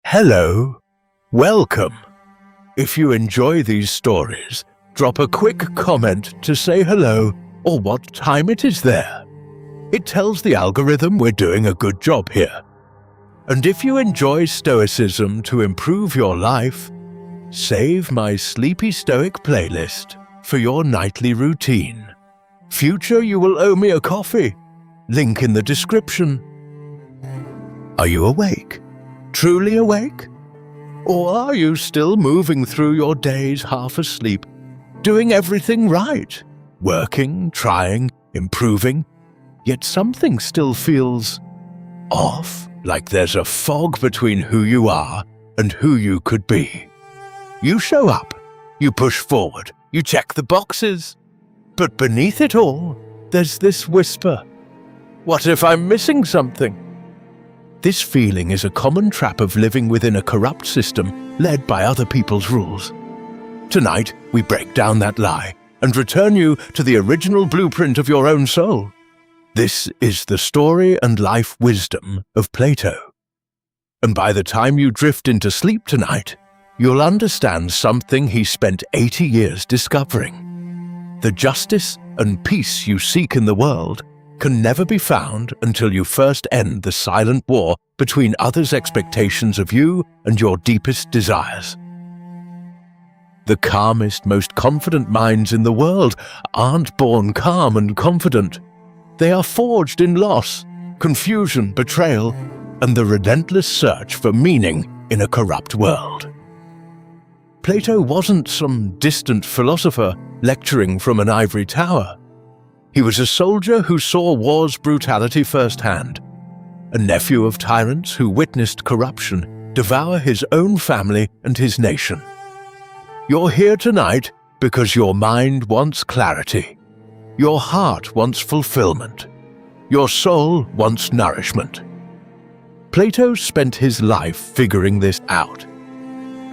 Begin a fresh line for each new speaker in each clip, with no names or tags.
Hello, welcome. If you enjoy these stories, drop a quick comment to say hello or what time it is there. It tells the algorithm we're doing a good job here. And if you enjoy Stoicism to improve your life, save my Sleepy Stoic playlist for your nightly routine. Future you will owe me a coffee. Link in the description. Are you awake? Truly awake? Or are you still moving through your days half asleep, doing everything right, working, trying, improving, yet something still feels off, like there's a fog between who you are and who you could be? You show up, you push forward, you check the boxes, but beneath it all, there's this whisper. What if I'm missing something? This feeling is a common trap of living within a corrupt system led by other people's rules. Tonight, we break down that lie and return you to the original blueprint of your own soul. This is the story and life wisdom of Plato. And by the time you drift into sleep tonight, you'll understand something he spent 80 years discovering. The justice and peace you seek in the world can never be found until you first end the silent war between others' expectations of you and your deepest desires. The calmest, most confident minds in the world aren't born calm and confident. They are forged in loss, confusion, betrayal, and the relentless search for meaning in a corrupt world. Plato wasn't some distant philosopher lecturing from an ivory tower. He was a soldier who saw war's brutality firsthand, a nephew of tyrants who witnessed corruption devour his own family and his nation. You're here tonight because your mind wants clarity, your heart wants fulfillment, your soul wants nourishment. Plato spent his life figuring this out.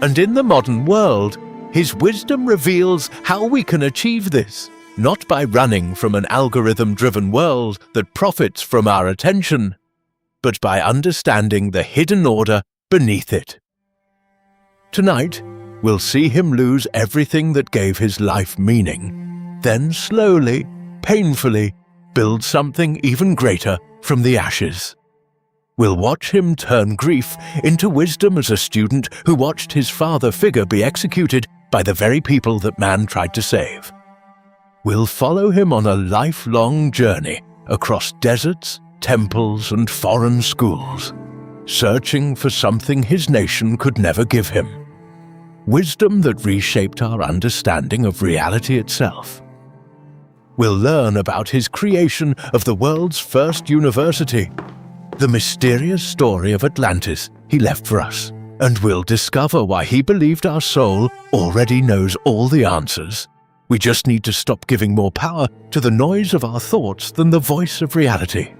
And in the modern world, his wisdom reveals how we can achieve this. Not by running from an algorithm-driven world that profits from our attention, but by understanding the hidden order beneath it. Tonight, we'll see him lose everything that gave his life meaning, then slowly, painfully, build something even greater from the ashes. We'll watch him turn grief into wisdom as a student who watched his father figure be executed by the very people that man tried to save. We'll follow him on a lifelong journey across deserts, temples, and foreign schools, searching for something his nation could never give him. Wisdom that reshaped our understanding of reality itself. We'll learn about his creation of the world's first university, the mysterious story of Atlantis he left for us, and we'll discover why he believed our soul already knows all the answers. We just need to stop giving more power to the noise of our thoughts than the voice of reality.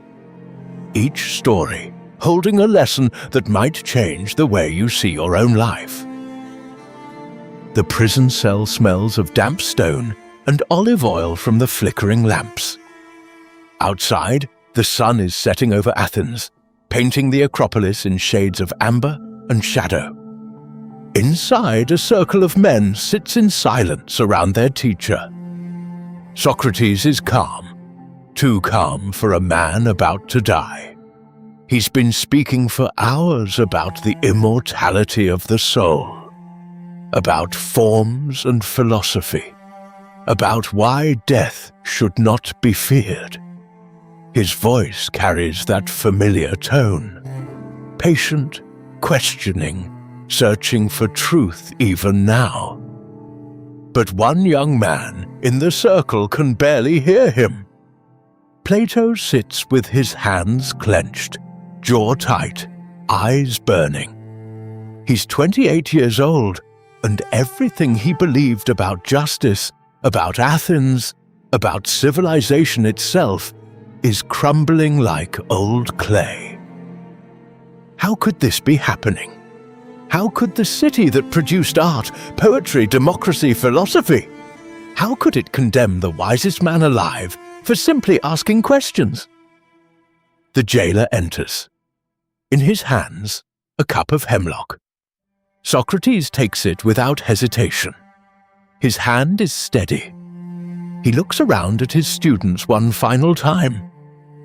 Each story holding a lesson that might change the way you see your own life. The prison cell smells of damp stone and olive oil from the flickering lamps. Outside, the sun is setting over Athens, painting the Acropolis in shades of amber and shadow. Inside, a circle of men sits in silence around their teacher. Socrates is calm, too calm for a man about to die. He's been speaking for hours about the immortality of the soul, about forms and philosophy, about why death should not be feared. His voice carries that familiar tone, patient, questioning, searching for truth even now. But one young man in the circle can barely hear him. Plato sits with his hands clenched, jaw tight, eyes burning. He's 28 years old, and everything he believed about justice, about Athens, about civilization itself, is crumbling like old clay. How could this be happening? How could the city that produced art, poetry, democracy, philosophy, how could it condemn the wisest man alive for simply asking questions? The jailer enters. In his hands, a cup of hemlock. Socrates takes it without hesitation. His hand is steady. He looks around at his students one final time.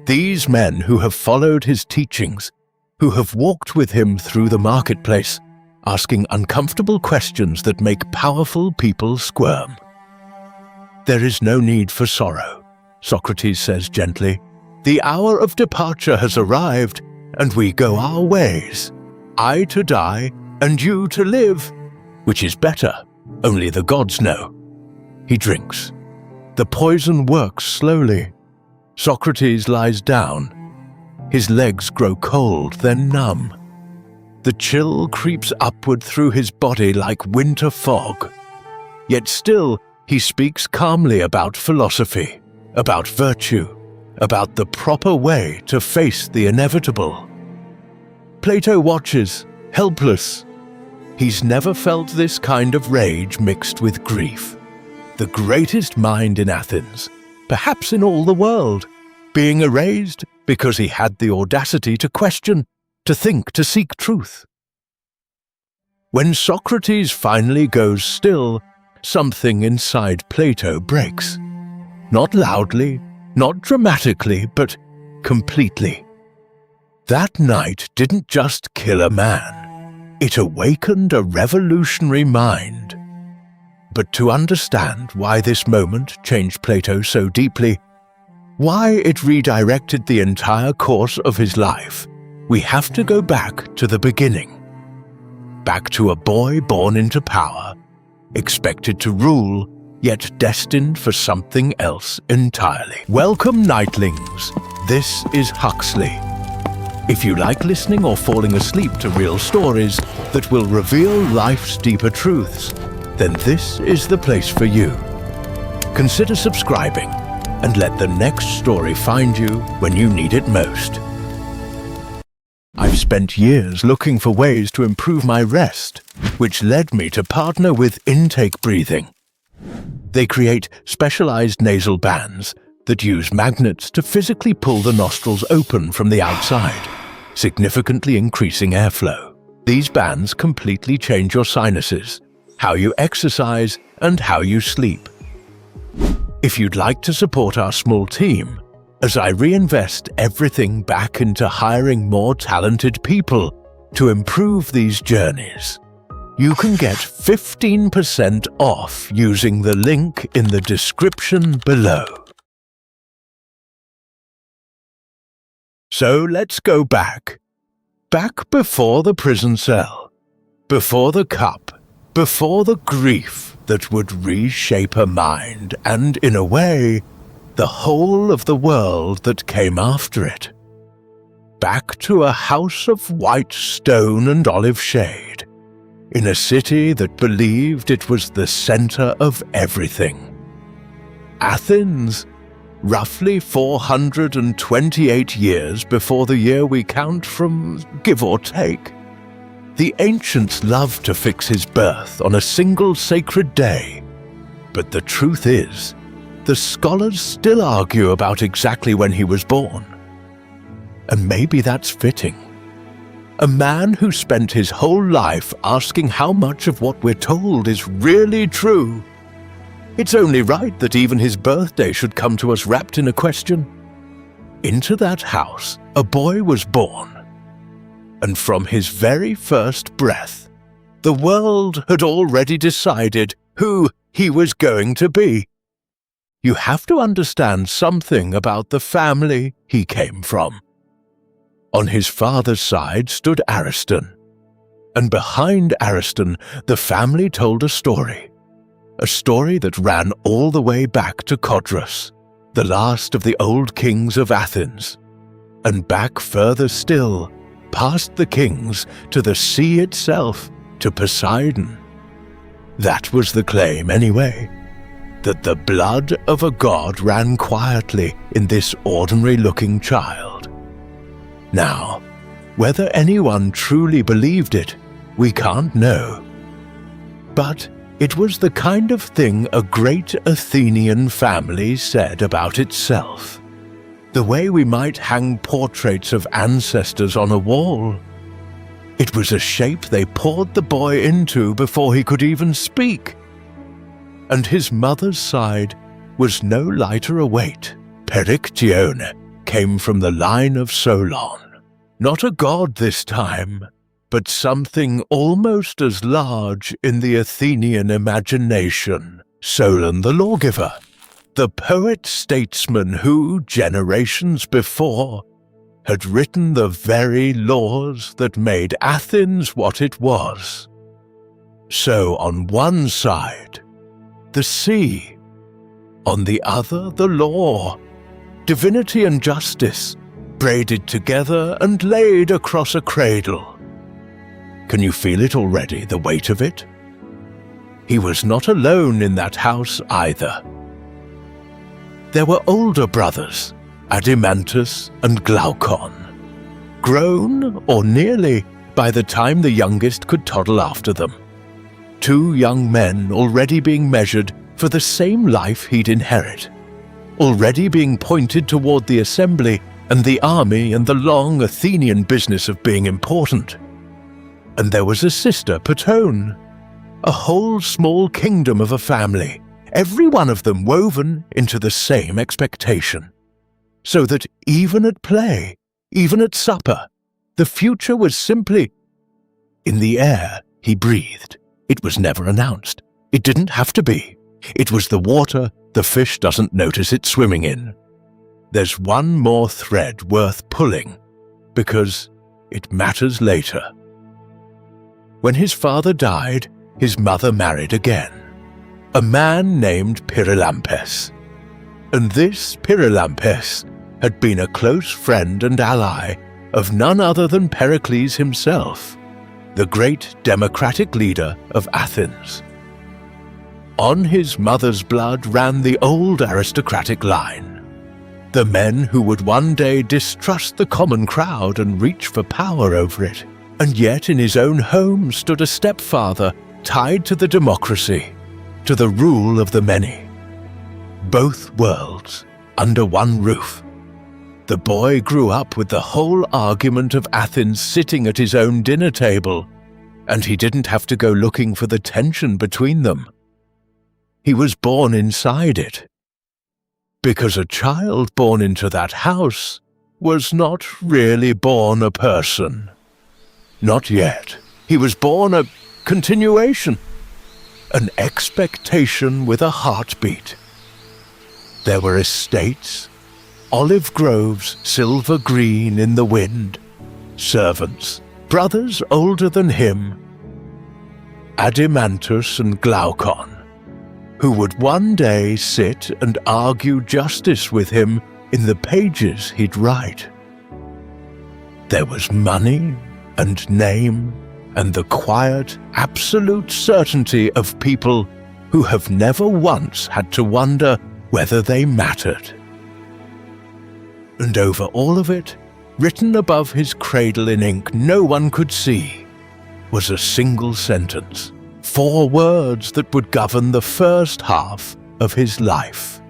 These men who have followed his teachings, who have walked with him through the marketplace, asking uncomfortable questions that make powerful people squirm. "There is no need for sorrow," Socrates says gently. "The hour of departure has arrived, and we go our ways. I to die, and you to live. Which is better? Only the gods know." He drinks. The poison works slowly. Socrates lies down. His legs grow cold, then numb. The chill creeps upward through his body like winter fog. Yet still, he speaks calmly about philosophy, about virtue, about the proper way to face the inevitable. Plato watches, helpless. He's never felt this kind of rage mixed with grief. The greatest mind in Athens, perhaps in all the world, being erased because he had the audacity to question, to think, to seek truth. When Socrates finally goes still, something inside Plato breaks. Not loudly, not dramatically, but completely. That night didn't just kill a man. It awakened a revolutionary mind. But to understand why this moment changed Plato so deeply, why it redirected the entire course of his life, we have to go back to the beginning. Back to a boy born into power, expected to rule, yet destined for something else entirely. Welcome, Nightlings. This is Huxley. If you like listening or falling asleep to real stories that will reveal life's deeper truths, then this is the place for you. Consider subscribing and let the next story find you when you need it most. I've spent years looking for ways to improve my rest, which led me to partner with Intake Breathing. They create specialized nasal bands that use magnets to physically pull the nostrils open from the outside, significantly increasing airflow. These bands completely change your sinuses, how you exercise, and how you sleep. If you'd like to support our small team, as I reinvest everything back into hiring more talented people to improve these journeys, you can get 15% off using the link in the description below. So let's go back. Back before the prison cell, before the cup, before the grief that would reshape her mind and, in a way, the whole of the world that came after it. Back to a house of white stone and olive shade, in a city that believed it was the center of everything. Athens, roughly 428 years before the year we count from, give or take. The ancients loved to fix his birth on a single sacred day, but the truth is, the scholars still argue about exactly when he was born. And maybe that's fitting. A man who spent his whole life asking how much of what we're told is really true. It's only right that even his birthday should come to us wrapped in a question. Into that house, a boy was born. And from his very first breath, the world had already decided who he was going to be. You have to understand something about the family he came from. On his father's side stood Ariston, and behind Ariston, the family told a story that ran all the way back to Codrus, the last of the old kings of Athens, and back further still, past the kings to the sea itself, to Poseidon. That was the claim anyway, that the blood of a god ran quietly in this ordinary-looking child. Now, whether anyone truly believed it, we can't know. But it was the kind of thing a great Athenian family said about itself. The way we might hang portraits of ancestors on a wall. It was a shape they poured the boy into before he could even speak. And his mother's side was no lighter a weight. Perictione came from the line of Solon. Not a god this time, but something almost as large in the Athenian imagination. Solon the lawgiver, the poet-statesman who, generations before, had written the very laws that made Athens what it was. So on one side, the sea, on the other the law, divinity and justice, braided together and laid across a cradle. Can you feel it already, the weight of it? He was not alone in that house either. There were older brothers, Adimantus and Glaucon, grown, or nearly, by the time the youngest could toddle after them. 2 young men already being measured for the same life he'd inherit, already being pointed toward the assembly and the army and the long Athenian business of being important. And there was a sister, Petone, a whole small kingdom of a family, every one of them woven into the same expectation. So that even at play, even at supper, the future was simply in the air he breathed. It was never announced. It didn't have to be. It was the water the fish doesn't notice it swimming in. There's one more thread worth pulling, because it matters later. When his father died, his mother married again, a man named Pyrilampes. And this Pyrilampes had been a close friend and ally of none other than Pericles himself, the great democratic leader of Athens. On his mother's blood ran the old aristocratic line, the men who would one day distrust the common crowd and reach for power over it, and yet in his own home stood a stepfather tied to the democracy, to the rule of the many. Both worlds under one roof. The boy grew up with the whole argument of Athens sitting at his own dinner table, and he didn't have to go looking for the tension between them. He was born inside it. Because a child born into that house was not really born a person. Not yet. He was born a continuation, an expectation with a heartbeat. There were estates, olive groves silver green in the wind, servants, brothers older than him, Adimantus and Glaucon, who would one day sit and argue justice with him in the pages he'd write. There was money and name and the quiet, absolute certainty of people who have never once had to wonder whether they mattered. And over all of it, written above his cradle in ink no one could see, was a single sentence, 4 words that would govern the first half of his life.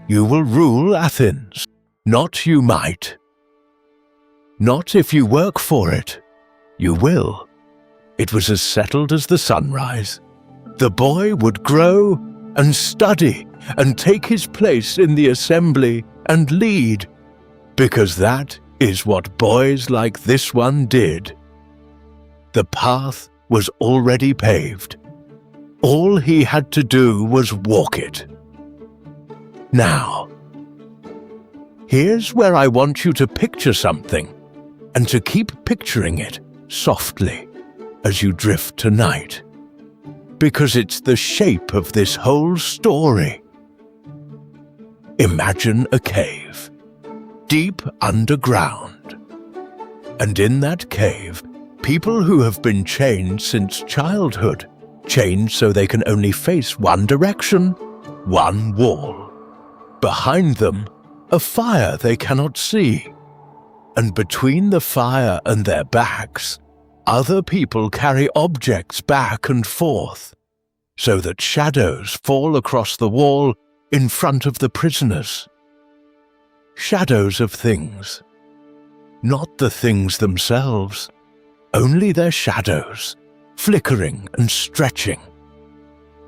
You will rule Athens, not you might. Not if you work for it, you will. It was as settled as the sunrise. The boy would grow and study and take his place in the assembly and lead, because that is what boys like this one did. The path was already paved. All he had to do was walk it. Now, here's where I want you to picture something, and to keep picturing it softly as you drift tonight, because it's the shape of this whole story. Imagine a cave, deep underground, and in that cave, people who have been chained since childhood, chained so they can only face one direction, one wall. Behind them, a fire they cannot see. And between the fire and their backs, other people carry objects back and forth, so that shadows fall across the wall in front of the prisoners. Shadows of things. Not the things themselves, only their shadows, flickering and stretching.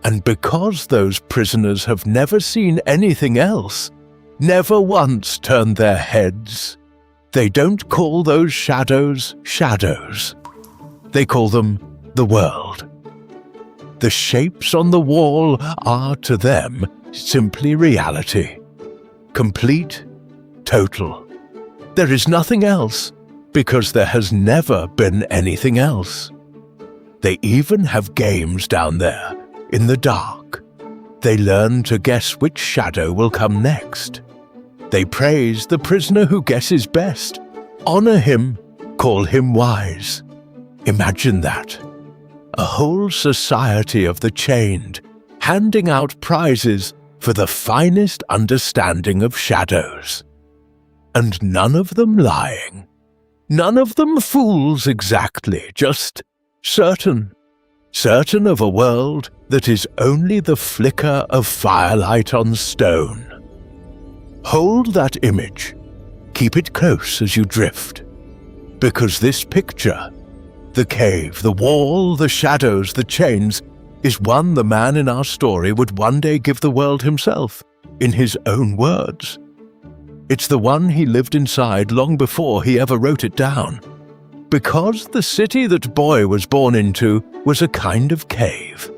And because those prisoners have never seen anything else, never once turned their heads, they don't call those shadows shadows. They call them the world. The shapes on the wall are, to them, simply reality. Complete, total. There is nothing else, because there has never been anything else. They even have games down there, in the dark. They learn to guess which shadow will come next. They praise the prisoner who guesses best, honor him, call him wise. Imagine that. A whole society of the chained, handing out prizes for the finest understanding of shadows. And none of them lying. None of them fools exactly, just certain. Certain of a world that is only the flicker of firelight on stone. Hold that image. Keep it close as you drift. Because this picture, the cave, the wall, the shadows, the chains, is one the man in our story would one day give the world himself, in his own words. It's the one he lived inside long before he ever wrote it down. Because the city that boy was born into was a kind of cave.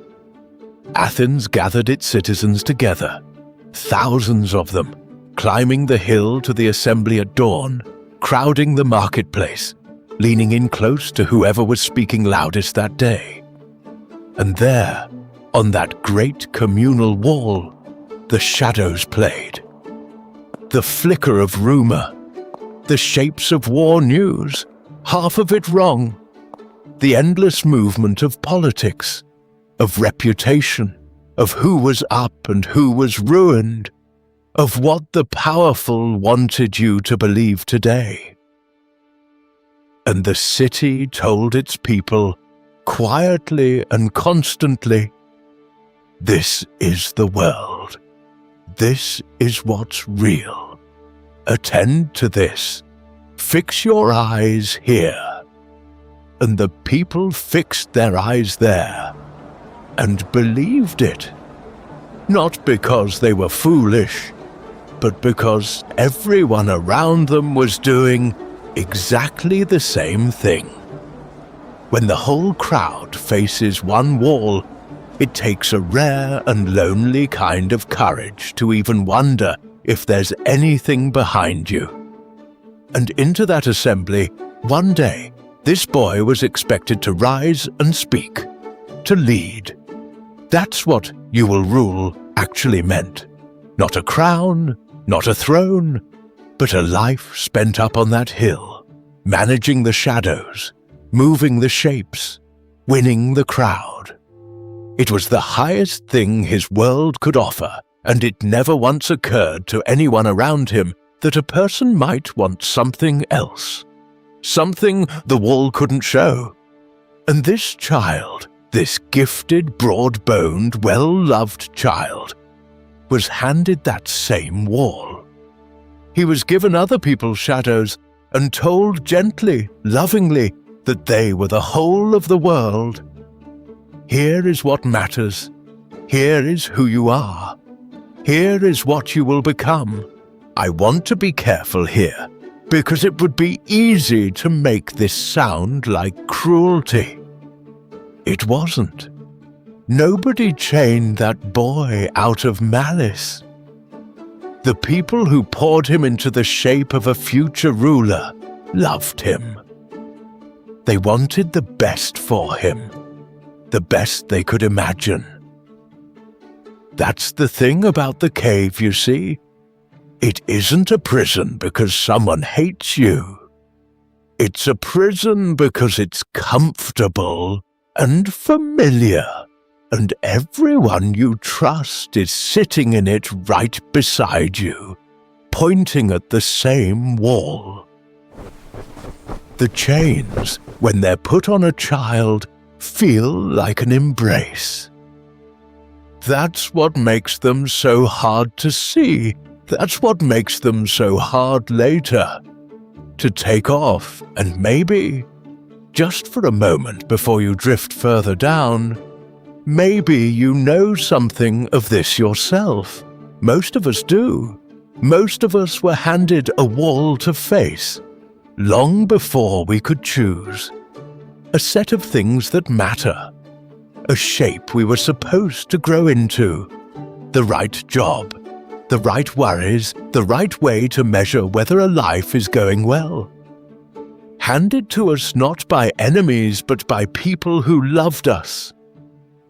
Athens gathered its citizens together, thousands of them, climbing the hill to the assembly at dawn, crowding the marketplace, leaning in close to whoever was speaking loudest that day. And there, on that great communal wall, the shadows played. The flicker of rumor, the shapes of war news, half of it wrong, the endless movement of politics, of reputation, of who was up and who was ruined, of what the powerful wanted you to believe today. And the city told its people, quietly and constantly, this is the world. This is what's real. Attend to this. Fix your eyes here. And the people fixed their eyes there and believed it. Not because they were foolish, but because everyone around them was doing exactly the same thing. When the whole crowd faces one wall, it takes a rare and lonely kind of courage to even wonder if there's anything behind you. And into that assembly, one day, this boy was expected to rise and speak, to lead. That's what "you will rule" actually meant. Not a crown, not a throne, but a life spent up on that hill, managing the shadows, moving the shapes, winning the crowd. It was the highest thing his world could offer, and it never once occurred to anyone around him that a person might want something else, something the wall couldn't show. And this child, this gifted, broad-boned, well-loved child, was handed that same wall. He was given other people's shadows and told gently, lovingly, that they were the whole of the world. Here is what matters. Here is who you are. Here is what you will become. I want to be careful here, because it would be easy to make this sound like cruelty. It wasn't. Nobody chained that boy out of malice. The people who poured him into the shape of a future ruler loved him. They wanted the best for him, the best they could imagine. That's the thing about the cave, you see. It isn't a prison because someone hates you. It's a prison because it's comfortable and familiar, and everyone you trust is sitting in it right beside you, pointing at the same wall. The chains, when they're put on a child, feel like an embrace. That's what makes them so hard to see. That's what makes them so hard later to take off and maybe just for a moment before you drift further down, maybe you know something of this yourself. Most of us do. Most of us were handed a wall to face, long before we could choose. A set of things that matter. A shape we were supposed to grow into. The right job. The right worries. The right way to measure whether a life is going well. Handed to us not by enemies but by people who loved us.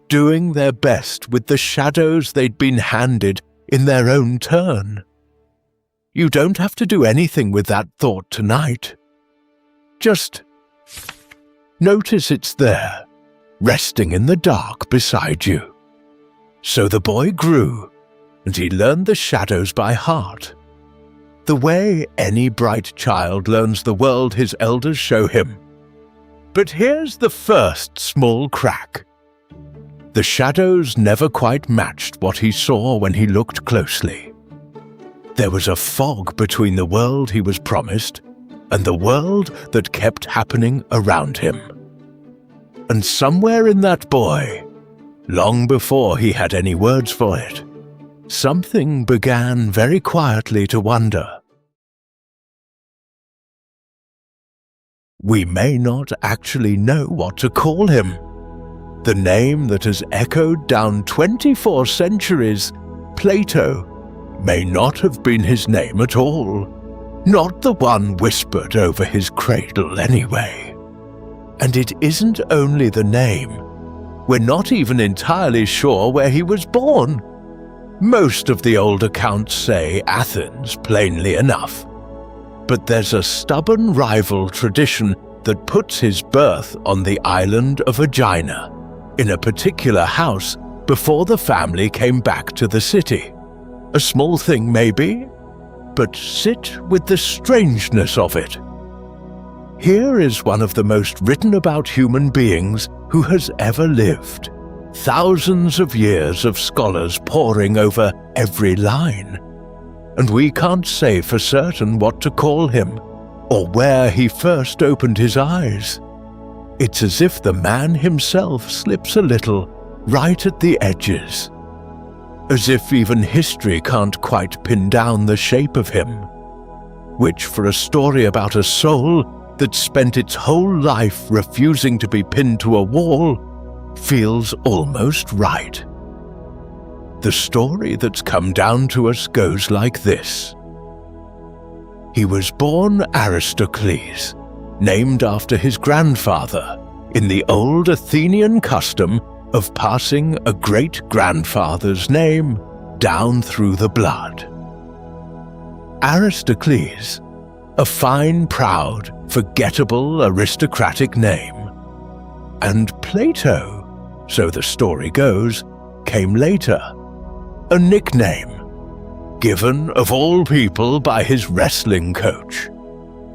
Doing their best with the shadows they'd been handed in their own turn. You don't have to do anything with that thought tonight. Just notice it's there, resting in the dark beside you. So the boy grew, and he learned the shadows by heart. The way any bright child learns the world his elders show him. But here's the first small crack. The shadows never quite matched what he saw when he looked closely. There was a fog between the world he was promised and the world that kept happening around him. And somewhere in that boy, long before he had any words for it, something began very quietly to wonder. We may not actually know what to call him. The name that has echoed down 24 centuries, Plato, may not have been his name at all. Not the one whispered over his cradle, anyway. And it isn't only the name. We're not even entirely sure where he was born. Most of the old accounts say Athens, plainly enough. But there's a stubborn rival tradition that puts his birth on the island of Aegina, in a particular house before the family came back to the city. A small thing maybe, but sit with the strangeness of it. Here is one of the most written about human beings who has ever lived. Thousands of years of scholars poring over every line. And we can't say for certain what to call him, or where he first opened his eyes. It's as if the man himself slips a little, right at the edges. As if even history can't quite pin down the shape of him. Which, for a story about a soul that spent its whole life refusing to be pinned to a wall, feels almost right. The story that's come down to us goes like this. He was born Aristocrat, named after his grandfather, in the old Athenian custom of passing a great-grandfather's name down through the blood. Aristocles, a fine, proud, forgettable aristocratic name. And Plato, so the story goes, came later, a nickname, given of all people by his wrestling coach,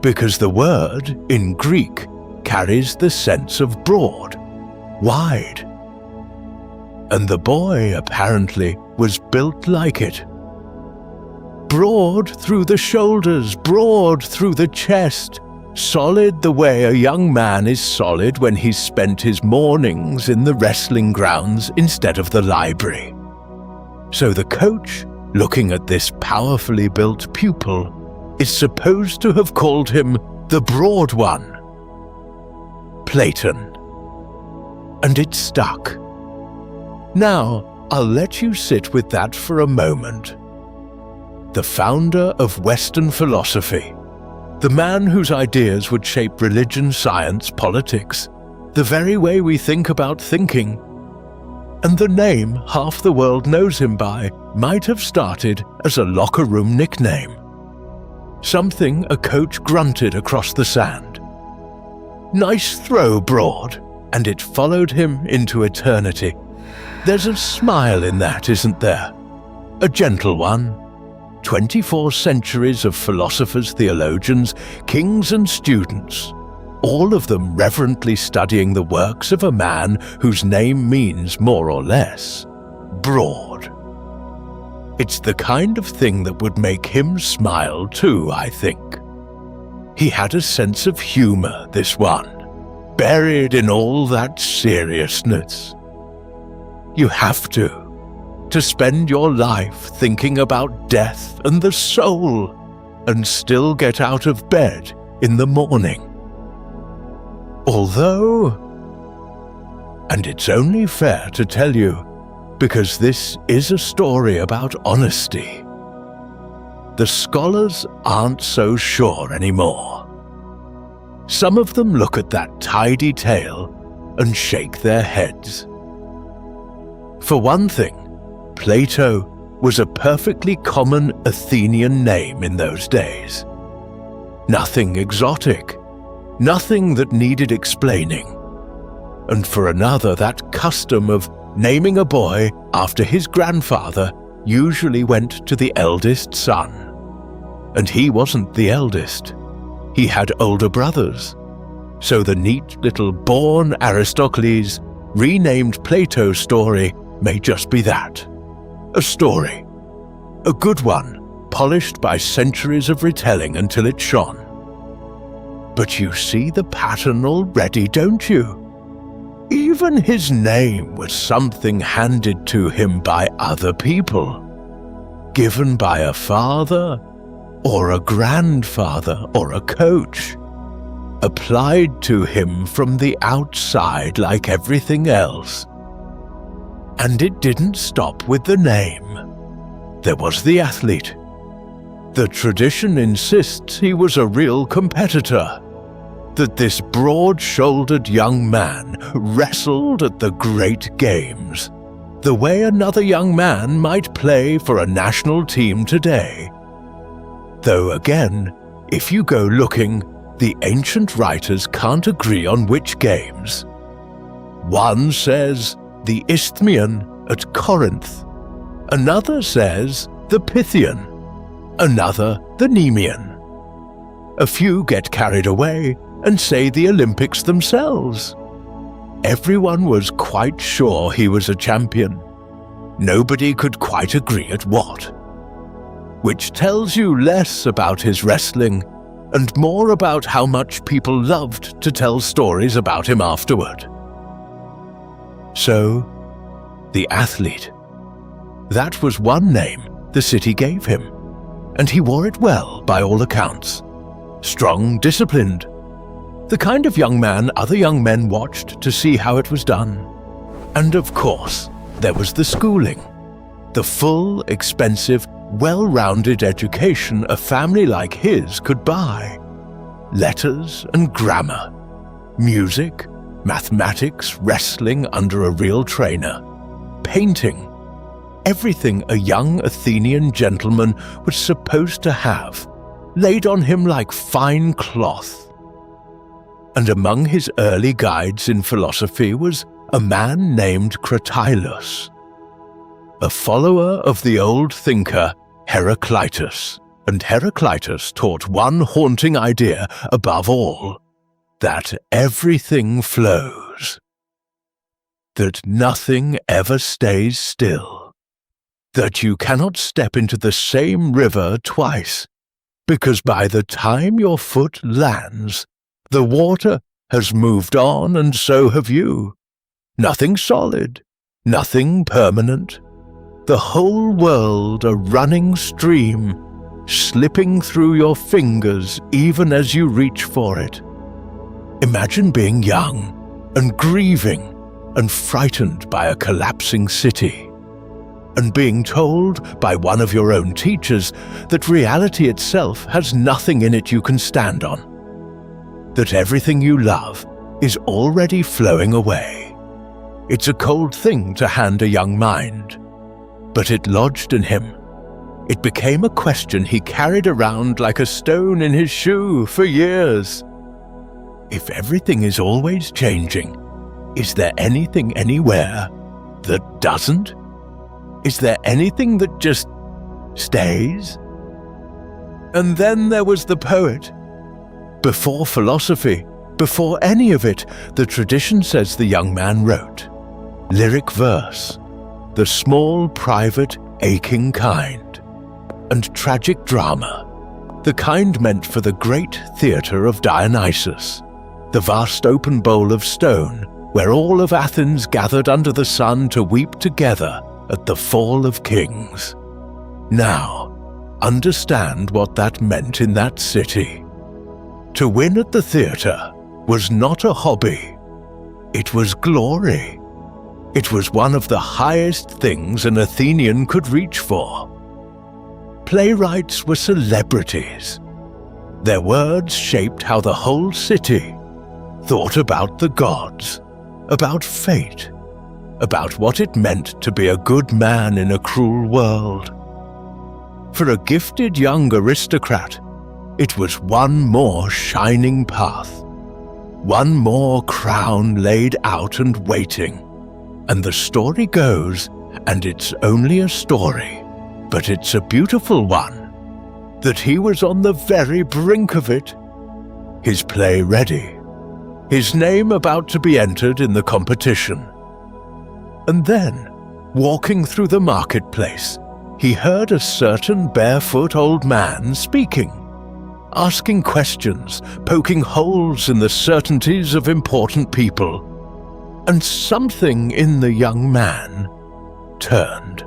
because the word, in Greek, carries the sense of broad, wide. And the boy, apparently, was built like it. Broad through the shoulders, broad through the chest, solid the way a young man is solid when he's spent his mornings in the wrestling grounds instead of the library. So the coach, looking at this powerfully built pupil, is supposed to have called him the Broad One, Platon. And it stuck. Now, I'll let you sit with that for a moment. The founder of Western philosophy, the man whose ideas would shape religion, science, politics, the very way we think about thinking, and the name half the world knows him by might have started as a locker room nickname. Something a coach grunted across the sand. Nice throw, Broad, and it followed him into eternity. There's a smile in that, isn't there? A gentle one. 24 centuries of philosophers, theologians, kings and students, all of them reverently studying the works of a man whose name means more or less broad. It's the kind of thing that would make him smile too, I think. He had a sense of humor, this one. buried in all that seriousness. You have to spend your life thinking about death and the soul, and still get out of bed in the morning. Although, and it's only fair to tell you, because this is a story about honesty, the scholars aren't so sure anymore. Some of them look at that tidy tale and shake their heads. For one thing, Plato was a perfectly common Athenian name in those days. Nothing exotic, nothing that needed explaining. And for another, that custom of naming a boy after his grandfather usually went to the eldest son. And he wasn't the eldest. He had older brothers. So the neat little born Aristocles renamed Plato's story may just be that. A story. A good one, polished by centuries of retelling until it shone. But you see the pattern already, don't you? Even his name was something handed to him by other people. Given by a father, or a grandfather, or a coach. Applied to him from the outside like everything else. And it didn't stop with the name. There was the athlete. The tradition insists he was a real competitor, that this broad-shouldered young man wrestled at the great games, the way another young man might play for a national team today. Though again, if you go looking, the ancient writers can't agree on which games. One says the Isthmian at Corinth, another says the Pythian, another the Nemean. A few get carried away and say the Olympics themselves. Everyone was quite sure he was a champion. Nobody could quite agree at what. Which tells you less about his wrestling and more about how much people loved to tell stories about him afterward. So, the athlete. That was one name the city gave him, and he wore it well by all accounts. Strong, disciplined. The kind of young man other young men watched to see how it was done. And of course, there was the schooling. The full, expensive, well-rounded education a family like his could buy. Letters and grammar. Music, mathematics, wrestling under a real trainer. Painting. Everything a young Athenian gentleman was supposed to have, laid on him like fine cloth. And among his early guides in philosophy was a man named Cratylus, a follower of the old thinker Heraclitus. And Heraclitus taught one haunting idea above all, that everything flows, that nothing ever stays still, that you cannot step into the same river twice, because by the time your foot lands, the water has moved on and so have you. Nothing solid, nothing permanent. The whole world a running stream, slipping through your fingers even as you reach for it. Imagine being young and grieving and frightened by a collapsing city, and being told by one of your own teachers that reality itself has nothing in it you can stand on, that everything you love is already flowing away. It's a cold thing to hand a young mind, but it lodged in him. It became a question he carried around like a stone in his shoe for years. If everything is always changing, is there anything anywhere that doesn't? Is there anything that just stays? And then there was the poet. Before philosophy, before any of it, the tradition says the young man wrote. Lyric verse, the small, private, aching kind, and tragic drama, the kind meant for the great theatre of Dionysus, the vast open bowl of stone where all of Athens gathered under the sun to weep together at the fall of kings. Now, understand what that meant in that city. To win at the theatre was not a hobby. It was glory. It was one of the highest things an Athenian could reach for. Playwrights were celebrities. Their words shaped how the whole city thought about the gods, about fate, about what it meant to be a good man in a cruel world. For a gifted young aristocrat, it was one more shining path, one more crown laid out and waiting. And the story goes, and it's only a story, but it's a beautiful one, that he was on the very brink of it, his play ready, his name about to be entered in the competition. And then, walking through the marketplace, he heard a certain barefoot old man speaking, asking questions, poking holes in the certainties of important people, and something in the young man turned.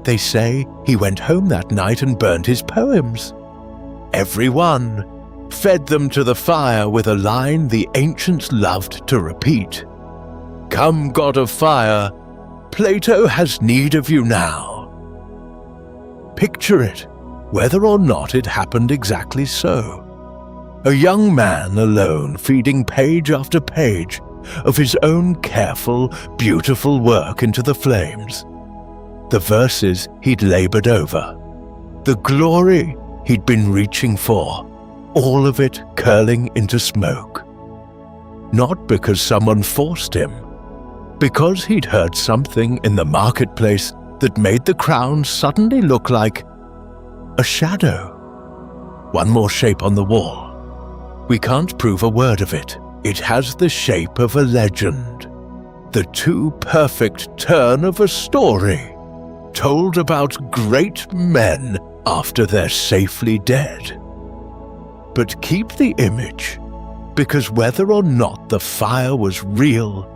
They say he went home that night and burned his poems. Every one, fed them to the fire with a line the ancients loved to repeat. "Come, god of fire, Plato has need of you now." Picture it, whether or not it happened exactly so. A young man alone feeding page after page of his own careful, beautiful work into the flames. The verses he'd labored over, the glory he'd been reaching for, all of it curling into smoke. Not because someone forced him, because he'd heard something in the marketplace that made the crown suddenly look like a shadow. One more shape on the wall. We can't prove a word of it. It has the shape of a legend. The too perfect turn of a story, told about great men after they're safely dead. But keep the image, because whether or not the fire was real,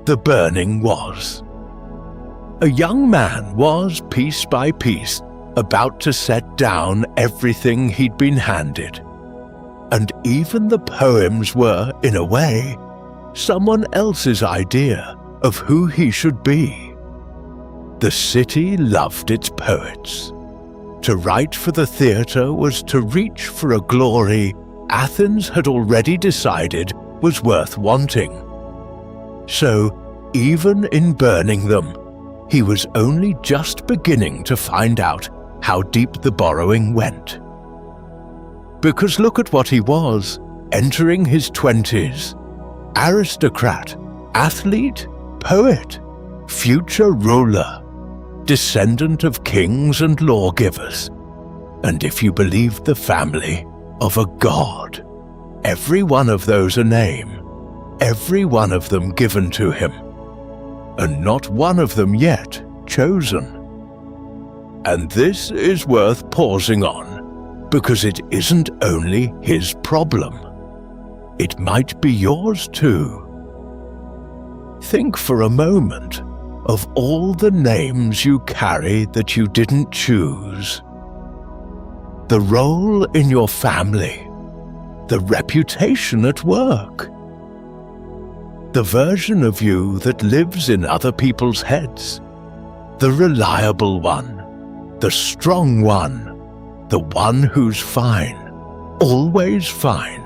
the burning was. A young man was, piece by piece, about to set down everything he'd been handed. And even the poems were, in a way, someone else's idea of who he should be. The city loved its poets. To write for the theatre was to reach for a glory Athens had already decided was worth wanting. So, even in burning them, he was only just beginning to find out how deep the borrowing went. Because look at what he was, entering his 20s. Aristocrat, athlete, poet, future ruler, descendant of kings and lawgivers, and if you believed the family, of a god. Every one of those a name, every one of them given to him, and not one of them yet chosen. And this is worth pausing on, because it isn't only his problem. It might be yours too. Think for a moment of all the names you carry that you didn't choose. The role in your family, the reputation at work, the version of you that lives in other people's heads, the reliable one, the strong one, the one who's fine, always fine.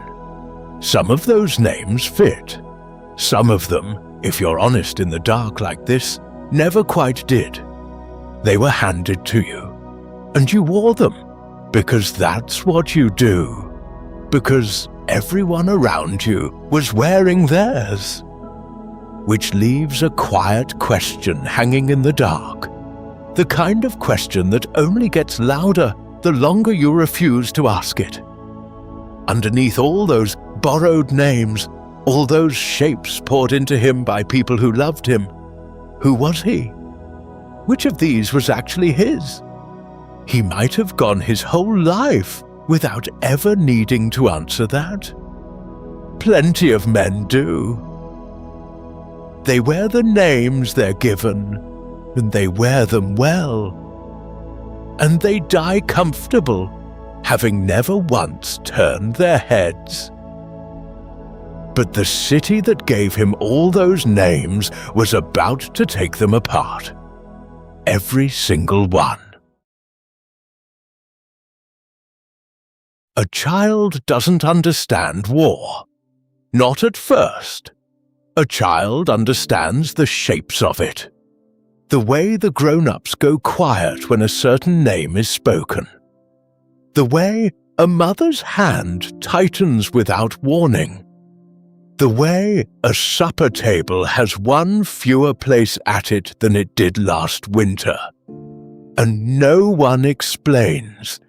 Some of those names fit. Some of them, if you're honest in the dark like this, never quite did. They were handed to you, and you wore them, because that's what you do, because everyone around you was wearing theirs. Which leaves a quiet question hanging in the dark, the kind of question that only gets louder the longer you refuse to ask it. Underneath all those borrowed names, all those shapes poured into him by people who loved him, who was he? Which of these was actually his? He might have gone his whole life without ever needing to answer that. plenty of men do. They wear the names they're given, and they wear them well. And they die comfortable, having never once turned their heads. But the city that gave him all those names was about to take them apart. Every single one. A child doesn't understand war. Not at first. A child understands the shapes of it. The way the grown-ups go quiet when a certain name is spoken. The way a mother's hand tightens without warning. The way a supper table has one fewer place at it than it did last winter. And no one explains,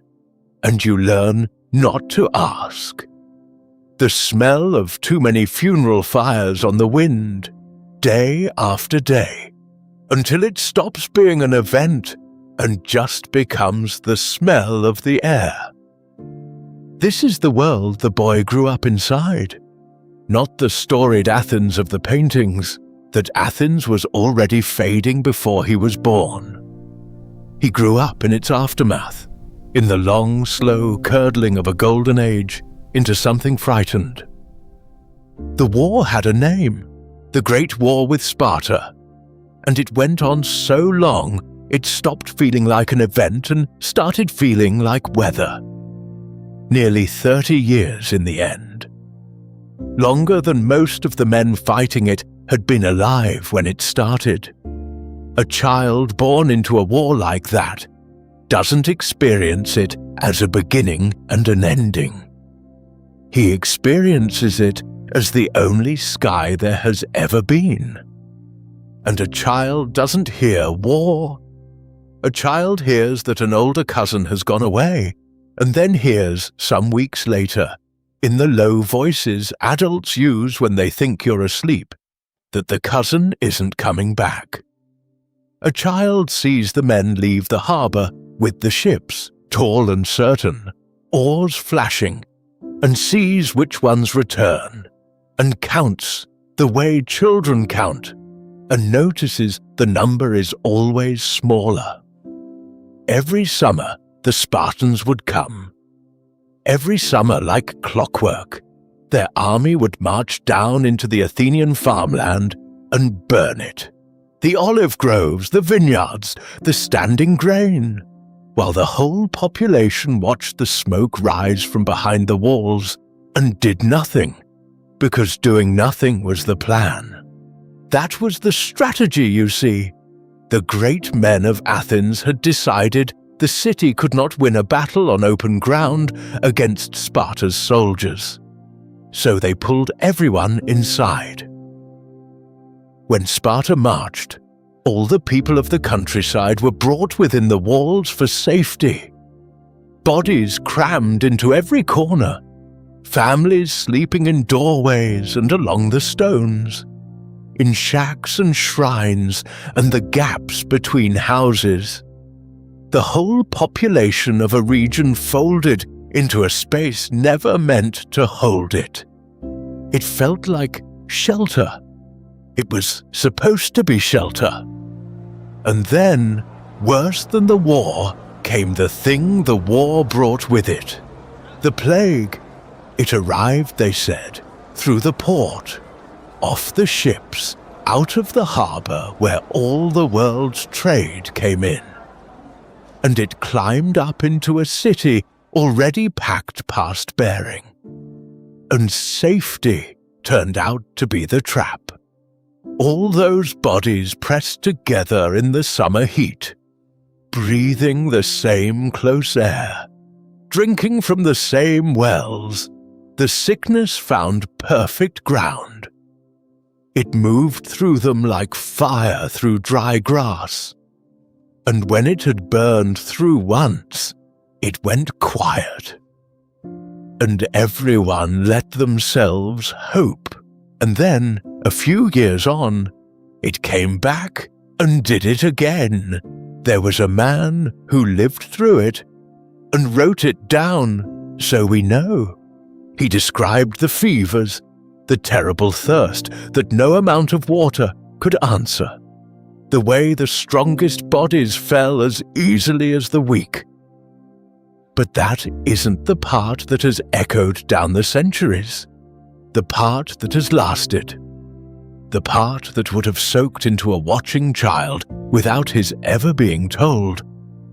and you learn not to ask. The smell of too many funeral fires on the wind, day after day, until it stops being an event and just becomes the smell of the air. This is the world the boy grew up inside, not the storied Athens of the paintings, that Athens was already fading before he was born. He grew up in its aftermath, in the long, slow curdling of a golden age into something frightened. The war had a name, the Great War with Sparta, and it went on so long it stopped feeling like an event and started feeling like weather. Nearly 30 years in the end. Longer than most of the men fighting it had been alive when it started. A child born into a war like that doesn't experience it as a beginning and an ending. He experiences it as the only sky there has ever been. And a child doesn't hear war. A child hears that an older cousin has gone away, and then hears, some weeks later, in the low voices adults use when they think you're asleep, that the cousin isn't coming back. A child sees the men leave the harbour with the ships, tall and certain, oars flashing, and sees which ones return, and counts the way children count, and notices the number is always smaller. Every summer the Spartans would come. Every summer, like clockwork, their army would march down into the Athenian farmland and burn it. The olive groves, the vineyards, the standing grain, while the whole population watched the smoke rise from behind the walls and did nothing, because doing nothing was the plan. That was the strategy, you see. The great men of Athens had decided the city could not win a battle on open ground against Sparta's soldiers. So they pulled everyone inside. When Sparta marched, all the people of the countryside were brought within the walls for safety. Bodies crammed into every corner, families sleeping in doorways and along the stones, in shacks and shrines and the gaps between houses. The whole population of a region folded into a space never meant to hold it. It felt like shelter. It was supposed to be shelter. And then, worse than the war, came the thing the war brought with it. The plague. It arrived, they said, through the port, off the ships, out of the harbour where all the world's trade came in. And it climbed up into a city already packed past bearing. And safety turned out to be the trap. All those bodies pressed together in the summer heat, breathing the same close air, drinking from the same wells, the sickness found perfect ground. It moved through them like fire through dry grass. And when it had burned through once, it went quiet. And everyone let themselves hope. And then, a few years on, it came back and did it again. There was a man who lived through it and wrote it down, so we know. He described the fevers, the terrible thirst that no amount of water could answer, the way the strongest bodies fell as easily as the weak. But that isn't the part that has echoed down the centuries, the part that has lasted, the part that would have soaked into a watching child without his ever being told,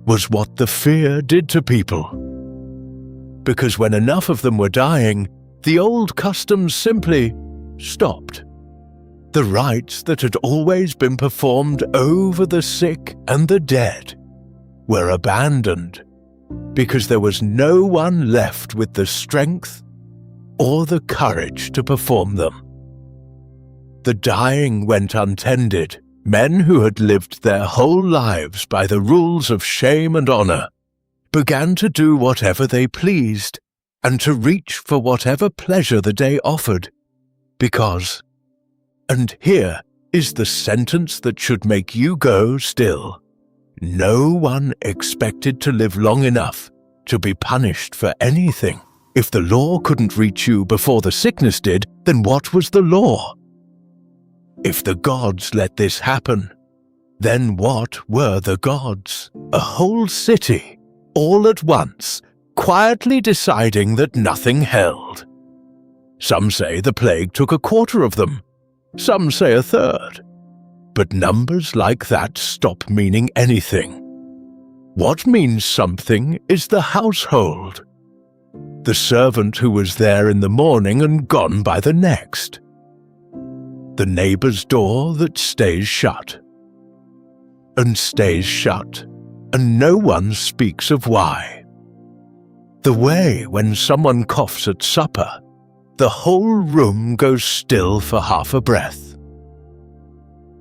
was what the fear did to people. Because when enough of them were dying, the old customs simply stopped. The rites that had always been performed over the sick and the dead were abandoned, because there was no one left with the strength or the courage to perform them. The dying went untended. Men who had lived their whole lives by the rules of shame and honor began to do whatever they pleased and to reach for whatever pleasure the day offered, because, and here is the sentence that should make you go still, no one expected to live long enough to be punished for anything. If the law couldn't reach you before the sickness did, then what was the law? If the gods let this happen, then what were the gods? A whole city, all at once, quietly deciding that nothing held. Some say the plague took a quarter of them, some say a third. But numbers like that stop meaning anything. What means something is the household. The servant who was there in the morning and gone by the next. The neighbor's door that stays shut. And stays shut, and no one speaks of why. The way when someone coughs at supper, the whole room goes still for half a breath.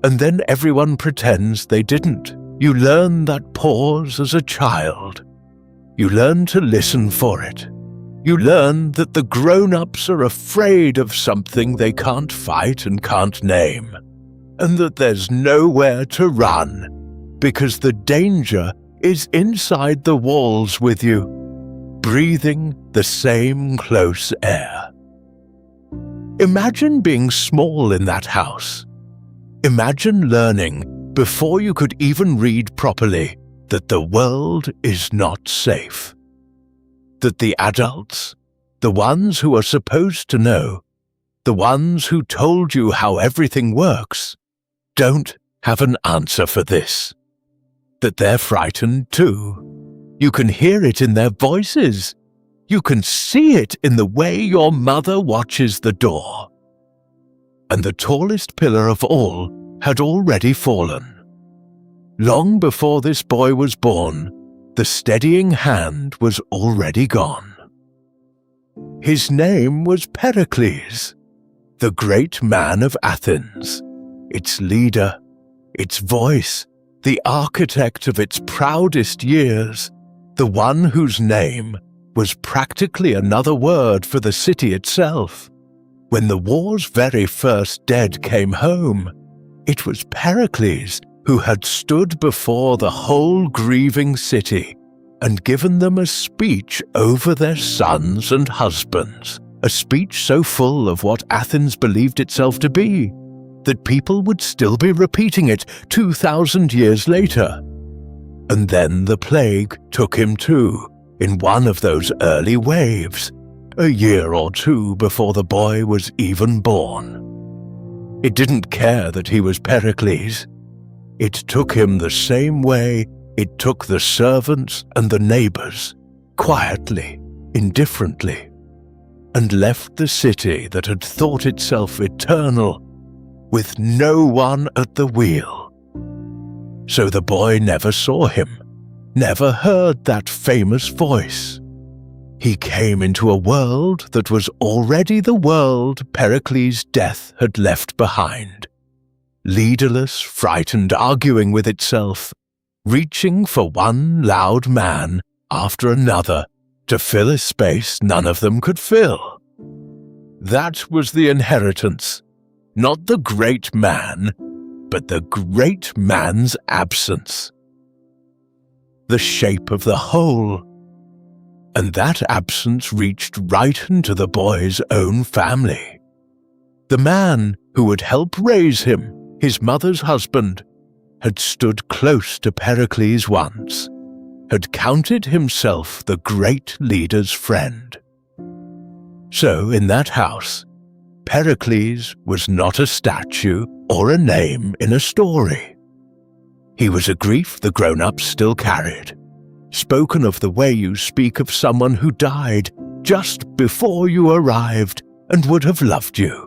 And then everyone pretends they didn't. You learn that pause as a child. You learn to listen for it. You learn that the grown-ups are afraid of something they can't fight and can't name, and that there's nowhere to run, because the danger is inside the walls with you, breathing the same close air. Imagine being small in that house. Imagine learning, before you could even read properly, that the world is not safe. That the adults, the ones who are supposed to know, the ones who told you how everything works, don't have an answer for this. That they're frightened too. You can hear it in their voices. You can see it in the way your mother watches the door. And the tallest pillar of all had already fallen. Long before this boy was born, the steadying hand was already gone. His name was Pericles, the great man of Athens, its leader, its voice, the architect of its proudest years, the one whose name was practically another word for the city itself. When the war's very first dead came home, it was Pericles who had stood before the whole grieving city and given them a speech over their sons and husbands, a speech so full of what Athens believed itself to be, that people would still be repeating it 2,000 years later. And then the plague took him too, in one of those early waves, a year or two before the boy was even born. It didn't care that he was Pericles. It took him the same way it took the servants and the neighbors, quietly, indifferently, and left the city that had thought itself eternal, with no one at the wheel. So the boy never saw him, never heard that famous voice. He came into a world that was already the world Pericles' death had left behind. Leaderless, frightened, arguing with itself, reaching for one loud man after another to fill a space none of them could fill. That was the inheritance, not the great man, but the great man's absence. The shape of the whole. And that absence reached right into the boy's own family. The man who would help raise him, his mother's husband, had stood close to Pericles once, had counted himself the great leader's friend. So in that house, Pericles was not a statue or a name in a story. He was a grief the grown-ups still carried, spoken of the way you speak of someone who died just before you arrived and would have loved you.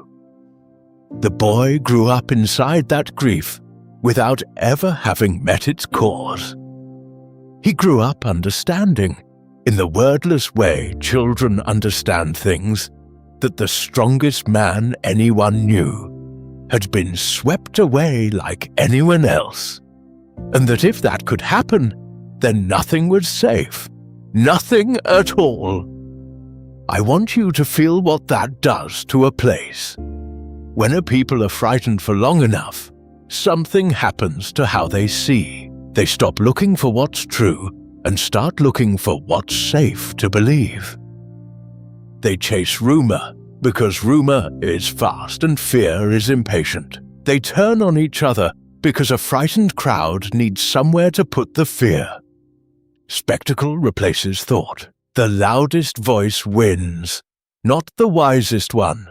The boy grew up inside that grief without ever having met its cause. He grew up understanding, in the wordless way children understand things, that the strongest man anyone knew had been swept away like anyone else, and that if that could happen, then nothing was safe, nothing at all. I want you to feel what that does to a place. When a people are frightened for long enough, something happens to how they see. They stop looking for what's true and start looking for what's safe to believe. They chase rumor because rumor is fast and fear is impatient. They turn on each other because a frightened crowd needs somewhere to put the fear. Spectacle replaces thought. The loudest voice wins, not the wisest one.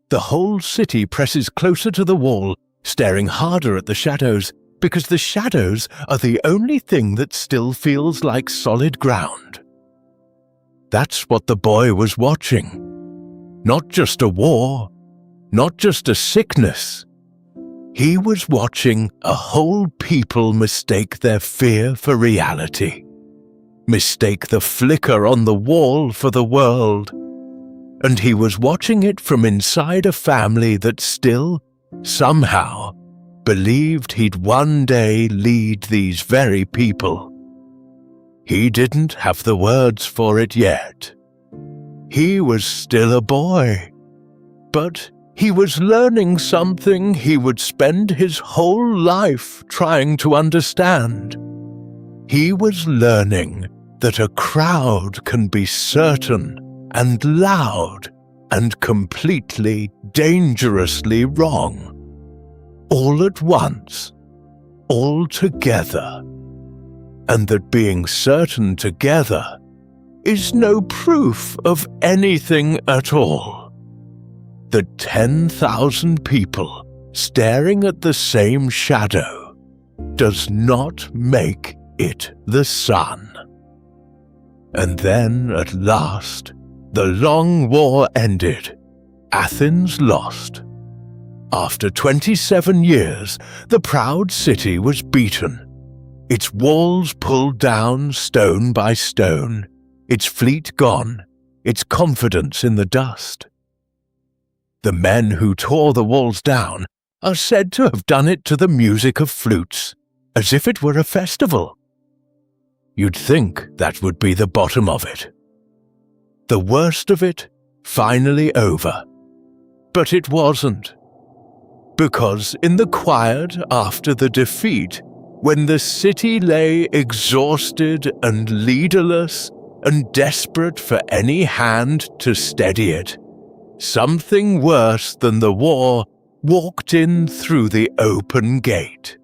The whole city presses closer to the wall, staring harder at the shadows, because the shadows are the only thing that still feels like solid ground. That's what the boy was watching. Not just a war, not just a sickness. He was watching a whole people mistake their fear for reality, mistake the flicker on the wall for the world. And he was watching it from inside a family that still, somehow, believed he'd one day lead these very people. He didn't have the words for it yet. He was still a boy, but he was learning something he would spend his whole life trying to understand. He was learning that a crowd can be certain and loud and completely, dangerously wrong. All at once, all together. And that being certain together is no proof of anything at all. That 10,000 people staring at the same shadow does not make it the sun. And then, at last, the long war ended. Athens lost. After 27 years, the proud city was beaten. Its walls pulled down stone by stone, its fleet gone, its confidence in the dust. The men who tore the walls down are said to have done it to the music of flutes, as if it were a festival. You'd think that would be the bottom of it. The worst of it finally over. But it wasn't. Because in the quiet after the defeat, when the city lay exhausted and leaderless and desperate for any hand to steady it, something worse than the war walked in through the open gate.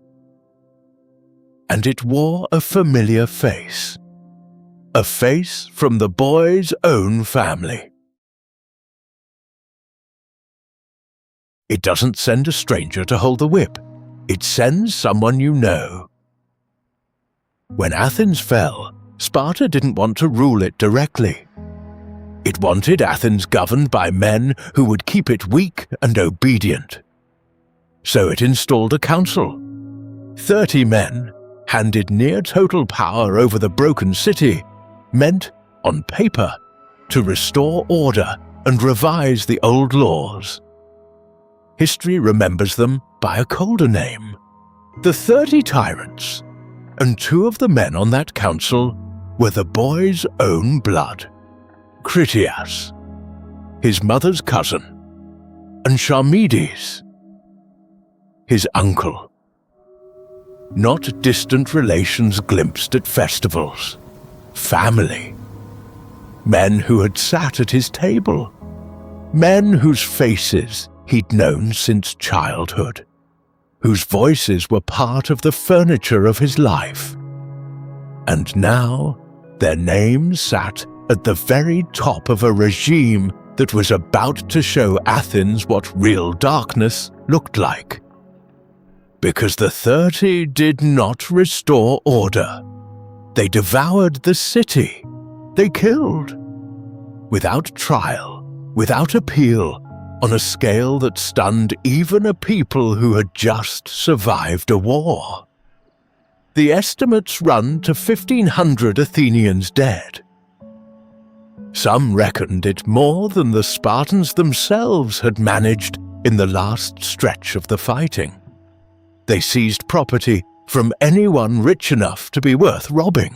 And it wore a familiar face. A face from the boy's own family. It doesn't send a stranger to hold the whip. It sends someone you know. When Athens fell, Sparta didn't want to rule it directly. It wanted Athens governed by men who would keep it weak and obedient. So it installed a council. 30 men, handed near total power over the broken city, meant, on paper, to restore order and revise the old laws. History remembers them by a colder name, the 30 Tyrants, and 2 of the men on that council were the boy's own blood, Critias, his mother's cousin, and Charmides, his uncle. Not distant relations glimpsed at festivals. Family. Men who had sat at his table. Men whose faces, he'd known since childhood, whose voices were part of the furniture of his life. And now, their names sat at the very top of a regime that was about to show Athens what real darkness looked like. Because the 30 did not restore order. They devoured the city. They killed. Without trial, without appeal, on a scale that stunned even a people who had just survived a war. The estimates run to 1,500 Athenians dead. Some reckoned it more than the Spartans themselves had managed in the last stretch of the fighting. They seized property from anyone rich enough to be worth robbing.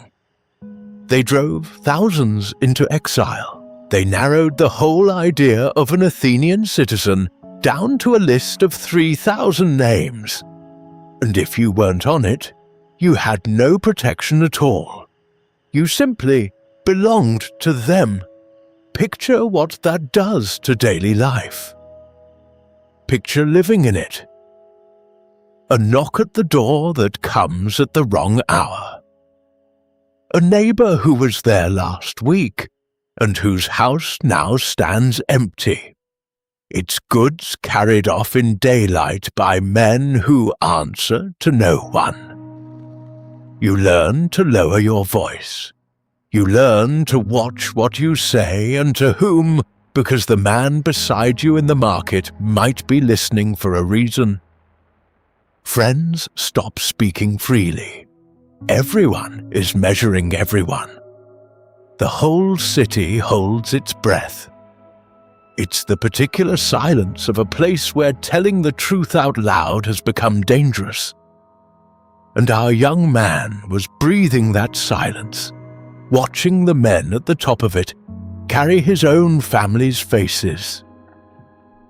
They drove thousands into exile. They narrowed the whole idea of an Athenian citizen down to a list of 3,000 names. And if you weren't on it, you had no protection at all. You simply belonged to them. Picture what that does to daily life. Picture living in it. A knock at the door that comes at the wrong hour. A neighbor who was there last week and whose house now stands empty. Its goods carried off in daylight by men who answer to no one. You learn to lower your voice. You learn to watch what you say and to whom, because the man beside you in the market might be listening for a reason. Friends stop speaking freely. Everyone is measuring everyone. The whole city holds its breath. It's the particular silence of a place where telling the truth out loud has become dangerous. And our young man was breathing that silence, watching the men at the top of it carry his own family's faces.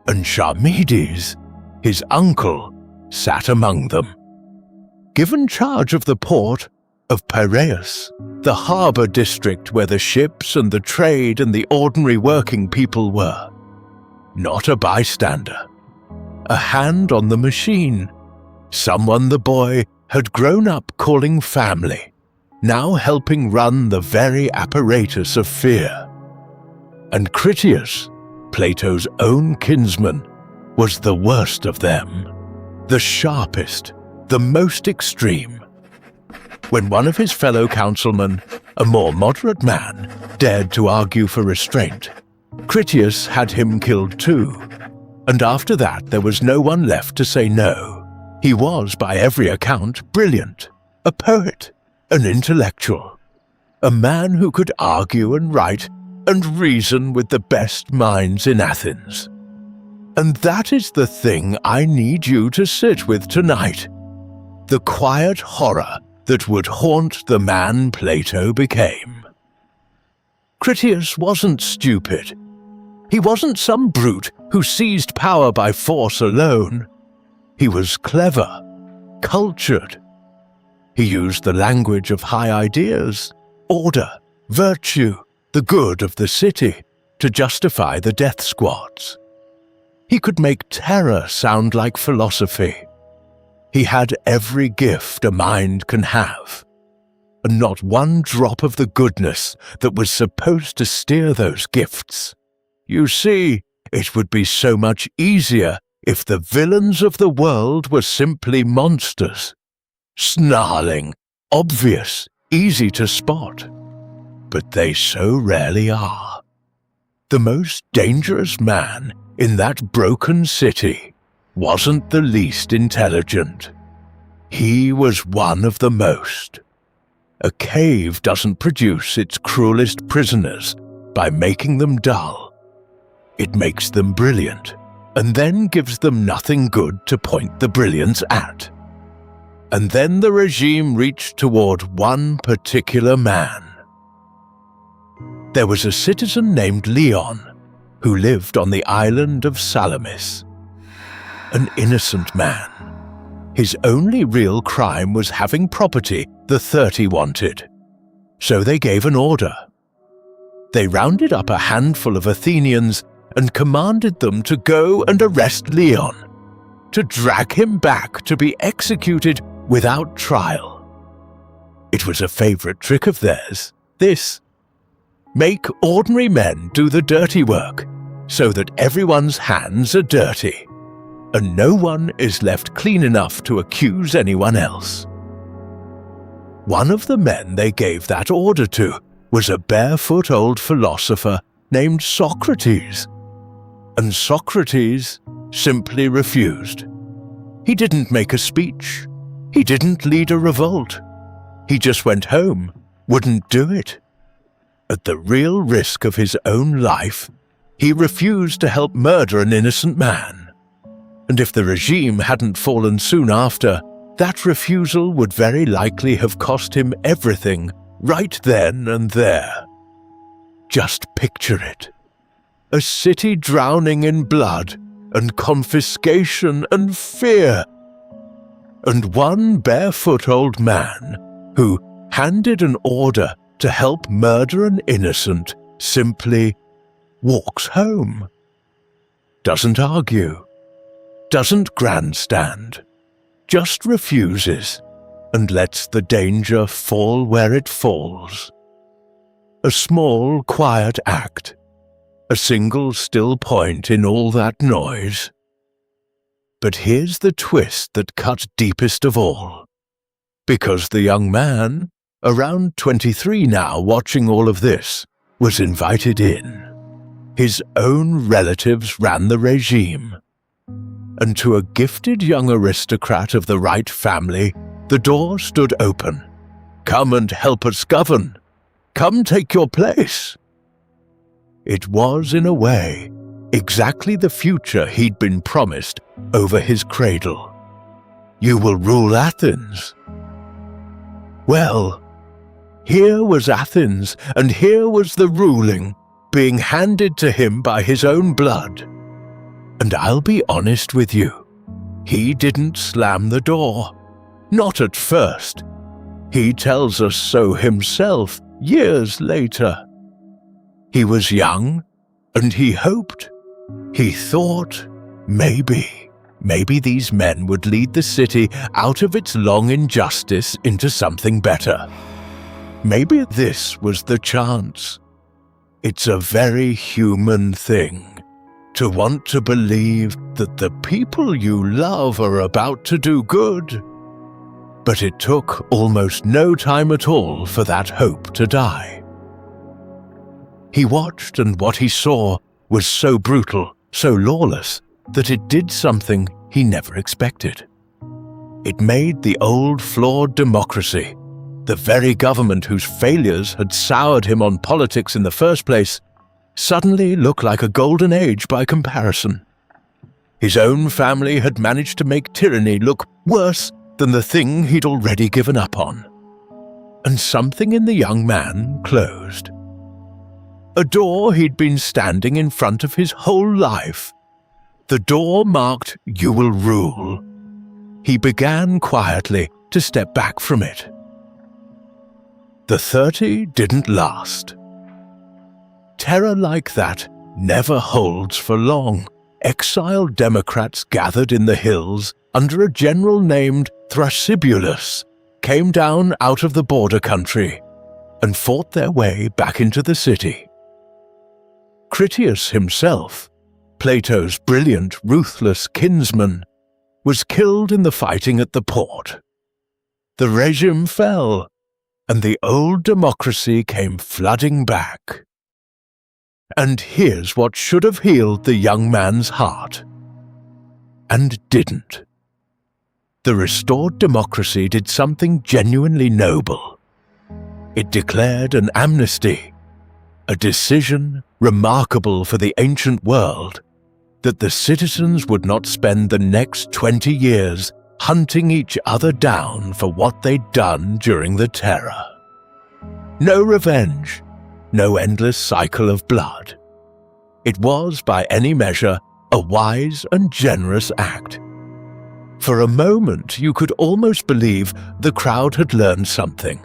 And Charmides, his uncle, sat among them. Given charge of the port of Piraeus, the harbour district where the ships and the trade and the ordinary working people were. Not a bystander. A hand on the machine. Someone the boy had grown up calling family, now helping run the very apparatus of fear. And Critias, Plato's own kinsman, was the worst of them, the sharpest, the most extreme. When one of his fellow councilmen, a more moderate man, dared to argue for restraint, Critias had him killed too, and after that there was no one left to say no. He was, by every account, brilliant, a poet, an intellectual, a man who could argue and write and reason with the best minds in Athens. And that is the thing I need you to sit with tonight, the quiet horror that would haunt the man Plato became. Critias wasn't stupid. He wasn't some brute who seized power by force alone. He was clever, cultured. He used the language of high ideas, order, virtue, the good of the city, to justify the death squads. He could make terror sound like philosophy. He had every gift a mind can have, and not one drop of the goodness that was supposed to steer those gifts. You see, it would be so much easier if the villains of the world were simply monsters. Snarling, obvious, easy to spot. But they so rarely are. The most dangerous man in that broken city wasn't the least intelligent. He was one of the most. A cave doesn't produce its cruelest prisoners by making them dull. It makes them brilliant, and then gives them nothing good to point the brilliance at. And then the regime reached toward one particular man. There was a citizen named Leon who lived on the island of Salamis. An innocent man. His only real crime was having property the 30 wanted. So they gave an order. They rounded up a handful of Athenians and commanded them to go and arrest Leon, to drag him back to be executed without trial. It was a favorite trick of theirs, this. Make ordinary men do the dirty work, so that everyone's hands are dirty, and no one is left clean enough to accuse anyone else. One of the men they gave that order to was a barefoot old philosopher named Socrates, and Socrates simply refused. He didn't make a speech. He didn't lead a revolt. He just went home, wouldn't do it. At the real risk of his own life, he refused to help murder an innocent man. And if the regime hadn't fallen soon after, that refusal would very likely have cost him everything right then and there. Just picture it. A city drowning in blood and confiscation and fear. And one barefoot old man who handed an order to help murder an innocent simply walks home. Doesn't argue. Doesn't grandstand. Just refuses and lets the danger fall where it falls. A small, quiet act. A single still point in all that noise. But here's the twist that cut deepest of all. Because the young man, around 23 now watching all of this, was invited in. His own relatives ran the regime. And to a gifted young aristocrat of the right family, the door stood open. Come and help us govern. Come take your place. It was, in a way, exactly the future he'd been promised over his cradle. You will rule Athens. Well, here was Athens, and here was the ruling, being handed to him by his own blood. And I'll be honest with you, he didn't slam the door. Not at first. He tells us so himself years later. He was young, and he hoped, he thought, maybe these men would lead the city out of its long injustice into something better. Maybe this was the chance. It's a very human thing to want to believe that the people you love are about to do good. But it took almost no time at all for that hope to die. He watched, and what he saw was so brutal, so lawless, that it did something he never expected. It made the old flawed democracy, the very government whose failures had soured him on politics in the first place, suddenly look like a golden age by comparison. His own family had managed to make tyranny look worse than the thing he'd already given up on. And something in the young man closed. A door he'd been standing in front of his whole life. The door marked, "You will rule." He began quietly to step back from it. The 30 didn't last. Terror like that never holds for long. Exiled Democrats gathered in the hills under a general named Thrasybulus came down out of the border country and fought their way back into the city. Critias himself, Plato's brilliant, ruthless kinsman, was killed in the fighting at the port. The regime fell, and the old democracy came flooding back. And here's what should have healed the young man's heart. And didn't. The restored democracy did something genuinely noble. It declared an amnesty, a decision remarkable for the ancient world, that the citizens would not spend the next 20 years hunting each other down for what they'd done during the terror. No revenge, no endless cycle of blood. It was, by any measure, a wise and generous act. For a moment, you could almost believe the crowd had learned something.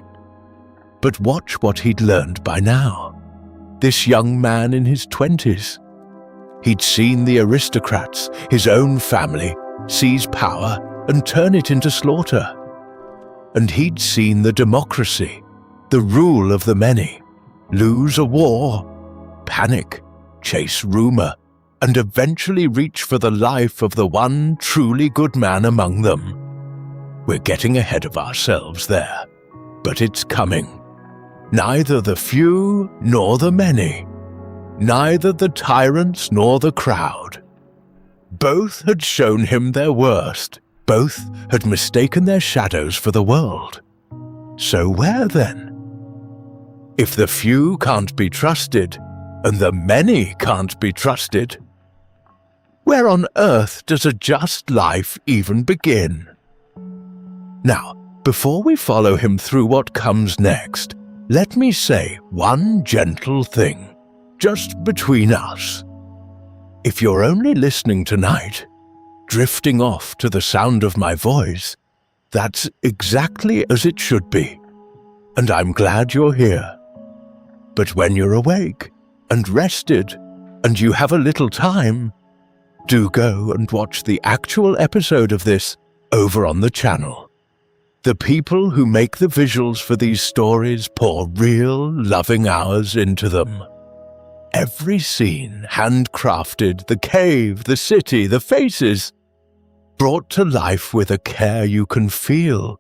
But watch what he'd learned by now. This young man in his 20s. He'd seen the aristocrats, his own family, seize power and turn it into slaughter. And he'd seen the democracy, the rule of the many, lose a war, panic, chase rumor, and eventually reach for the life of the one truly good man among them. We're getting ahead of ourselves there, but it's coming. Neither the few nor the many, neither the tyrants nor the crowd. Both had shown him their worst. Both had mistaken their shadows for the world. So where then? If the few can't be trusted, and the many can't be trusted, where on earth does a just life even begin? Now, before we follow him through what comes next, let me say one gentle thing, just between us. If you're only listening tonight, drifting off to the sound of my voice, that's exactly as it should be, and I'm glad you're here. But when you're awake and rested, and you have a little time, do go and watch the actual episode of this over on the channel. The people who make the visuals for these stories pour real, loving hours into them. Every scene handcrafted, the cave, the city, the faces, brought to life with a care you can feel.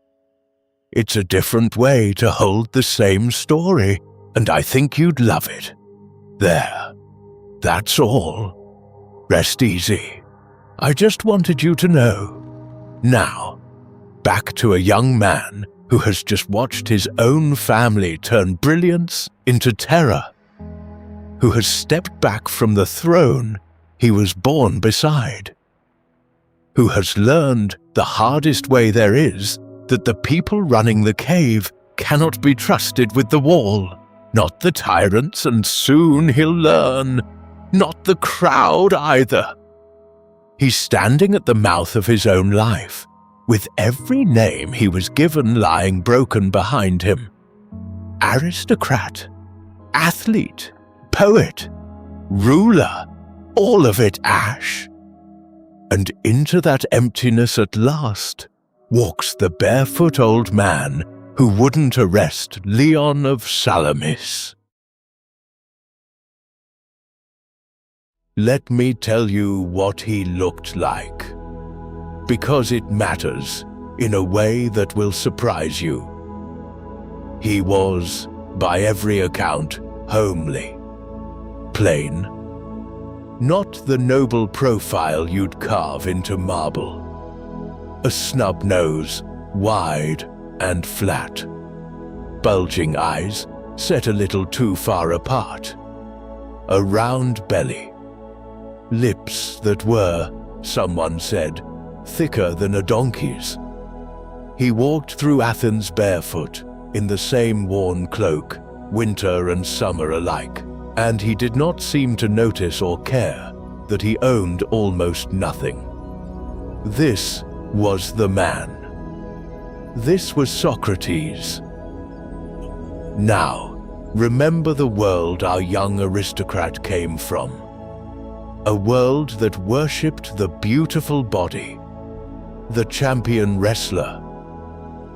It's a different way to hold the same story, and I think you'd love it. There. That's all. Rest easy. I just wanted you to know. Now, back to a young man who has just watched his own family turn brilliance into terror, who has stepped back from the throne he was born beside, who has learned the hardest way there is that the people running the cave cannot be trusted with the wall, not the tyrants, and soon he'll learn, not the crowd either. He's standing at the mouth of his own life, with every name he was given lying broken behind him. Aristocrat, athlete, poet, ruler, all of it ash. And into that emptiness at last walks the barefoot old man who wouldn't arrest Leon of Salamis. Let me tell you what he looked like, because it matters in a way that will surprise you. He was, by every account, homely, plain, not the noble profile you'd carve into marble. A snub nose, wide and flat, bulging eyes set a little too far apart, a round belly, lips that were, someone said, thicker than a donkey's. He walked through Athens barefoot, in the same worn cloak, winter and summer alike, and he did not seem to notice or care that he owned almost nothing. This was the man. This was Socrates. Now, remember the world our young aristocrat came from. A world that worshipped the beautiful body, the champion wrestler,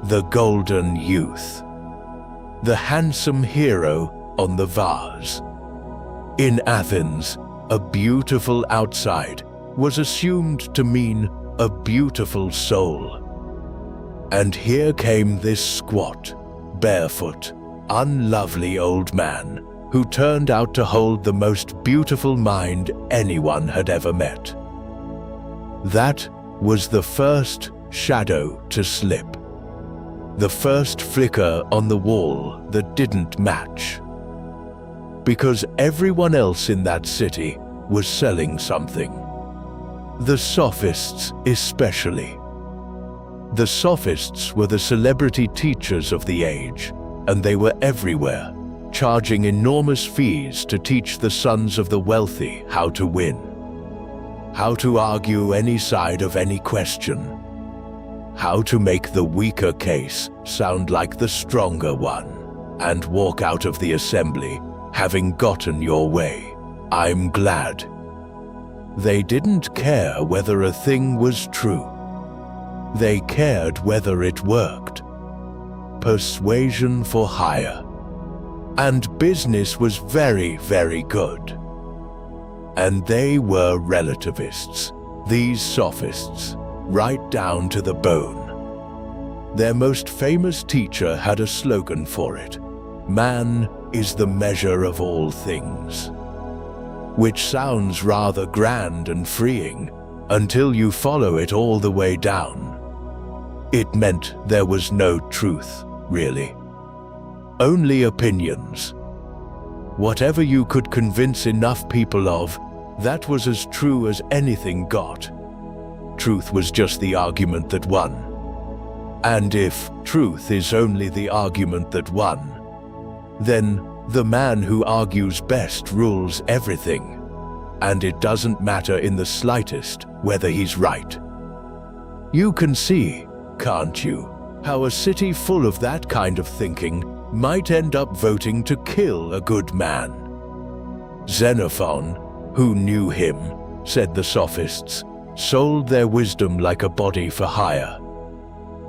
the golden youth, the handsome hero on the vase. In Athens, a beautiful outside was assumed to mean a beautiful soul. And here came this squat, barefoot, unlovely old man who turned out to hold the most beautiful mind anyone had ever met. That was the first shadow to slip, the first flicker on the wall that didn't match. Because everyone else in that city was selling something. The sophists especially. The sophists were the celebrity teachers of the age, and they were everywhere, charging enormous fees to teach the sons of the wealthy how to win, how to argue any side of any question, how to make the weaker case sound like the stronger one, and walk out of the assembly having gotten your way. I'm glad. They didn't care whether a thing was true. They cared whether it worked. Persuasion for hire. And business was very, very good. And they were relativists, these sophists, right down to the bone. Their most famous teacher had a slogan for it: "Man is the measure of all things," which sounds rather grand and freeing until you follow it all the way down. It meant there was no truth, really. Only opinions. Whatever you could convince enough people of, that was as true as anything got. Truth was just the argument that won. And if truth is only the argument that won, then the man who argues best rules everything, and it doesn't matter in the slightest whether he's right. You can see, can't you, how a city full of that kind of thinking might end up voting to kill a good man. Xenophon, who knew him, said the sophists, sold their wisdom like a body for hire.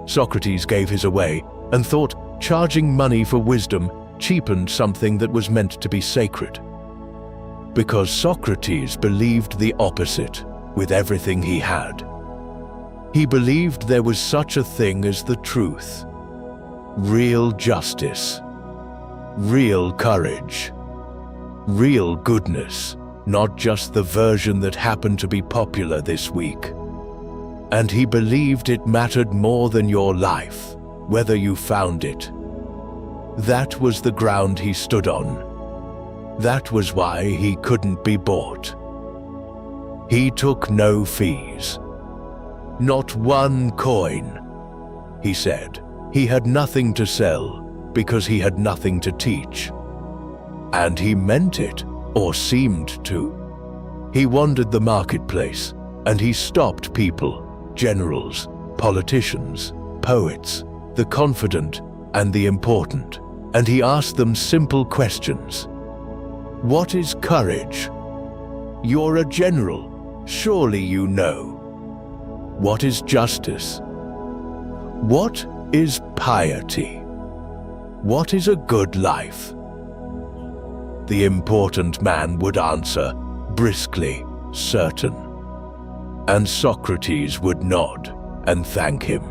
Socrates gave his away and thought charging money for wisdom cheapened something that was meant to be sacred. Because Socrates believed the opposite with everything he had. He believed there was such a thing as the truth, real justice, real courage, real goodness, not just the version that happened to be popular this week. And he believed it mattered more than your life, whether you found it. That was the ground he stood on. That was why he couldn't be bought. He took no fees. Not one coin. He said he had nothing to sell because he had nothing to teach. And he meant it, or seemed to. He wandered the marketplace, and he stopped people, generals, politicians, poets, the confident and the important, and he asked them simple questions. What is courage? You're a general, surely you know. What is justice? What is piety? What is a good life? The important man would answer, briskly, certain. And Socrates would nod and thank him,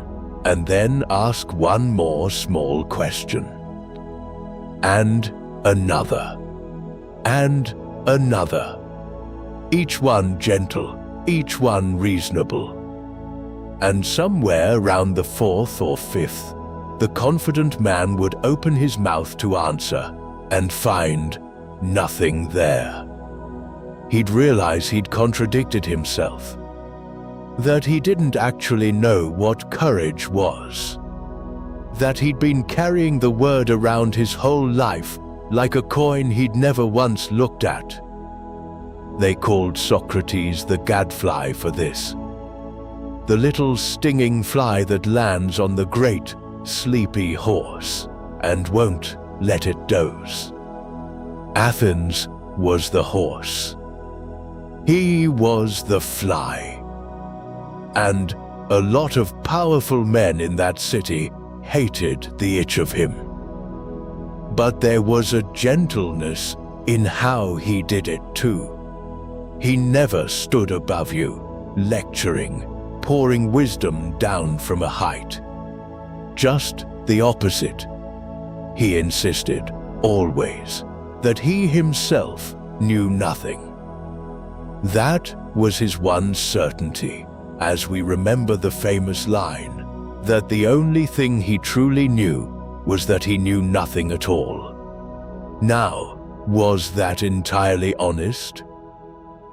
and then ask one more small question. And another. And another. Each one gentle, each one reasonable. And somewhere round the fourth or fifth, the confident man would open his mouth to answer and find nothing there. He'd realize he'd contradicted himself, that he didn't actually know what courage was, that he'd been carrying the word around his whole life like a coin he'd never once looked at. They called Socrates the gadfly for this, the little stinging fly that lands on the great, sleepy horse and won't let it doze. Athens was the horse. He was the fly. And a lot of powerful men in that city hated the itch of him. But there was a gentleness in how he did it too. He never stood above you, lecturing, pouring wisdom down from a height. Just the opposite. He insisted, always, that he himself knew nothing. That was his one certainty, as we remember the famous line, that the only thing he truly knew was that he knew nothing at all. Now, was that entirely honest?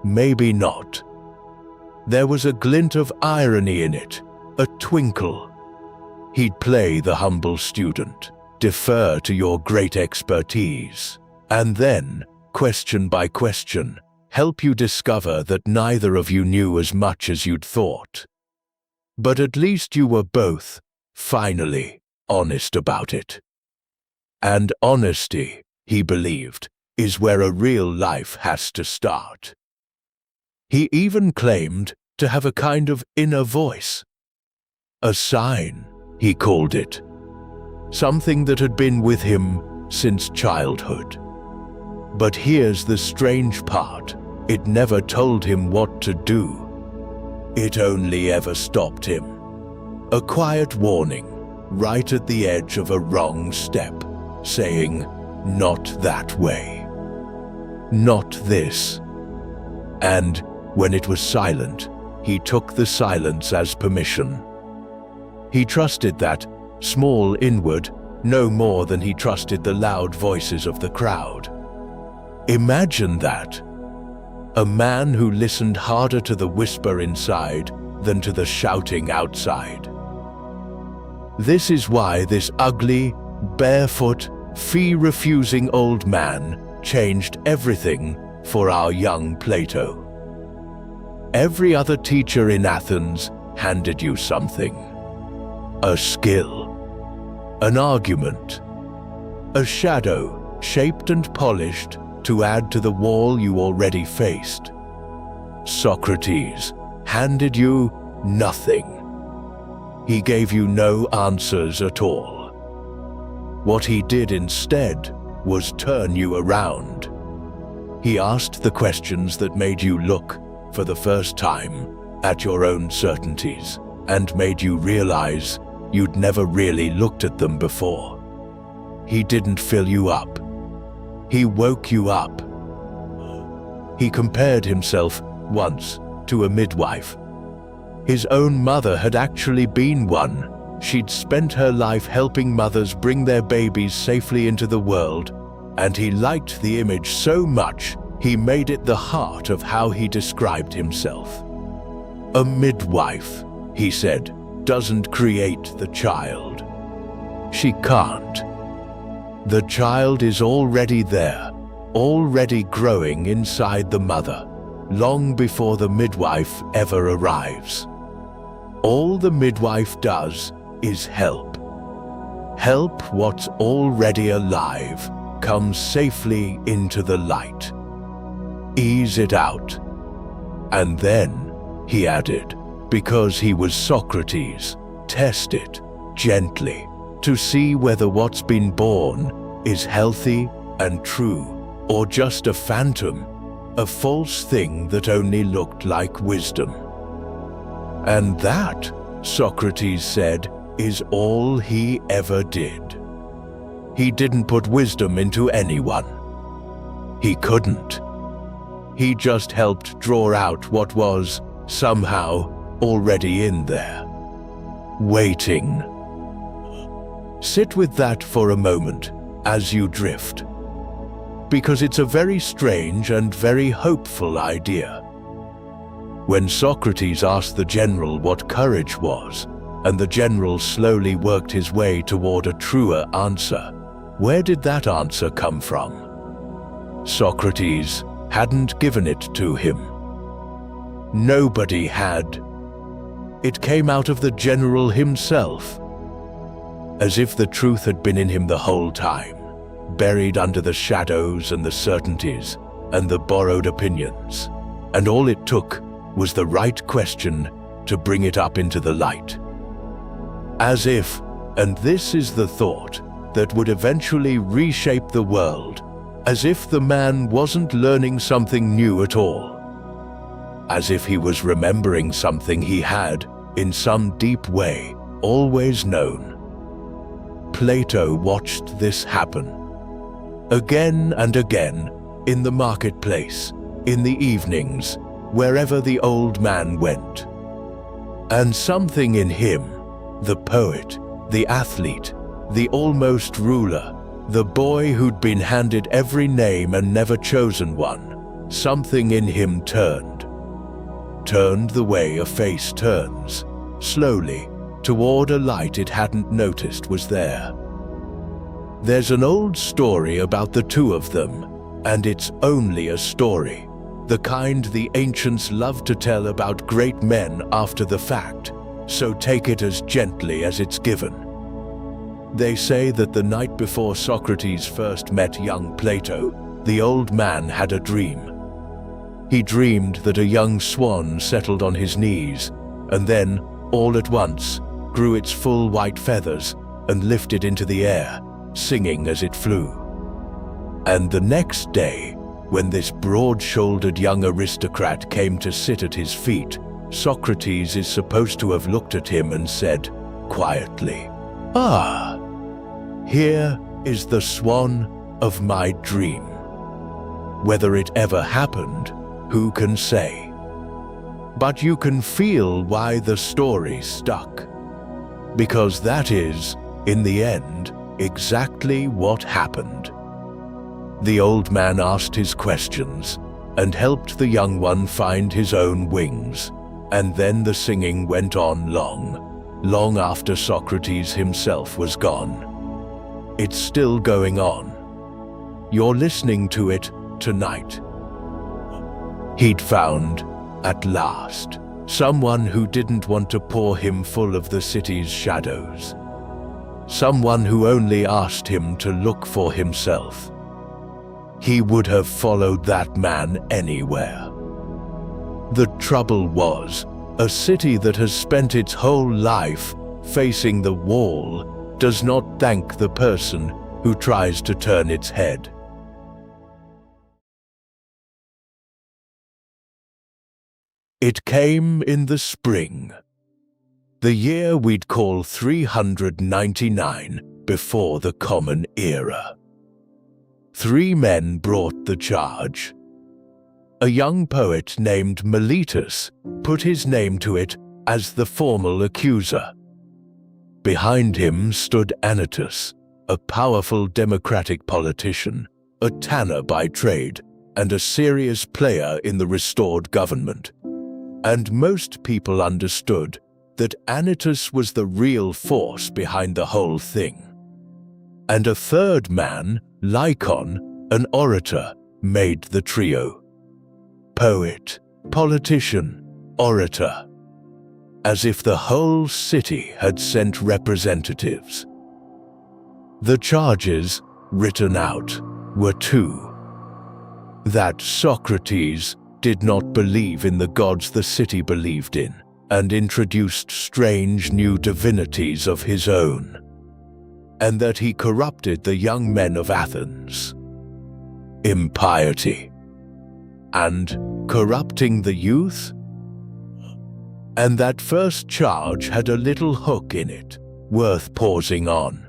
Maybe not. There was a glint of irony in it, a twinkle. He'd play the humble student, defer to your great expertise, and then, question by question, help you discover that neither of you knew as much as you'd thought. But at least you were both, finally, honest about it. And honesty, he believed, is where a real life has to start. He even claimed to have a kind of inner voice. A sign, he called it. Something that had been with him since childhood. But here's the strange part. It never told him what to do. It only ever stopped him. A quiet warning, right at the edge of a wrong step, saying, "Not that way. Not this." And when it was silent, he took the silence as permission. He trusted that, small inward, no more than he trusted the loud voices of the crowd. Imagine that. A man who listened harder to the whisper inside than to the shouting outside. This is why this ugly, barefoot, fee-refusing old man changed everything for our young Plato. Every other teacher in Athens handed you something. A skill, an argument, a shadow shaped and polished to add to the wall you already faced. Socrates handed you nothing. He gave you no answers at all. What he did instead was turn you around. He asked the questions that made you look, for the first time, at your own certainties, and made you realize you'd never really looked at them before. He didn't fill you up. He woke you up. He compared himself once to a midwife. His own mother had actually been one. She'd spent her life helping mothers bring their babies safely into the world, and he liked the image so much he made it the heart of how he described himself. A midwife, he said, doesn't create the child. She can't. The child is already there, already growing inside the mother, long before the midwife ever arrives. All the midwife does is help. Help what's already alive come safely into the light. Ease it out. And then, he added, because he was Socrates, test it gently to see whether what's been born is healthy and true, or just a phantom, a false thing that only looked like wisdom. And that, Socrates said, is all he ever did. He didn't put wisdom into anyone. He couldn't. He just helped draw out what was, somehow, already in there. Waiting. Sit with that for a moment as you drift, because it's a very strange and very hopeful idea. When Socrates asked the general what courage was, and the general slowly worked his way toward a truer answer, where did that answer come from? Socrates hadn't given it to him. Nobody had. It came out of the general himself, as if the truth had been in him the whole time, buried under the shadows and the certainties and the borrowed opinions, and all it took was the right question to bring it up into the light. As if, and this is the thought that would eventually reshape the world, as if the man wasn't learning something new at all. As if he was remembering something he had, in some deep way, always known. Plato watched this happen. Again and again, in the marketplace, in the evenings, wherever the old man went. And something in him, the poet, the athlete, the almost ruler, the boy who'd been handed every name and never chosen one, something in him turned the way a face turns, slowly, toward a light it hadn't noticed was there. There's an old story about the two of them, and it's only a story, the kind the ancients love to tell about great men after the fact, so take it as gently as it's given. They say that the night before Socrates first met young Plato, the old man had a dream. He dreamed that a young swan settled on his knees, and then, all at once, grew its full white feathers and lifted into the air, singing as it flew. And the next day, when this broad-shouldered young aristocrat came to sit at his feet, Socrates is supposed to have looked at him and said, quietly, "Ah, here is the swan of my dream." Whether it ever happened, who can say? But you can feel why the story stuck. Because that is, in the end, exactly what happened. The old man asked his questions and helped the young one find his own wings, and then the singing went on long after Socrates himself was gone. It's still going on. You're listening to it tonight. He'd found, at last, someone who didn't want to pour him full of the city's shadows. Someone who only asked him to look for himself. He would have followed that man anywhere. The trouble was, a city that has spent its whole life facing the wall does not thank the person who tries to turn its head. It came in the spring, the year we'd call 399 before the Common Era. 3 men brought the charge. A young poet named Meletus put his name to it as the formal accuser. Behind him stood Anytus, a powerful democratic politician, a tanner by trade, and a serious player in the restored government. And most people understood that Anytus was the real force behind the whole thing. And a third man, Lycon, an orator, made the trio. Poet, politician, orator. As if the whole city had sent representatives. The charges, written out, were 2. That Socrates did not believe in the gods the city believed in, and introduced strange new divinities of his own, and that he corrupted the young men of Athens. Impiety. And corrupting the youth? And that first charge had a little hook in it, worth pausing on.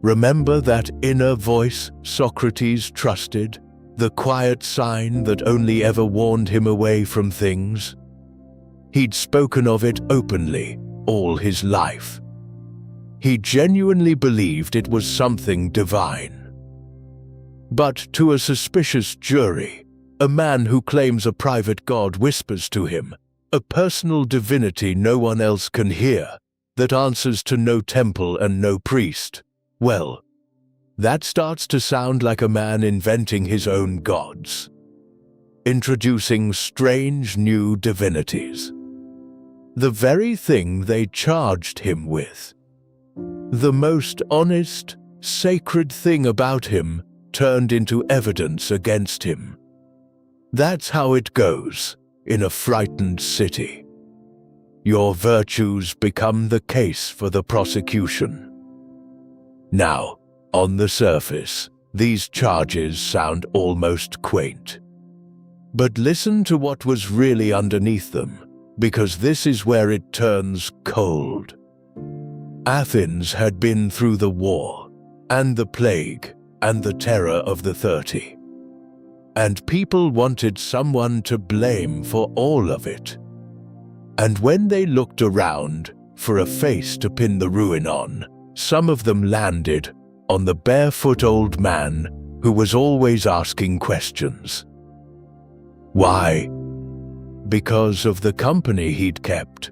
Remember that inner voice Socrates trusted? The quiet sign that only ever warned him away from things? He'd spoken of it openly all his life. He genuinely believed it was something divine. But to a suspicious jury, a man who claims a private god whispers to him, a personal divinity no one else can hear, that answers to no temple and no priest, well, that starts to sound like a man inventing his own gods, introducing strange new divinities. The very thing they charged him with. The most honest, sacred thing about him turned into evidence against him. That's how it goes in a frightened city. Your virtues become the case for the prosecution. Now, on the surface, these charges sound almost quaint. But listen to what was really underneath them, because this is where it turns cold. Athens had been through the war, and the plague, and the terror of the 30. And people wanted someone to blame for all of it. And when they looked around for a face to pin the ruin on, some of them landed on the barefoot old man who was always asking questions. Why? Because of the company he'd kept.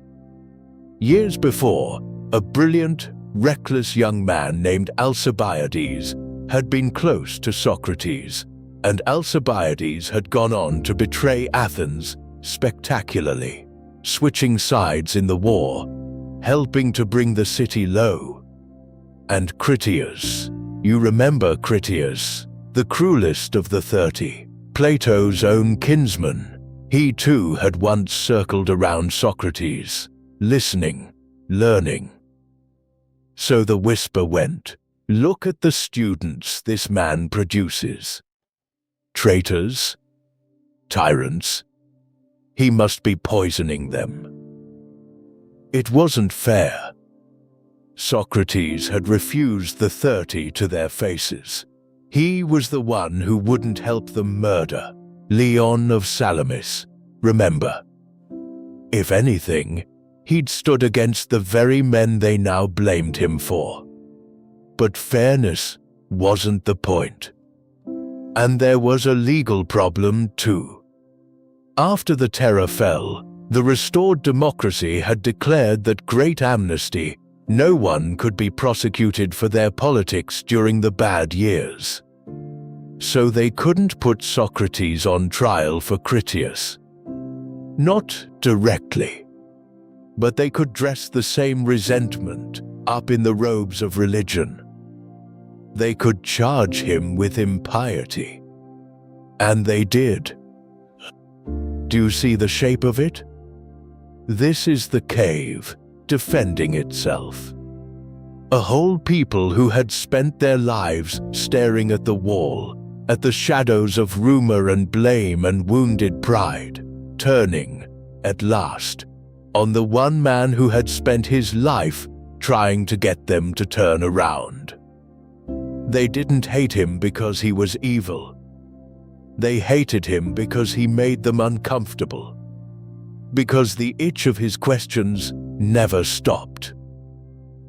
Years before, a brilliant, reckless young man named Alcibiades had been close to Socrates, and Alcibiades had gone on to betray Athens spectacularly, switching sides in the war, helping to bring the city low. And Critias, you remember Critias, the cruelest of the 30, Plato's own kinsman, he too had once circled around Socrates, listening, learning. So the whisper went, "Look at the students this man produces. Traitors, tyrants, he must be poisoning them." It wasn't fair. Socrates had refused the 30 to their faces. He was the one who wouldn't help them murder Leon of Salamis, remember. If anything, he'd stood against the very men they now blamed him for. But fairness wasn't the point. And there was a legal problem too. After the terror fell, the restored democracy had declared that great amnesty. No one could be prosecuted for their politics during the bad years. So they couldn't put Socrates on trial for Critias. Not directly. But they could dress the same resentment up in the robes of religion. They could charge him with impiety. And they did. Do you see the shape of it? This is the cave defending itself. A whole people who had spent their lives staring at the wall, at the shadows of rumor and blame and wounded pride, turning, at last, on the one man who had spent his life trying to get them to turn around. They didn't hate him because he was evil. They hated him because he made them uncomfortable. Because the itch of his questions never stopped.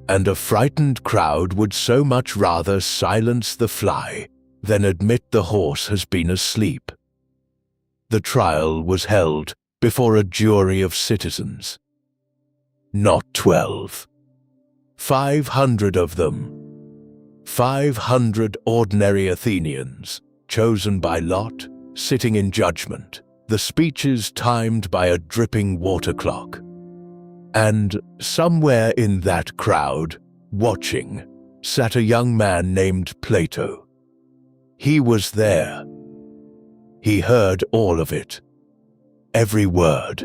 And a frightened crowd would so much rather silence the fly than admit the horse has been asleep. The trial was held before a jury of citizens. Not 12. 500 of them. 500 ordinary Athenians, chosen by lot, sitting in judgment, the speeches timed by a dripping water clock. And somewhere in that crowd, watching, sat a young man named Plato. He was there. He heard all of it. Every word.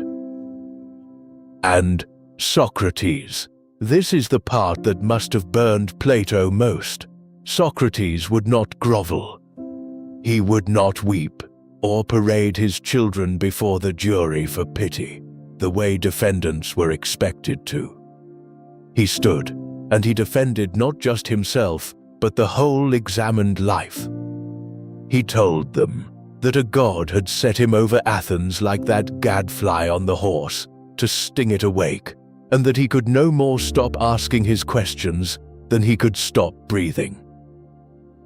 And Socrates. This is the part that must have burned Plato most. Socrates would not grovel. He would not weep or parade his children before the jury for pity, the way defendants were expected to. He stood, and he defended not just himself, but the whole examined life. He told them that a god had set him over Athens like that gadfly on the horse, to sting it awake, and that he could no more stop asking his questions than he could stop breathing.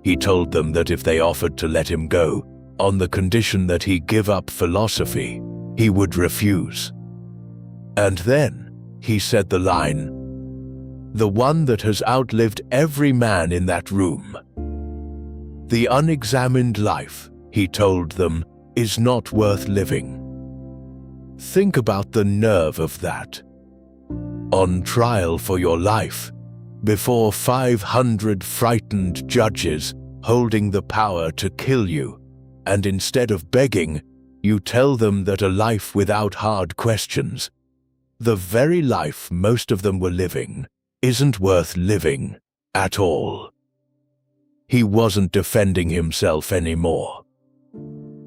He told them that if they offered to let him go, on the condition that he give up philosophy, he would refuse. And then he said the line, the one that has outlived every man in that room. The unexamined life, he told them, is not worth living. Think about the nerve of that. On trial for your life, before 500 frightened judges holding the power to kill you, and instead of begging, you tell them that a life without hard questions, the very life most of them were living, isn't worth living at all. He wasn't defending himself anymore.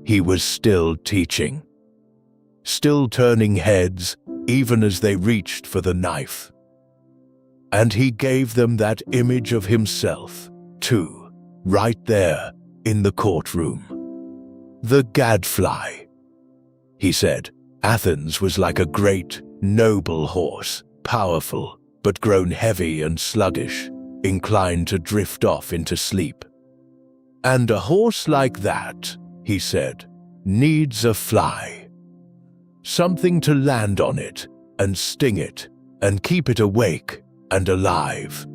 He was still teaching. Still turning heads, even as they reached for the knife. And he gave them that image of himself, too, right there in the courtroom. The gadfly. He said, Athens was like a great, noble horse, powerful, but grown heavy and sluggish, inclined to drift off into sleep. And a horse like that, he said, needs a fly. Something to land on it, and sting it, and keep it awake and alive.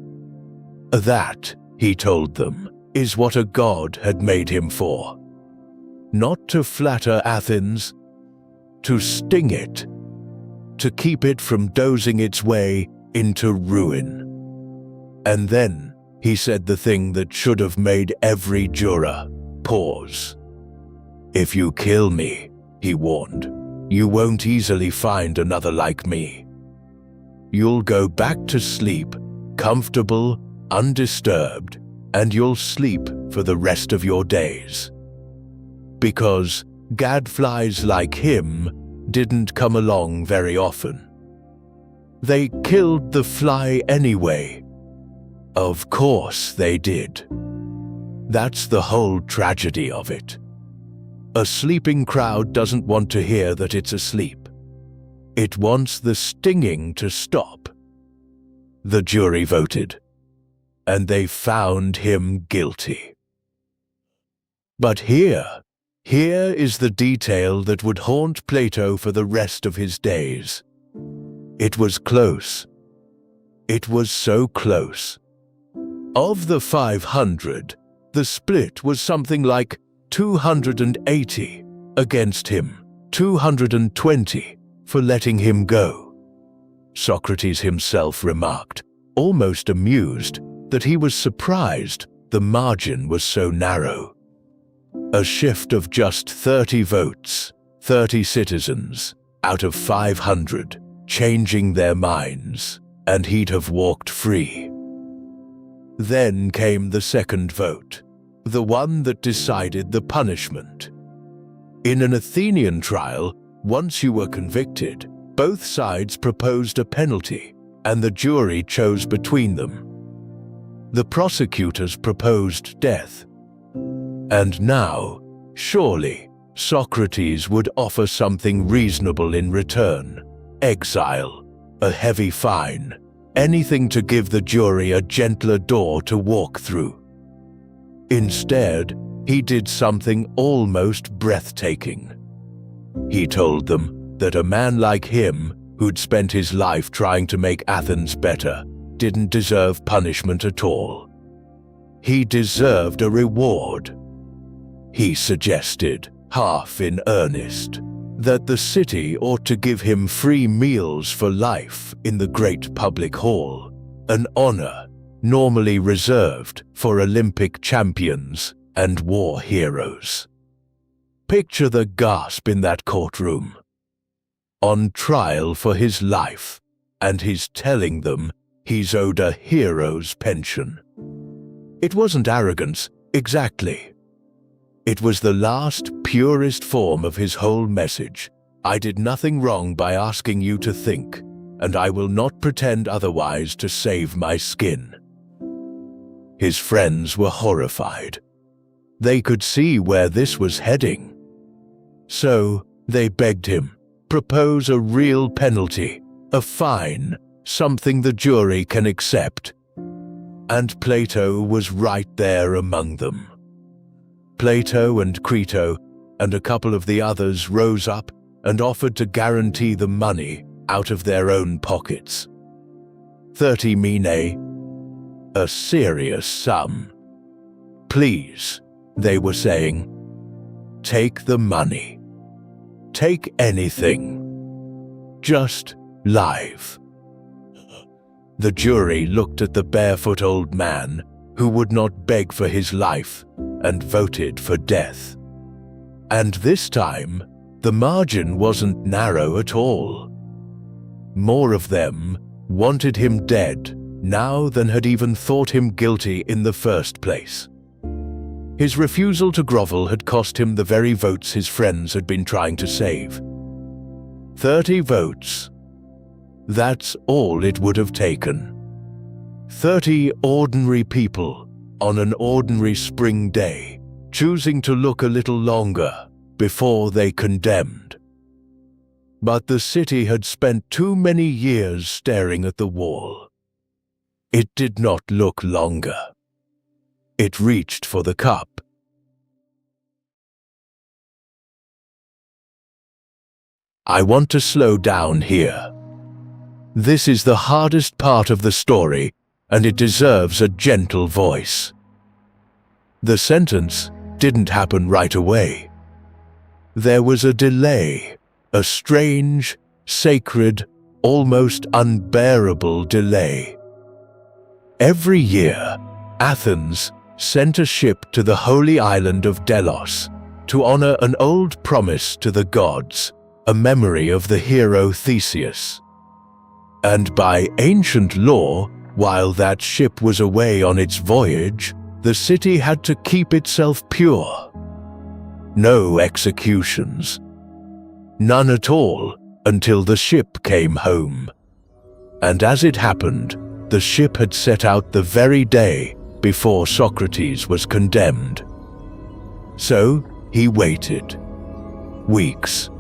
That, he told them, is what a god had made him for. Not to flatter Athens, to sting it, to keep it from dozing its way into ruin. And then he said the thing that should have made every juror pause. "If you kill me," he warned, "you won't easily find another like me. You'll go back to sleep, comfortable, undisturbed, and you'll sleep for the rest of your days." Because gadflies like him didn't come along very often. They killed the fly anyway. Of course they did. That's the whole tragedy of it. A sleeping crowd doesn't want to hear that it's asleep. It wants the stinging to stop. The jury voted, and they found him guilty. But here is the detail that would haunt Plato for the rest of his days. It was close. It was so close. Of the 500, the split was something like 280 against him, 220 for letting him go. Socrates himself remarked, almost amused, that he was surprised the margin was so narrow. A shift of just 30 votes, 30 citizens, out of 500, changing their minds, and he'd have walked free. Then came the second vote, the one that decided the punishment. In an Athenian trial, once you were convicted, both sides proposed a penalty, and the jury chose between them. The prosecutors proposed death. And now, surely, Socrates would offer something reasonable in return: exile, a heavy fine, anything to give the jury a gentler door to walk through. Instead, he did something almost breathtaking. He told them that a man like him, who'd spent his life trying to make Athens better, didn't deserve punishment at all. He deserved a reward. He suggested, half in earnest, that the city ought to give him free meals for life in the great public hall, an honor normally reserved for Olympic champions and war heroes. Picture the gasp in that courtroom. On trial for his life, and he's telling them he's owed a hero's pension. It wasn't arrogance, exactly. It was the last, purest form of his whole message. I did nothing wrong by asking you to think, and I will not pretend otherwise to save my skin. His friends were horrified. They could see where this was heading. So they begged him, propose a real penalty, a fine, something the jury can accept. And Plato was right there among them. Plato and Crito and a couple of the others rose up and offered to guarantee the money out of their own pockets. 30 minae, a serious sum. Please, they were saying, take the money. Take anything. Just life. The jury looked at the barefoot old man who would not beg for his life and voted for death. And this time, the margin wasn't narrow at all. More of them wanted him dead now than had even thought him guilty in the first place. His refusal to grovel had cost him the very votes his friends had been trying to save. 30 votes. That's all it would have taken. 30 ordinary people on an ordinary spring day, choosing to look a little longer before they condemned. But the city had spent too many years staring at the wall. It did not look longer. It reached for the cup. I want to slow down here. This is the hardest part of the story, and it deserves a gentle voice. The sentence didn't happen right away. There was a delay, a strange, sacred, almost unbearable delay. Every year, Athens sent a ship to the holy island of Delos to honor an old promise to the gods, a memory of the hero Theseus. And by ancient law, while that ship was away on its voyage, the city had to keep itself pure. No executions. None at all until the ship came home. And as it happened, the ship had set out the very day before Socrates was condemned. So he waited. Weeks.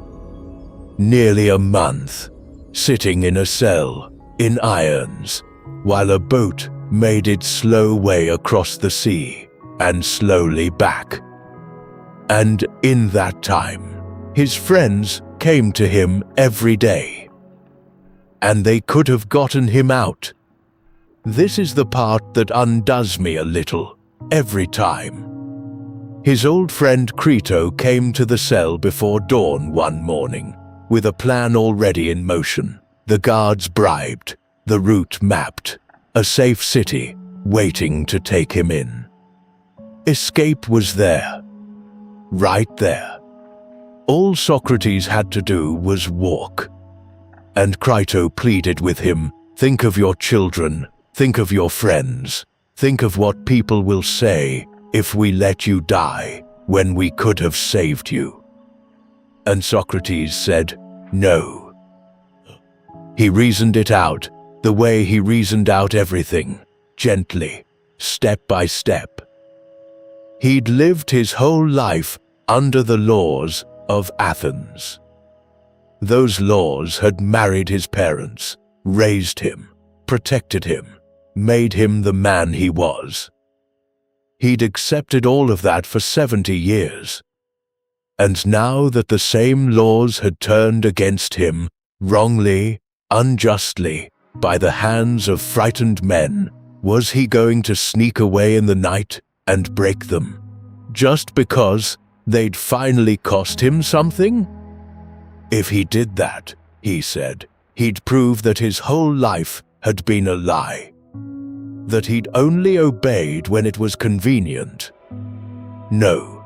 Nearly a month, sitting in a cell, in irons, while a boat made its slow way across the sea and slowly back. And in that time, his friends came to him every day. And they could have gotten him out. This is the part that undoes me a little, every time. His old friend Crito came to the cell before dawn one morning, with a plan already in motion, the guards bribed, the route mapped, a safe city waiting to take him in. Escape was there, right there. All Socrates had to do was walk. And Crito pleaded with him, think of your children, think of your friends, think of what people will say if we let you die when we could have saved you. And Socrates said, no. He reasoned it out, the way he reasoned out everything, gently, step by step. He'd lived his whole life under the laws of Athens. Those laws had married his parents, raised him, protected him, made him the man he was. He'd accepted all of that for 70 years. And now that the same laws had turned against him, wrongly, unjustly, by the hands of frightened men, was he going to sneak away in the night and break them, just because they'd finally cost him something? If he did that, he said, he'd prove that his whole life had been a lie, that he'd only obeyed when it was convenient. No,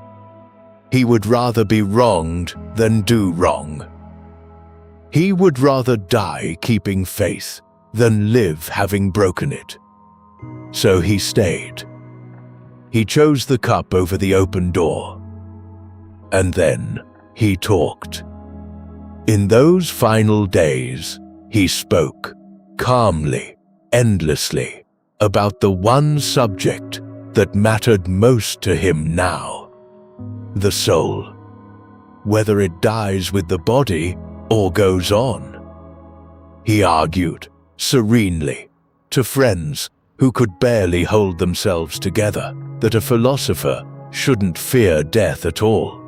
he would rather be wronged than do wrong. He would rather die keeping faith than live having broken it. So he stayed. He chose the cup over the open door. And then he talked. In those final days, he spoke, calmly, endlessly, about the one subject that mattered most to him now, the soul, whether it dies with the body or goes on. He argued, serenely, to friends who could barely hold themselves together, that a philosopher shouldn't fear death at all.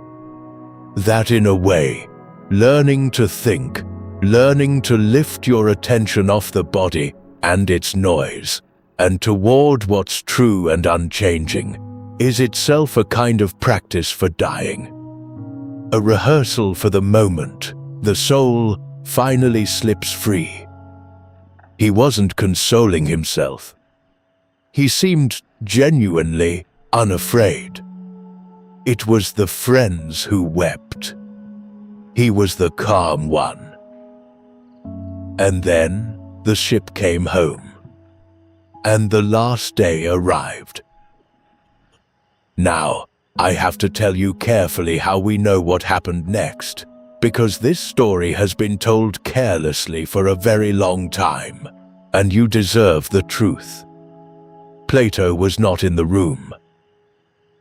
That in a way, learning to think, learning to lift your attention off the body and its noise, and toward what's true and unchanging, is itself a kind of practice for dying. A rehearsal for the moment the soul finally slips free. He wasn't consoling himself. He seemed genuinely unafraid. It was the friends who wept. He was the calm one. And then the ship came home. And the last day arrived. Now, I have to tell you carefully how we know what happened next, because this story has been told carelessly for a very long time, and you deserve the truth. Plato was not in the room.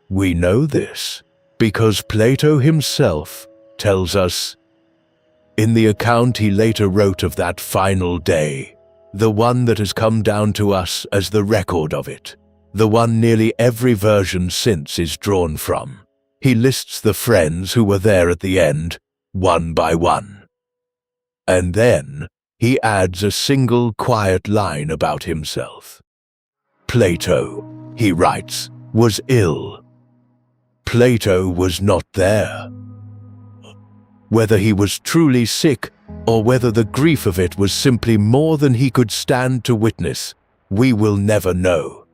We know this because Plato himself tells us in the account he later wrote of that final day, the one that has come down to us as the record of it, the one nearly every version since is drawn from. He lists the friends who were there at the end, one by one. And then he adds a single quiet line about himself. Plato, he writes, was ill. Plato was not there. Whether he was truly sick or whether the grief of it was simply more than he could stand to witness, we will never know.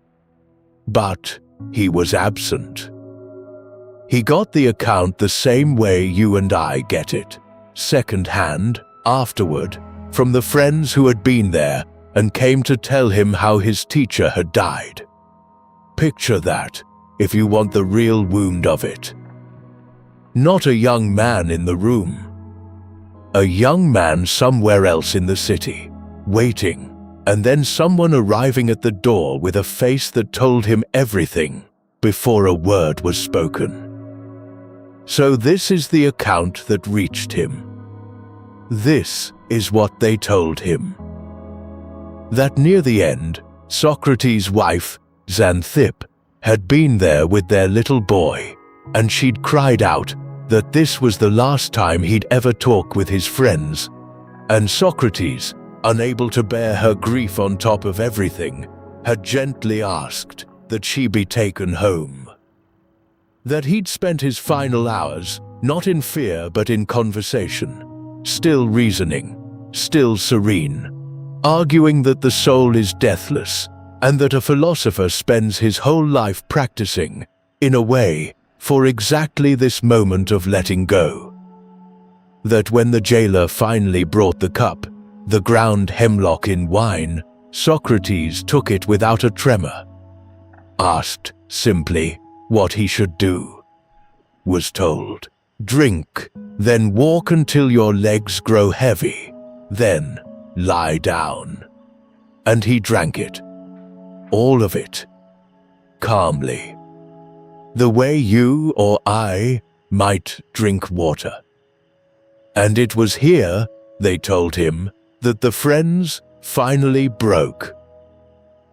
But he was absent. He got the account the same way you and I get it, second-hand, afterward, from the friends who had been there and came to tell him how his teacher had died. Picture that, if you want the real wound of it. Not a young man in the room. A young man somewhere else in the city, waiting, and then someone arriving at the door with a face that told him everything before a word was spoken. So this is the account that reached him. This is what they told him. That near the end, Socrates' wife, Xanthippe, had been there with their little boy, and she'd cried out that this was the last time he'd ever talk with his friends, and Socrates, unable to bear her grief on top of everything, had gently asked that she be taken home. That he'd spent his final hours, not in fear but in conversation, still reasoning, still serene, arguing that the soul is deathless, and that a philosopher spends his whole life practicing, in a way, for exactly this moment of letting go. That when the jailer finally brought the cup, the ground hemlock in wine, Socrates took it without a tremor, asked simply what he should do, was told, "Drink, then walk until your legs grow heavy, then lie down." And he drank it, all of it, calmly, the way you or I might drink water. And it was here, they told him, that the friends finally broke.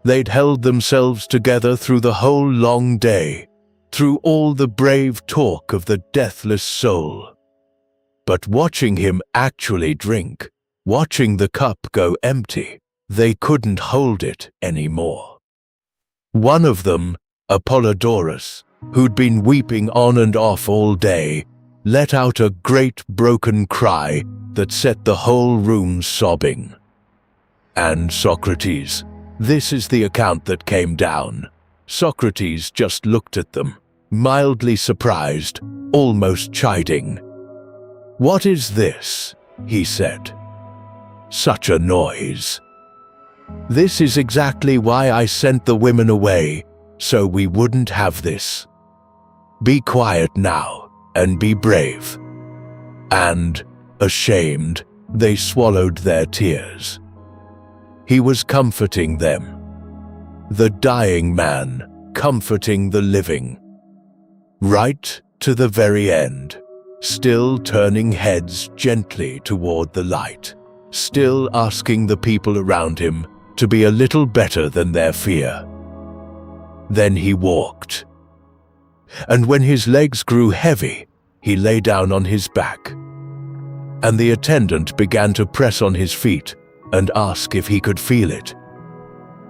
They'd held themselves together through the whole long day, through all the brave talk of the deathless soul. But watching him actually drink, watching the cup go empty, they couldn't hold it anymore. One of them, Apollodorus, who'd been weeping on and off all day, let out a great broken cry that set the whole room sobbing. And Socrates, this is the account that came down. Socrates just looked at them, mildly surprised, almost chiding. "What is this?" he said. "Such a noise. This is exactly why I sent the women away, so we wouldn't have this. Be quiet now, and be brave." And, ashamed, they swallowed their tears. He was comforting them. The dying man comforting the living. Right to the very end, still turning heads gently toward the light, still asking the people around him to be a little better than their fear. Then he walked. And when his legs grew heavy, he lay down on his back. And the attendant began to press on his feet and ask if he could feel it.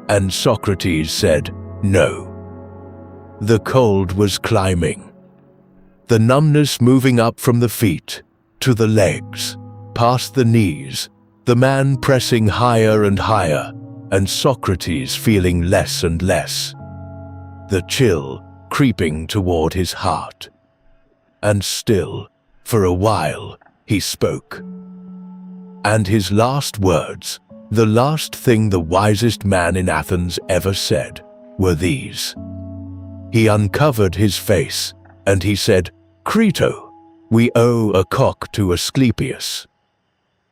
And Socrates said, no. The cold was climbing. The numbness moving up from the feet, to the legs, past the knees, the man pressing higher and higher, and Socrates feeling less and less. The chill creeping toward his heart. And still, for a while, he spoke. And his last words, the last thing the wisest man in Athens ever said, were these. He uncovered his face, and he said, "Crito, we owe a cock to Asclepius.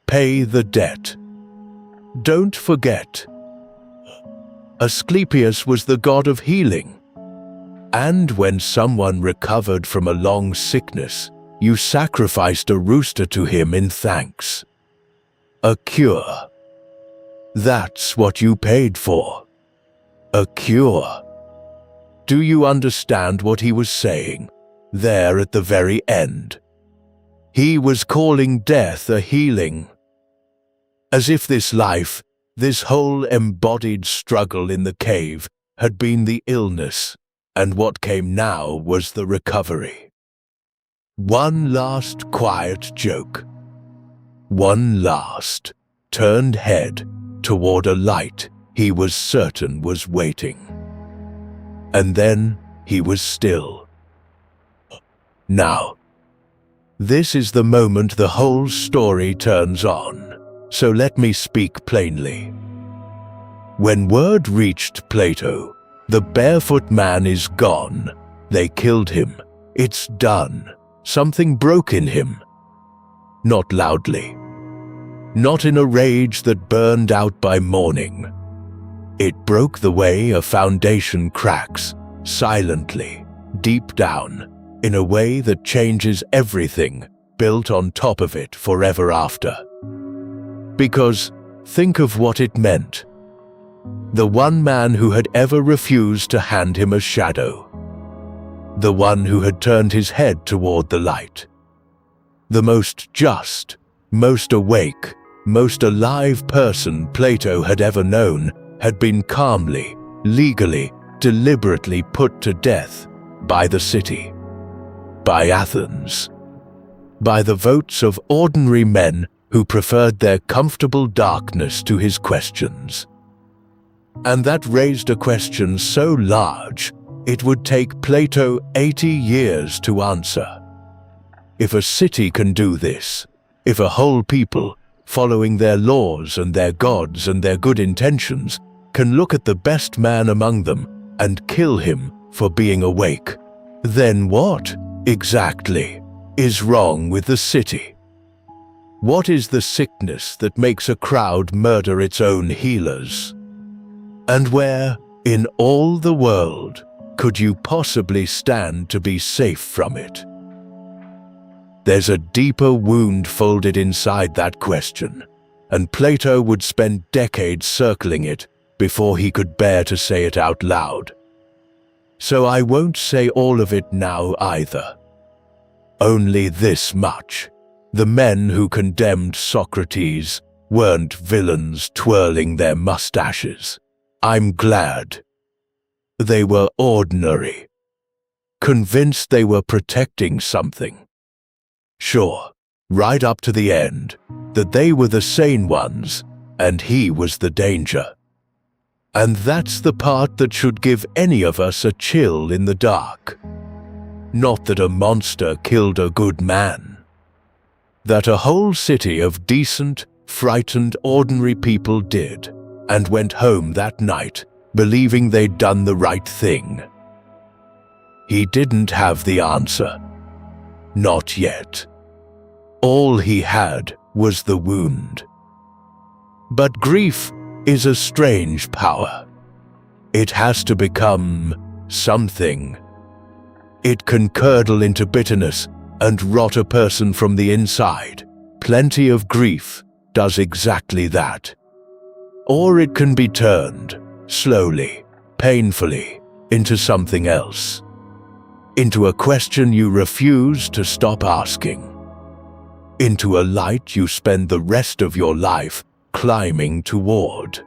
Pay the debt. Don't forget. Asclepius was the god of healing. And when someone recovered from a long sickness, you sacrificed a rooster to him in thanks. A cure. That's what you paid for. A cure." Do you understand what he was saying, there at the very end? He was calling death a healing. As if this life, this whole embodied struggle in the cave, had been the illness, and what came now was the recovery. One last quiet joke. One last turned head toward a light he was certain was waiting. And then he was still. Now, this is the moment the whole story turns on, so let me speak plainly. When word reached Plato, the barefoot man is gone. They killed him. It's done. Something broke in him. Not loudly. Not in a rage that burned out by morning. It broke the way a foundation cracks, silently, deep down, in a way that changes everything built on top of it forever after. Because think of what it meant. The one man who had ever refused to hand him a shadow. The one who had turned his head toward the light. The most just, most awake, most alive person Plato had ever known had been calmly, legally, deliberately put to death by the city, by Athens, by the votes of ordinary men who preferred their comfortable darkness to his questions. And that raised a question so large it would take Plato 80 years to answer. If a city can do this, if a whole people, following their laws and their gods and their good intentions, can look at the best man among them and kill him for being awake, then what, exactly, is wrong with the city? What is the sickness that makes a crowd murder its own healers? And where, in all the world, could you possibly stand to be safe from it? There's a deeper wound folded inside that question, and Plato would spend decades circling it before he could bear to say it out loud. So I won't say all of it now either. Only this much. The men who condemned Socrates weren't villains twirling their mustaches. I'm glad. They were ordinary, convinced they were protecting something. Sure, right up to the end, that they were the sane ones, and he was the danger. And that's the part that should give any of us a chill in the dark. Not that a monster killed a good man. That a whole city of decent, frightened, ordinary people did, and went home that night, believing they'd done the right thing. He didn't have the answer. Not yet. All he had was the wound. But grief is a strange power. It has to become something. It can curdle into bitterness and rot a person from the inside. Plenty of grief does exactly that. Or it can be turned, slowly, painfully, into something else. Into a question you refuse to stop asking. Into a light you spend the rest of your life climbing toward.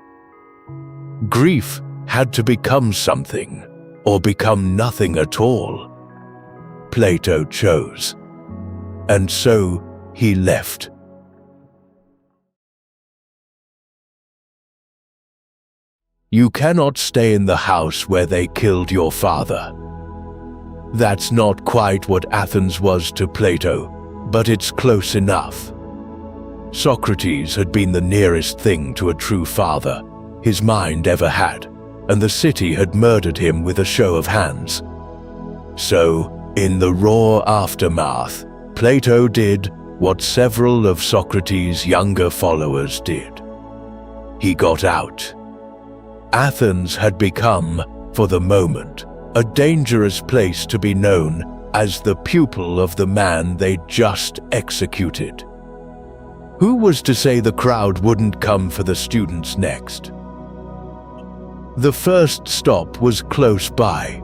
Grief had to become something, or become nothing at all. Plato chose. And so he left. You cannot stay in the house where they killed your father. That's not quite what Athens was to Plato, but it's close enough. Socrates had been the nearest thing to a true father his mind ever had, and the city had murdered him with a show of hands. So, in the raw aftermath, Plato did what several of Socrates' younger followers did. He got out. Athens had become, for the moment, a dangerous place to be known as the pupil of the man they'd just executed. Who was to say the crowd wouldn't come for the students next? The first stop was close by.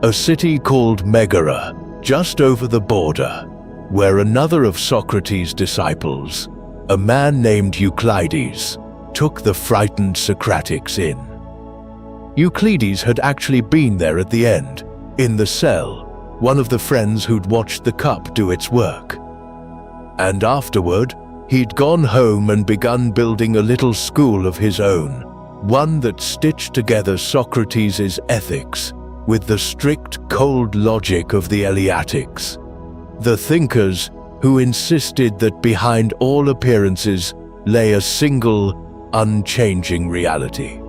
A city called Megara, just over the border, where another of Socrates' disciples, a man named Euclides, took the frightened Socratics in. Euclides had actually been there at the end, in the cell, one of the friends who'd watched the cup do its work. And afterward, he'd gone home and begun building a little school of his own, one that stitched together Socrates' ethics, with the strict, cold logic of the Eleatics, the thinkers who insisted that behind all appearances lay a single, unchanging reality.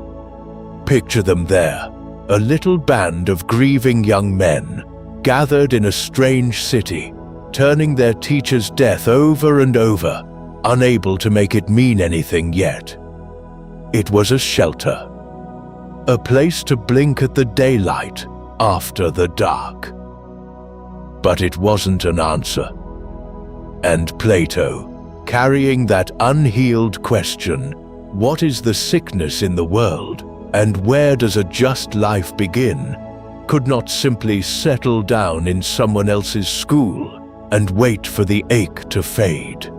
Picture them there, a little band of grieving young men, gathered in a strange city, turning their teacher's death over and over, unable to make it mean anything yet. It was a shelter, a place to blink at the daylight after the dark. But it wasn't an answer. And Plato, carrying that unhealed question, what is the sickness in the world, and where does a just life begin, could not simply settle down in someone else's school and wait for the ache to fade.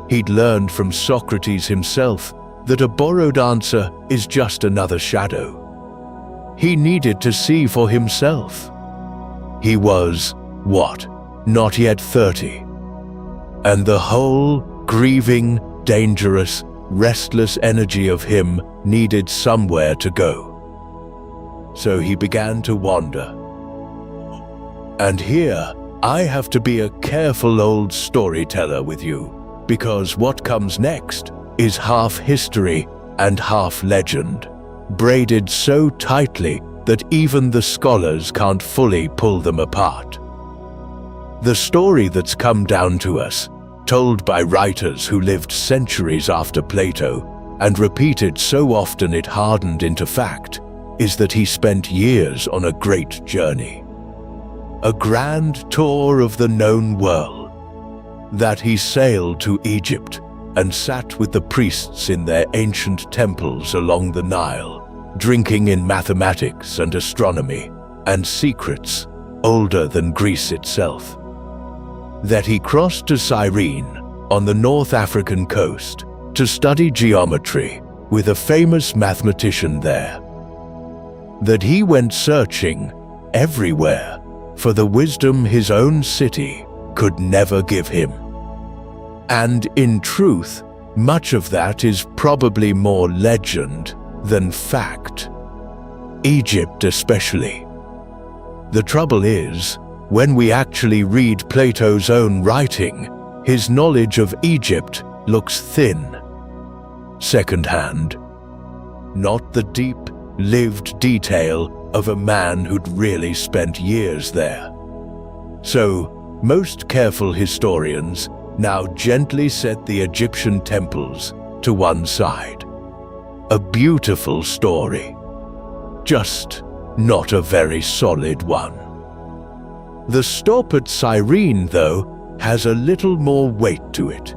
He'd learned from Socrates himself that a borrowed answer is just another shadow. He needed to see for himself. He was, what, not yet 30. And the whole grieving, dangerous, restless energy of him needed somewhere to go. So he began to wander. And here, I have to be a careful old storyteller with you, because what comes next is half history and half legend, braided so tightly that even the scholars can't fully pull them apart. The story that's come down to us, told by writers who lived centuries after Plato and repeated so often it hardened into fact, is that he spent years on a great journey. A grand tour of the known world, that he sailed to Egypt and sat with the priests in their ancient temples along the Nile, drinking in mathematics and astronomy and secrets older than Greece itself. That he crossed to Cyrene on the North African coast to study geometry with a famous mathematician there. That he went searching everywhere for the wisdom his own city could never give him. And in truth, much of that is probably more legend than fact. Egypt especially. The trouble is, when we actually read Plato's own writing, his knowledge of Egypt looks thin, second-hand, not the deep, lived detail of a man who'd really spent years there. So, most careful historians now gently set the Egyptian temples to one side. A beautiful story, just not a very solid one. The stop at Cyrene, though, has a little more weight to it.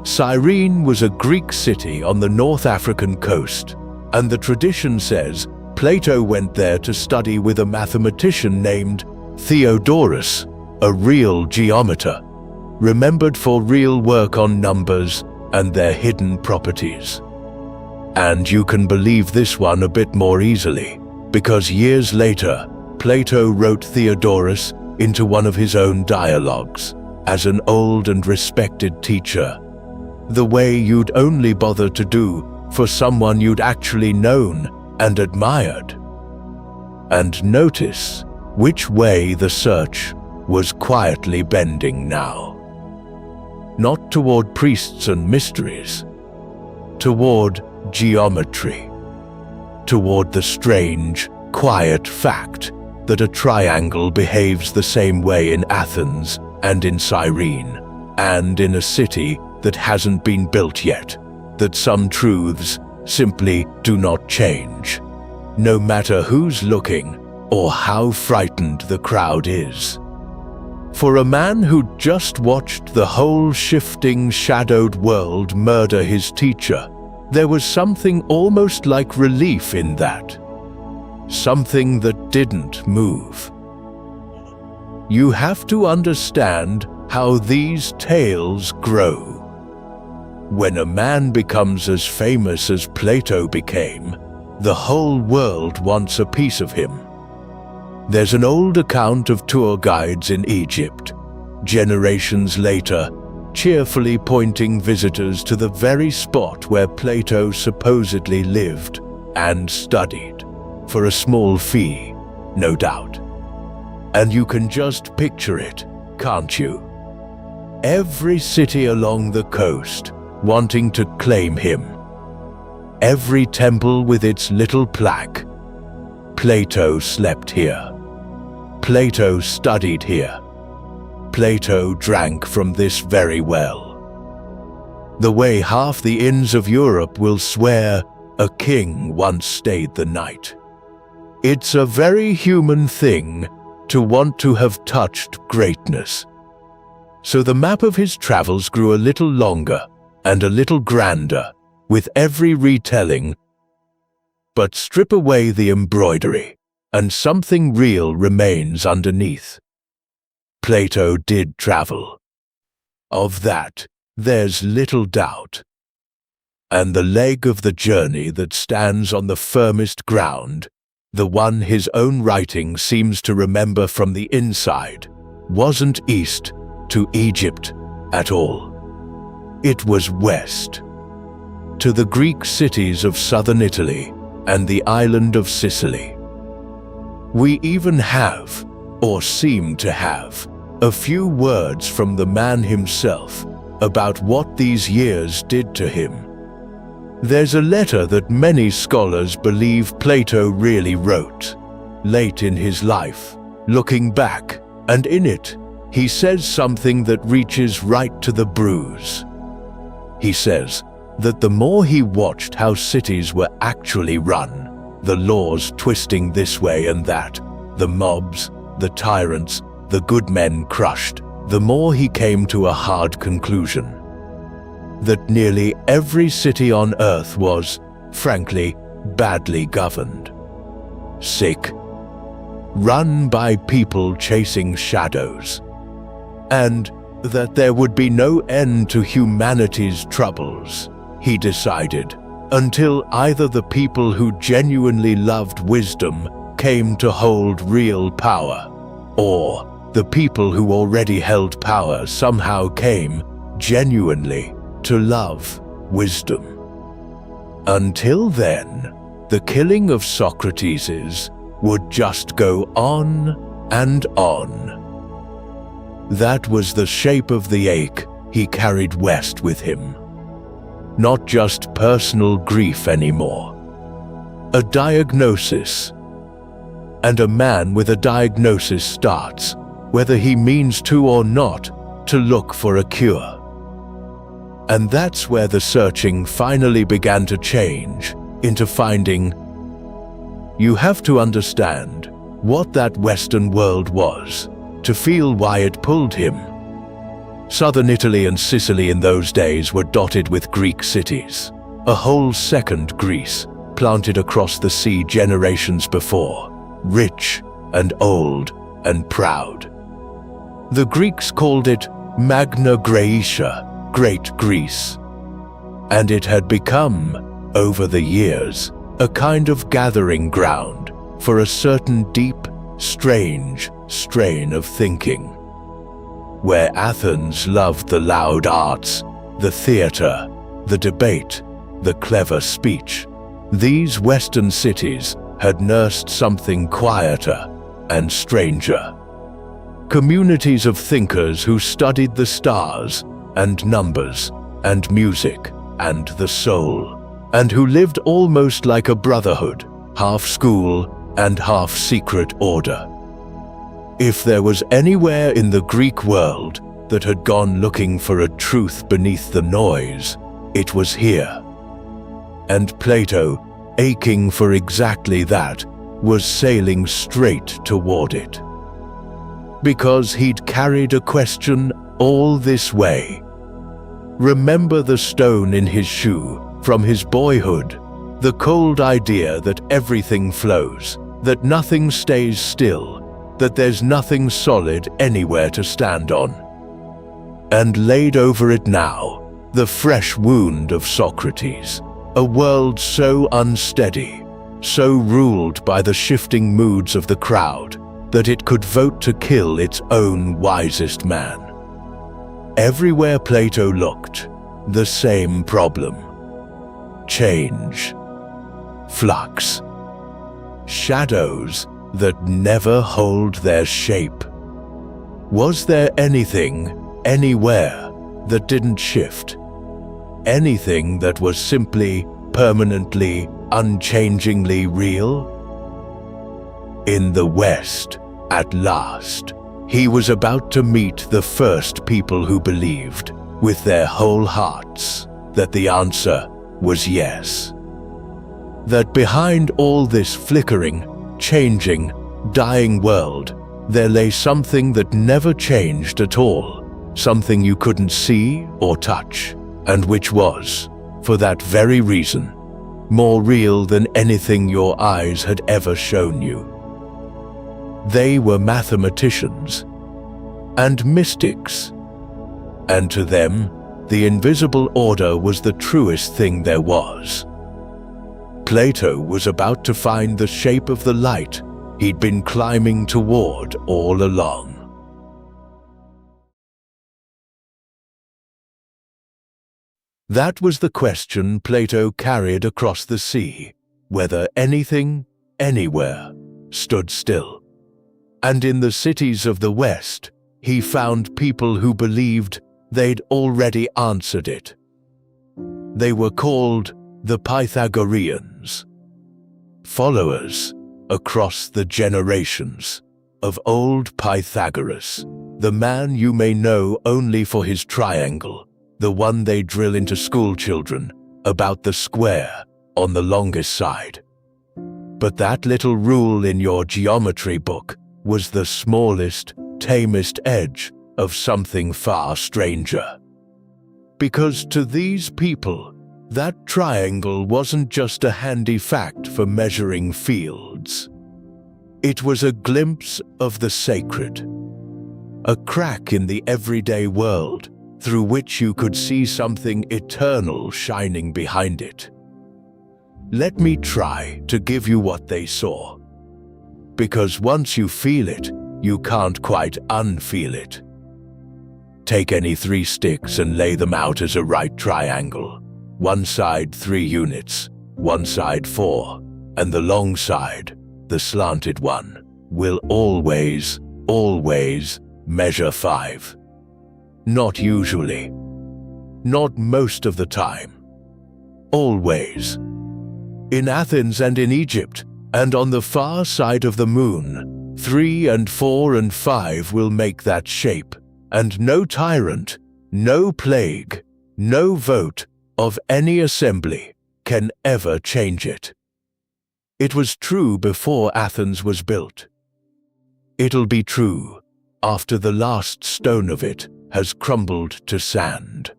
Cyrene was a Greek city on the North African coast, and the tradition says Plato went there to study with a mathematician named Theodorus, a real geometer, remembered for real work on numbers and their hidden properties. And you can believe this one a bit more easily, because years later, Plato wrote Theodorus into one of his own dialogues as an old and respected teacher, the way you'd only bother to do for someone you'd actually known and admired. And notice which way the search was quietly bending now. Not toward priests and mysteries, toward geometry, toward the strange, quiet fact that a triangle behaves the same way in Athens and in Cyrene, and in a city that hasn't been built yet, that some truths simply do not change, no matter who's looking or how frightened the crowd is. For a man who'd just watched the whole shifting, shadowed world murder his teacher, there was something almost like relief in that. Something that didn't move. You have to understand how these tales grow. When a man becomes as famous as Plato became, the whole world wants a piece of him. There's an old account of tour guides in Egypt, generations later, cheerfully pointing visitors to the very spot where Plato supposedly lived and studied, for a small fee, no doubt. And you can just picture it, can't you? Every city along the coast wanting to claim him. Every temple with its little plaque. Plato slept here. Plato studied here. Plato drank from this very well. The way half the inns of Europe will swear a king once stayed the night. It's a very human thing to want to have touched greatness. So the map of his travels grew a little longer and a little grander with every retelling. But strip away the embroidery, and something real remains underneath. Plato did travel. Of that, there's little doubt. And the leg of the journey that stands on the firmest ground, the one his own writing seems to remember from the inside, wasn't east to Egypt at all. It was west, to the Greek cities of southern Italy and the island of Sicily. We even have, or seem to have, a few words from the man himself about what these years did to him. There's a letter that many scholars believe Plato really wrote, late in his life, looking back, and in it, he says something that reaches right to the bruise. He says that the more he watched how cities were actually run, the laws twisting this way and that, the mobs, the tyrants, the good men crushed, the more he came to a hard conclusion. That nearly every city on earth was, frankly, badly governed. Sick. Run by people chasing shadows. And that there would be no end to humanity's troubles, he decided, until either the people who genuinely loved wisdom came to hold real power, or the people who already held power somehow came, genuinely, to love wisdom. Until then, the killing of Socrates would just go on and on. That was the shape of the ache he carried west with him. Not just personal grief anymore. A diagnosis. And a man with a diagnosis starts, whether he means to or not, to look for a cure. And that's where the searching finally began to change into finding. You have to understand what that Western world was to feel why it pulled him. Southern Italy and Sicily in those days were dotted with Greek cities, a whole second Greece planted across the sea generations before, rich and old and proud. The Greeks called it Magna Graecia, Great Greece. And it had become, over the years, a kind of gathering ground for a certain deep, strange strain of thinking. Where Athens loved the loud arts, the theater, the debate, the clever speech, these Western cities had nursed something quieter and stranger. Communities of thinkers who studied the stars and numbers and music and the soul, and who lived almost like a brotherhood, half school and half secret order. If there was anywhere in the Greek world that had gone looking for a truth beneath the noise, it was here. And Plato, aching for exactly that, was sailing straight toward it. Because he'd carried a question all this way. Remember the stone in his shoe from his boyhood, the cold idea that everything flows, that nothing stays still, that there's nothing solid anywhere to stand on. And laid over it now, the fresh wound of Socrates, a world so unsteady, so ruled by the shifting moods of the crowd, that it could vote to kill its own wisest man. Everywhere Plato looked, the same problem. Change. Flux. Shadows that never hold their shape? Was there anything, anywhere, that didn't shift? Anything that was simply, permanently, unchangingly real? In the West, at last, he was about to meet the first people who believed, with their whole hearts, that the answer was yes. That behind all this flickering, changing, dying world, there lay something that never changed at all, something you couldn't see or touch, and which was, for that very reason, more real than anything your eyes had ever shown you. They were mathematicians and mystics, and to them, the invisible order was the truest thing there was. Plato was about to find the shape of the light he'd been climbing toward all along. That was the question Plato carried across the sea, whether anything, anywhere, stood still. And in the cities of the West, he found people who believed they'd already answered it. They were called the Pythagoreans, followers across the generations of old Pythagoras, the man you may know only for his triangle, the one they drill into schoolchildren about the square on the longest side. But that little rule in your geometry book was the smallest, tamest edge of something far stranger. Because to these people, that triangle wasn't just a handy fact for measuring fields. It was a glimpse of the sacred, a crack in the everyday world through which you could see something eternal shining behind it. Let me try to give you what they saw, because once you feel it, you can't quite unfeel it. Take any 3 sticks and lay them out as a right triangle. One side 3 units, one side 4, and the long side, the slanted one, will always measure 5. Not usually. Not most of the time. Always. In Athens and in Egypt, and on the far side of the moon, 3 and 4 and 5 will make that shape, and no tyrant, no plague, no vote of any assembly can ever change it. It was true before Athens was built. It'll be true after the last stone of it has crumbled to sand.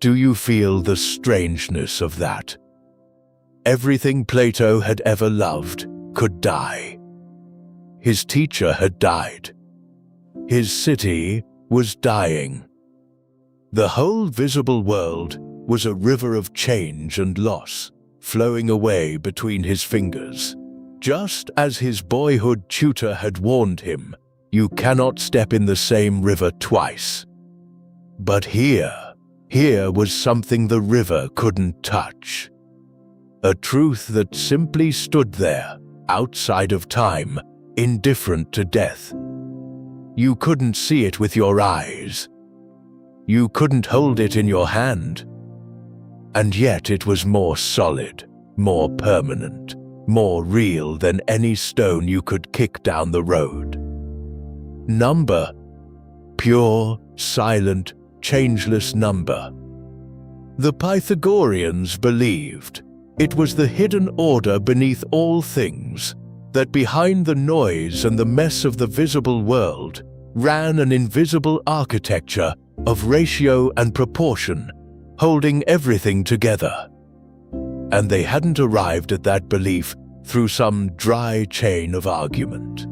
Do you feel the strangeness of that? Everything Plato had ever loved could die. His teacher had died. His city was dying. The whole visible world was a river of change and loss, flowing away between his fingers. Just as his boyhood tutor had warned him, you cannot step in the same river twice. But here was something the river couldn't touch. A truth that simply stood there, outside of time, indifferent to death. You couldn't see it with your eyes. You couldn't hold it in your hand. And yet it was more solid, more permanent, more real than any stone you could kick down the road. Number. Pure, silent, changeless number. The Pythagoreans believed it was the hidden order beneath all things, that behind the noise and the mess of the visible world ran an invisible architecture of ratio and proportion, holding everything together. And they hadn't arrived at that belief through some dry chain of argument.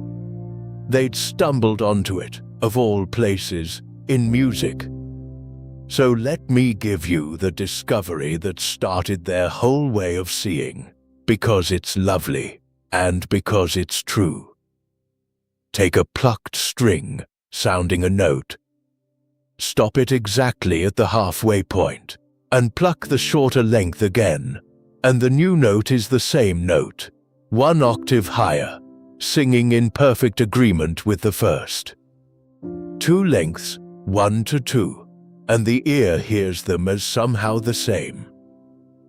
They'd stumbled onto it, of all places, in music. So let me give you the discovery that started their whole way of seeing, because it's lovely and because it's true. Take a plucked string, sounding a note. Stop it exactly at the halfway point, and pluck the shorter length again, and the new note is the same note, 1 octave higher, singing in perfect agreement with the first. Two lengths, 1 to 2, and the ear hears them as somehow the same.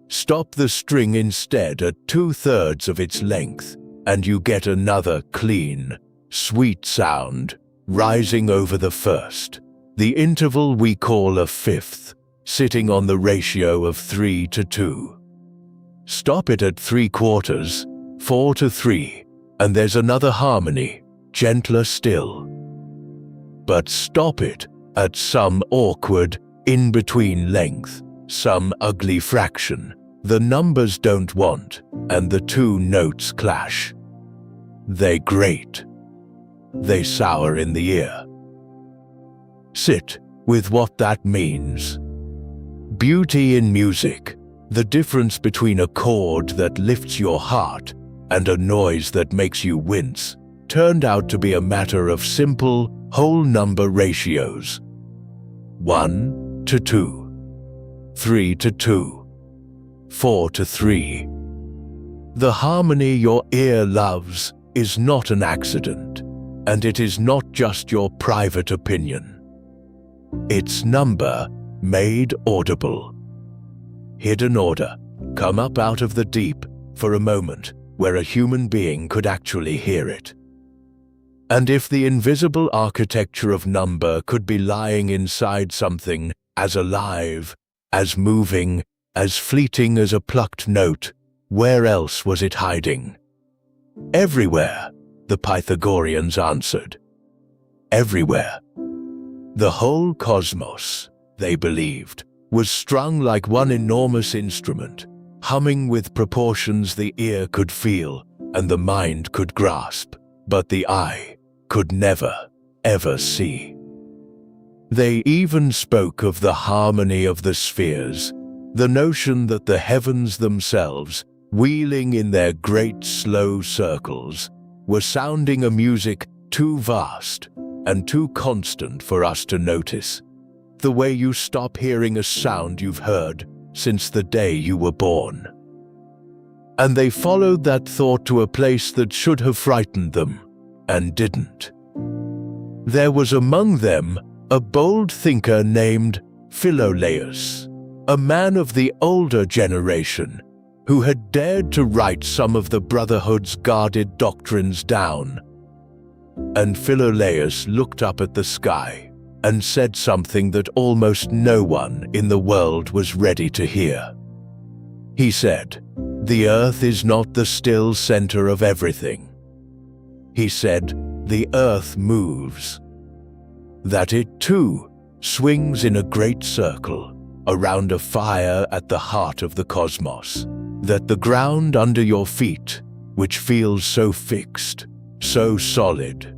Stop the string instead at 2/3 of its length, and you get another clean, sweet sound rising over the first, the interval we call a fifth, sitting on the ratio of 3 to 2. Stop it at 3/4, 4 to 3, and there's another harmony, gentler still. But stop it at some awkward, in-between length, some ugly fraction the numbers don't want, and the two notes clash. They grate. They sour in the ear. Sit with what that means. Beauty in music, the difference between a chord that lifts your heart and a noise that makes you wince, turned out to be a matter of simple, whole number ratios. 1 to 2, 3 to 2, 4 to 3. The harmony your ear loves is not an accident, and it is not just your private opinion. It's number made audible. Hidden order, come up out of the deep for a moment where a human being could actually hear it. And if the invisible architecture of number could be lying inside something as alive, as moving, as fleeting as a plucked note, where else was it hiding? Everywhere, the Pythagoreans answered. Everywhere. The whole cosmos, they believed, was strung like one enormous instrument, humming with proportions the ear could feel and the mind could grasp, but the eye could never, ever see. They even spoke of the harmony of the spheres, the notion that the heavens themselves, wheeling in their great slow circles, were sounding a music too vast and too constant for us to notice, the way you stop hearing a sound you've heard since the day you were born. And they followed that thought to a place that should have frightened them, and didn't. There was among them a bold thinker named Philolaus, a man of the older generation, who had dared to write some of the Brotherhood's guarded doctrines down. And Philolaus looked up at the sky and said something that almost no one in the world was ready to hear. He said, "The earth is not the still center of everything." He said, "The earth moves." That it too swings in a great circle around a fire at the heart of the cosmos, that the ground under your feet, which feels so fixed, so solid,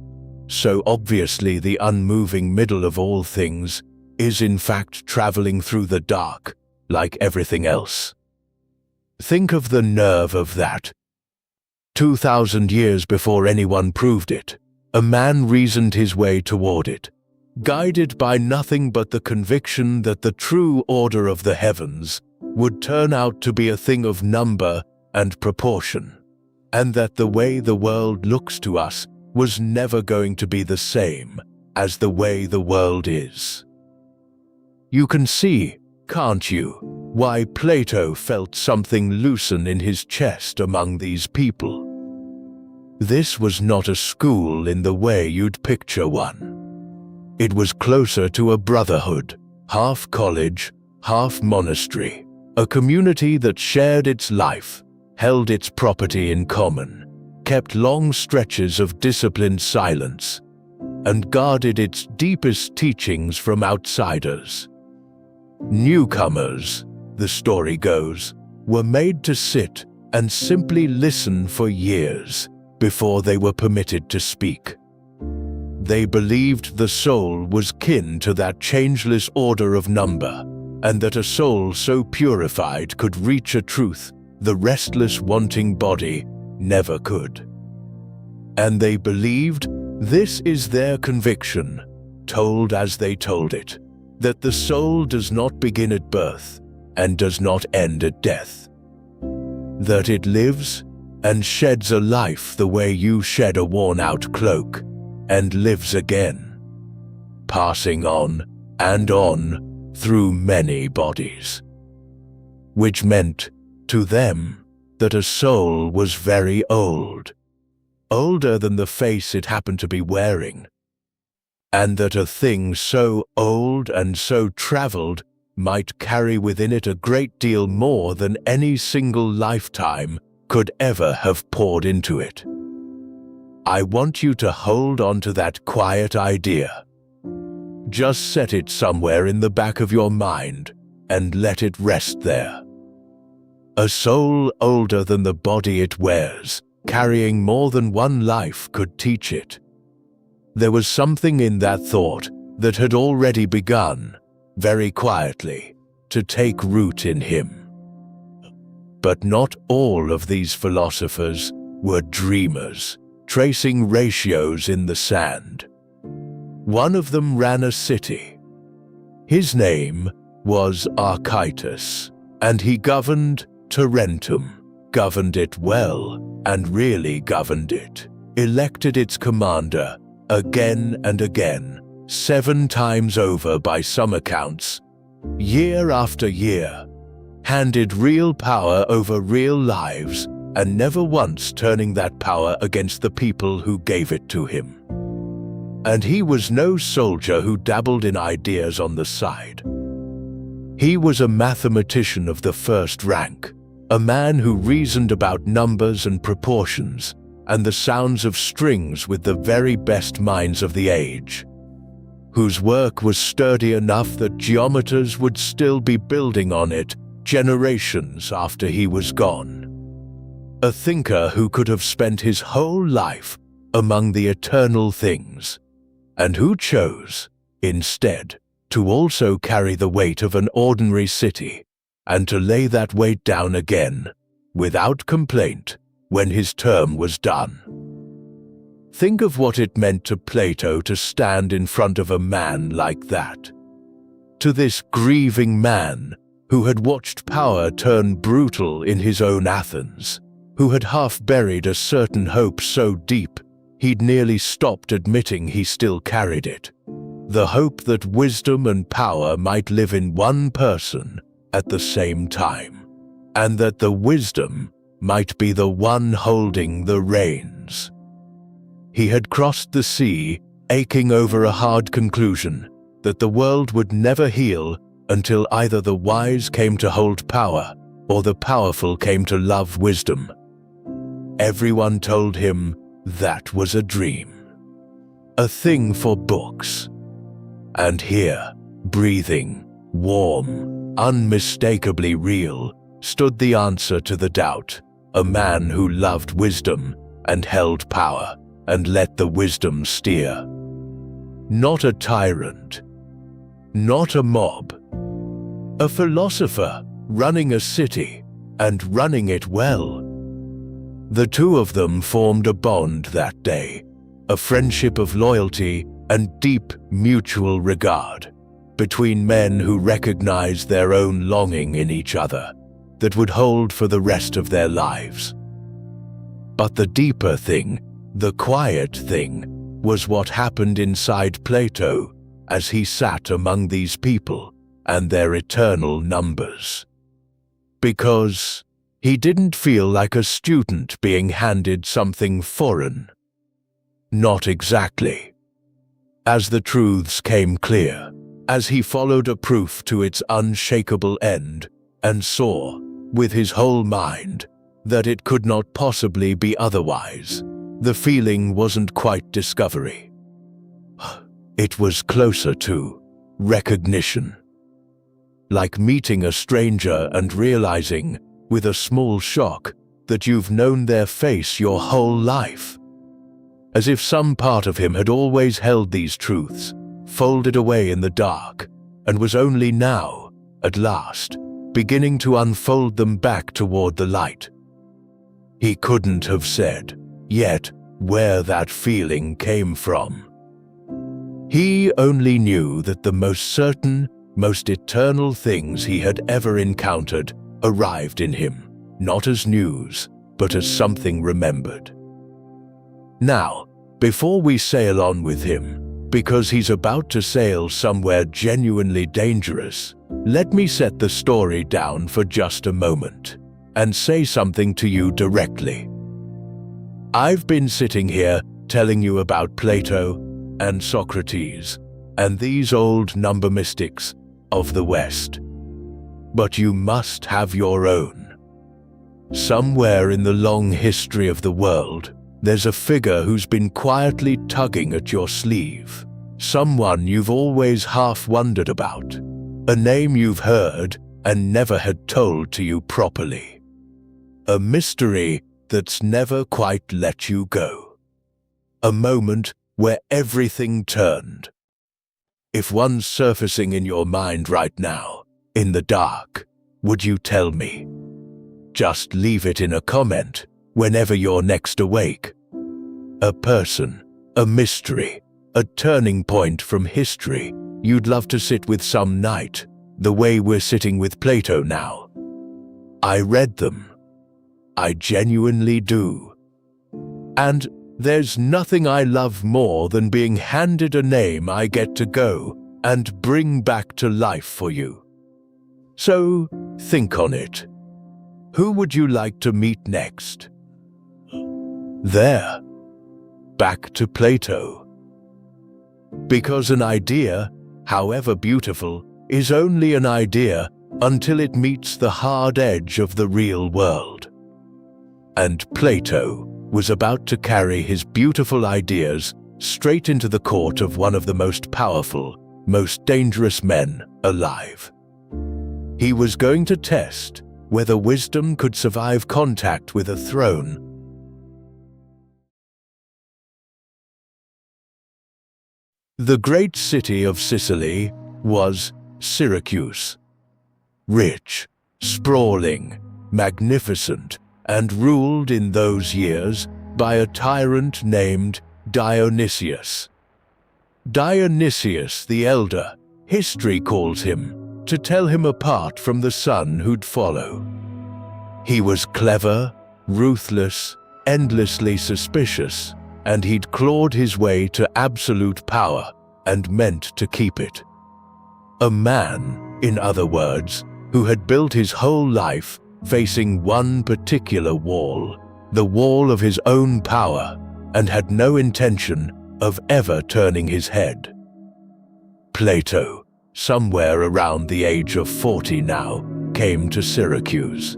so obviously the unmoving middle of all things, is in fact traveling through the dark, like everything else. Think of the nerve of that. 2,000 years before anyone proved it, a man reasoned his way toward it, guided by nothing but the conviction that the true order of the heavens would turn out to be a thing of number and proportion, and that the way the world looks to us was never going to be the same as the way the world is. You can see, can't you, why Plato felt something loosen in his chest among these people? This was not a school in the way you'd picture one. It was closer to a brotherhood, half college, half monastery, a community that shared its life, held its property in common, kept long stretches of disciplined silence, and guarded its deepest teachings from outsiders. Newcomers, the story goes, were made to sit and simply listen for years before they were permitted to speak. They believed the soul was kin to that changeless order of number, and that a soul so purified could reach a truth the restless wanting body never could. And they believed, this is their conviction, told as they told it, that the soul does not begin at birth and does not end at death. That it lives, and sheds a life the way you shed a worn-out cloak, and lives again, passing on and on through many bodies. Which meant, to them, that a soul was very old, older than the face it happened to be wearing, and that a thing so old and so traveled might carry within it a great deal more than any single lifetime could ever have poured into it. I want you to hold on to that quiet idea. Just set it somewhere in the back of your mind and let it rest there. A soul older than the body it wears, carrying more than one life, could teach it. There was something in that thought that had already begun, very quietly, to take root in him. But not all of these philosophers were dreamers, tracing ratios in the sand. One of them ran a city. His name was Archytas, and he governed Tarentum, governed it well, and really governed it, elected its commander again and again, 7 times over by some accounts, year after year, handed real power over real lives, and never once turning that power against the people who gave it to him. And he was no soldier who dabbled in ideas on the side. He was a mathematician of the first rank, a man who reasoned about numbers and proportions and the sounds of strings with the very best minds of the age, whose work was sturdy enough that geometers would still be building on it generations after he was gone. A thinker who could have spent his whole life among the eternal things, and who chose, instead, to also carry the weight of an ordinary city, and to lay that weight down again, without complaint, when his term was done. Think of what it meant to Plato to stand in front of a man like that. To this grieving man who had watched power turn brutal in his own Athens, who had half buried a certain hope so deep he'd nearly stopped admitting he still carried it. The hope that wisdom and power might live in one person at the same time, and that the wisdom might be the one holding the reins. He had crossed the sea, aching over a hard conclusion that the world would never heal until either the wise came to hold power or the powerful came to love wisdom. Everyone told him that was a dream, a thing for books. And here, breathing, warm, unmistakably real, stood the answer to the doubt, a man who loved wisdom and held power and let the wisdom steer. Not a tyrant, not a mob, a philosopher running a city and running it well. The two of them formed a bond that day, a friendship of loyalty and deep mutual regard between men who recognized their own longing in each other that would hold for the rest of their lives. But the deeper thing, the quiet thing, was what happened inside Plato as he sat among these people and their eternal numbers. Because he didn't feel like a student being handed something foreign. Not exactly. As the truths came clear, as he followed a proof to its unshakable end, and saw, with his whole mind, that it could not possibly be otherwise, the feeling wasn't quite discovery. It was closer to recognition. Like meeting a stranger and realizing, with a small shock, that you've known their face your whole life. As if some part of him had always held these truths, folded away in the dark, and was only now, at last, beginning to unfold them back toward the light. He couldn't have said, yet, where that feeling came from. He only knew that the most certain, most eternal things he had ever encountered arrived in him, not as news, but as something remembered. Now, before we sail on with him, because he's about to sail somewhere genuinely dangerous, let me set the story down for just a moment and say something to you directly. I've been sitting here telling you about Plato and Socrates and these old number mystics of the West. But you must have your own. Somewhere in the long history of the world, there's a figure who's been quietly tugging at your sleeve, someone you've always half wondered about, a name you've heard and never had told to you properly. A mystery that's never quite let you go. A moment where everything turned. If one's surfacing in your mind right now, in the dark, would you tell me? Just leave it in a comment whenever you're next awake. A person, a mystery, a turning point from history you'd love to sit with some night, the way we're sitting with Plato now. I read them. I genuinely do. And there's nothing I love more than being handed a name I get to go and bring back to life for you. So think on it. Who would you like to meet next? There. Back to Plato. Because an idea, however beautiful, is only an idea until it meets the hard edge of the real world. And Plato was about to carry his beautiful ideas straight into the court of one of the most powerful, most dangerous men alive. He was going to test whether wisdom could survive contact with a throne. The great city of Sicily was Syracuse. Rich, sprawling, magnificent, and ruled in those years by a tyrant named Dionysius. Dionysius the Elder, history calls him, to tell him apart from the son who'd follow. He was clever, ruthless, endlessly suspicious, and he'd clawed his way to absolute power and meant to keep it. A man, in other words, who had built his whole life facing one particular wall, the wall of his own power, and had no intention of ever turning his head. Plato, somewhere around the age of 40 now, came to Syracuse.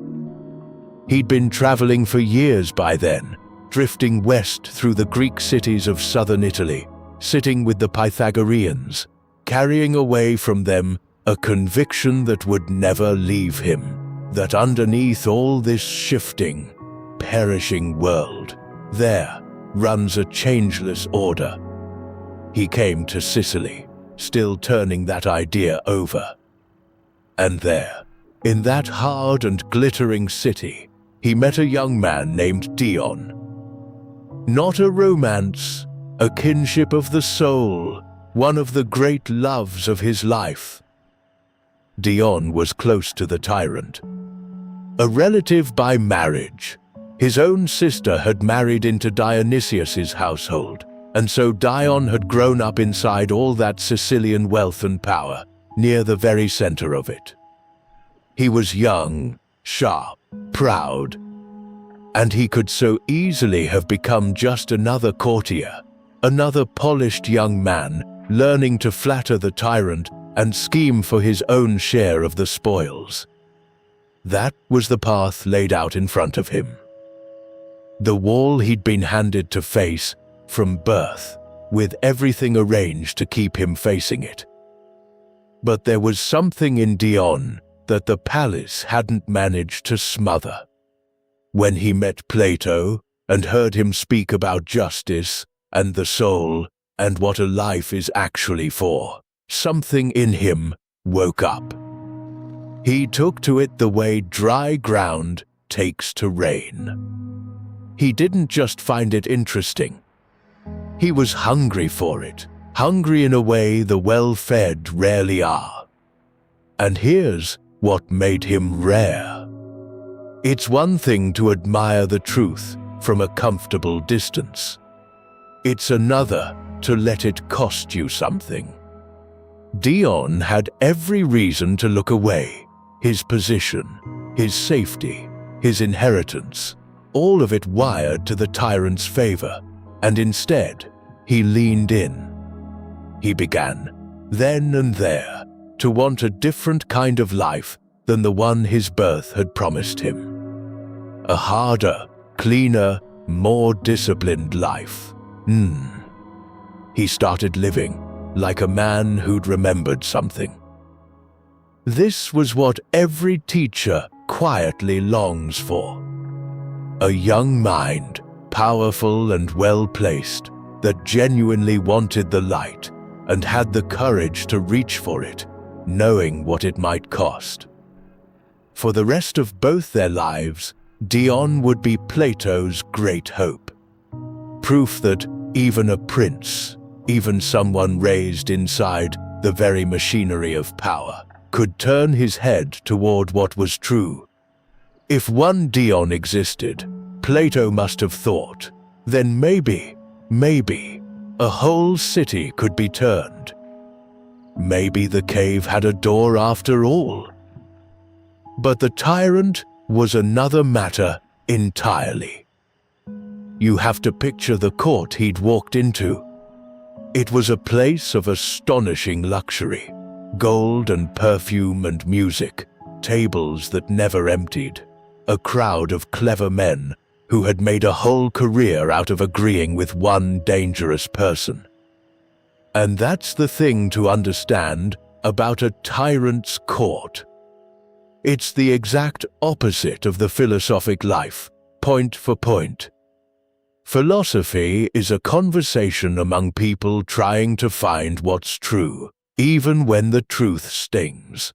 He'd been traveling for years by then, drifting west through the Greek cities of southern Italy, sitting with the Pythagoreans, carrying away from them a conviction that would never leave him, that underneath all this shifting, perishing world, there runs a changeless order. He came to Sicily, still turning that idea over. And there, in that hard and glittering city, he met a young man named Dion. Not a romance, a kinship of the soul, one of the great loves of his life. Dion was close to the tyrant. A relative by marriage. His own sister had married into Dionysius's household, and so Dion had grown up inside all that Sicilian wealth and power, near the very center of it. He was young, sharp, proud, and he could so easily have become just another courtier, another polished young man, learning to flatter the tyrant and scheme for his own share of the spoils. That was the path laid out in front of him. The wall he'd been handed to face from birth, with everything arranged to keep him facing it. But there was something in Dion that the palace hadn't managed to smother. When he met Plato and heard him speak about justice and the soul and what a life is actually for, something in him woke up. He took to it the way dry ground takes to rain. He didn't just find it interesting. He was hungry for it, hungry in a way the well-fed rarely are. And here's what made him rare. It's one thing to admire the truth from a comfortable distance. It's another to let it cost you something. Dion had every reason to look away. His position, his safety, his inheritance, all of it wired to the tyrant's favor, and instead, he leaned in. He began, then and there, to want a different kind of life than the one his birth had promised him. A harder, cleaner, more disciplined life. He started living like a man who'd remembered something. This was what every teacher quietly longs for. A young mind, powerful and well-placed, that genuinely wanted the light and had the courage to reach for it, knowing what it might cost. For the rest of both their lives, Dion would be Plato's great hope. Proof that even a prince, even someone raised inside the very machinery of power, could turn his head toward what was true. If one Dion existed, Plato must have thought, then maybe, a whole city could be turned. Maybe the cave had a door after all. But the tyrant was another matter entirely. You have to picture the court he'd walked into. It was a place of astonishing luxury. Gold and perfume and music, tables that never emptied, a crowd of clever men who had made a whole career out of agreeing with one dangerous person. And that's the thing to understand about a tyrant's court. It's the exact opposite of the philosophic life, point for point. Philosophy is a conversation among people trying to find what's true, even when the truth stings.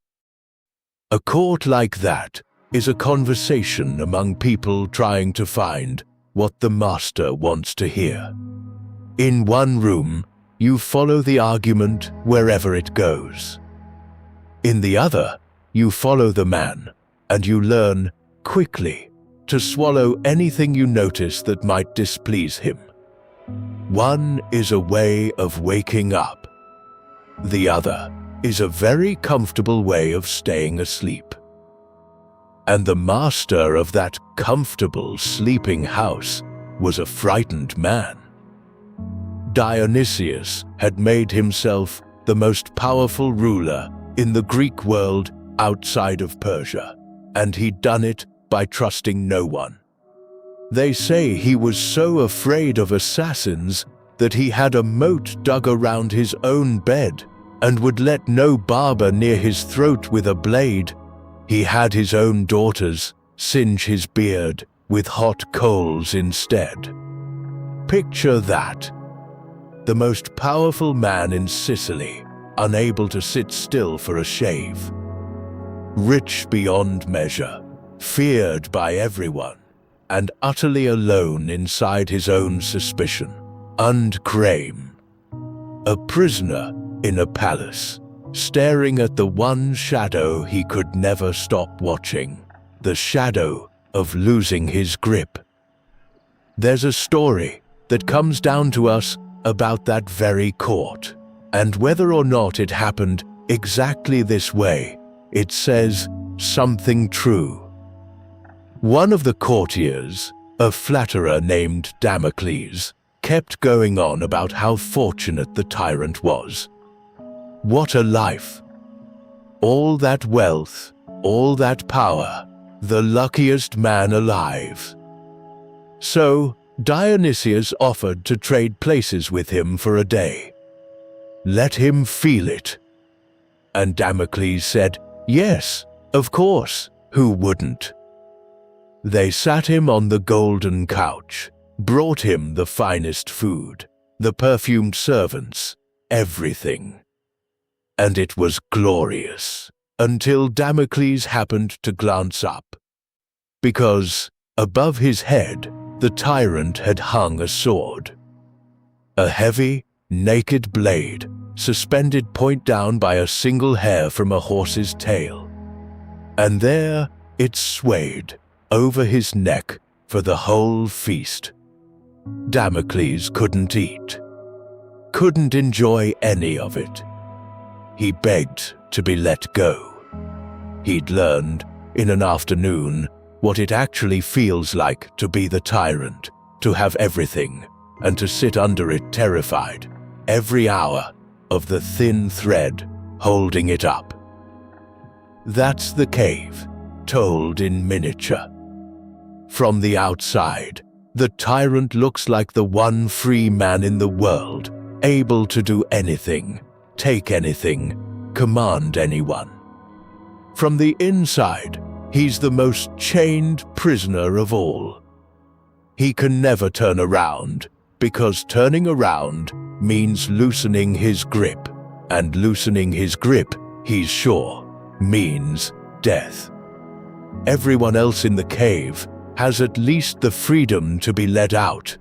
A court like that is a conversation among people trying to find what the master wants to hear. In one room, you follow the argument wherever it goes. In the other, you follow the man, and you learn, quickly, to swallow anything you notice that might displease him. One is a way of waking up. The other is a very comfortable way of staying asleep. And the master of that comfortable sleeping house was a frightened man. Dionysius had made himself the most powerful ruler in the Greek world outside of Persia, and he'd done it by trusting no one. They say he was so afraid of assassins that he had a moat dug around his own bed and would let no barber near his throat with a blade. He had his own daughters singe his beard with hot coals instead. Picture that. The most powerful man in Sicily, unable to sit still for a shave. Rich beyond measure, feared by everyone, and utterly alone inside his own suspicion and crime. A prisoner in a palace, staring at the one shadow he could never stop watching, the shadow of losing his grip. There's a story that comes down to us about that very court, and whether or not it happened exactly this way, it says something true. One of the courtiers, a flatterer named Damocles, kept going on about how fortunate the tyrant was. What a life! All that wealth, all that power, the luckiest man alive. So, Dionysius offered to trade places with him for a day. Let him feel it. And Damocles said, yes, of course, who wouldn't? They sat him on the golden couch, brought him the finest food, the perfumed servants, everything. And it was glorious, until Damocles happened to glance up. Because, above his head, the tyrant had hung a sword. A heavy, naked blade, suspended point down by a single hair from a horse's tail. And there it swayed, over his neck for the whole feast. Damocles couldn't eat, couldn't enjoy any of it. He begged to be let go. He'd learned, in an afternoon, what it actually feels like to be the tyrant, to have everything, and to sit under it terrified, every hour of the thin thread holding it up. That's the cave, told in miniature. From the outside, the tyrant looks like the one free man in the world, able to do anything, take anything, command anyone. From the inside, he's the most chained prisoner of all. He can never turn around, because turning around means loosening his grip, and loosening his grip, he's sure, means death. Everyone else in the cave has at least the freedom to be let out.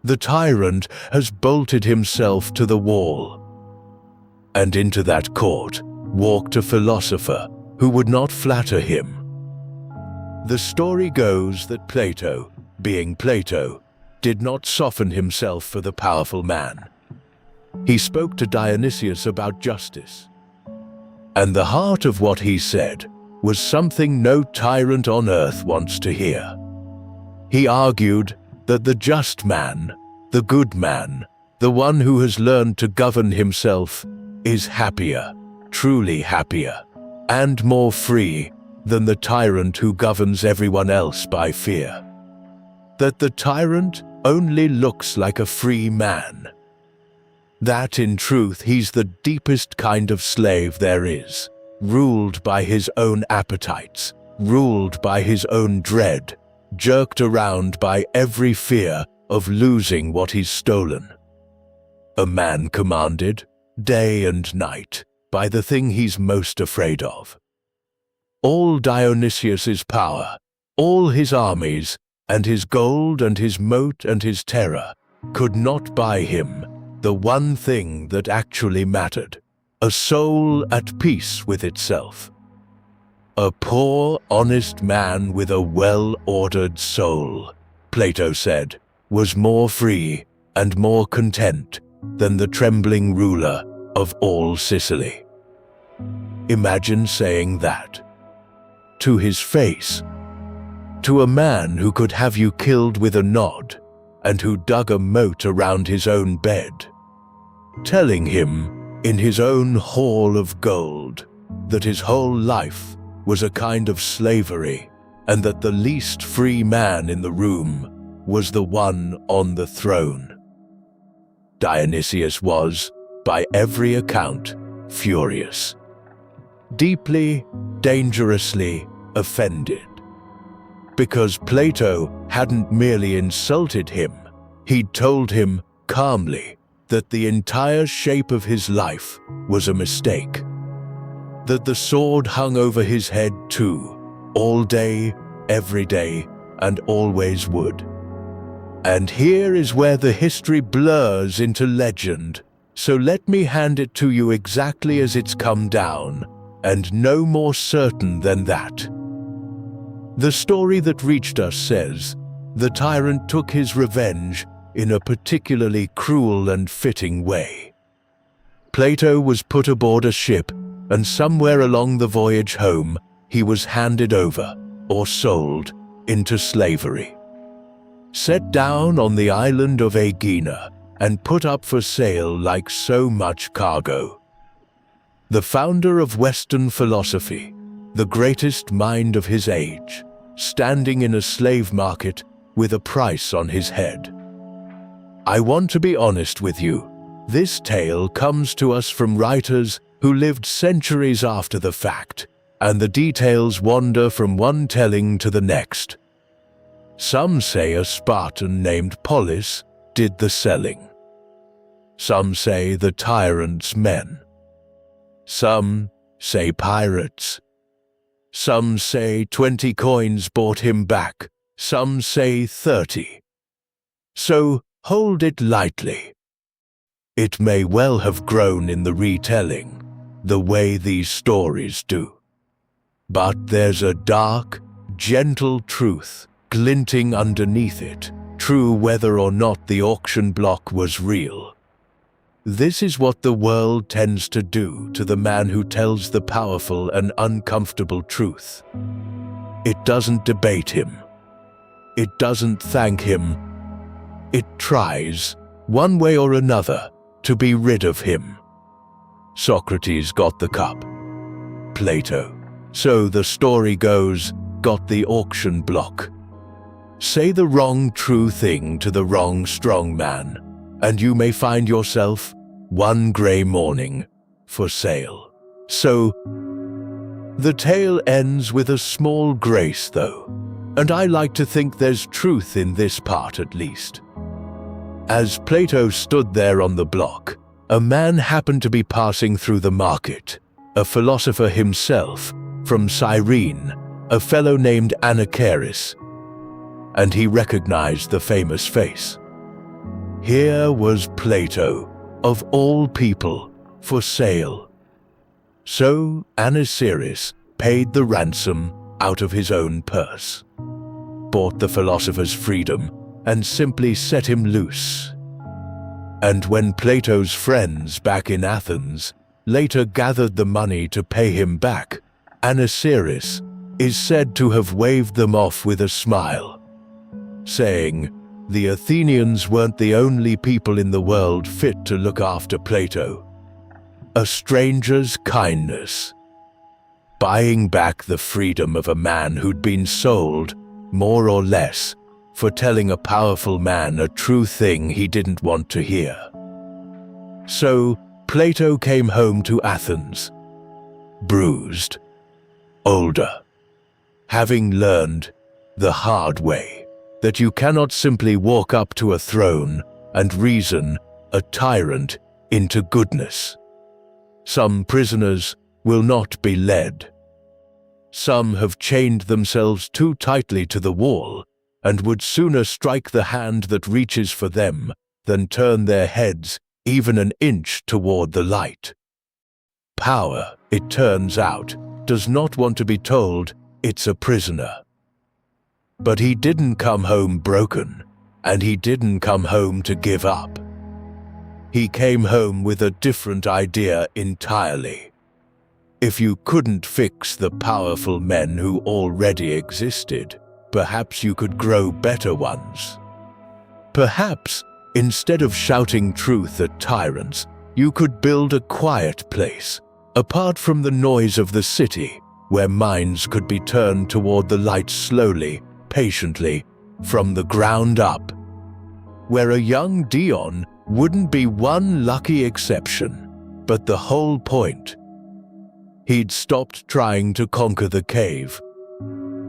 The tyrant has bolted himself to the wall. And into that court walked a philosopher who would not flatter him. The story goes that Plato, being Plato, did not soften himself for the powerful man. He spoke to Dionysius about justice. And the heart of what he said was something no tyrant on earth wants to hear. He argued that the just man, the good man, the one who has learned to govern himself, is happier, truly happier, and more free than the tyrant who governs everyone else by fear. That the tyrant only looks like a free man. That in truth he's the deepest kind of slave there is, ruled by his own appetites, ruled by his own dread, jerked around by every fear of losing what he's stolen. A man commanded, day and night, by the thing he's most afraid of. All Dionysius's power, all his armies, and his gold and his moat and his terror, could not buy him the one thing that actually mattered, a soul at peace with itself. A poor, honest man with a well-ordered soul, Plato said, was more free and more content than the trembling ruler of all Sicily. Imagine saying that to his face, to a man who could have you killed with a nod and who dug a moat around his own bed, telling him in his own hall of gold that his whole life was a kind of slavery and that the least free man in the room was the one on the throne. Dionysius was, by every account, furious, deeply, dangerously offended. Because Plato hadn't merely insulted him, he'd told him calmly that the entire shape of his life was a mistake. That the sword hung over his head too, all day, every day, and always would. And here is where the history blurs into legend, so let me hand it to you exactly as it's come down, and no more certain than that. The story that reached us says, the tyrant took his revenge in a particularly cruel and fitting way. Plato was put aboard a ship, and somewhere along the voyage home, he was handed over, or sold, into slavery. Set down on the island of Aegina, and put up for sale like so much cargo. The founder of Western philosophy, the greatest mind of his age, standing in a slave market with a price on his head. I want to be honest with you. This tale comes to us from writers who lived centuries after the fact, and the details wander from one telling to the next. Some say a Spartan named Polis did the selling. Some say the tyrant's men. Some say pirates. Some say 20 coins bought him back. Some say 30. So hold it lightly. It may well have grown in the retelling, the way these stories do. But there's a dark, gentle truth glinting underneath it, true whether or not the auction block was real. This is what the world tends to do to the man who tells the powerful and uncomfortable truth. It doesn't debate him. It doesn't thank him. It tries, one way or another, to be rid of him. Socrates got the cup. Plato, so the story goes, got the auction block. Say the wrong true thing to the wrong strong man, and you may find yourself, one grey morning, for sale. So, the tale ends with a small grace though, and I like to think there's truth in this part at least. As Plato stood there on the block, a man happened to be passing through the market, a philosopher himself, from Cyrene, a fellow named Anacharis, and he recognized the famous face. Here was Plato, of all people, for sale. So Anacharis paid the ransom out of his own purse, bought the philosopher's freedom, and simply set him loose. And when Plato's friends back in Athens later gathered the money to pay him back, Anacharis is said to have waved them off with a smile, saying, the Athenians weren't the only people in the world fit to look after Plato. A stranger's kindness. Buying back the freedom of a man who'd been sold, more or less, for telling a powerful man a true thing he didn't want to hear. So, Plato came home to Athens, bruised, older, having learned the hard way that you cannot simply walk up to a throne and reason a tyrant into goodness. Some prisoners will not be led. Some have chained themselves too tightly to the wall and would sooner strike the hand that reaches for them than turn their heads even an inch toward the light. Power, it turns out, does not want to be told it's a prisoner. But he didn't come home broken, and he didn't come home to give up. He came home with a different idea entirely. If you couldn't fix the powerful men who already existed, perhaps you could grow better ones. Perhaps, instead of shouting truth at tyrants, you could build a quiet place, apart from the noise of the city, where minds could be turned toward the light slowly, patiently, from the ground up. Where a young Dion wouldn't be one lucky exception, but the whole point. He'd stopped trying to conquer the cave.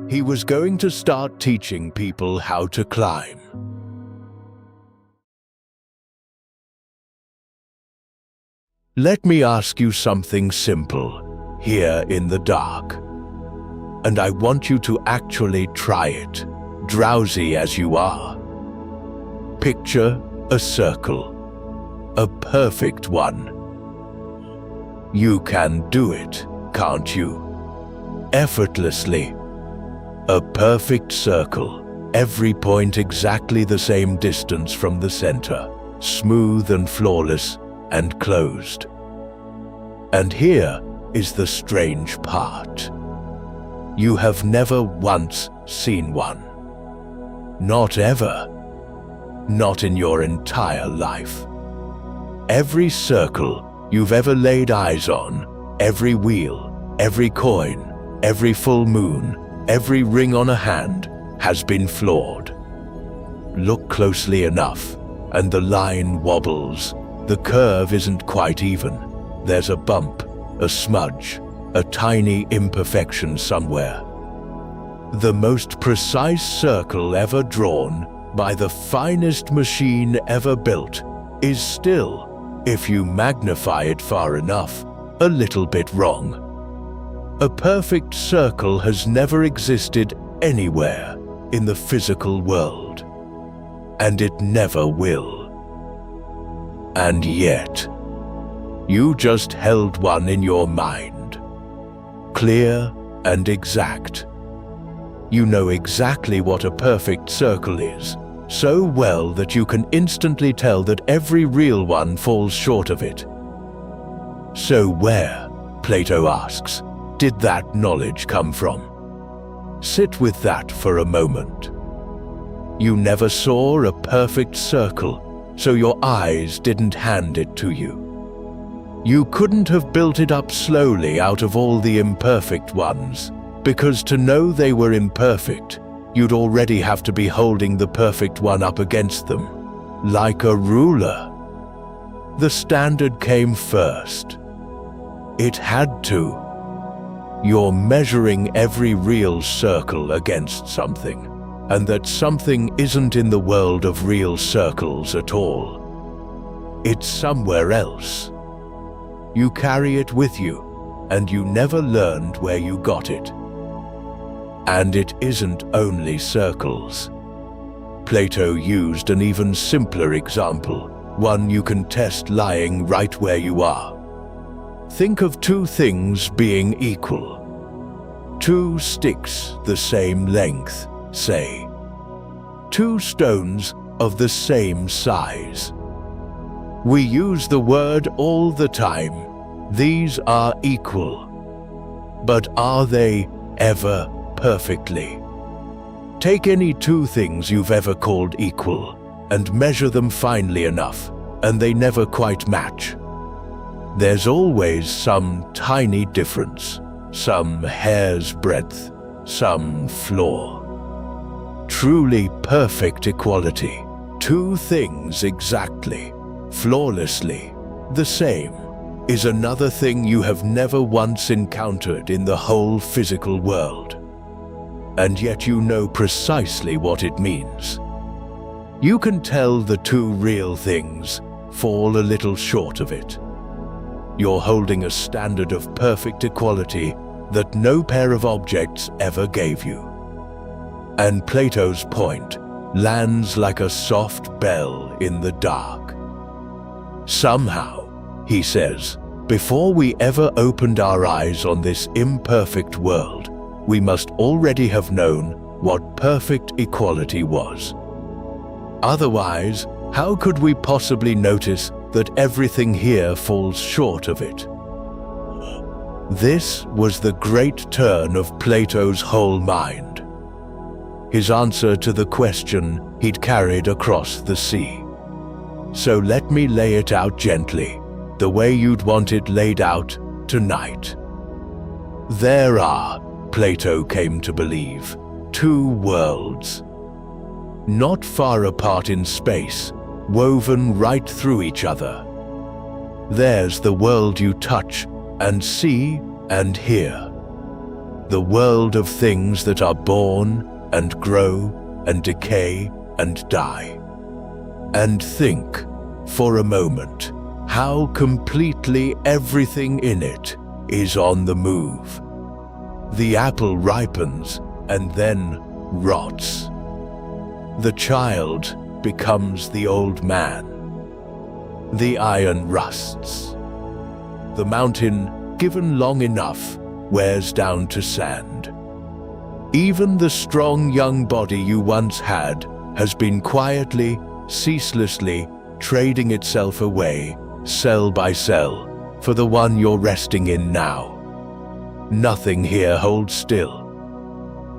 He was going to start teaching people how to climb. Let me ask you something simple, here in the dark. And I want you to actually try it, drowsy as you are. Picture a circle, a perfect one. You can do it, can't you? Effortlessly. A perfect circle, every point exactly the same distance from the center, smooth and flawless and closed. And here is the strange part. You have never once seen one. Not ever. Not in your entire life. Every circle you've ever laid eyes on, every wheel, every coin, every full moon, every ring on a hand has been flawed. Look closely enough, and the line wobbles. The curve isn't quite even. There's a bump, a smudge, a tiny imperfection somewhere. The most precise circle ever drawn by the finest machine ever built is still, if you magnify it far enough, a little bit wrong. A perfect circle has never existed anywhere in the physical world, and it never will. And yet, you just held one in your mind, clear and exact. You know exactly what a perfect circle is, so well that you can instantly tell that every real one falls short of it. So where, Plato asks, did that knowledge come from? Sit with that for a moment. You never saw a perfect circle, so your eyes didn't hand it to you. You couldn't have built it up slowly out of all the imperfect ones, because to know they were imperfect, you'd already have to be holding the perfect one up against them, like a ruler. The standard came first. It had to. You're measuring every real circle against something, and that something isn't in the world of real circles at all. It's somewhere else. You carry it with you, and you never learned where you got it. And it isn't only circles. Plato used an even simpler example, one you can test lying right where you are. Think of two things being equal. Two sticks the same length, say. Two stones of the same size. We use the word all the time. These are equal. But are they ever perfectly? Take any two things you've ever called equal and measure them finely enough, and they never quite match. There's always some tiny difference, some hair's breadth, some flaw. Truly perfect equality, two things exactly, flawlessly, the same, is another thing you have never once encountered in the whole physical world. And yet you know precisely what it means. You can tell the two real things fall a little short of it. You're holding a standard of perfect equality that no pair of objects ever gave you. And Plato's point lands like a soft bell in the dark. Somehow, he says, before we ever opened our eyes on this imperfect world, we must already have known what perfect equality was. Otherwise, how could we possibly notice that everything here falls short of it? This was the great turn of Plato's whole mind. His answer to the question he'd carried across the sea. So let me lay it out gently, the way you'd want it laid out tonight. There are, Plato came to believe, two worlds. Not far apart in space, woven right through each other. There's the world you touch and see and hear. The world of things that are born and grow and decay and die. And think, for a moment, how completely everything in it is on the move. The apple ripens and then rots. The child becomes the old man. The iron rusts. The mountain, given long enough, wears down to sand. Even the strong young body you once had has been quietly, ceaselessly trading itself away, cell by cell, for the one you're resting in now. Nothing here holds still.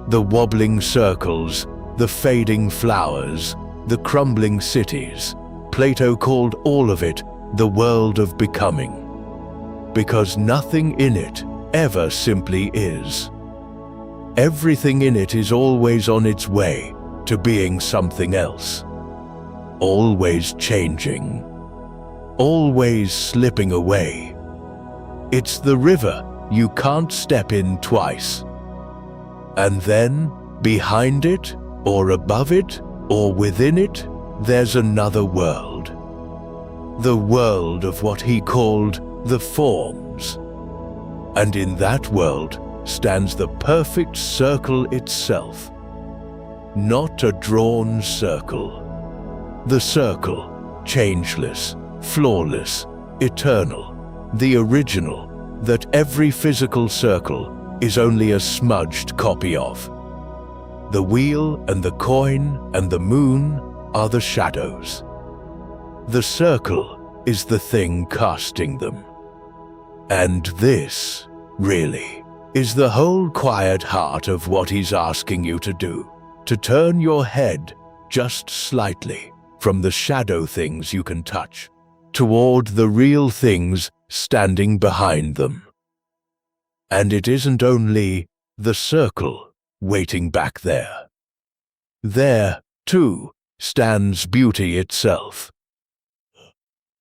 The wobbling circles, the fading flowers, the crumbling cities, Plato called all of it the world of becoming. Because nothing in it ever simply is. Everything in it is always on its way to being something else. Always changing. Always slipping away. It's the river you can't step in twice. And then, behind it, or above it, or within it, there's another world. The world of what he called the forms. And in that world stands the perfect circle itself. Not a drawn circle. The circle, changeless, flawless, eternal, the original, that every physical circle is only a smudged copy of. The wheel and the coin and the moon are the shadows. The circle is the thing casting them. And this, really, is the whole quiet heart of what he's asking you to do, to turn your head just slightly from the shadow things you can touch toward the real things standing behind them. And it isn't only the circle waiting back there. There, too, stands beauty itself.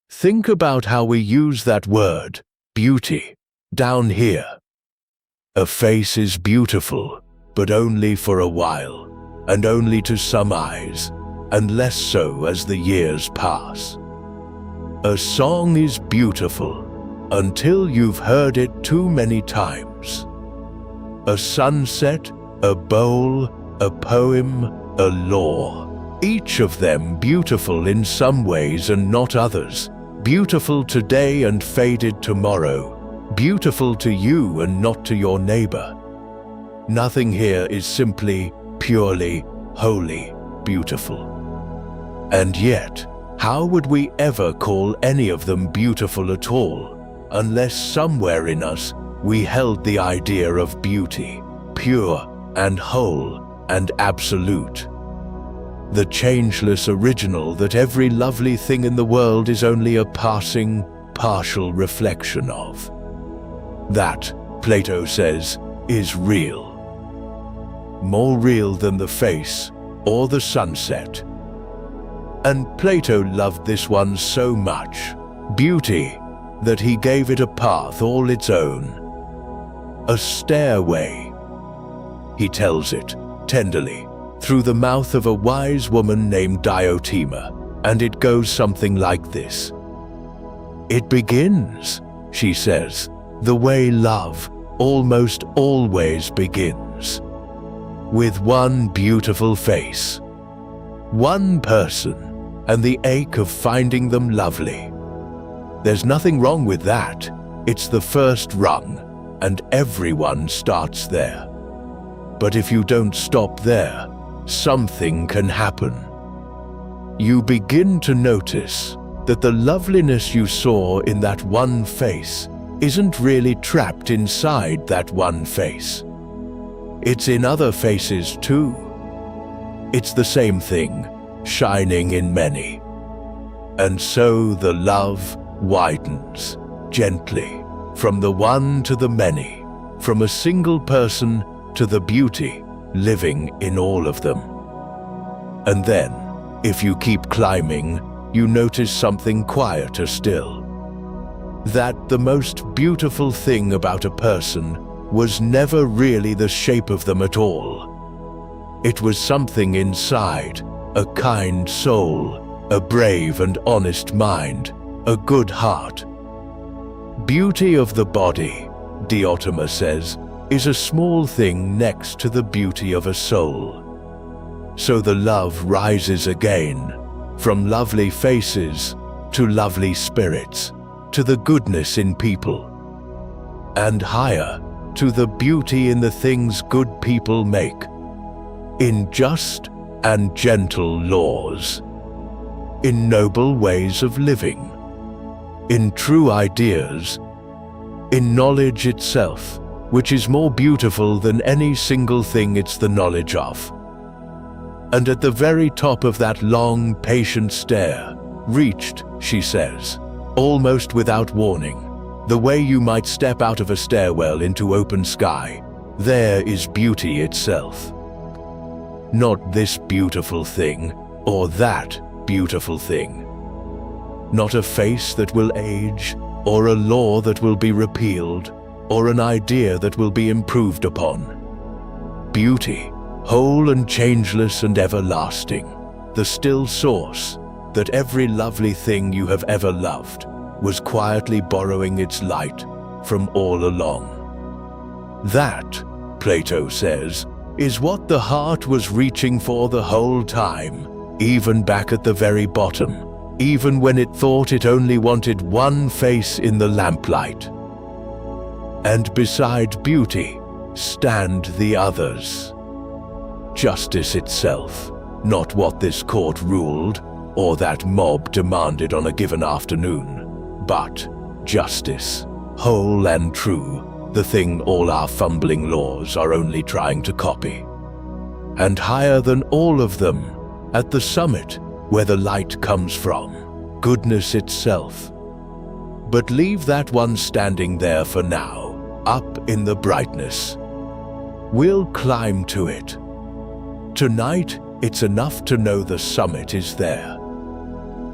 Think about how we use that word, beauty, down here. A face is beautiful, but only for a while, and only to some eyes, and less so as the years pass. A song is beautiful until you've heard it too many times. A sunset, a bowl, a poem, a law, each of them beautiful in some ways and not others, beautiful today and faded tomorrow, beautiful to you and not to your neighbor. Nothing here is simply, purely, wholly beautiful. And yet, how would we ever call any of them beautiful at all, unless somewhere in us we held the idea of beauty, pure and whole and absolute? The changeless original that every lovely thing in the world is only a passing, partial reflection of. That, Plato says, is real. More real than the face or the sunset. And Plato loved this one so much, beauty, that he gave it a path all its own. A stairway. He tells it, tenderly, through the mouth of a wise woman named Diotima, and it goes something like this. It begins, she says, the way love almost always begins. With one beautiful face, one person, and the ache of finding them lovely. There's nothing wrong with that. It's the first rung, and everyone starts there. But if you don't stop there, something can happen. You begin to notice that the loveliness you saw in that one face isn't really trapped inside that one face. It's in other faces too. It's the same thing, shining in many. And so the love widens, gently, from the one to the many, from a single person to the beauty living in all of them. And then, if you keep climbing, you notice something quieter still. That the most beautiful thing about a person was never really the shape of them at all. It was something inside, a kind soul, a brave and honest mind, a good heart. Beauty of the body, Diotima says, is a small thing next to the beauty of a soul. So the love rises again, from lovely faces to lovely spirits, to the goodness in people, and higher to the beauty in the things good people make, in just and gentle laws, in noble ways of living, in true ideas, in knowledge itself, which is more beautiful than any single thing it's the knowledge of. And at the very top of that long, patient stair, reached, she says, almost without warning, the way you might step out of a stairwell into open sky, there is beauty itself. Not this beautiful thing, or that beautiful thing. Not a face that will age, or a law that will be repealed, or an idea that will be improved upon. Beauty, whole and changeless and everlasting, the still source that every lovely thing you have ever loved was quietly borrowing its light from all along. That, Plato says, is what the heart was reaching for the whole time, even back at the very bottom, even when it thought it only wanted one face in the lamplight. And beside beauty stand the others. justice itself, not what this court ruled or that mob demanded on a given afternoon, but justice, whole and true, the thing all our fumbling laws are only trying to copy. And higher than all of them, at the summit where the light comes from, goodness itself. But leave that one standing there for now, up in the brightness. We'll climb to it. Tonight, it's enough to know the summit is there.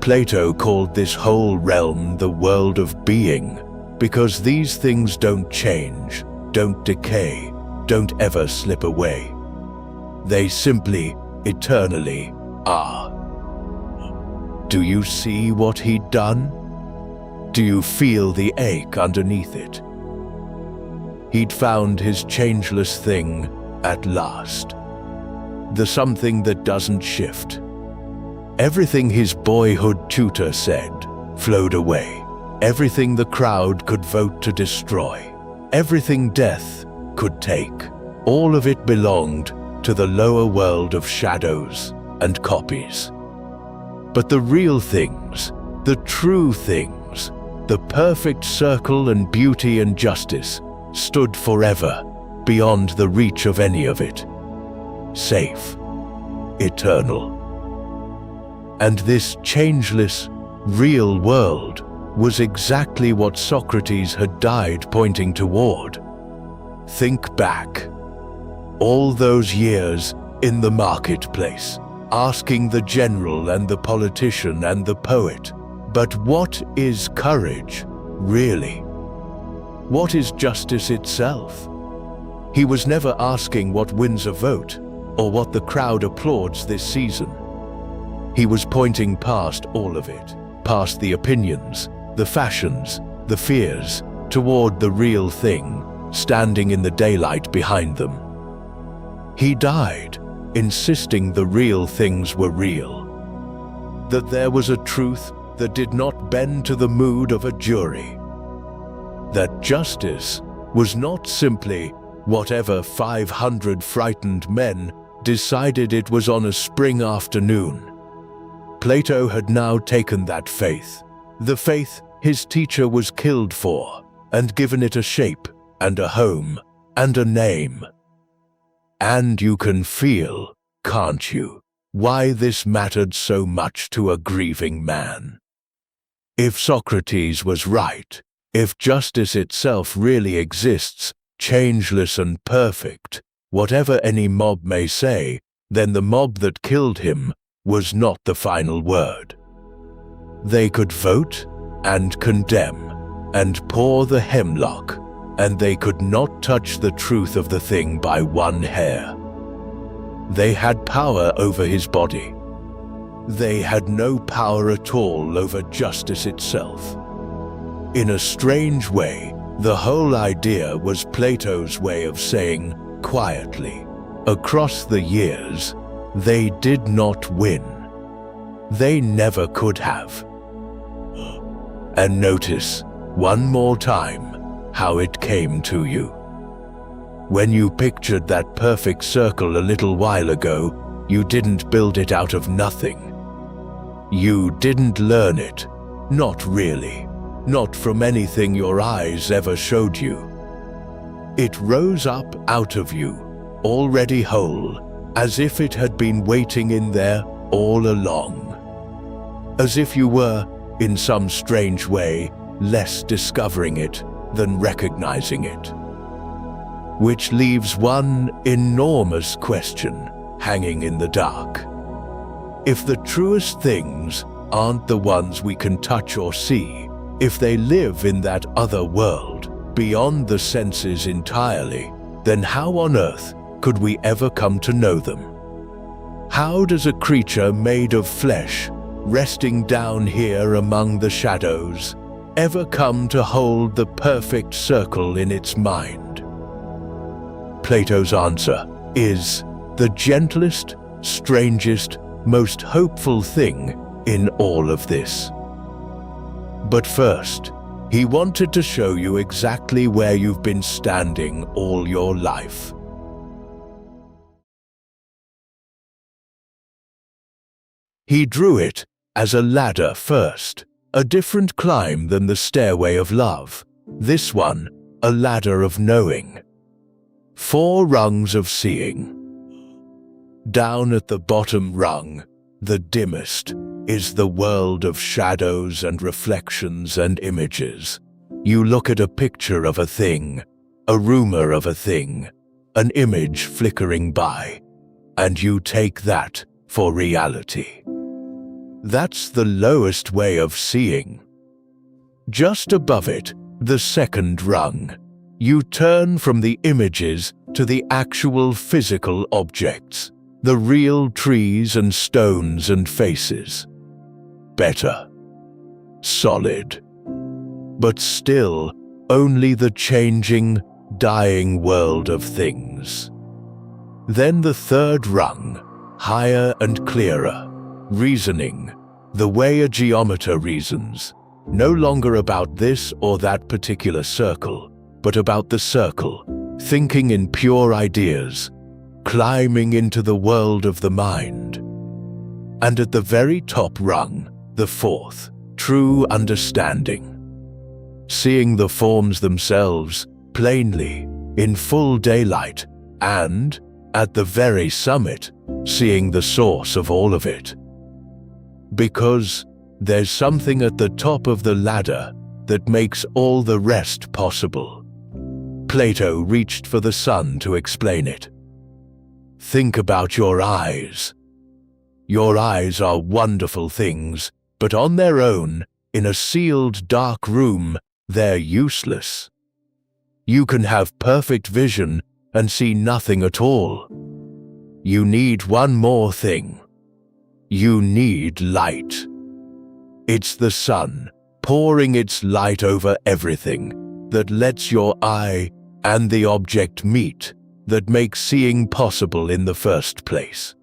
Plato called this whole realm the world of being, because these things don't change, don't decay, don't ever slip away. They simply, eternally are. Do you see what he'd done? Do you feel the ache underneath it? He'd found his changeless thing at last. The something that doesn't shift. Everything his boyhood tutor said flowed away. Everything the crowd could vote to destroy. Everything death could take. All of it belonged to the lower world of shadows and copies. But the real things, the true things, the perfect circle and beauty and justice stood forever, beyond the reach of any of it. Safe, eternal. And this changeless, real world was exactly what Socrates had died pointing toward. Think back. All those years in the marketplace, asking the general and the politician and the poet, but what is courage, really? What is justice itself? He was never asking what wins a vote or what the crowd applauds this season. He was pointing past all of it, past the opinions, the fashions, the fears, toward the real thing, standing in the daylight behind them. He died, insisting the real things were real. That there was a truth that did not bend to the mood of a jury. That justice was not simply whatever 500 frightened men decided it was on a spring afternoon. Plato had now taken that faith, the faith his teacher was killed for, and given it a shape and a home and a name. And you can feel, can't you, why this mattered so much to a grieving man. If Socrates was right, if justice itself really exists, changeless and perfect, whatever any mob may say, then the mob that killed him was not the final word. They could vote and condemn and pour the hemlock, and they could not touch the truth of the thing by one hair. They had power over his body. They had no power at all over justice itself. In a strange way, the whole idea was Plato's way of saying, quietly, across the years, they did not win. They never could have. And notice, one more time, how it came to you. When you pictured that perfect circle a little while ago, you didn't build it out of nothing. You didn't learn it, not really, not from anything your eyes ever showed you. It rose up out of you, already whole, as if it had been waiting in there all along. As if you were, in some strange way, less discovering it than recognizing it. Which leaves one enormous question hanging in the dark. If the truest things aren't the ones we can touch or see, if they live in that other world, beyond the senses entirely, then how on earth could we ever come to know them? How does a creature made of flesh, resting down here among the shadows, ever come to hold the perfect circle in its mind? Plato's answer is the gentlest, strangest, most hopeful thing in all of this. But first, he wanted to show you exactly where you've been standing all your life. He drew it as a ladder first, a different climb than the stairway of love. This one, a ladder of knowing. 4 rungs of seeing. Down at the bottom rung, the dimmest, is the world of shadows and reflections and images. You look at a picture of a thing, a rumor of a thing, an image flickering by, and you take that for reality. That's the lowest way of seeing. Just above it, the second rung. You turn from the images to the actual physical objects, the real trees and stones and faces. Better. Solid. But still, only the changing, dying world of things. Then the third rung, higher and clearer. Reasoning, the way a geometer reasons, no longer about this or that particular circle, but about the circle, thinking in pure ideas, climbing into the world of the mind. And at the very top rung, the fourth, true understanding. Seeing the forms themselves plainly, in full daylight, and, at the very summit, seeing the source of all of it. Because there's something at the top of the ladder that makes all the rest possible. Plato reached for the sun to explain it. Think about your eyes. Your eyes are wonderful things, but on their own, in a sealed dark room, they're useless. You can have perfect vision and see nothing at all. You need one more thing. You need light. It's the sun pouring its light over everything that lets your eye and the object meet, that makes seeing possible in the first place.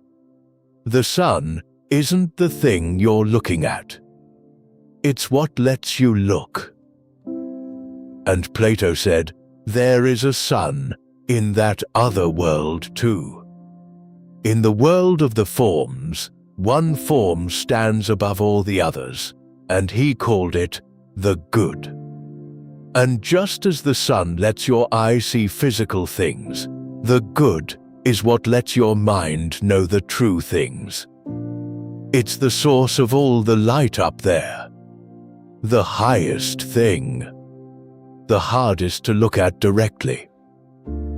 The sun isn't the thing you're looking at. It's what lets you look. And Plato said, there is a sun in that other world too. In the world of the forms, one form stands above all the others, and he called it the good. And just as the sun lets your eye see physical things, the good is what lets your mind know the true things. It's the source of all the light up there. The highest thing. The hardest to look at directly.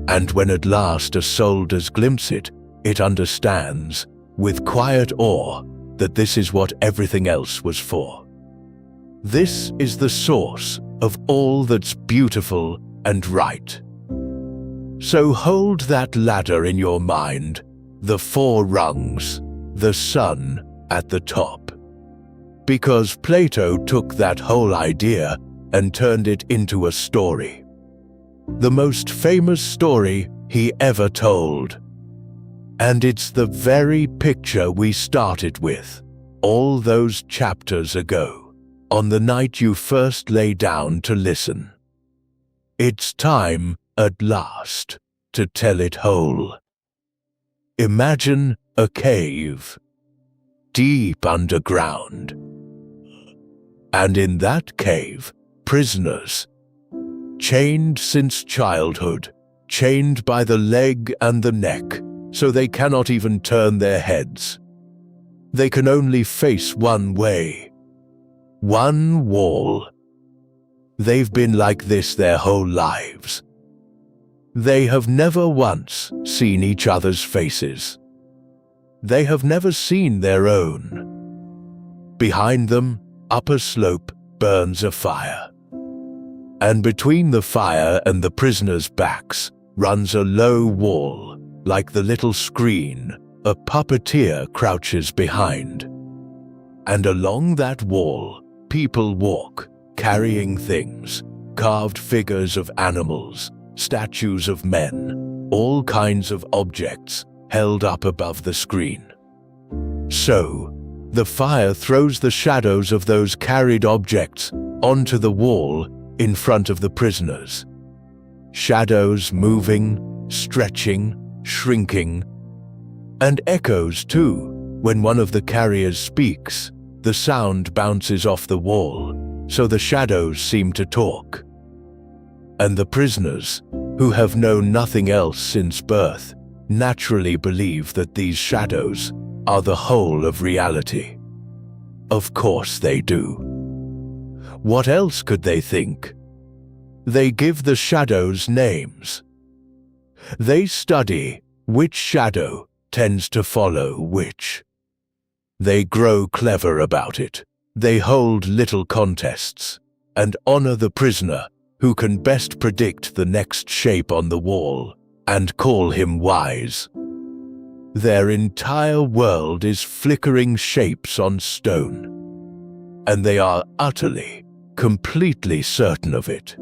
And when at last a soul does glimpse it, it understands, with quiet awe, that this is what everything else was for. This is the source of all that's beautiful and right. So hold that ladder in your mind, the 4 rungs, the sun at the top. Because Plato took that whole idea and turned it into a story. The most famous story he ever told. And it's the very picture we started with, all those chapters ago, on the night you first lay down to listen. It's time, at last, to tell it whole. Imagine a cave, deep underground. And in that cave, prisoners, chained since childhood, chained by the leg and the neck, so they cannot even turn their heads. They can only face one way, one wall. They've been like this their whole lives. They have never once seen each other's faces. They have never seen their own. Behind them, up a slope, burns a fire. And between the fire and the prisoners' backs runs a low wall. Like the little screen, a puppeteer crouches behind. And along that wall, people walk, carrying things, carved figures of animals, statues of men, all kinds of objects held up above the screen. So, the fire throws the shadows of those carried objects onto the wall in front of the prisoners. Shadows moving, stretching, shrinking, and echoes too, When one of the carriers speaks, the sound bounces off the wall, so the shadows seem to talk. And the prisoners, who have known nothing else since birth, naturally believe that these shadows are the whole of reality. Of course they do. What else could they think? They give the shadows names. They study which shadow tends to follow which. They grow clever about it. They hold little contests and honor the prisoner who can best predict the next shape on the wall and call him wise. Their entire world is flickering shapes on stone, and they are utterly, completely certain of it.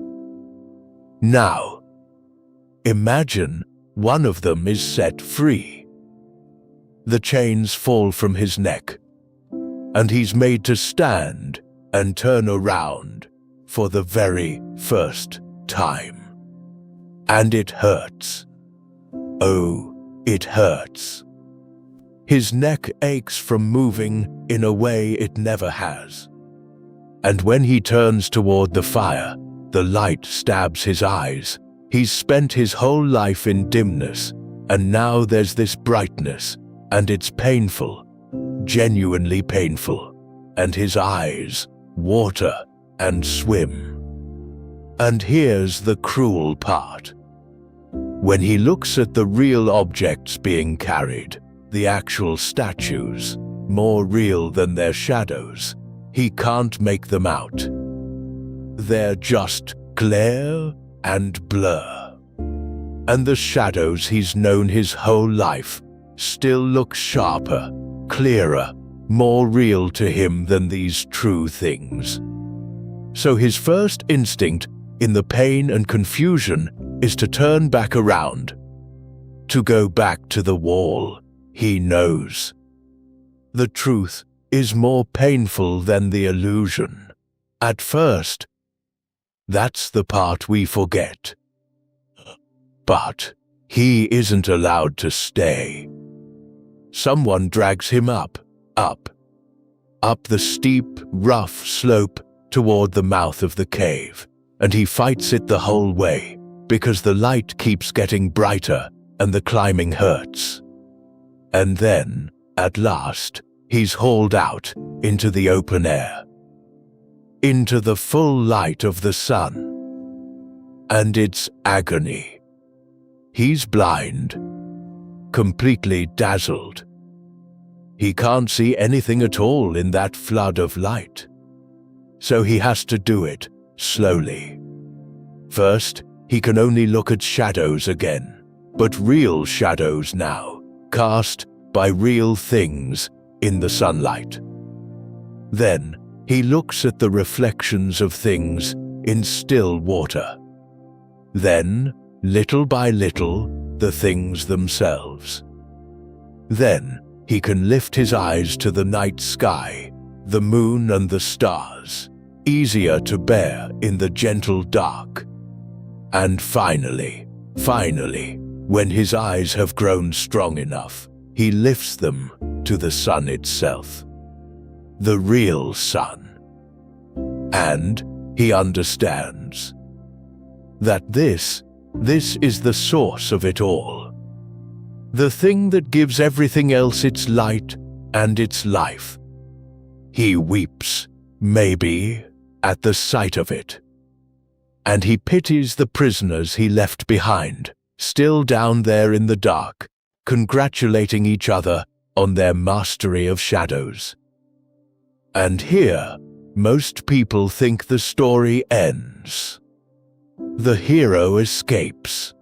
Now, imagine one of them is set free. The chains fall from his neck, and he's made to stand and turn around for the very first time. And it hurts. Oh, it hurts. His neck aches from moving in a way it never has. And when he turns toward the fire, the light stabs his eyes. He's spent his whole life in dimness, and now there's this brightness, and it's painful, genuinely painful, and his eyes water and swim. And here's the cruel part. When he looks at the real objects being carried, the actual statues, more real than their shadows, he can't make them out. They're just glare and blur. And the shadows he's known his whole life still look sharper, clearer, more real to him than these true things. So his first instinct, in the pain and confusion, is to turn back around, to go back to the wall. He knows. The truth is more painful than the illusion. At first, that's the part we forget. But he isn't allowed to stay. Someone drags him up the steep, rough slope toward the mouth of the cave, and he fights it the whole way, because the light keeps getting brighter and the climbing hurts. And then, at last, he's hauled out into the open air, into the full light of the sun. And it's agony. He's blind, completely dazzled. He can't see anything at all in that flood of light. So he has to do it slowly. First, he can only look at shadows again, but real shadows now, cast by real things in the sunlight. Then, he looks at the reflections of things in still water. Then, little by little, the things themselves. Then, he can lift his eyes to the night sky, the moon and the stars, easier to bear in the gentle dark. And finally, when his eyes have grown strong enough, he lifts them to the sun itself, the real sun. And he understands that this is the source of it all. The thing that gives everything else its light and its life. He weeps, maybe, at the sight of it. And he pities the prisoners he left behind, still down there in the dark, congratulating each other on their mastery of shadows. And here, most people think the story ends. The hero escapes.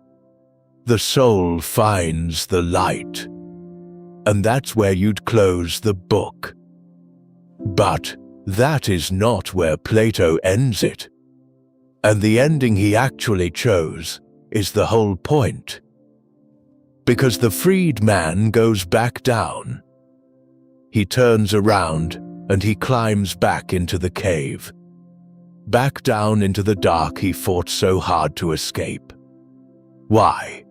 The soul finds the light. And that's where you'd close the book. But that is not where Plato ends it. And the ending he actually chose is the whole point. Because the freed man goes back down. He turns around and he climbs back into the cave. Back down into the dark he fought so hard to escape. Why?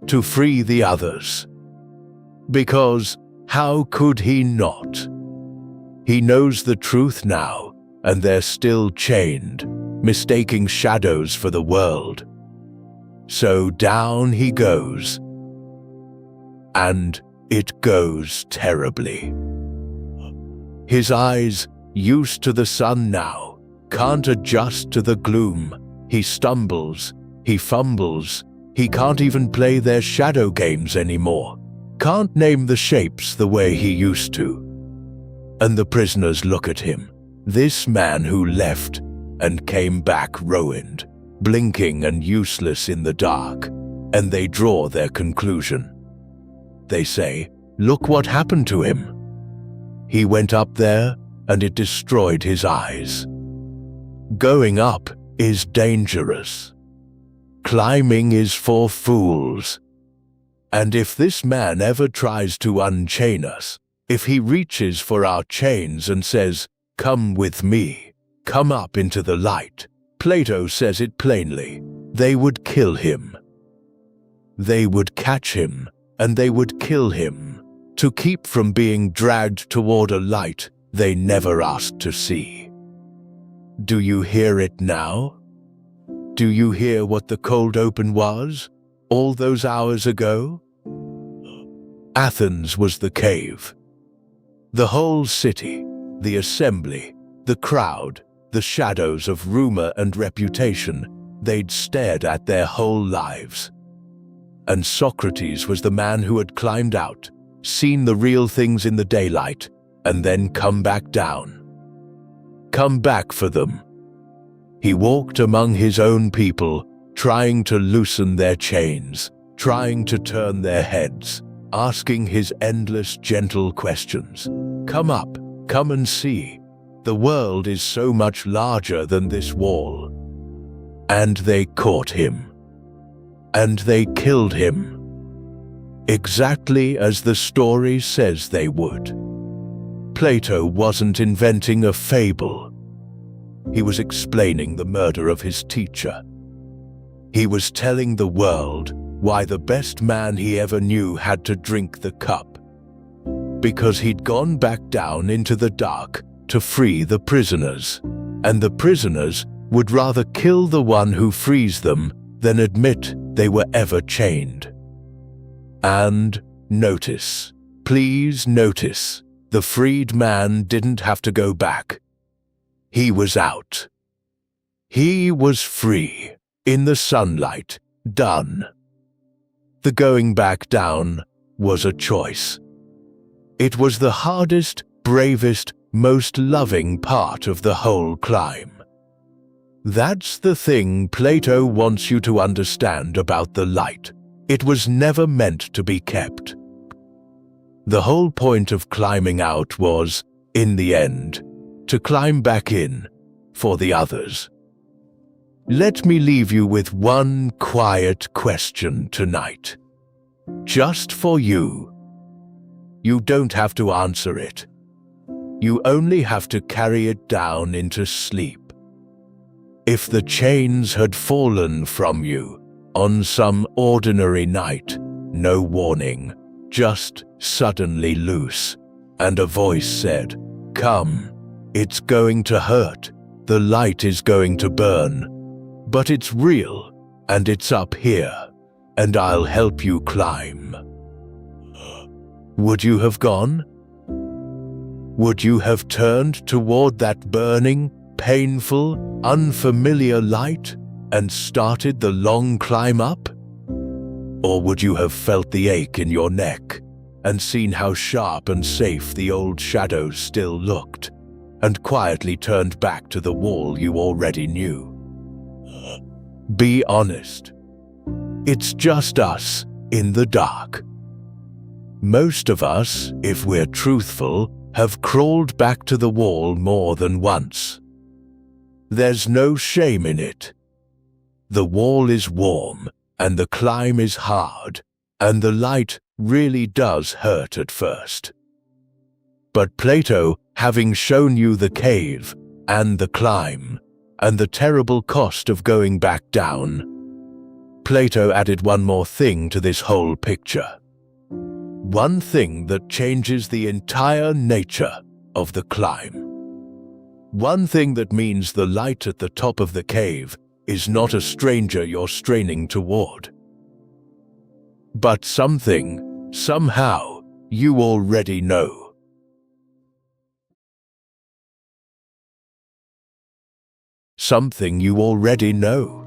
To free the others. Because How could he not? He knows the truth now, and they're still chained, mistaking shadows for the world. So down he goes. And it goes terribly. His eyes, used to the sun now, can't adjust to the gloom. He stumbles, he fumbles, he can't even play their shadow games anymore, can't name the shapes the way he used to. And the prisoners look at him, this man who left and came back ruined, blinking and useless in the dark, and they draw their conclusion. They say, look what happened to him. He went up there and it destroyed his eyes. Going up is dangerous. Climbing is for fools. And if this man ever tries to unchain us, if he reaches for our chains and says, come with me, come up into the light, Plato says it plainly, they would kill him. They would catch him and they would kill him to keep from being dragged toward a light they never asked to see. Do you hear it now? Do you hear what the cold open was all those hours ago? Athens was the cave. The whole city, the assembly, the crowd, the shadows of rumor and reputation they'd stared at their whole lives. And Socrates was the man who had climbed out, seen the real things in the daylight, and then come back down. Come back for them. He walked among his own people, trying to loosen their chains, trying to turn their heads, asking his endless gentle questions. Come up, come and see. The world is so much larger than this wall. And they caught him. And they killed him. Exactly as the story says they would. Plato wasn't inventing a fable. He was explaining the murder of his teacher. He was telling the world why the best man he ever knew had to drink the cup. Because he'd gone back down into the dark to free the prisoners, and the prisoners would rather kill the one who frees them than admit they were ever chained. And notice, please notice, the freed man didn't have to go back. He was out. He was free, in the sunlight, done. The going back down was a choice. It was the hardest, bravest, most loving part of the whole climb. That's the thing Plato wants you to understand about the light. It was never meant to be kept. The whole point of climbing out was, in the end, to climb back in for the others. Let me leave you with one quiet question tonight. Just for you. You don't have to answer it. You only have to carry it down into sleep. If the chains had fallen from you on some ordinary night, no warning, just suddenly loose, and a voice said, "Come, it's going to hurt, the light is going to burn, but it's real, and it's up here, and I'll help you climb." Would you have gone? Would you have turned toward that burning, painful, unfamiliar light and started the long climb up? Or would you have felt the ache in your neck and seen how sharp and safe the old shadows still looked and quietly turned back to the wall you already knew? Be honest. It's just us in the dark. Most of us, if we're truthful, have crawled back to the wall more than once. There's no shame in it. The wall is warm, and the climb is hard, and the light really does hurt at first. But Plato, having shown you the cave, and the climb, and the terrible cost of going back down, Plato added one more thing to this whole picture. one thing that changes the entire nature of the climb. One thing that means the light at the top of the cave is not a stranger you're straining toward, but something, somehow, you already know. Something you already know.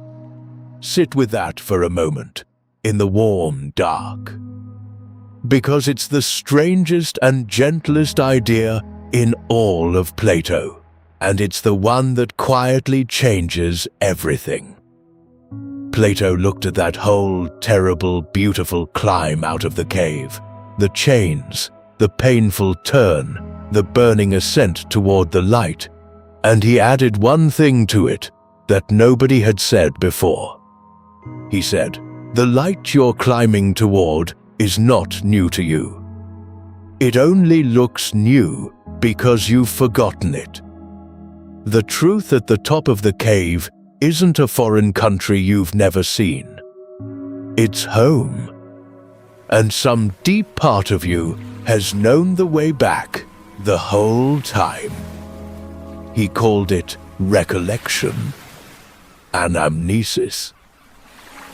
Sit with that for a moment, in the warm dark. Because it's the strangest and gentlest idea in all of Plato, and it's the one that quietly changes everything. Plato looked at that whole terrible, beautiful climb out of the cave, the chains, the painful turn, the burning ascent toward the light, and he added one thing to it that nobody had said before. He said, "The light you're climbing toward is not new to you. It only looks new because you've forgotten it. The truth at the top of the cave isn't a foreign country you've never seen. It's home. And some deep part of you has known the way back the whole time." He called it recollection, anamnesis.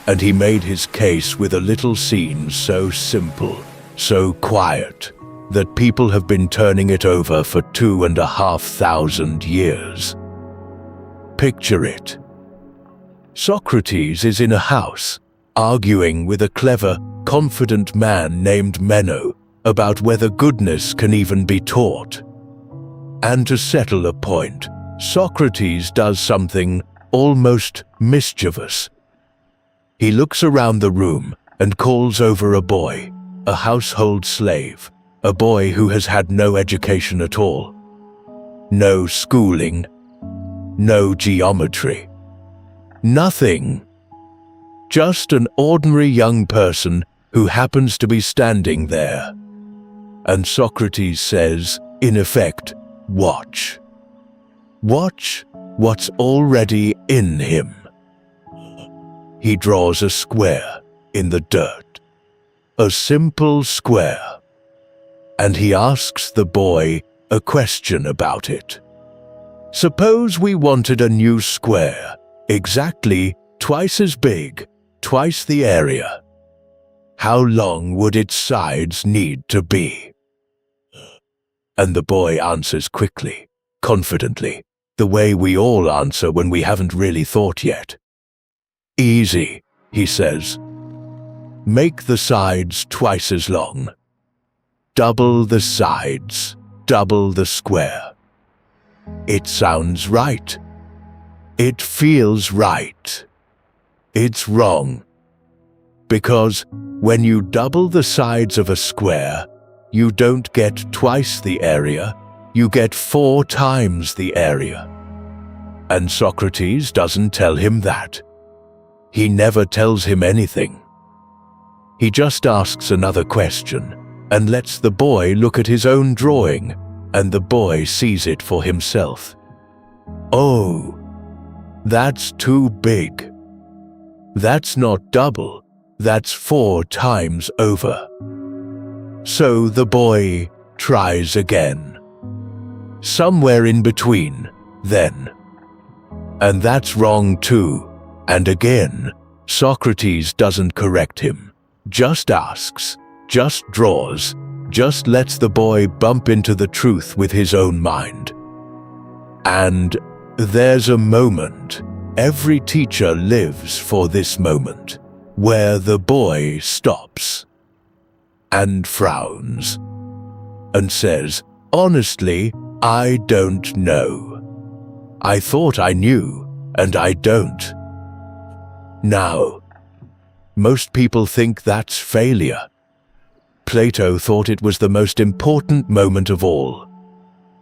And he made his case with a little scene so simple, so quiet, that people have been turning it over for 2,500 years. Picture it. Socrates is in a house, arguing with a clever, confident man named Meno about whether goodness can even be taught. And to settle a point, Socrates does something almost mischievous. He looks around the room and calls over a boy, a household slave, a boy who has had no education at all. No schooling, no geometry, nothing. Just an ordinary young person who happens to be standing there. And Socrates says, in effect, watch. Watch what's already in him. He draws a square in the dirt, a simple square, and he asks the boy a question about it. Suppose we wanted a new square, exactly twice as big, twice the area. How long would its sides need to be? And the boy answers quickly, confidently, the way we all answer when we haven't really thought yet. Easy, he says. Make the sides twice as long. Double the sides, double the square. It sounds right. It feels right. It's wrong. Because when you double the sides of a square, you don't get twice the area, you get 4 times the area. And Socrates doesn't tell him that. He never tells him anything. He just asks another question and lets the boy look at his own drawing, and the boy sees it for himself. Oh, that's too big. That's not double, that's 4 times over. So the boy tries again. Somewhere in between, then. And that's wrong too. And again, Socrates doesn't correct him, just asks, just draws, just lets the boy bump into the truth with his own mind. And there's a moment, every teacher lives for this moment, where the boy stops and frowns and says, "Honestly, I don't know. I thought I knew, and I don't." Now, most people think that's failure. Plato thought it was the most important moment of all,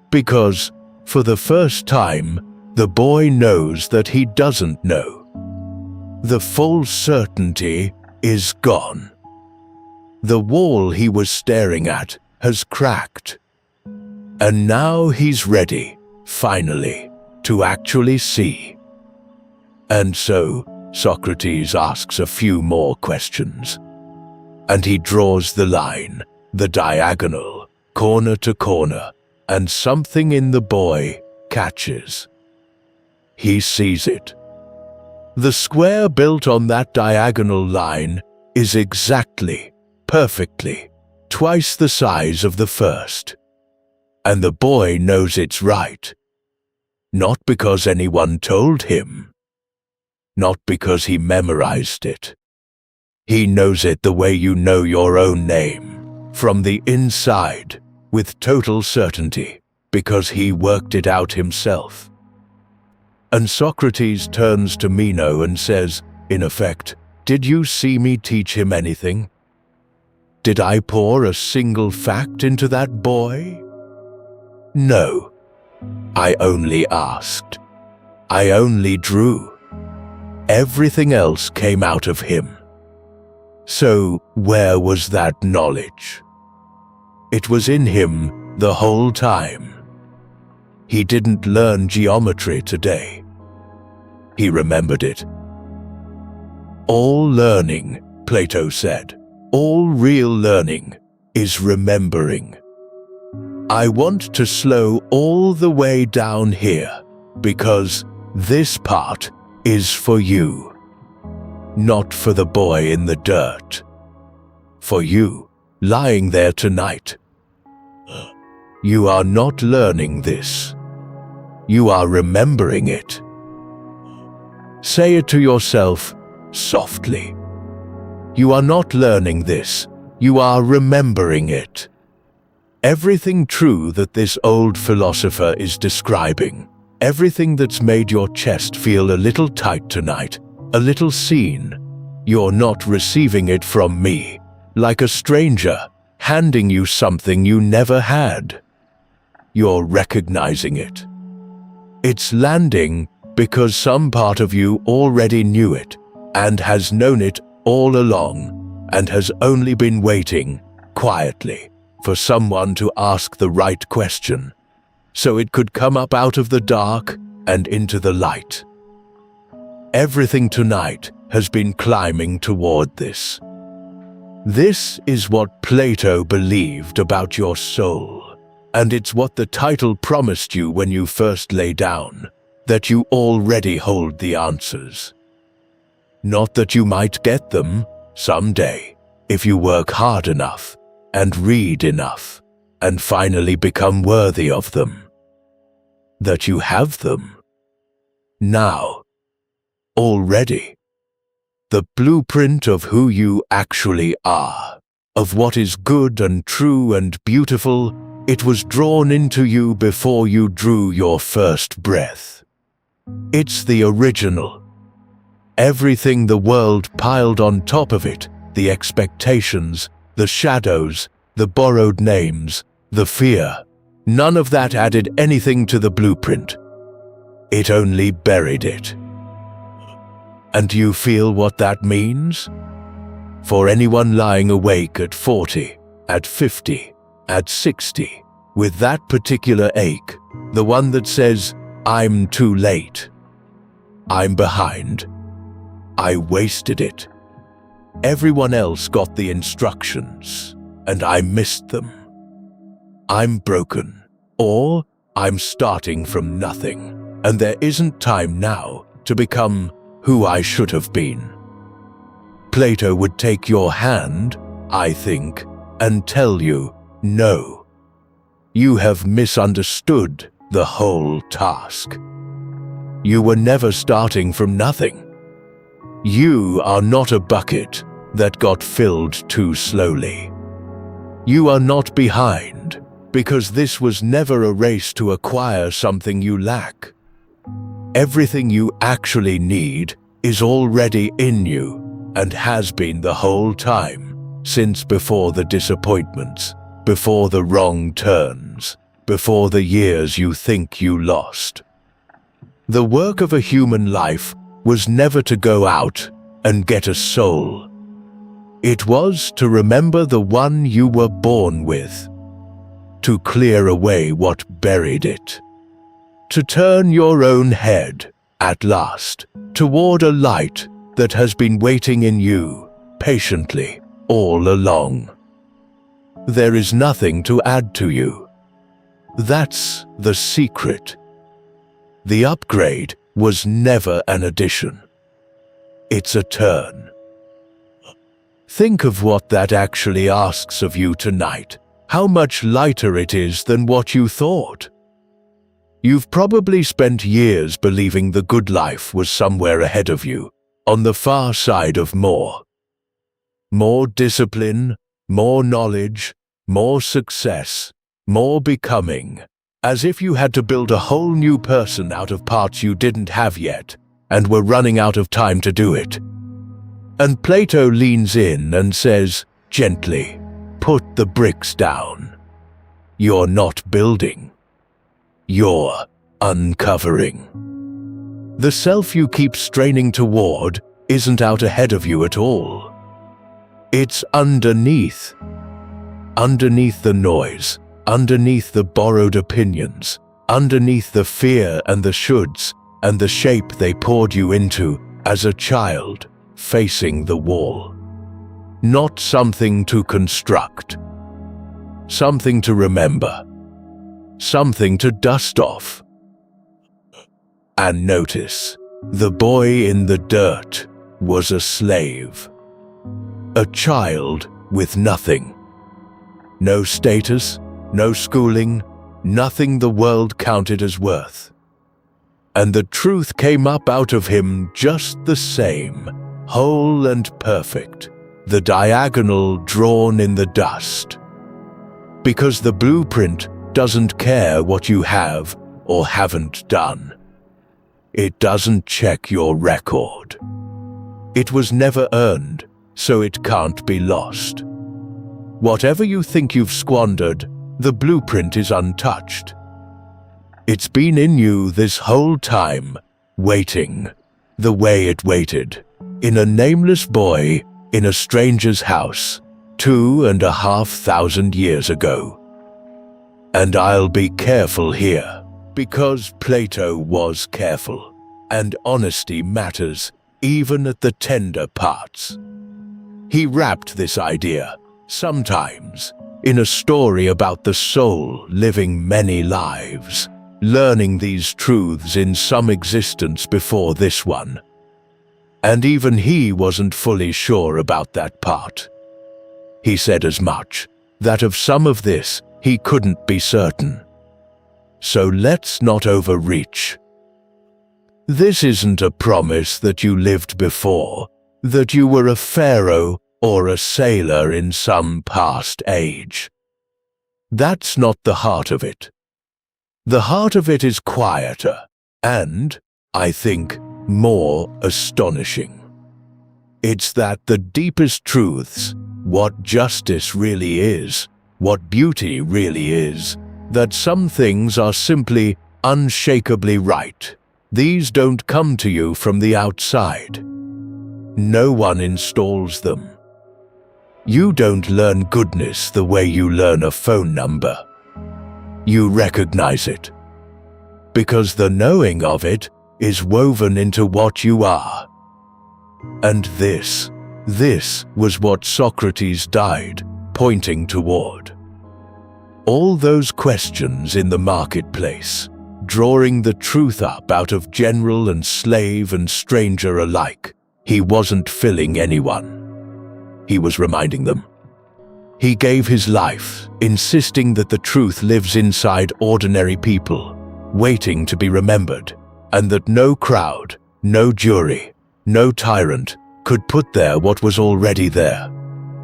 because, for the first time, the boy knows that he doesn't know. The full certainty is gone. The wall he was staring at has cracked, and now he's ready, finally, to actually see. And so, Socrates asks a few more questions, and he draws the line, the diagonal, corner to corner, and something in the boy catches. He sees it. The square built on that diagonal line is exactly, perfectly, twice the size of the first. And the boy knows it's right. Not because anyone told him. Not because he memorized it. He knows it the way you know your own name, from the inside, with total certainty, because he worked it out himself. And Socrates turns to Meno and says, in effect, "Did you see me teach him anything? Did I pour a single fact into that boy? No. I only asked. I only drew. Everything else came out of him." So where was that knowledge? It was in him the whole time. He didn't learn geometry today. He remembered it. All learning, Plato said, all real learning is remembering. I want to slow all the way down here because this part is for you. Not for the boy in the dirt. For you, lying there tonight. You are not learning this. You are remembering it. Say it to yourself softly. You are not learning this. You are remembering it. Everything true that this old philosopher is describing, everything that's made your chest feel a little tight tonight, a little seen, you're not receiving it from me, like a stranger handing you something you never had. You're recognizing it. It's landing because some part of you already knew it and has known it all along and has only been waiting, quietly, for someone to ask the right question, so it could come up out of the dark and into the light. Everything tonight has been climbing toward this. This is what Plato believed about your soul, and it's what the title promised you when you first lay down, that you already hold the answers. Not that you might get them someday, if you work hard enough and read enough and finally become worthy of them. That you have them. Now. Already. The blueprint of who you actually are, of what is good and true and beautiful, it was drawn into you before you drew your first breath. It's the original. Everything the world piled on top of it, the expectations, the shadows, the borrowed names, the fear, none of that added anything to the blueprint. It only buried it. And do you feel what that means? For anyone lying awake at 40, at 50, at 60, with that particular ache, the one that says, I'm too late. I'm behind. I wasted it. Everyone else got the instructions, and I missed them. I'm broken, or I'm starting from nothing, and there isn't time now to become who I should have been. Plato would take your hand, I think, and tell you, no. You have misunderstood the whole task. You were never starting from nothing. You are not a bucket that got filled too slowly. You are not behind, because this was never a race to acquire something you lack. Everything you actually need is already in you and has been the whole time, since before the disappointments, before the wrong turns, before the years you think you lost. The work of a human life was never to go out and get a soul. It was to remember the one you were born with, to clear away what buried it, to turn your own head, at last, toward a light that has been waiting in you patiently all along. There is nothing to add to you. That's the secret. The upgrade was never an addition. It's a turn. Think of what that actually asks of you tonight. How much lighter it is than what you thought. You've probably spent years believing the good life was somewhere ahead of you, on the far side of more. More discipline, more knowledge, more success, more becoming, as if you had to build a whole new person out of parts you didn't have yet, and were running out of time to do it. And Plato leans in and says, gently, put the bricks down. You're not building. You're uncovering. The self you keep straining toward isn't out ahead of you at all. It's underneath. Underneath the noise, underneath the borrowed opinions, underneath the fear and the shoulds and the shape they poured you into as a child facing the wall. Not something to construct. Something to remember. Something to dust off. And notice, the boy in the dirt was a slave. A child with nothing. No status, no schooling, nothing the world counted as worth. And the truth came up out of him just the same, whole and perfect, the diagonal drawn in the dust. Because the blueprint doesn't care what you have or haven't done. It doesn't check your record. It was never earned, so it can't be lost. Whatever you think you've squandered, the blueprint is untouched. It's been in you this whole time, waiting, the way it waited, in a nameless boy in a stranger's house, 2,500 years ago. And I'll be careful here, because Plato was careful, and honesty matters even at the tender parts. He wrapped this idea, sometimes, in a story about the soul living many lives, learning these truths in some existence before this one. And even he wasn't fully sure about that part. He said as much, that of some of this he couldn't be certain. So let's not overreach. This isn't a promise that you lived before, that you were a pharaoh or a sailor in some past age. That's not the heart of it. The heart of it is quieter and, I think, more astonishing. It's that the deepest truths, what justice really is, what beauty really is, that some things are simply unshakably right. These don't come to you from the outside. No one installs them. You don't learn goodness the way you learn a phone number. You recognize it. Because the knowing of it is woven into what you are. And this was what Socrates died, pointing toward. All those questions in the marketplace, drawing the truth up out of general and slave and stranger alike, he wasn't filling anyone. He was reminding them. He gave his life, insisting that the truth lives inside ordinary people, waiting to be remembered, and that no crowd, no jury, no tyrant could put there what was already there,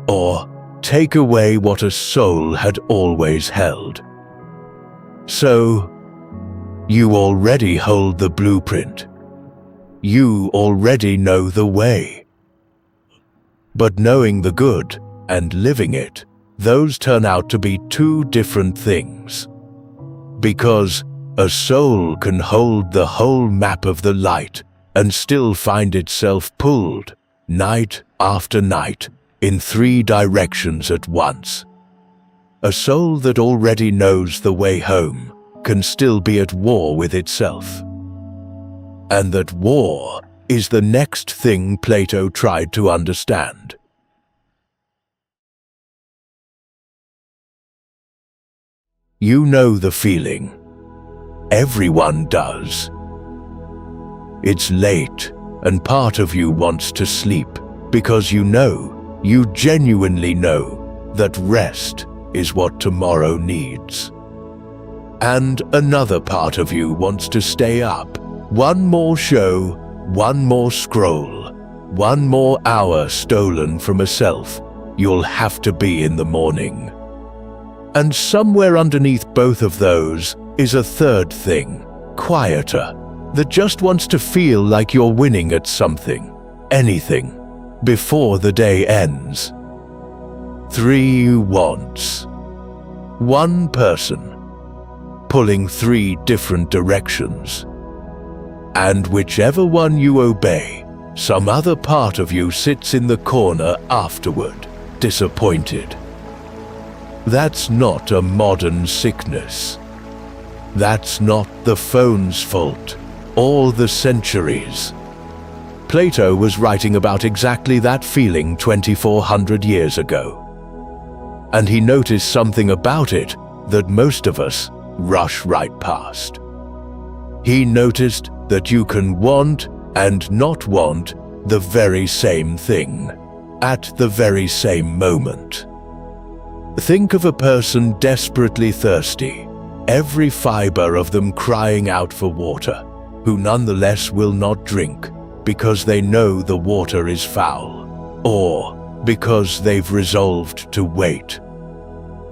or take away what a soul had always held. So, you already hold the blueprint. You already know the way. But knowing the good and living it, those turn out to be two different things. Because a soul can hold the whole map of the light and still find itself pulled, night after night, in 3 directions at once. A soul that already knows the way home can still be at war with itself. And that war is the next thing Plato tried to understand. You know the feeling. Everyone does. It's late, and part of you wants to sleep because you genuinely know that rest is what tomorrow needs. And another part of you wants to stay up. One more show, one more scroll, one more hour stolen from a self you'll have to be in the morning. And somewhere underneath both of those is a third thing, quieter, that just wants to feel like you're winning at something, anything, before the day ends. 3 wants. One person, pulling 3 different directions. And whichever one you obey, some other part of you sits in the corner afterward, disappointed. That's not a modern sickness. That's not the phone's fault, or the centuries. Plato was writing about exactly that feeling 2,400 years ago. And he noticed something about it that most of us rush right past. He noticed that you can want and not want the very same thing at the very same moment. Think of a person desperately thirsty, every fiber of them crying out for water, who nonetheless will not drink because they know the water is foul, or because they've resolved to wait.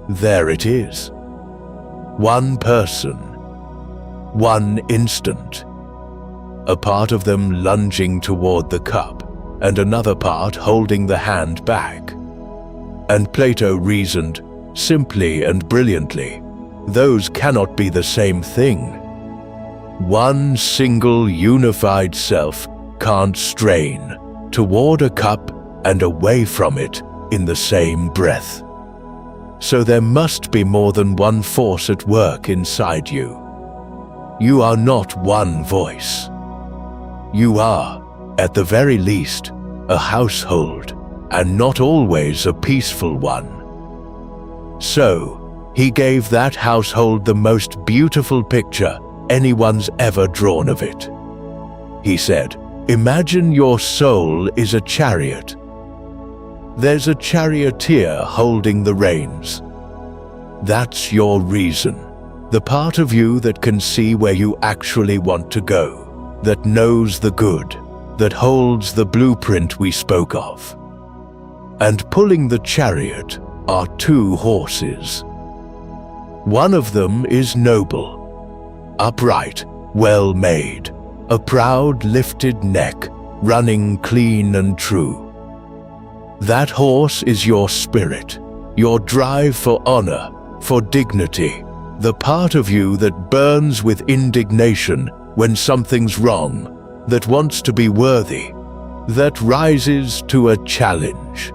There it is. One person, one instant. A part of them lunging toward the cup, and another part holding the hand back. And Plato reasoned, simply and brilliantly, those cannot be the same thing. One single unified self can't strain toward a cup and away from it in the same breath. So there must be more than one force at work inside you. You are not one voice. You are, at the very least, a household, and not always a peaceful one. So, he gave that household the most beautiful picture anyone's ever drawn of it. He said, imagine your soul is a chariot. There's a charioteer holding the reins. That's your reason, the part of you that can see where you actually want to go, that knows the good, that holds the blueprint we spoke of. And pulling the chariot are 2 horses. One of them is noble, upright, well made, a proud lifted neck, running clean and true. That horse is your spirit, your drive for honor, for dignity, the part of you that burns with indignation when something's wrong, that wants to be worthy, that rises to a challenge.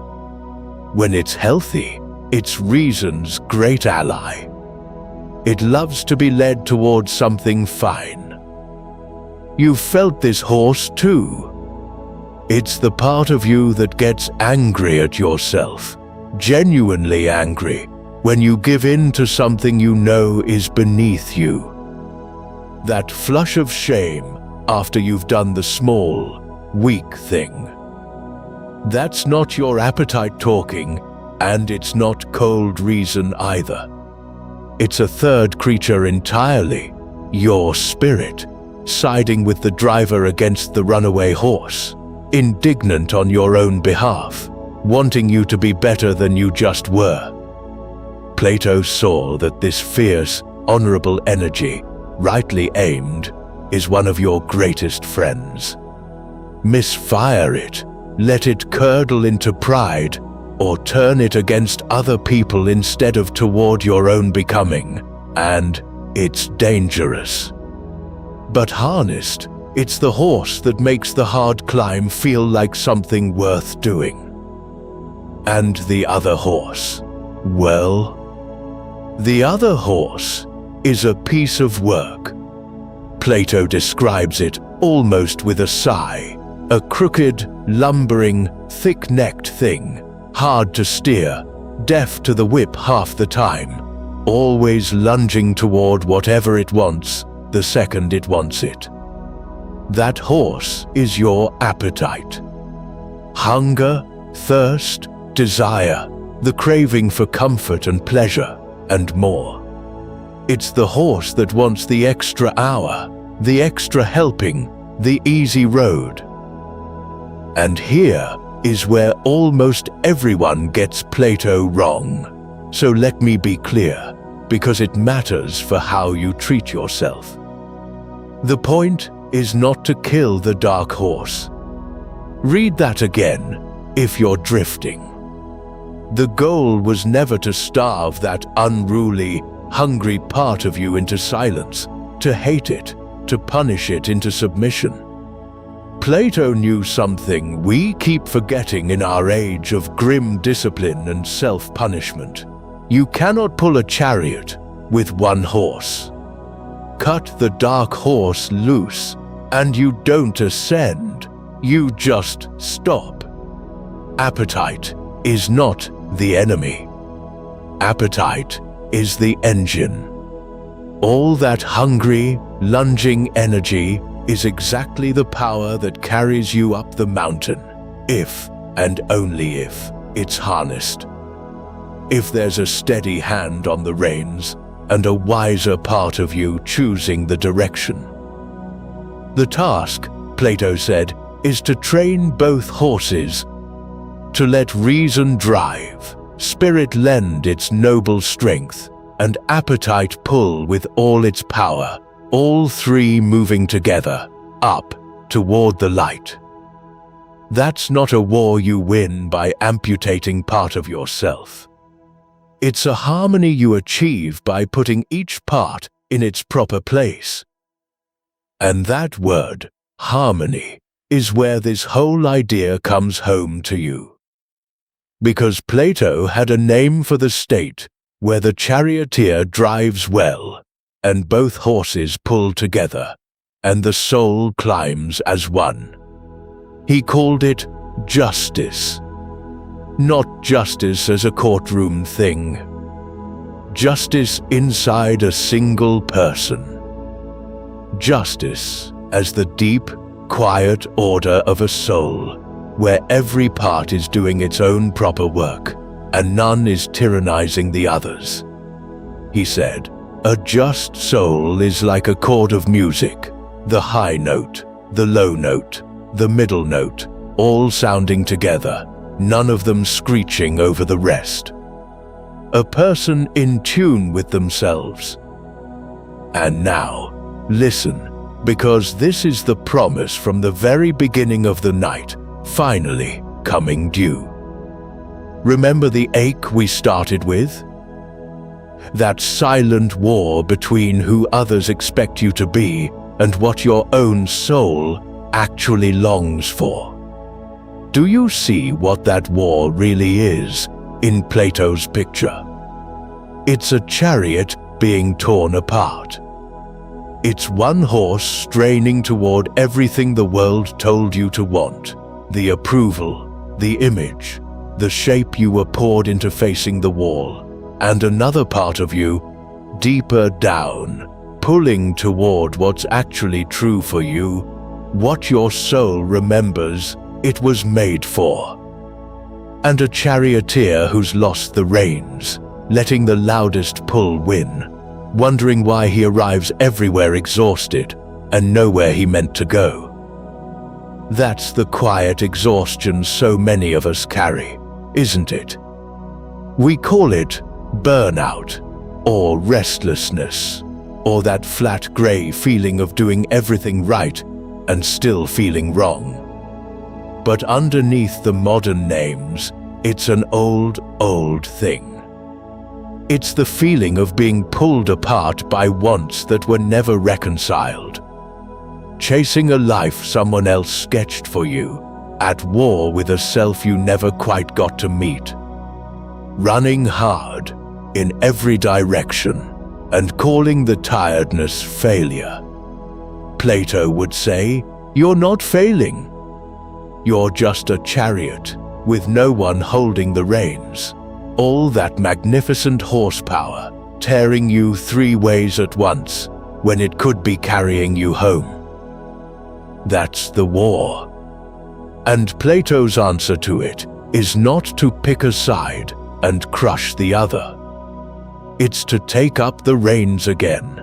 When it's healthy, it's reason's great ally. It loves to be led towards something fine. You've felt this horse too. It's the part of you that gets angry at yourself, genuinely angry, when you give in to something you know is beneath you. That flush of shame after you've done the small, weak thing. That's not your appetite talking, and it's not cold reason either. It's a third creature entirely, your spirit, siding with the driver against the runaway horse, indignant on your own behalf, wanting you to be better than you just were. Plato saw that this fierce, honorable energy, rightly aimed, is one of your greatest friends. Misfire it, let it curdle into pride, or turn it against other people instead of toward your own becoming, and it's dangerous. But harnessed, it's the horse that makes the hard climb feel like something worth doing. And the other horse, well, the other horse is a piece of work. Plato describes it almost with a sigh, a crooked, lumbering, thick-necked thing, hard to steer, deaf to the whip half the time, always lunging toward whatever it wants the second it wants it. That horse is your appetite. Hunger, thirst, desire, the craving for comfort and pleasure, and more. It's the horse that wants the extra hour, the extra helping, the easy road. And here is where almost everyone gets Plato wrong. So let me be clear, because it matters for how you treat yourself. The point is not to kill the dark horse. Read that again if you're drifting. The goal was never to starve that unruly, hungry part of you into silence, to hate it, to punish it into submission. Plato knew something we keep forgetting in our age of grim discipline and self-punishment. You cannot pull a chariot with one horse. Cut the dark horse loose, and you don't ascend, you just stop. Appetite is not the enemy. Appetite is the engine. All that hungry, lunging energy is exactly the power that carries you up the mountain, if and only if it's harnessed. If there's a steady hand on the reins and a wiser part of you choosing the direction. The task, Plato said, is to train both horses, to let reason drive, spirit lend its noble strength, and appetite pull with all its power, all three moving together, up toward the light. That's not a war you win by amputating part of yourself. It's a harmony you achieve by putting each part in its proper place. And that word, harmony, is where this whole idea comes home to you. Because Plato had a name for the state where the charioteer drives well, and both horses pull together, and the soul climbs as one. He called it justice. Not justice as a courtroom thing. Justice inside a single person. Justice as the deep, quiet order of a soul, where every part is doing its own proper work, and none is tyrannizing the others. He said, a just soul is like a chord of music, the high note, the low note, the middle note, all sounding together, none of them screeching over the rest. A person in tune with themselves. And now, listen, because this is the promise from the very beginning of the night, finally coming due. Remember the ache we started with? That silent war between who others expect you to be and what your own soul actually longs for. Do you see what that war really is in Plato's picture? It's a chariot being torn apart. It's one horse straining toward everything the world told you to want, the approval, the image, the shape you were poured into facing the wall, and another part of you, deeper down, pulling toward what's actually true for you, what your soul remembers it was made for. And a charioteer who's lost the reins, letting the loudest pull win, wondering why he arrives everywhere exhausted and nowhere he meant to go. That's the quiet exhaustion so many of us carry, isn't it? We call it burnout, or restlessness, or that flat gray feeling of doing everything right and still feeling wrong. But underneath the modern names, it's an old thing. It's the feeling of being pulled apart by wants that were never reconciled. Chasing a life someone else sketched for you, at war with a self you never quite got to meet. Running hard, in every direction, and calling the tiredness failure. Plato would say, you're not failing. You're just a chariot, with no one holding the reins. All that magnificent horsepower tearing you 3 ways at once when it could be carrying you home. That's the war. And Plato's answer to it is not to pick a side and crush the other. It's to take up the reins again,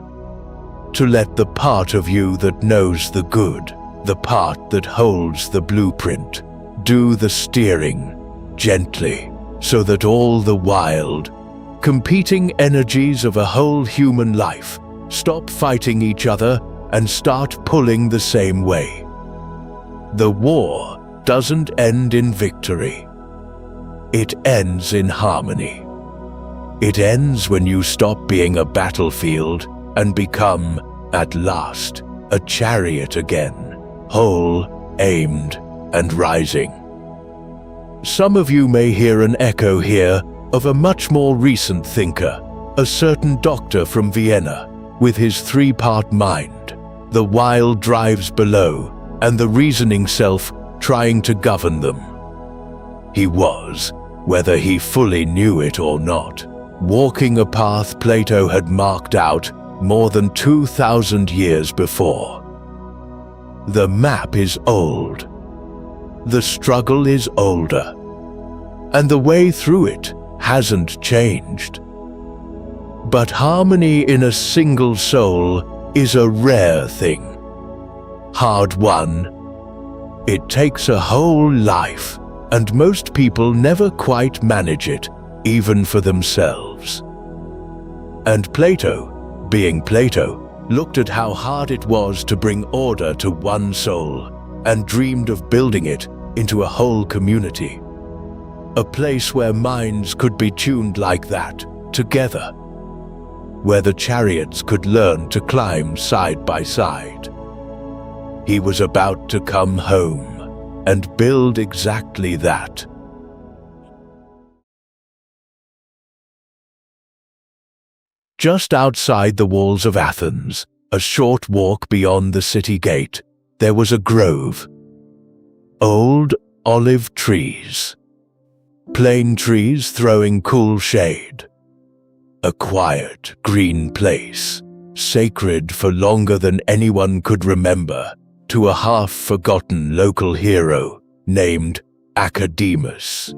to let the part of you that knows the good, the part that holds the blueprint, do the steering gently, so that all the wild, competing energies of a whole human life stop fighting each other and start pulling the same way. The war doesn't end in victory. It ends in harmony. It ends when you stop being a battlefield and become, at last, a chariot again, whole, aimed, and rising. Some of you may hear an echo here of a much more recent thinker, a certain doctor from Vienna, with his 3-part mind, the wild drives below, and the reasoning self trying to govern them. He was, whether he fully knew it or not, walking a path Plato had marked out more than 2,000 years before. The map is old. The struggle is older. And the way through it hasn't changed. But harmony in a single soul is a rare thing. Hard won. It takes a whole life, and most people never quite manage it, even for themselves. And Plato, being Plato, looked at how hard it was to bring order to one soul, and dreamed of building it into a whole community. A place where minds could be tuned like that, together. Where the chariots could learn to climb side by side. He was about to come home and build exactly that. Just outside the walls of Athens, a short walk beyond the city gate, there was a grove. Old olive trees. Plane trees throwing cool shade. A quiet, green place, sacred for longer than anyone could remember, to a half-forgotten local hero named Academus.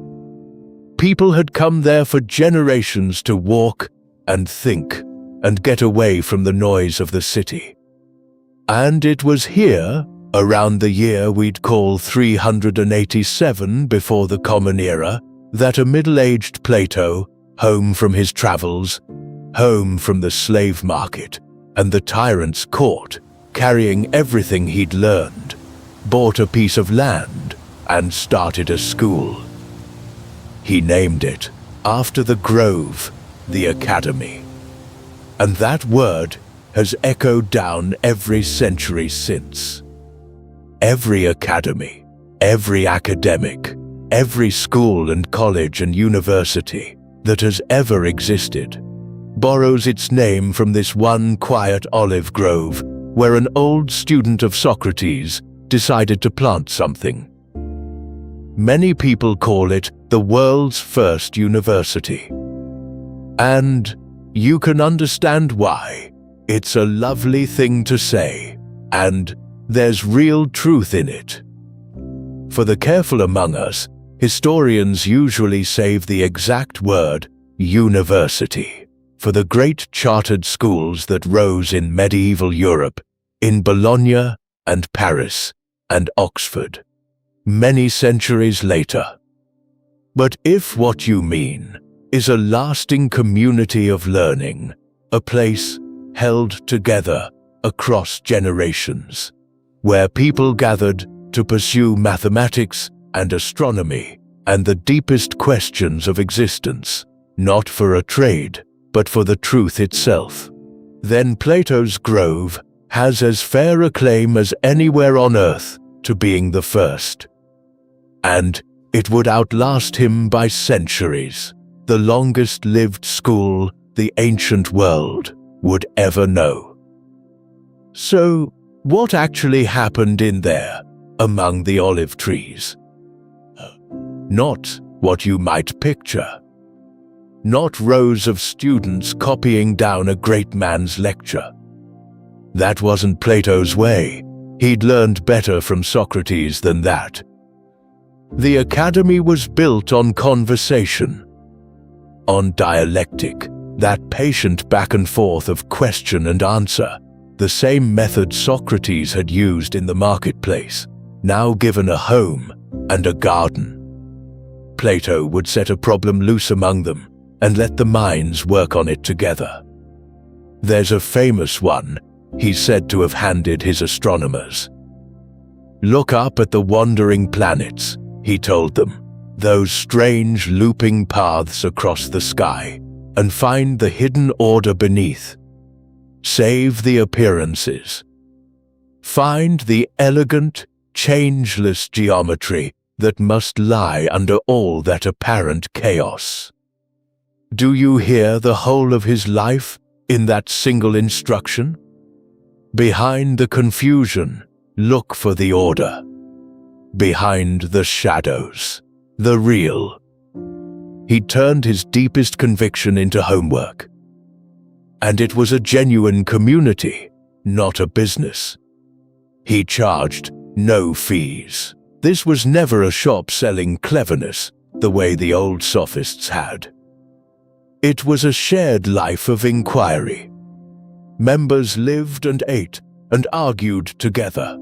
People had come there for generations to walk and think and get away from the noise of the city. And it was here, around the year we'd call 387 before the Common Era, that a middle-aged Plato, home from his travels, home from the slave market and the tyrant's court, carrying everything he'd learned, bought a piece of land and started a school. He named it, after the grove, the Academy. And that word has echoed down every century since. Every academy, every academic, every school and college and university that has ever existed borrows its name from this one quiet olive grove where an old student of Socrates decided to plant something. Many people call it the world's first university. And you can understand why. It's a lovely thing to say, and there's real truth in it. For the careful among us, historians usually save the exact word university for the great chartered schools that rose in medieval Europe, in Bologna and Paris and Oxford, many centuries later. But if what you mean is a lasting community of learning, a place held together across generations, where people gathered to pursue mathematics and astronomy and the deepest questions of existence, not for a trade, but for the truth itself, then Plato's grove has as fair a claim as anywhere on earth to being the first. And it would outlast him by centuries, the longest-lived school the ancient world would ever know. So, what actually happened in there, among the olive trees? Not what you might picture. not rows of students copying down a great man's lecture. That wasn't Plato's way. He'd learned better from Socrates than that. The academy was built on conversation, on dialectic, that patient back and forth of question and answer, the same method Socrates had used in the marketplace, now given a home and a garden. Plato would set a problem loose among them and let the minds work on it together. There's a famous one he's said to have handed his astronomers. "Look up at the wandering planets," he told them, "those strange looping paths across the sky, and find the hidden order beneath. Save the appearances. Find the elegant, changeless geometry that must lie under all that apparent chaos." Do you hear the whole of his life in that single instruction? Behind the confusion, look for the order. Behind the shadows, the real. He turned his deepest conviction into homework. And it was a genuine community, not a business. He charged no fees. This was never a shop selling cleverness the way the old sophists had. It was a shared life of inquiry. Members lived and ate and argued together.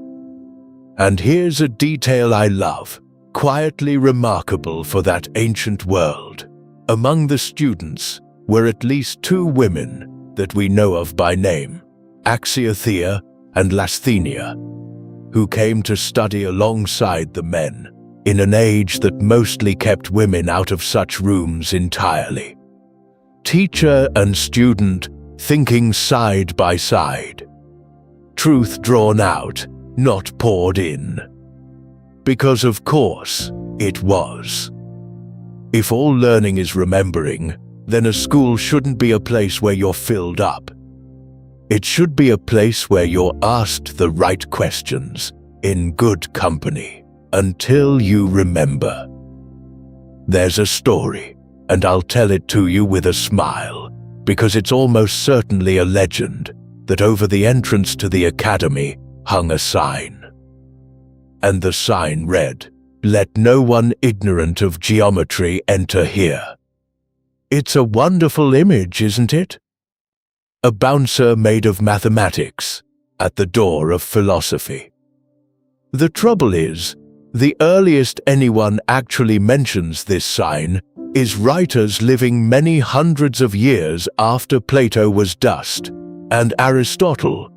And here's a detail I love, quietly remarkable for that ancient world. Among the students were at least 2 women that we know of by name, Axiothea and Lasthenia, who came to study alongside the men in an age that mostly kept women out of such rooms entirely. Teacher and student thinking side by side. Truth drawn out, not poured in. Because of course, it was. If all learning is remembering, then a school shouldn't be a place where you're filled up. It should be a place where you're asked the right questions, in good company, until you remember. There's a story, and I'll tell it to you with a smile, because it's almost certainly a legend, that over the entrance to the academy hung a sign. And the sign read, "Let no one ignorant of geometry enter here." It's a wonderful image, isn't it? A bouncer made of mathematics at the door of philosophy. The trouble is, the earliest anyone actually mentions this sign is writers living many hundreds of years after Plato was dust, and Aristotle,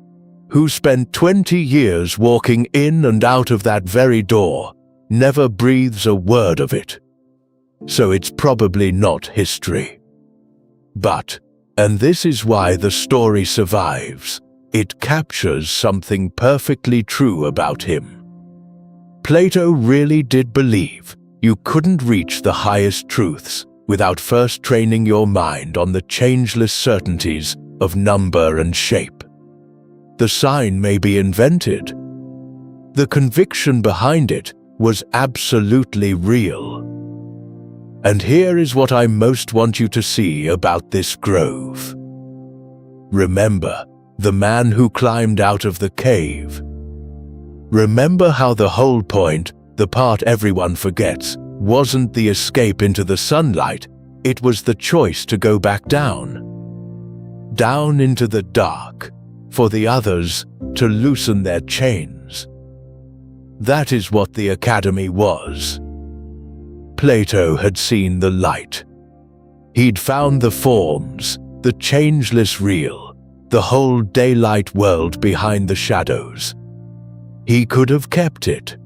who spent 20 years walking in and out of that very door, never breathes a word of it. So it's probably not history. But, and this is why the story survives, it captures something perfectly true about him. Plato really did believe you couldn't reach the highest truths without first training your mind on the changeless certainties of number and shape. The sign may be invented. The conviction behind it was absolutely real. And here is what I most want you to see about this grove. Remember the man who climbed out of the cave. Remember how the whole point, the part everyone forgets, wasn't the escape into the sunlight, it was the choice to go back down. Down into the dark, for the others to loosen their chains. That is what the academy was. Plato had seen the light. He'd found the forms, the changeless real, the whole daylight world behind the shadows. He could have kept it.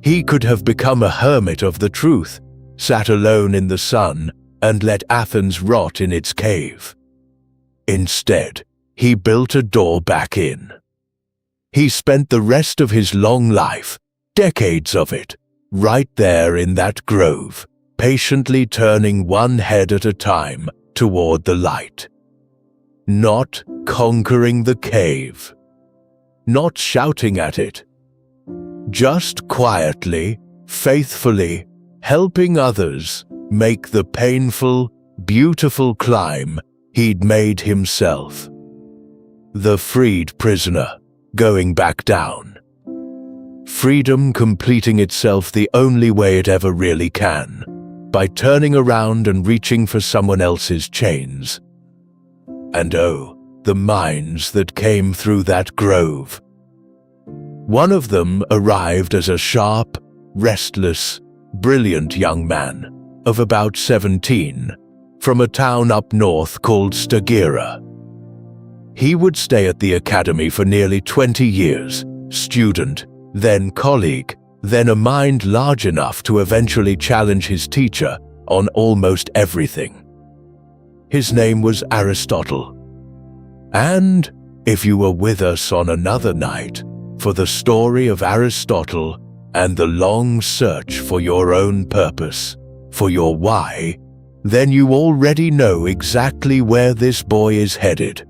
He could have become a hermit of the truth, sat alone in the sun, and let Athens rot in its cave. Instead, he built a door back in. He spent the rest of his long life, decades of it, right there in that grove, patiently turning one head at a time toward the light. Not conquering the cave. Not shouting at it. Just quietly, faithfully, helping others make the painful, beautiful climb he'd made himself. The freed prisoner going back down. Freedom completing itself the only way it ever really can, by turning around and reaching for someone else's chains. And oh, the minds that came through that grove. One of them arrived as a sharp, restless, brilliant young man of about 17, from a town up north called Stagira. He would stay at the academy for nearly 20 years, student, then colleague, then a mind large enough to eventually challenge his teacher on almost everything. His name was Aristotle. And if you were with us on another night for the story of Aristotle and the long search for your own purpose, for your why, then you already know exactly where this boy is headed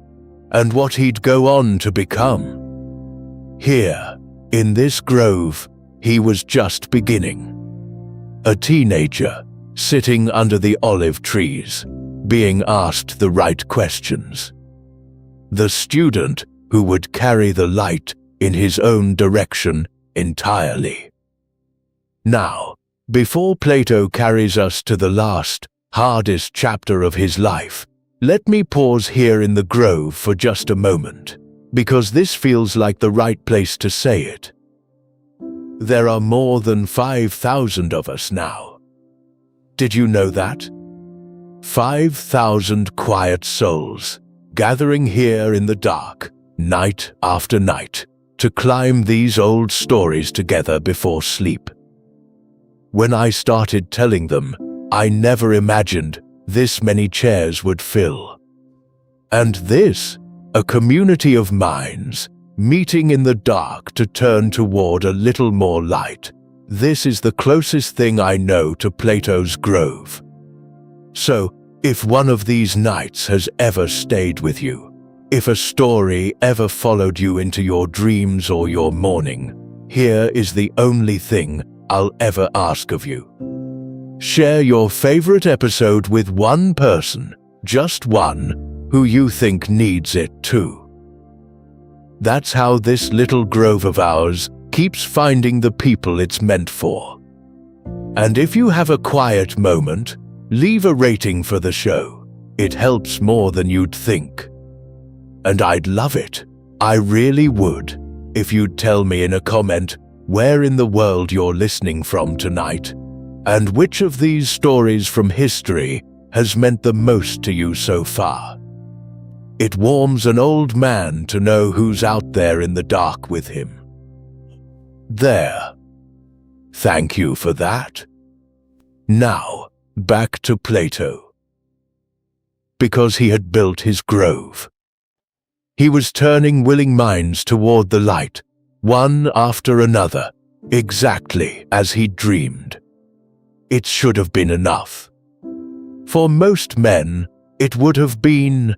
and what he'd go on to become. Here, in this grove, he was just beginning. A teenager, sitting under the olive trees, being asked the right questions. The student who would carry the light in his own direction entirely. Now, before Plato carries us to the last, hardest chapter of his life, let me pause here in the grove for just a moment, because this feels like the right place to say it. There are more than 5,000 of us now. Did you know that? 5,000 quiet souls, gathering here in the dark, night after night, to climb these old stories together before sleep. When I started telling them, I never imagined this many chairs would fill. And this, a community of minds, meeting in the dark to turn toward a little more light. This is the closest thing I know to Plato's grove. So, if one of these nights has ever stayed with you, if a story ever followed you into your dreams or your morning, here is the only thing I'll ever ask of you. Share your favorite episode with one person, just one, who you think needs it too. That's how this little grove of ours keeps finding the people it's meant for. And if you have a quiet moment, leave a rating for the show. It helps more than you'd think. And I'd love it, I really would, if you'd tell me in a comment where in the world you're listening from tonight, and which of these stories from history has meant the most to you so far. It warms an old man to know who's out there in the dark with him. There. Thank you for that. Now, back to Plato. Because he had built his grove. He was turning willing minds toward the light, one after another, exactly as he'd dreamed. It should have been enough. For most men, it would have been.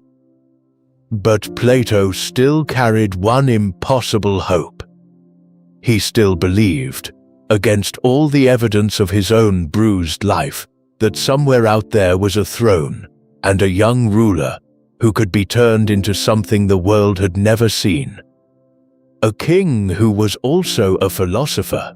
But Plato still carried one impossible hope. He still believed, against all the evidence of his own bruised life, that somewhere out there was a throne and a young ruler who could be turned into something the world had never seen. A king who was also a philosopher.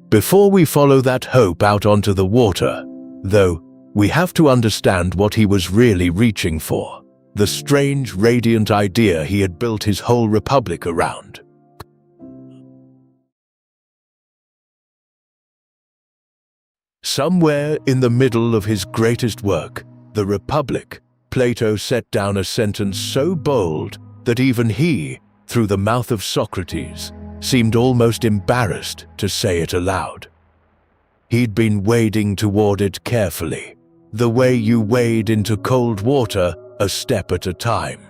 Before we follow that hope out onto the water, though, we have to understand what he was really reaching for, the strange, radiant idea he had built his whole republic around. Somewhere in the middle of his greatest work, the Republic, Plato set down a sentence so bold that even he, through the mouth of Socrates, seemed almost embarrassed to say it aloud. He'd been wading toward it carefully, the way you wade into cold water a step at a time.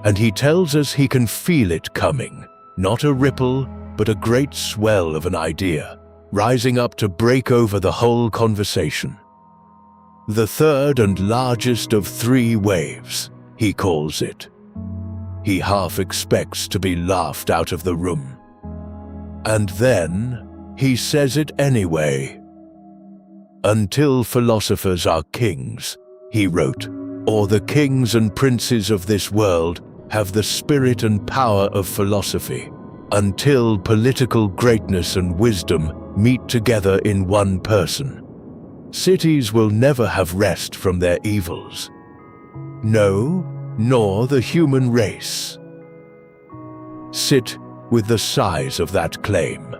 And he tells us he can feel it coming, not a ripple, but a great swell of an idea, rising up to break over the whole conversation. The third and largest of three waves, he calls it. He half expects to be laughed out of the room. And then he says it anyway. Until philosophers are kings, he wrote, "or the kings and princes of this world have the spirit and power of philosophy, until political greatness and wisdom meet together in one person. Cities will never have rest from their evils. No, nor the human race." Sit with the size of that claim.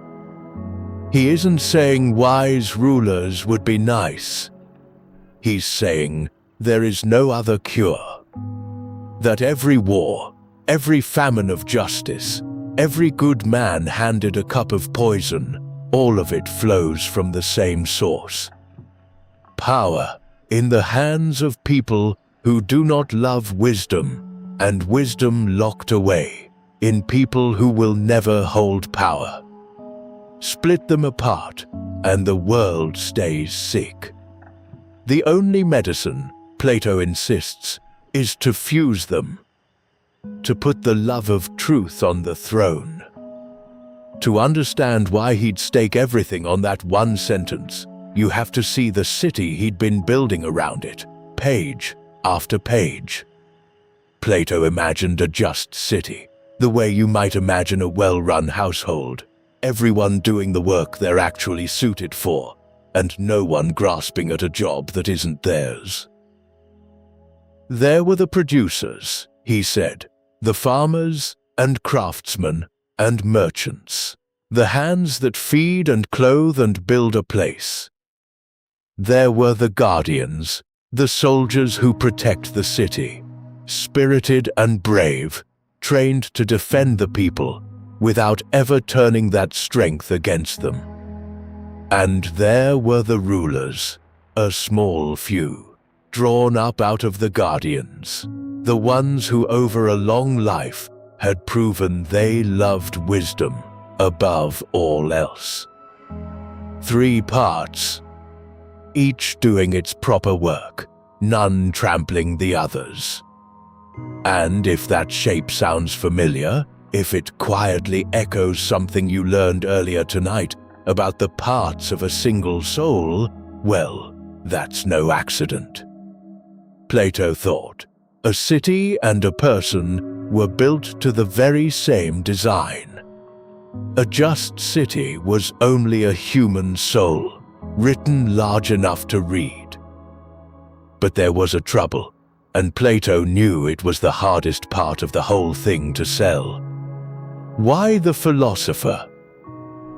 He isn't saying wise rulers would be nice. He's saying there is no other cure. That every war, every famine of justice, every good man handed a cup of poison, all of it flows from the same source. Power in the hands of people who do not love wisdom, and wisdom locked away in people who will never hold power. Split them apart, and the world stays sick. The only medicine, Plato insists, is to fuse them, to put the love of truth on the throne. To understand why he'd stake everything on that one sentence, you have to see the city he'd been building around it, page after page. Plato imagined a just city, the way you might imagine a well-run household, everyone doing the work they're actually suited for, and no one grasping at a job that isn't theirs. There were the producers, he said, the farmers and craftsmen and merchants, the hands that feed and clothe and build a place. There were the guardians, the soldiers who protect the city, spirited and brave, trained to defend the people without ever turning that strength against them. And there were the rulers, a small few, drawn up out of the guardians, the ones who over a long life had proven they loved wisdom above all else. 3 parts, each doing its proper work, none trampling the others. And if that shape sounds familiar, if it quietly echoes something you learned earlier tonight about the parts of a single soul, well, that's no accident. Plato thought a city and a person were built to the very same design. A just city was only a human soul, written large enough to read. But there was a trouble, and Plato knew it was the hardest part of the whole thing to sell. Why the philosopher?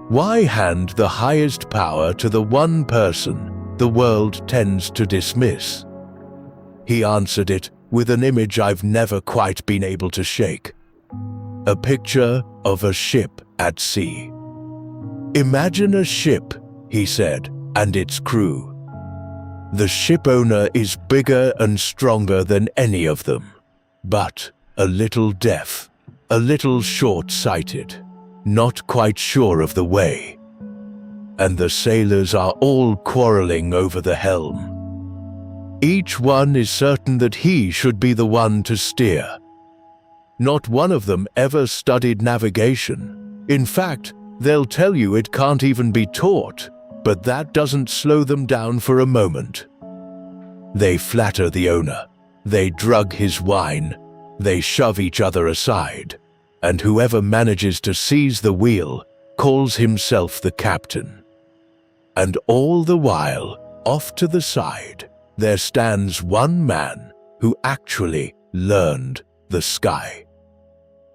Why hand the highest power to the one person the world tends to dismiss? He answered it with an image I've never quite been able to shake. A picture of a ship at sea. Imagine a ship, he said, and its crew. The ship owner is bigger and stronger than any of them, but a little deaf, a little short-sighted, not quite sure of the way. And the sailors are all quarreling over the helm. Each one is certain that he should be the one to steer. Not one of them ever studied navigation. In fact, they'll tell you it can't even be taught, but that doesn't slow them down for a moment. They flatter the owner, they drug his wine, they shove each other aside, and whoever manages to seize the wheel calls himself the captain. And all the while, off to the side, there stands one man who actually learned the sky,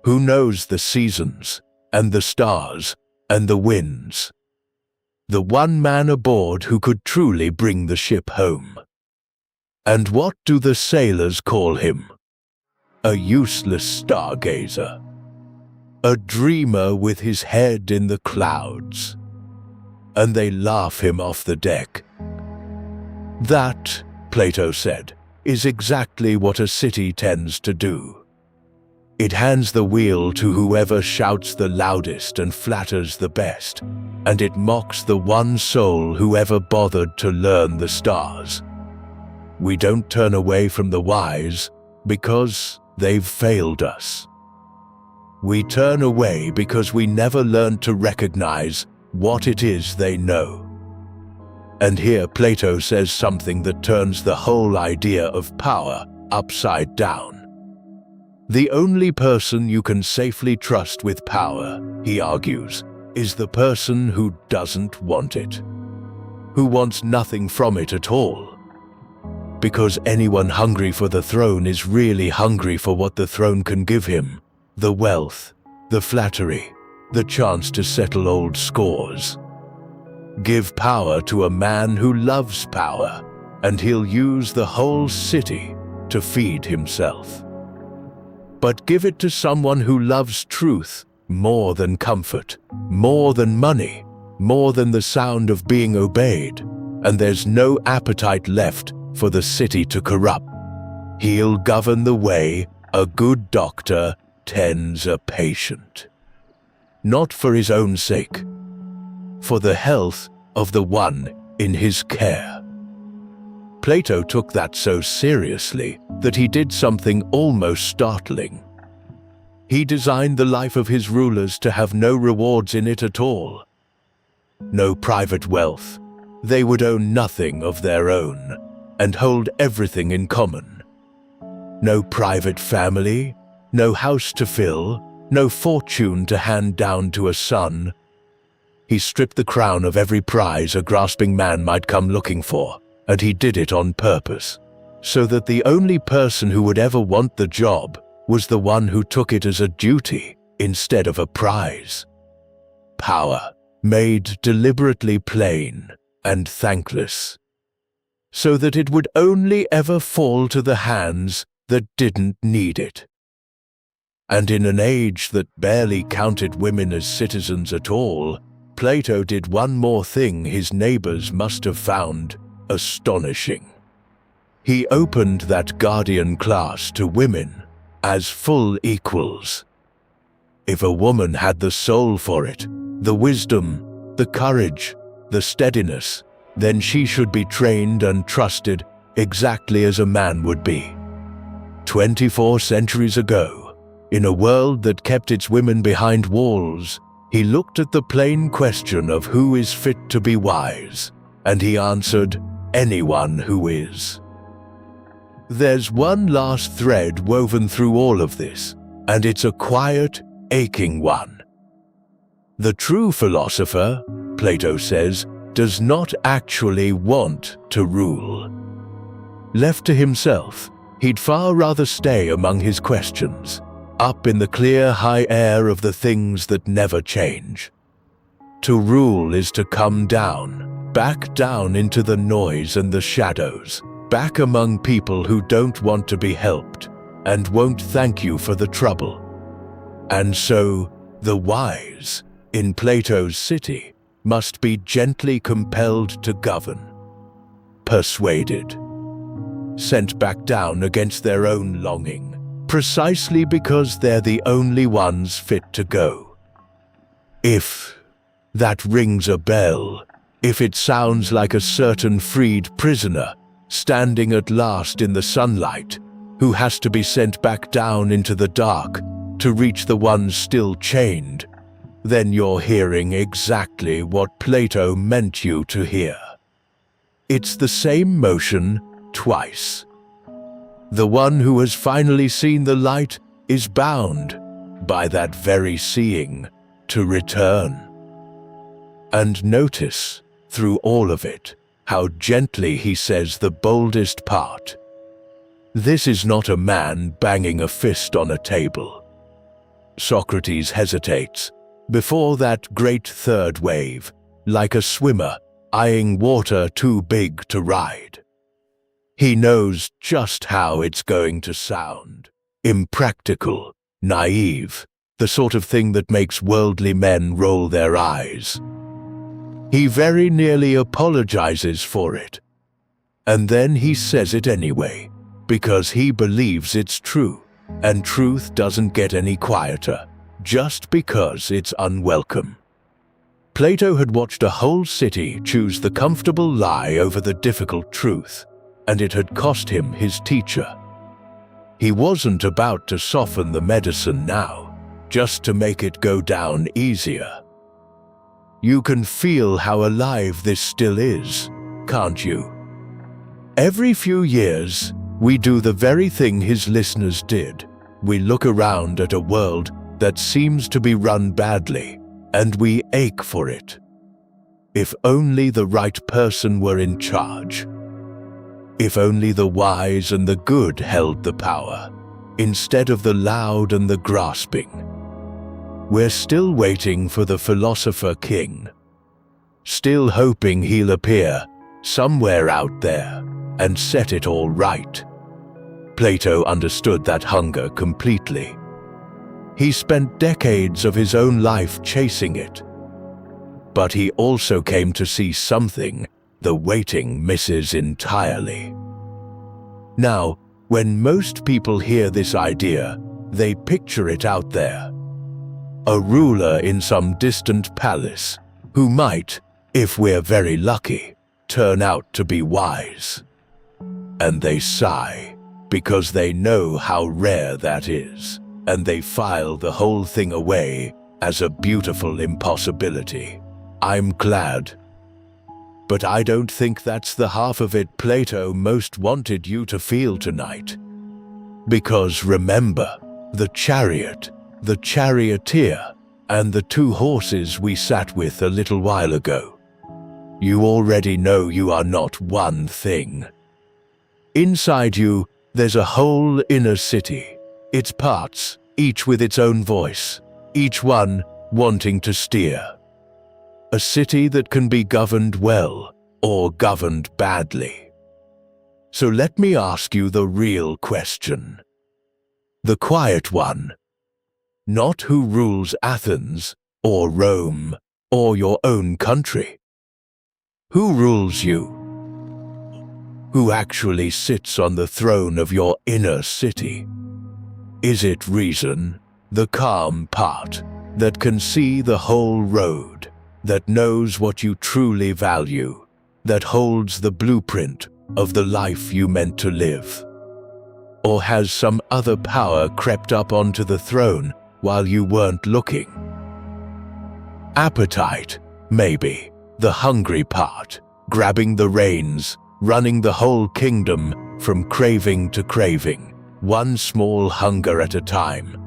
who knows the seasons and the stars and the winds, the one man aboard who could truly bring the ship home. And what do the sailors call him? A useless stargazer, a dreamer with his head in the clouds, and they laugh him off the deck. That, Plato said, is exactly what a city tends to do. It hands the wheel to whoever shouts the loudest and flatters the best, and it mocks the one soul who ever bothered to learn the stars. We don't turn away from the wise because they've failed us. We turn away because we never learned to recognize what it is they know. And here Plato says something that turns the whole idea of power upside down. The only person you can safely trust with power, he argues, is the person who doesn't want it, who wants nothing from it at all. Because anyone hungry for the throne is really hungry for what the throne can give him: the wealth, the flattery, the chance to settle old scores. Give power to a man who loves power, and he'll use the whole city to feed himself. But give it to someone who loves truth more than comfort, more than money, more than the sound of being obeyed, and there's no appetite left for the city to corrupt. He'll govern the way a good doctor tends a patient. Not for his own sake, for the health of the one in his care. Plato took that so seriously that he did something almost startling. He designed the life of his rulers to have no rewards in it at all. No private wealth. They would own nothing of their own and hold everything in common. No private family, no house to fill, no fortune to hand down to a son. He stripped the crown of every prize a grasping man might come looking for, and he did it on purpose, so that the only person who would ever want the job was the one who took it as a duty instead of a prize. Power made deliberately plain and thankless, so that it would only ever fall to the hands that didn't need it. And in an age that barely counted women as citizens at all, Plato did one more thing his neighbors must have found astonishing. He opened that guardian class to women as full equals. If a woman had the soul for it, the wisdom, the courage, the steadiness, then she should be trained and trusted exactly as a man would be. 24 centuries ago, in a world that kept its women behind walls, he looked at the plain question of who is fit to be wise, and he answered, anyone who is. There's one last thread woven through all of this, and it's a quiet, aching one. The true philosopher, Plato says, does not actually want to rule. Left to himself, he'd far rather stay among his questions, up in the clear high air of the things that never change. To rule is to come down, back down into the noise and the shadows, back among people who don't want to be helped and won't thank you for the trouble. And so, the wise, in Plato's city, must be gently compelled to govern, persuaded, sent back down against their own longing, precisely because they're the only ones fit to go. If that rings a bell, if it sounds like a certain freed prisoner standing at last in the sunlight, who has to be sent back down into the dark to reach the ones still chained, then you're hearing exactly what Plato meant you to hear. It's the same motion twice. The one who has finally seen the light is bound, by that very seeing, to return. And notice, through all of it, how gently he says the boldest part. This is not a man banging a fist on a table. Socrates hesitates before that great third wave, like a swimmer eyeing water too big to ride. He knows just how it's going to sound. Impractical, naive, the sort of thing that makes worldly men roll their eyes. He very nearly apologizes for it. And then he says it anyway, because he believes it's true, and truth doesn't get any quieter, just because it's unwelcome. Plato had watched a whole city choose the comfortable lie over the difficult truth, and it had cost him his teacher. He wasn't about to soften the medicine now, just to make it go down easier. You can feel how alive this still is, can't you? Every few years, we do the very thing his listeners did. We look around at a world that seems to be run badly, and we ache for it. If only the right person were in charge. If only the wise and the good held the power, instead of the loud and the grasping. We're still waiting for the philosopher king, still hoping he'll appear somewhere out there and set it all right. Plato understood that hunger completely. He spent decades of his own life chasing it. But he also came to see something the waiting misses entirely. Now, when most people hear this idea, they picture it out there. A ruler in some distant palace who might, if we're very lucky, turn out to be wise. And they sigh because they know how rare that is, and they file the whole thing away as a beautiful impossibility. I'm glad. But I don't think that's the half of it Plato most wanted you to feel tonight. Because remember, the chariot, the charioteer, and the two horses we sat with a little while ago. You already know you are not one thing. Inside you, there's a whole inner city, its parts, each with its own voice, each one wanting to steer. A city that can be governed well or governed badly. So let me ask you the real question. The quiet one. Not who rules Athens or Rome or your own country. Who rules you? Who actually sits on the throne of your inner city? Is it reason, the calm part, that can see the whole road, that knows what you truly value, that holds the blueprint of the life you meant to live? Or has some other power crept up onto the throne while you weren't looking? Appetite, maybe, the hungry part, grabbing the reins, running the whole kingdom from craving to craving, one small hunger at a time,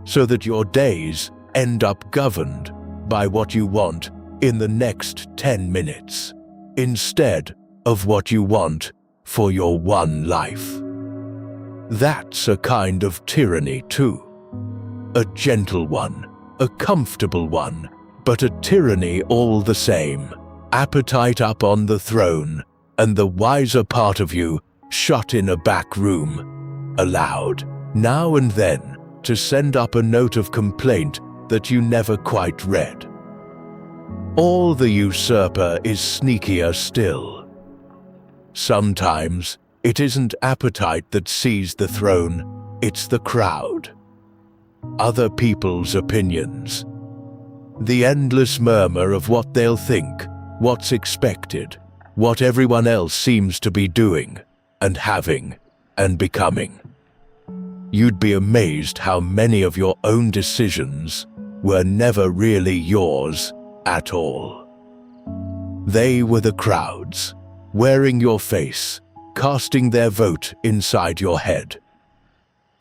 so that your days end up governed by what you want in the next 10 minutes, instead of what you want for your one life. That's a kind of tyranny too. A gentle one, a comfortable one, but a tyranny all the same. Appetite up on the throne, and the wiser part of you shut in a back room, allowed, now and then, to send up a note of complaint that you never quite read. Or the usurper is sneakier still. Sometimes it isn't appetite that sees the throne, it's the crowd. Other people's opinions. The endless murmur of what they'll think, what's expected, what everyone else seems to be doing, and having, and becoming. You'd be amazed how many of your own decisions were never really yours at all. They were the crowd's, wearing your face, casting their vote inside your head.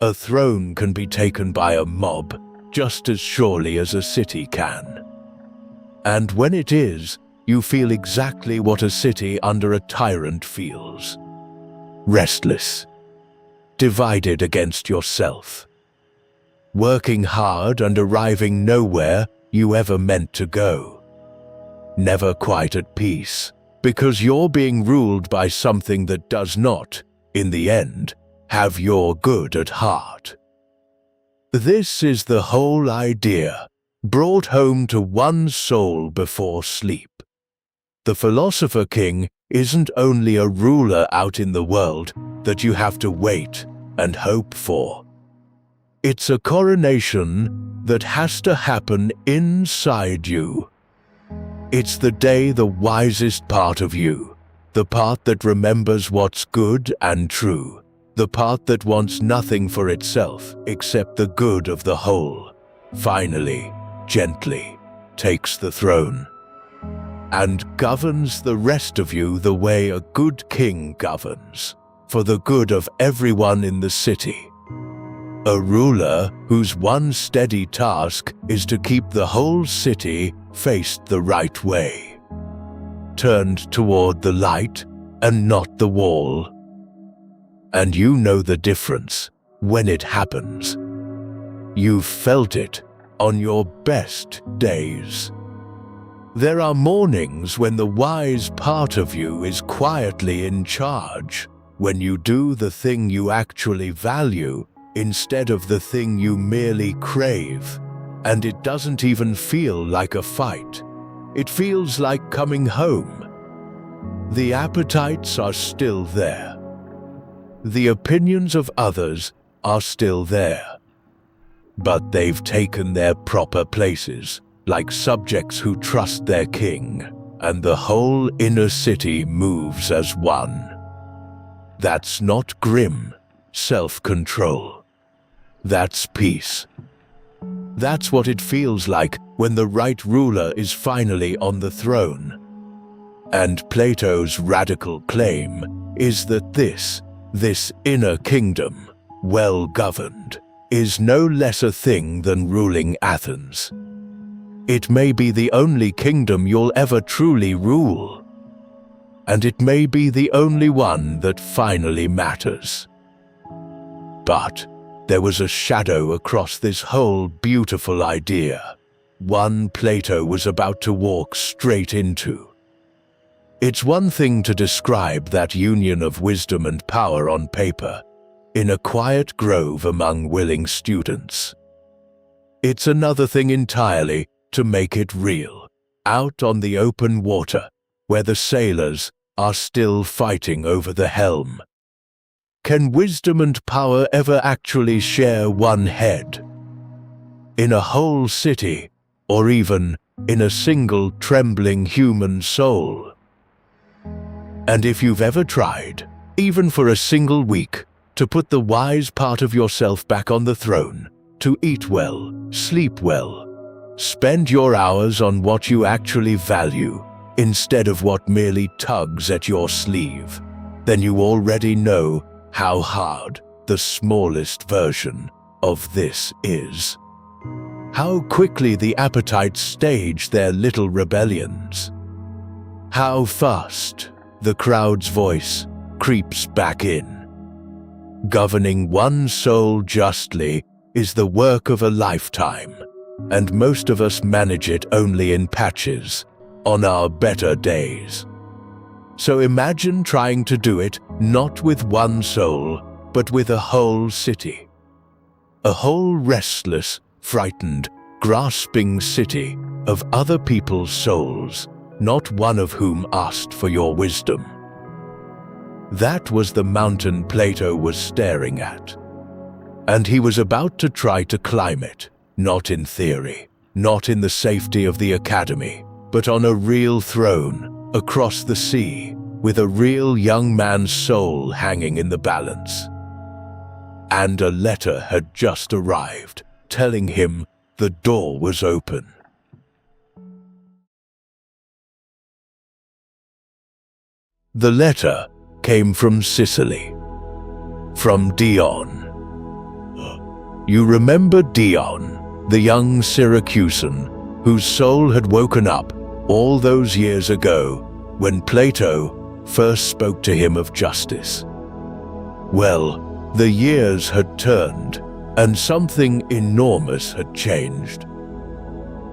A throne can be taken by a mob just as surely as a city can. And when it is, you feel exactly what a city under a tyrant feels. Restless. Divided against yourself. Working hard and arriving nowhere you ever meant to go. Never quite at peace, because you're being ruled by something that does not, in the end, have your good at heart. This is the whole idea, brought home to one soul before sleep. The philosopher king isn't only a ruler out in the world that you have to wait and hope for. It's a coronation that has to happen inside you. It's the day the wisest part of you, the part that remembers what's good and true, the part that wants nothing for itself except the good of the whole, finally, gently, takes the throne. and governs the rest of you the way a good king governs, for the good of everyone in the city. A ruler whose one steady task is to keep the whole city faced the right way, turned toward the light and not the wall. And you know the difference when it happens. You've felt it on your best days. There are mornings when the wise part of you is quietly in charge, when you do the thing you actually value instead of the thing you merely crave, and it doesn't even feel like a fight. It feels like coming home. The appetites are still there. The opinions of others are still there. But they've taken their proper places, like subjects who trust their king, and the whole inner city moves as one. That's not grim self-control. That's peace. That's what it feels like when the right ruler is finally on the throne. And Plato's radical claim is that this inner kingdom, well governed, is no less a thing than ruling Athens. It may be the only kingdom you'll ever truly rule, and it may be the only one that finally matters. But there was a shadow across this whole beautiful idea, one Plato was about to walk straight into. It's one thing to describe that union of wisdom and power on paper, in a quiet grove among willing students. It's another thing entirely to make it real, out on the open water, where the sailors are still fighting over the helm. Can wisdom and power ever actually share one head? In a whole city, or even in a single trembling human soul? And if you've ever tried, even for a single week, to put the wise part of yourself back on the throne, to eat well, sleep well, spend your hours on what you actually value, instead of what merely tugs at your sleeve, then you already know how hard the smallest version of this is. How quickly the appetites stage their little rebellions. How fast the crowd's voice creeps back in. Governing one soul justly is the work of a lifetime, and most of us manage it only in patches, on our better days. So imagine trying to do it not with one soul, but with a whole city. A whole restless, frightened, grasping city of other people's souls, not one of whom asked for your wisdom. That was the mountain Plato was staring at. And he was about to try to climb it, not in theory, not in the safety of the academy, but on a real throne, across the sea, with a real young man's soul hanging in the balance. And a letter had just arrived, telling him the door was open. The letter came from Sicily, from Dion. You remember Dion, the young Syracusan, whose soul had woken up all those years ago when Plato first spoke to him of justice. Well, the years had turned, and something enormous had changed.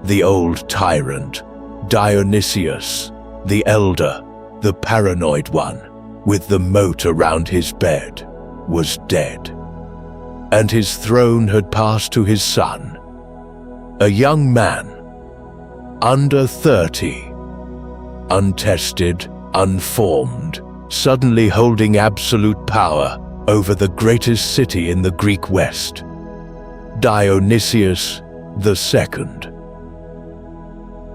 The old tyrant, Dionysius, the elder, the paranoid one, with the moat around his bed, was dead. And his throne had passed to his son, a young man, under 30, untested, unformed, suddenly holding absolute power over the greatest city in the Greek West, Dionysius II.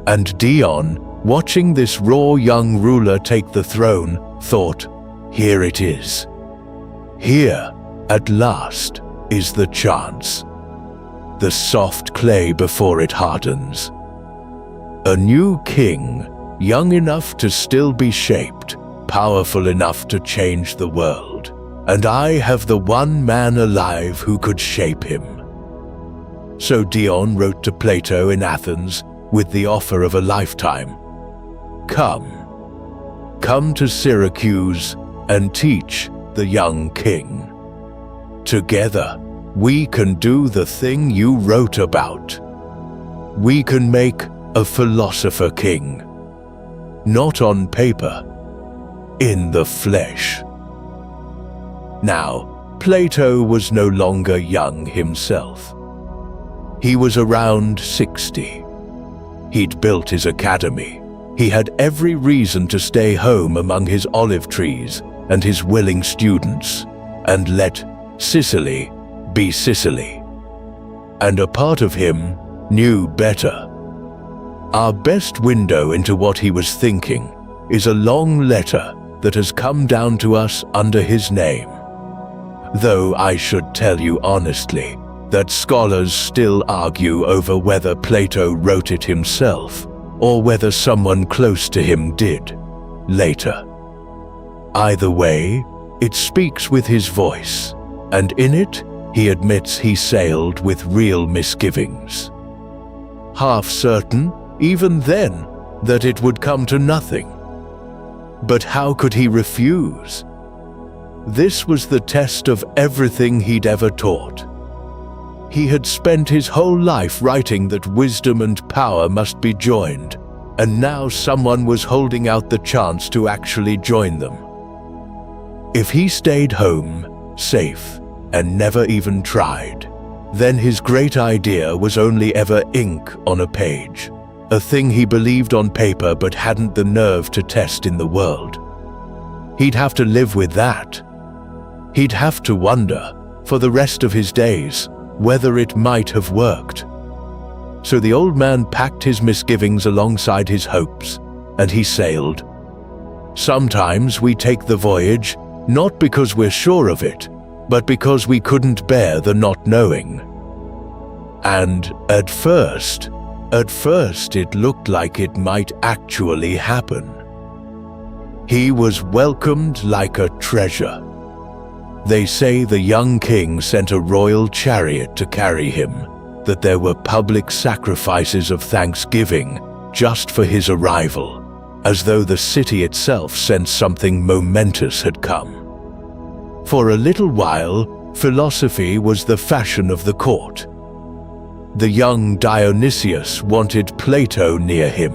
And Dion, watching this raw young ruler take the throne, thought, here it is. Here, at last, is the chance. The soft clay before it hardens. A new king young enough to still be shaped, powerful enough to change the world, and I have the one man alive who could shape him." So Dion wrote to Plato in Athens with the offer of a lifetime. Come to Syracuse and teach the young king. Together, we can do the thing you wrote about. We can make a philosopher king, not on paper, in the flesh. Now, Plato was no longer young himself. He was around 60. He'd built his academy. He had every reason to stay home among his olive trees and his willing students, and let Sicily be Sicily. And a part of him knew better. Our best window into what he was thinking is a long letter that has come down to us under his name. Though I should tell you honestly that scholars still argue over whether Plato wrote it himself or whether someone close to him did, later. Either way, it speaks with his voice, and in it, he admits he sailed with real misgivings. Half certain, even then, that it would come to nothing. But how could he refuse? This was the test of everything he'd ever taught. He had spent his whole life writing that wisdom and power must be joined, and now someone was holding out the chance to actually join them. If he stayed home, safe, and never even tried, then his great idea was only ever ink on a page, a thing he believed on paper but hadn't the nerve to test in the world. He'd have to live with that. He'd have to wonder, for the rest of his days, whether it might have worked. So the old man packed his misgivings alongside his hopes, and he sailed. Sometimes we take the voyage, not because we're sure of it, but because we couldn't bear the not knowing. And at first it looked like it might actually happen. He was welcomed like a treasure. They say the young king sent a royal chariot to carry him, that there were public sacrifices of thanksgiving just for his arrival, as though the city itself sensed something momentous had come. For a little while, philosophy was the fashion of the court. The young Dionysius wanted Plato near him.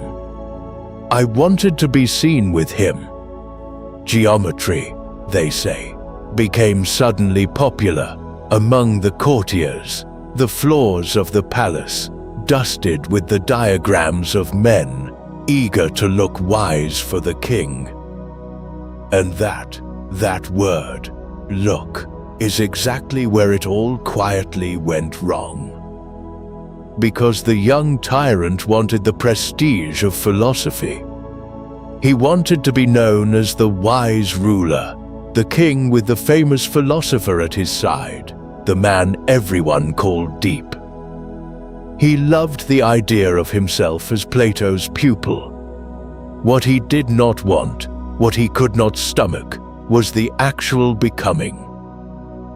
I wanted to be seen with him. Geometry, they say, became suddenly popular among the courtiers, the floors of the palace dusted with the diagrams of men eager to look wise for the king. And that word, look, is exactly where it all quietly went wrong. Because the young tyrant wanted the prestige of philosophy. He wanted to be known as the wise ruler, the king with the famous philosopher at his side, the man everyone called deep. He loved the idea of himself as Plato's pupil. What he did not want, what he could not stomach, was the actual becoming.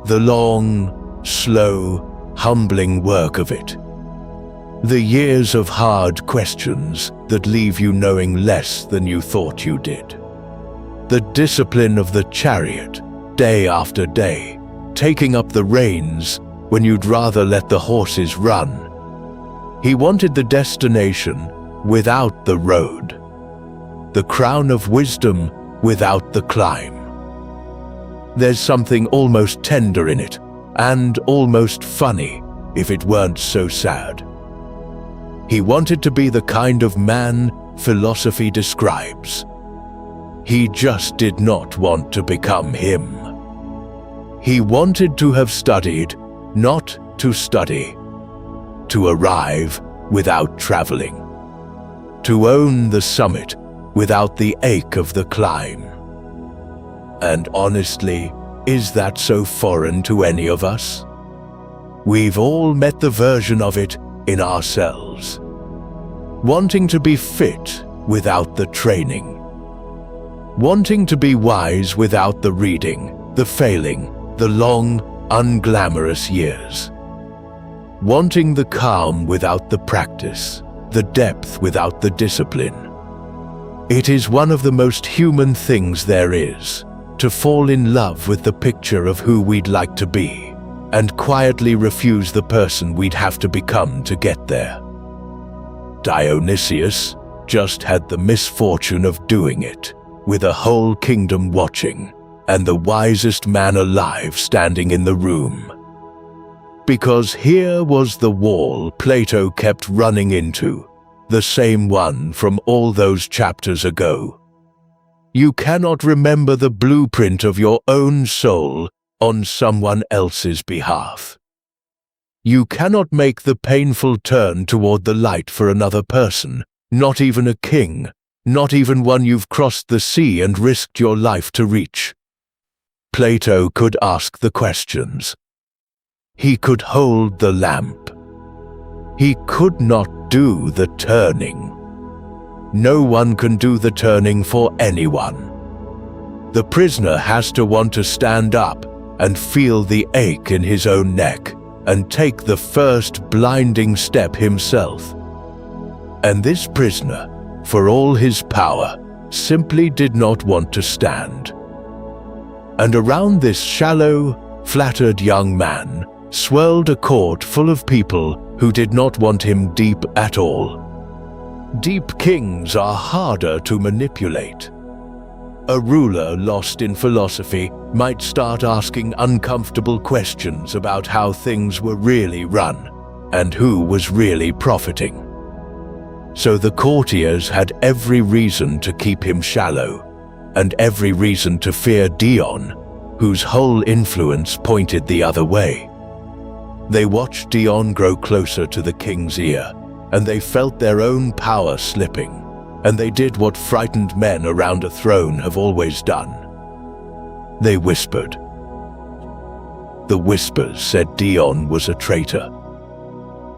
The long, slow, humbling work of it. The years of hard questions that leave you knowing less than you thought you did. The discipline of the chariot, day after day, taking up the reins when you'd rather let the horses run. He wanted the destination without the road, the crown of wisdom without the climb. There's something almost tender in it, and almost funny if it weren't so sad. He wanted to be the kind of man philosophy describes. He just did not want to become him. He wanted to have studied, not to study. To arrive without traveling. To own the summit without the ache of the climb. And honestly, is that so foreign to any of us? We've all met the version of it in ourselves. Wanting to be fit without the training. Wanting to be wise without the reading, the failing, the long, unglamorous years. Wanting the calm without the practice, the depth without the discipline. It is one of the most human things there is, to fall in love with the picture of who we'd like to be, and quietly refuse the person we'd have to become to get there. Dionysius just had the misfortune of doing it, with a whole kingdom watching, and the wisest man alive standing in the room. Because here was the wall Plato kept running into, the same one from all those chapters ago. You cannot remember the blueprint of your own soul on someone else's behalf. You cannot make the painful turn toward the light for another person, not even a king, not even one you've crossed the sea and risked your life to reach. Plato could ask the questions. He could hold the lamp. He could not do the turning. No one can do the turning for anyone. The prisoner has to want to stand up and feel the ache in his own neck and take the first blinding step himself. And this prisoner, for all his power, simply did not want to stand. And around this shallow, flattered young man swirled a court full of people who did not want him deep at all. Deep kings are harder to manipulate. A ruler lost in philosophy might start asking uncomfortable questions about how things were really run and who was really profiting. So the courtiers had every reason to keep him shallow, and every reason to fear Dion, whose whole influence pointed the other way. They watched Dion grow closer to the king's ear, and they felt their own power slipping, and they did what frightened men around a throne have always done. They whispered. The whispers said Dion was a traitor,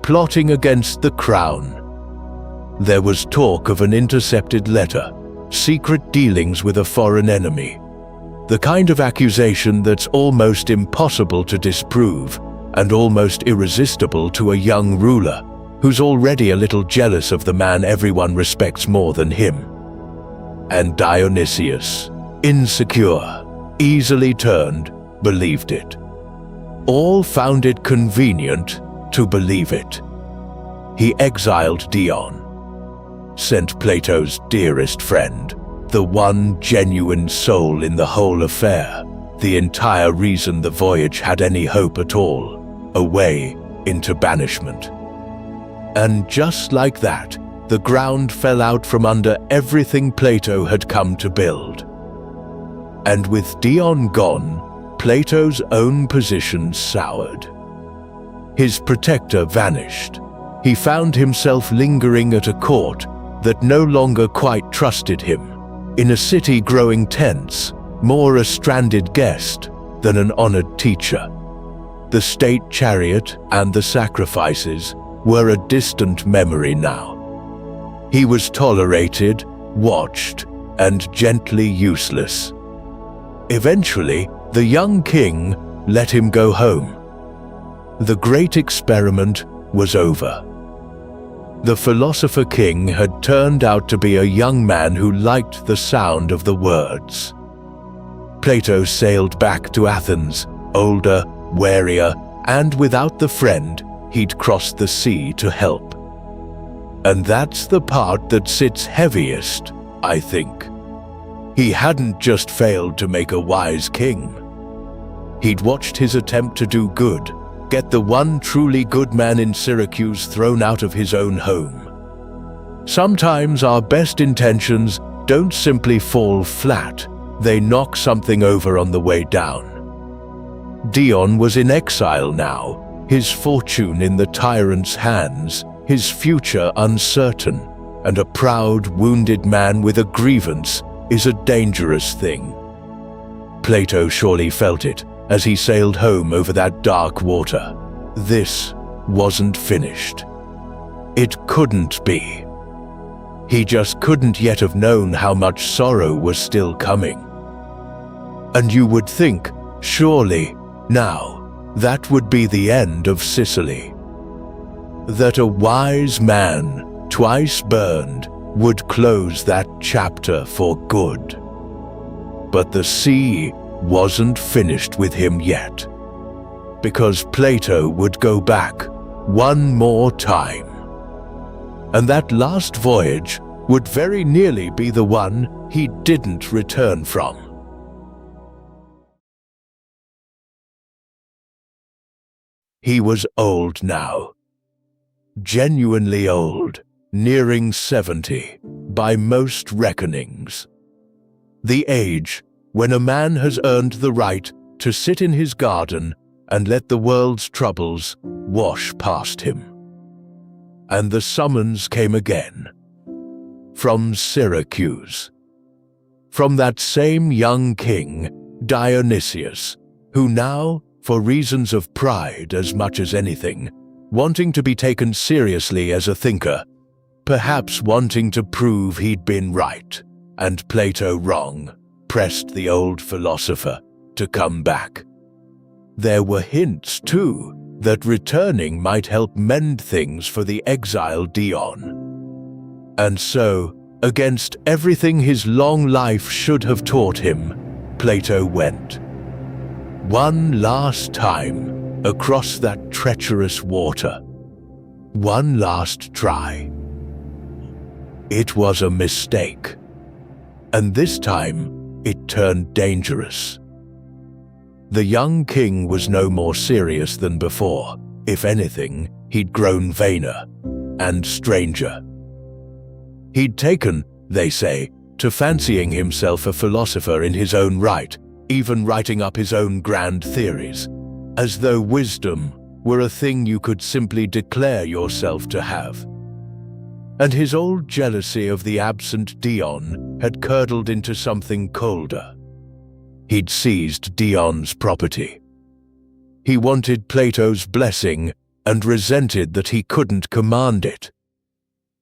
plotting against the crown. There was talk of an intercepted letter, secret dealings with a foreign enemy, the kind of accusation that's almost impossible to disprove and almost irresistible to a young ruler who's already a little jealous of the man everyone respects more than him. And Dionysius, insecure, easily turned, believed it. All found it convenient to believe it. He exiled Dion, sent Plato's dearest friend, the one genuine soul in the whole affair, the entire reason the voyage had any hope at all, away into banishment. And just like that, the ground fell out from under everything Plato had come to build. And with Dion gone, Plato's own position soured. His protector vanished. He found himself lingering at a court that no longer quite trusted him, in a city growing tense, more a stranded guest than an honored teacher. The state chariot and the sacrifices were a distant memory now. He was tolerated, watched, and gently useless. Eventually, the young king let him go home. The great experiment was over. The philosopher king had turned out to be a young man who liked the sound of the words. Plato sailed back to Athens, older, warier, and without the friend he'd crossed the sea to help. And that's the part that sits heaviest, I think. He hadn't just failed to make a wise king. He'd watched his attempt to do good, get the one truly good man in Syracuse thrown out of his own home. Sometimes our best intentions don't simply fall flat, they knock something over on the way down. Dion was in exile now, his fortune in the tyrant's hands, his future uncertain, and a proud, wounded man with a grievance is a dangerous thing. Plato surely felt it as he sailed home over that dark water. This wasn't finished. It couldn't be. He just couldn't yet have known how much sorrow was still coming. And you would think, surely, now, that would be the end of Sicily. That a wise man, twice burned, would close that chapter for good. But the sea wasn't finished with him yet, because Plato would go back one more time. And that last voyage would very nearly be the one he didn't return from. He was old now. Genuinely old, nearing 70, by most reckonings. The age when a man has earned the right to sit in his garden and let the world's troubles wash past him. And the summons came again. From Syracuse. From that same young king, Dionysius, who now, for reasons of pride as much as anything, wanting to be taken seriously as a thinker, perhaps wanting to prove he'd been right and Plato wrong, pressed the old philosopher to come back. There were hints, too, that returning might help mend things for the exiled Dion. And so, against everything his long life should have taught him, Plato went. One last time across that treacherous water. One last try. It was a mistake. And this time, it turned dangerous. The young king was no more serious than before. If anything, he'd grown vainer and stranger. He'd taken, they say, to fancying himself a philosopher in his own right, even writing up his own grand theories, as though wisdom were a thing you could simply declare yourself to have. And his old jealousy of the absent Dion had curdled into something colder. He'd seized Dion's property. He wanted Plato's blessing and resented that he couldn't command it.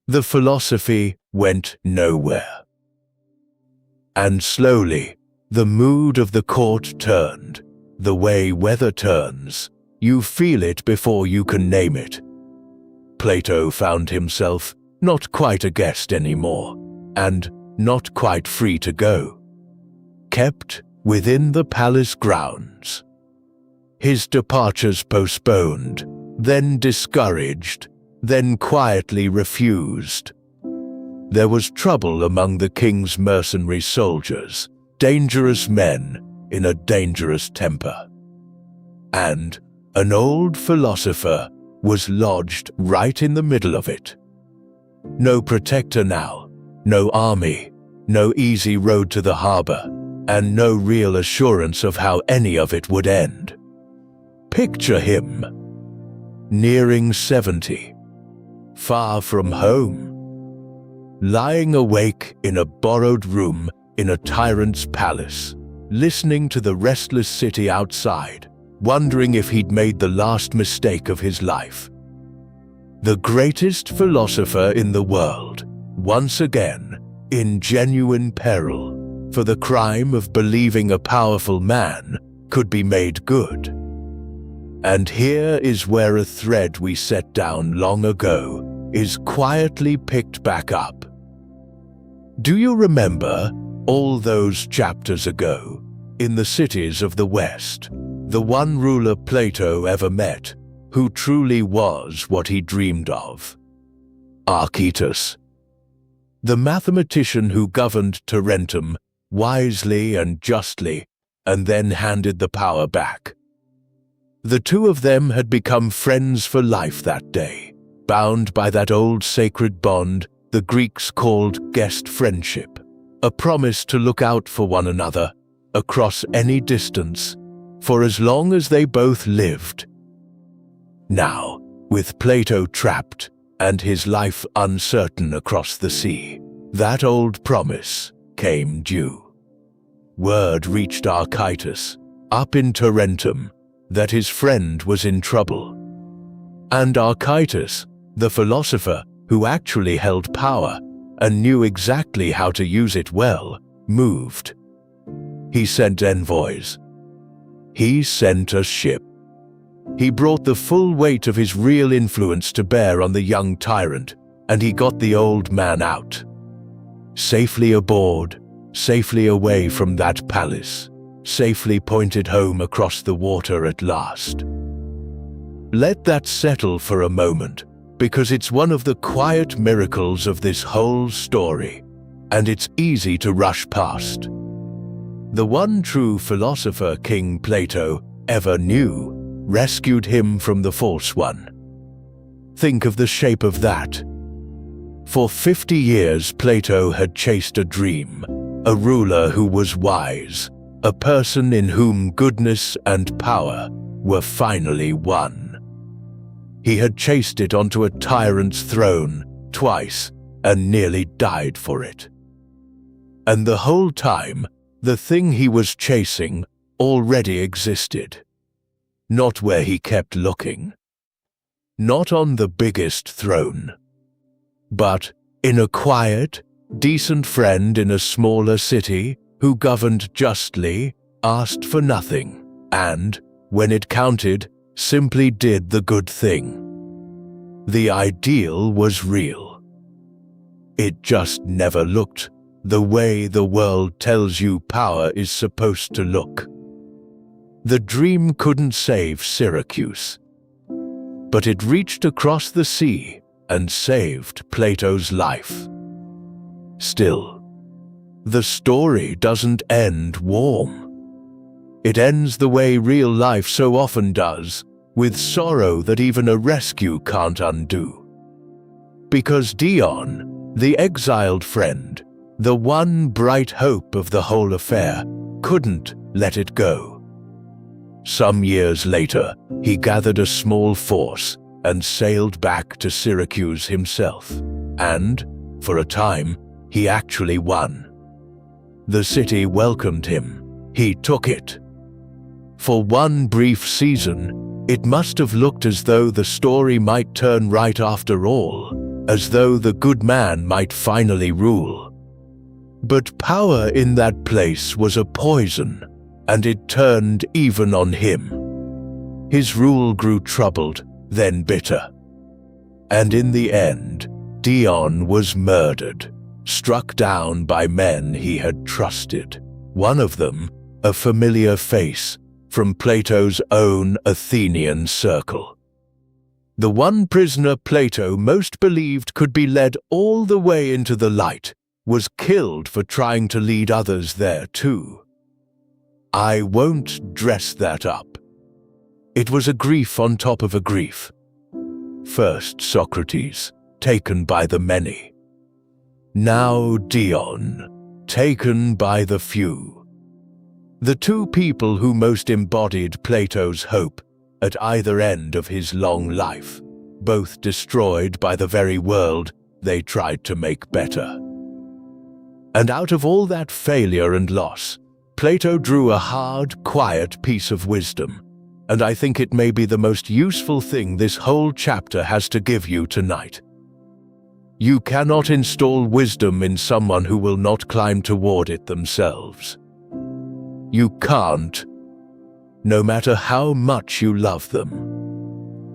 The philosophy went nowhere. And slowly, the mood of the court turned, the way weather turns. You feel it before you can name it. Plato found himself not quite a guest anymore, and not quite free to go. Kept within the palace grounds. His departures postponed, then discouraged, then quietly refused. There was trouble among the king's mercenary soldiers, dangerous men in a dangerous temper. And an old philosopher was lodged right in the middle of it. No protector now, no army, no easy road to the harbor, and no real assurance of how any of it would end. Picture him, nearing 70, far from home, lying awake in a borrowed room in a tyrant's palace, listening to the restless city outside, wondering if he'd made the last mistake of his life. The greatest philosopher in the world, once again, in genuine peril, for the crime of believing a powerful man could be made good. And here is where a thread we set down long ago is quietly picked back up. Do you remember, all those chapters ago, in the cities of the West, the one ruler Plato ever met, who truly was what he dreamed of? Archytas. The mathematician who governed Tarentum wisely and justly, and then handed the power back. The two of them had become friends for life that day, bound by that old sacred bond the Greeks called guest friendship, a promise to look out for one another across any distance, for as long as they both lived. Now, with Plato trapped and his life uncertain across the sea, that old promise came due. Word reached Archytas, up in Tarentum, that his friend was in trouble. And Archytas, the philosopher who actually held power and knew exactly how to use it well, moved. He sent envoys. He sent a ship. He brought the full weight of his real influence to bear on the young tyrant, and he got the old man out. Safely aboard, safely away from that palace, safely pointed home across the water at last. Let that settle for a moment, because it's one of the quiet miracles of this whole story, and it's easy to rush past. The one true philosopher King Plato ever knew rescued him from the false one. Think of the shape of that. For 50 years Plato had chased a dream, a ruler who was wise, a person in whom goodness and power were finally one. He had chased it onto a tyrant's throne twice and nearly died for it. And the whole time, the thing he was chasing already existed. Not where he kept looking. Not on the biggest throne. But in a quiet, decent friend in a smaller city who governed justly, asked for nothing, and, when it counted, simply did the good thing. The ideal was real. It just never looked the way the world tells you power is supposed to look. The dream couldn't save Syracuse, but it reached across the sea and saved Plato's life. Still, the story doesn't end warm. It ends the way real life so often does, with sorrow that even a rescue can't undo. Because Dion, the exiled friend, the one bright hope of the whole affair, couldn't let it go. Some years later, he gathered a small force and sailed back to Syracuse himself, and, for a time, he actually won. The city welcomed him. He took it. For one brief season, it must have looked as though the story might turn right after all, as though the good man might finally rule. But power in that place was a poison, and it turned even on him. His rule grew troubled, then bitter. And in the end, Dion was murdered, struck down by men he had trusted. One of them, a familiar face from Plato's own Athenian circle. The one prisoner Plato most believed could be led all the way into the light was killed for trying to lead others there too. I won't dress that up. It was a grief on top of a grief. First Socrates, taken by the many. Now Dion, taken by the few. The two people who most embodied Plato's hope at either end of his long life, both destroyed by the very world they tried to make better. And out of all that failure and loss, Plato drew a hard, quiet piece of wisdom, and I think it may be the most useful thing this whole chapter has to give you tonight. You cannot install wisdom in someone who will not climb toward it themselves. You can't, no matter how much you love them,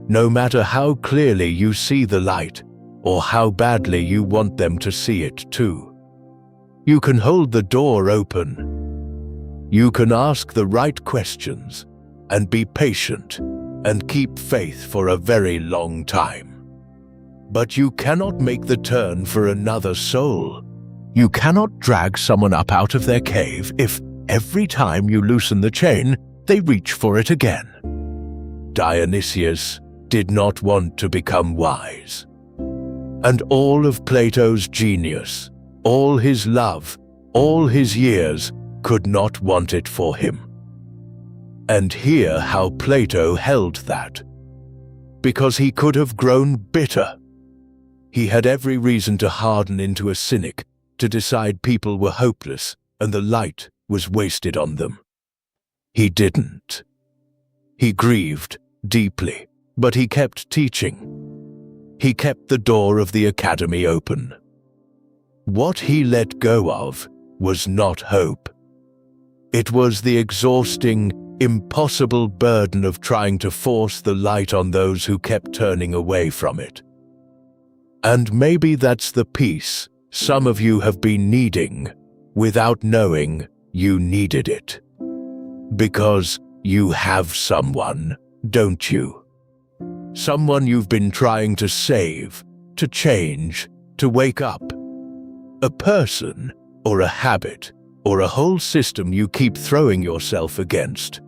no matter how clearly you see the light, or how badly you want them to see it too. You can hold the door open. You can ask the right questions, and be patient, and keep faith for a very long time. But you cannot make the turn for another soul. You cannot drag someone up out of their cave if every time you loosen the chain, they reach for it again. Dionysius did not want to become wise. And all of Plato's genius, all his love, all his years, could not want it for him. And hear how Plato held that. Because he could have grown bitter. He had every reason to harden into a cynic, to decide people were hopeless and the light was wasted on them. He didn't. He grieved deeply, but he kept teaching. He kept the door of the academy open. What he let go of was not hope. It was the exhausting, impossible burden of trying to force the light on those who kept turning away from it. And maybe that's the peace some of you have been needing without knowing you needed it. Because you have someone, don't you? Someone you've been trying to save, to change, to wake up. A person, or a habit, or a whole system you keep throwing yourself against.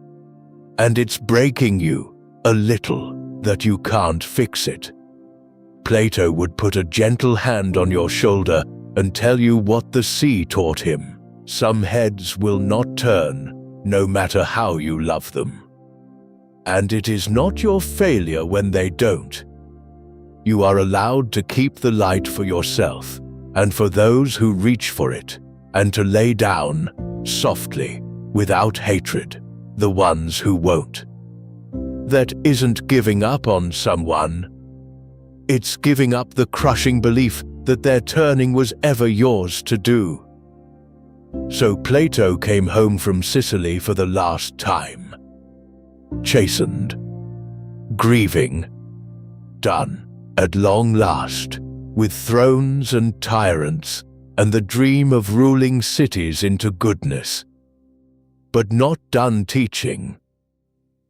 And it's breaking you a little that you can't fix it. Plato would put a gentle hand on your shoulder and tell you what the sea taught him. Some heads will not turn, no matter how you love them. And it is not your failure when they don't. You are allowed to keep the light for yourself and for those who reach for it, and to lay down, softly, without hatred, the ones who won't. That isn't giving up on someone. It's giving up the crushing belief that their turning was ever yours to do. So Plato came home from Sicily for the last time. Chastened, grieving, done, at long last, with thrones and tyrants, and the dream of ruling cities into goodness. But not done teaching.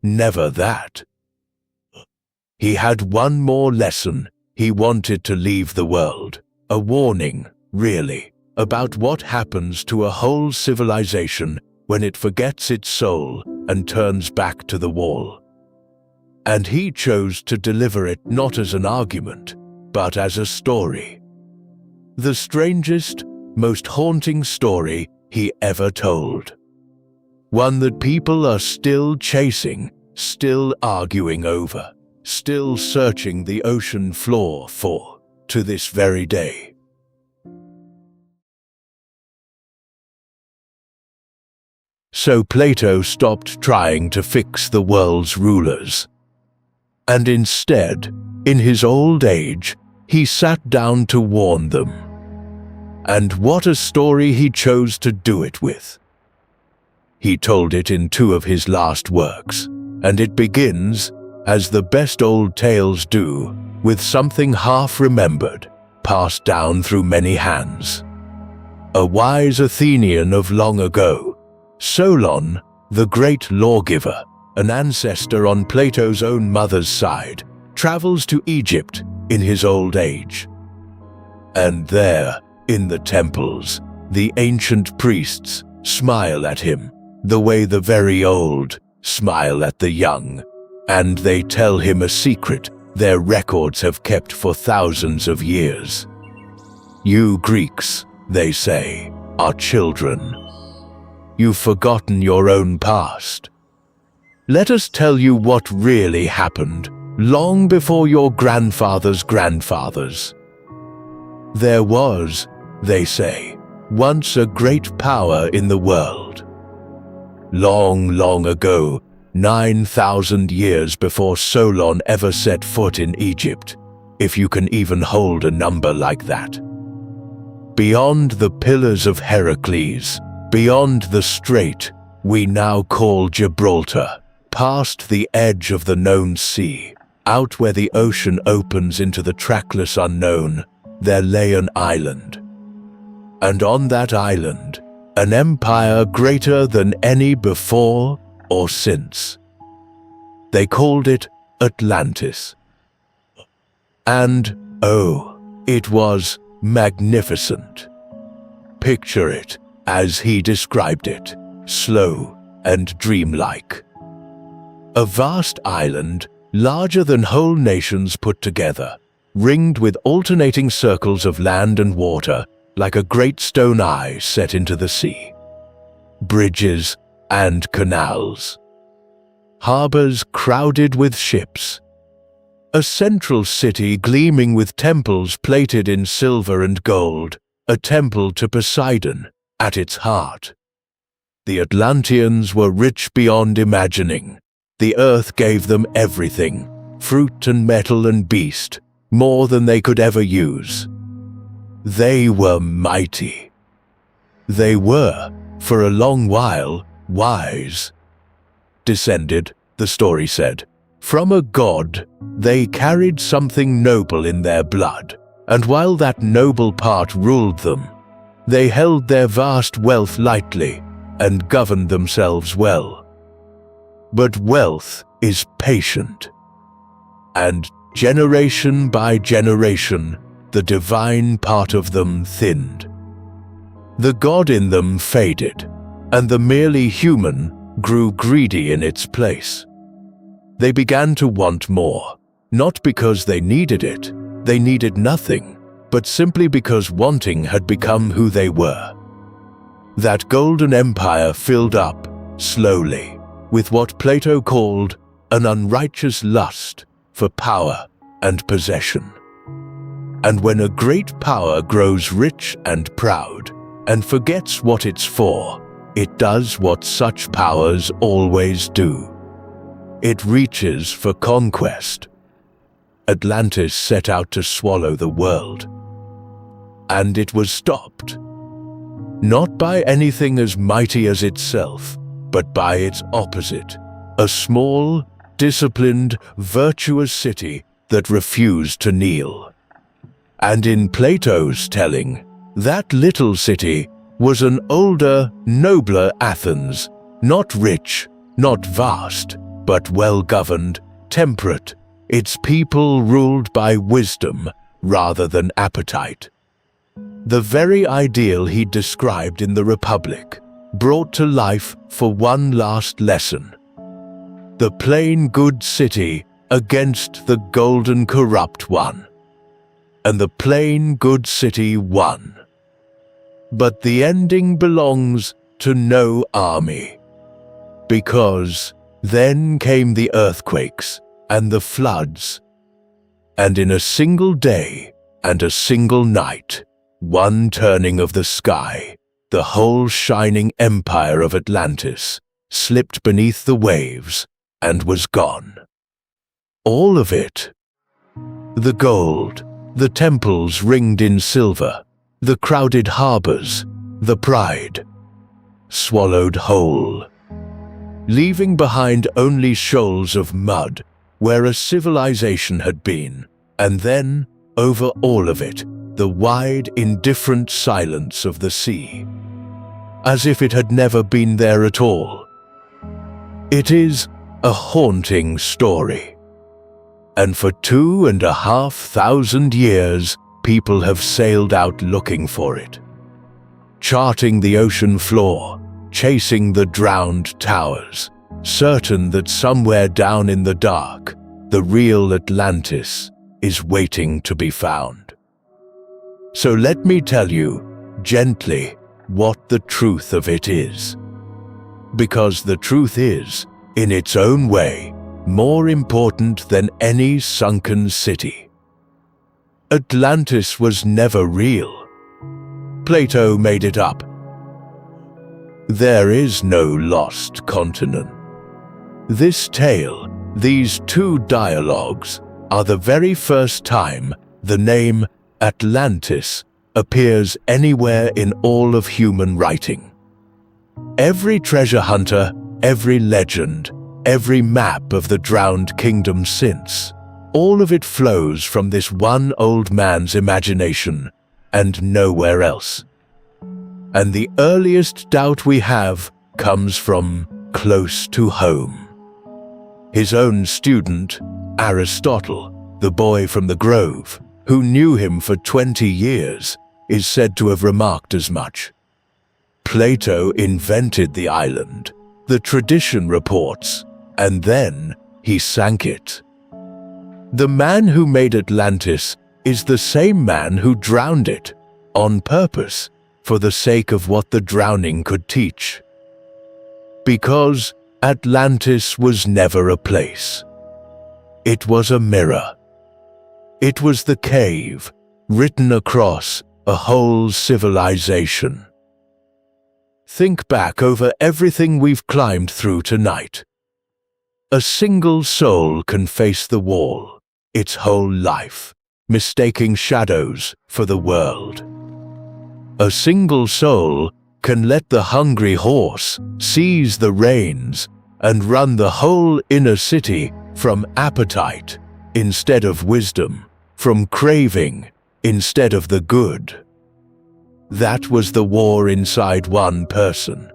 Never that. He had one more lesson he wanted to leave the world, a warning, really, about what happens to a whole civilization when it forgets its soul and turns back to the wall. And he chose to deliver it not as an argument, but as a story. The strangest, most haunting story he ever told. One that people are still chasing, still arguing over, still searching the ocean floor for, to this very day. So Plato stopped trying to fix the world's rulers. And instead, in his old age, he sat down to warn them. And what a story he chose to do it with. He told it in 2 of his last works, and it begins, as the best old tales do, with something half-remembered, passed down through many hands. A wise Athenian of long ago, Solon, the great lawgiver, an ancestor on Plato's own mother's side, travels to Egypt in his old age. And there, in the temples, the ancient priests smile at him, the way the very old smile at the young, and they tell him a secret their records have kept for thousands of years. You Greeks, they say, are children. You've forgotten your own past. Let us tell you what really happened long before your grandfather's grandfathers. There was, they say, once a great power in the world. Long, long ago, 9,000 years before Solon ever set foot in Egypt, if you can even hold a number like that. Beyond the pillars of Heracles, beyond the strait we now call Gibraltar, past the edge of the known sea, out where the ocean opens into the trackless unknown, there lay an island. And on that island, an empire greater than any before or since. They called it Atlantis. And, oh, it was magnificent. Picture it as he described it, slow and dreamlike. A vast island, larger than whole nations put together, ringed with alternating circles of land and water, like a great stone eye set into the sea. Bridges and canals. Harbors crowded with ships. A central city gleaming with temples plated in silver and gold, a temple to Poseidon at its heart. The Atlanteans were rich beyond imagining. The earth gave them everything, fruit and metal and beast, more than they could ever use. They were mighty. They were, for a long while, wise. Descended, the story said, from a god, they carried something noble in their blood, and while that noble part ruled them, they held their vast wealth lightly and governed themselves well. But wealth is patient, and generation by generation, the divine part of them thinned. The god in them faded, and the merely human grew greedy in its place. They began to want more, not because they needed it, they needed nothing, but simply because wanting had become who they were. That golden empire filled up, slowly, with what Plato called an unrighteous lust for power and possession. And when a great power grows rich and proud, and forgets what it's for, it does what such powers always do. It reaches for conquest. Atlantis set out to swallow the world. And it was stopped. Not by anything as mighty as itself, but by its opposite, a small, disciplined, virtuous city that refused to kneel. And in Plato's telling, that little city was an older, nobler Athens, not rich, not vast, but well-governed, temperate, its people ruled by wisdom rather than appetite. The very ideal he described in the Republic, brought to life for one last lesson. The plain good city against the golden corrupt one. And the plain good city won. But the ending belongs to no army. Because then came the earthquakes and the floods. And in a single day and a single night, one turning of the sky, the whole shining empire of Atlantis slipped beneath the waves and was gone. All of it. The gold, the temples ringed in silver, the crowded harbors, the pride, swallowed whole, leaving behind only shoals of mud where a civilization had been, and then, over all of it, the wide, indifferent silence of the sea, as if it had never been there at all. It is a haunting story. And for 2,500 years, people have sailed out looking for it, charting the ocean floor, chasing the drowned towers, certain that somewhere down in the dark, the real Atlantis is waiting to be found. So let me tell you, gently, what the truth of it is. Because the truth is, in its own way, more important than any sunken city. Atlantis was never real. Plato made it up. There is no lost continent. This tale, these two dialogues, are the very first time the name Atlantis appears anywhere in all of human writing. Every treasure hunter, every legend, every map of the drowned kingdom since, all of it flows from this one old man's imagination and nowhere else. And the earliest doubt we have comes from close to home. His own student, Aristotle, the boy from the grove, who knew him for 20 years, is said to have remarked as much. Plato invented the island, the tradition reports, and then he sank it. The man who made Atlantis is the same man who drowned it, on purpose, for the sake of what the drowning could teach. Because Atlantis was never a place. It was a mirror. It was the cave, written across a whole civilization. Think back over everything we've climbed through tonight. A single soul can face the wall, its whole life, mistaking shadows for the world. A single soul can let the hungry horse seize the reins and run the whole inner city from appetite instead of wisdom, from craving instead of the good. That was the war inside one person.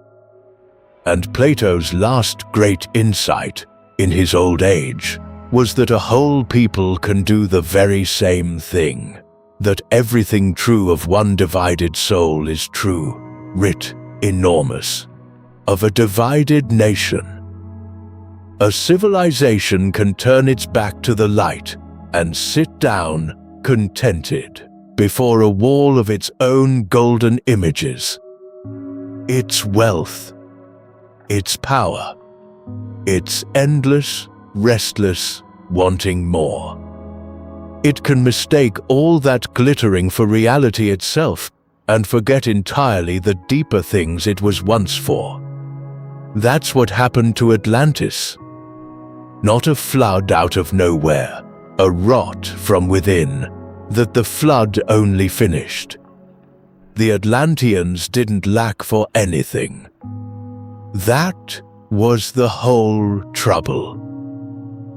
And Plato's last great insight in his old age was that a whole people can do the very same thing, that everything true of one divided soul is true, writ enormous, of a divided nation. A civilization can turn its back to the light and sit down contented before a wall of its own golden images. Its wealth, its power, its endless, restless, wanting more. It can mistake all that glittering for reality itself and forget entirely the deeper things it was once for. That's what happened to Atlantis. Not a flood out of nowhere, a rot from within that the flood only finished. The Atlanteans didn't lack for anything. That was the whole trouble.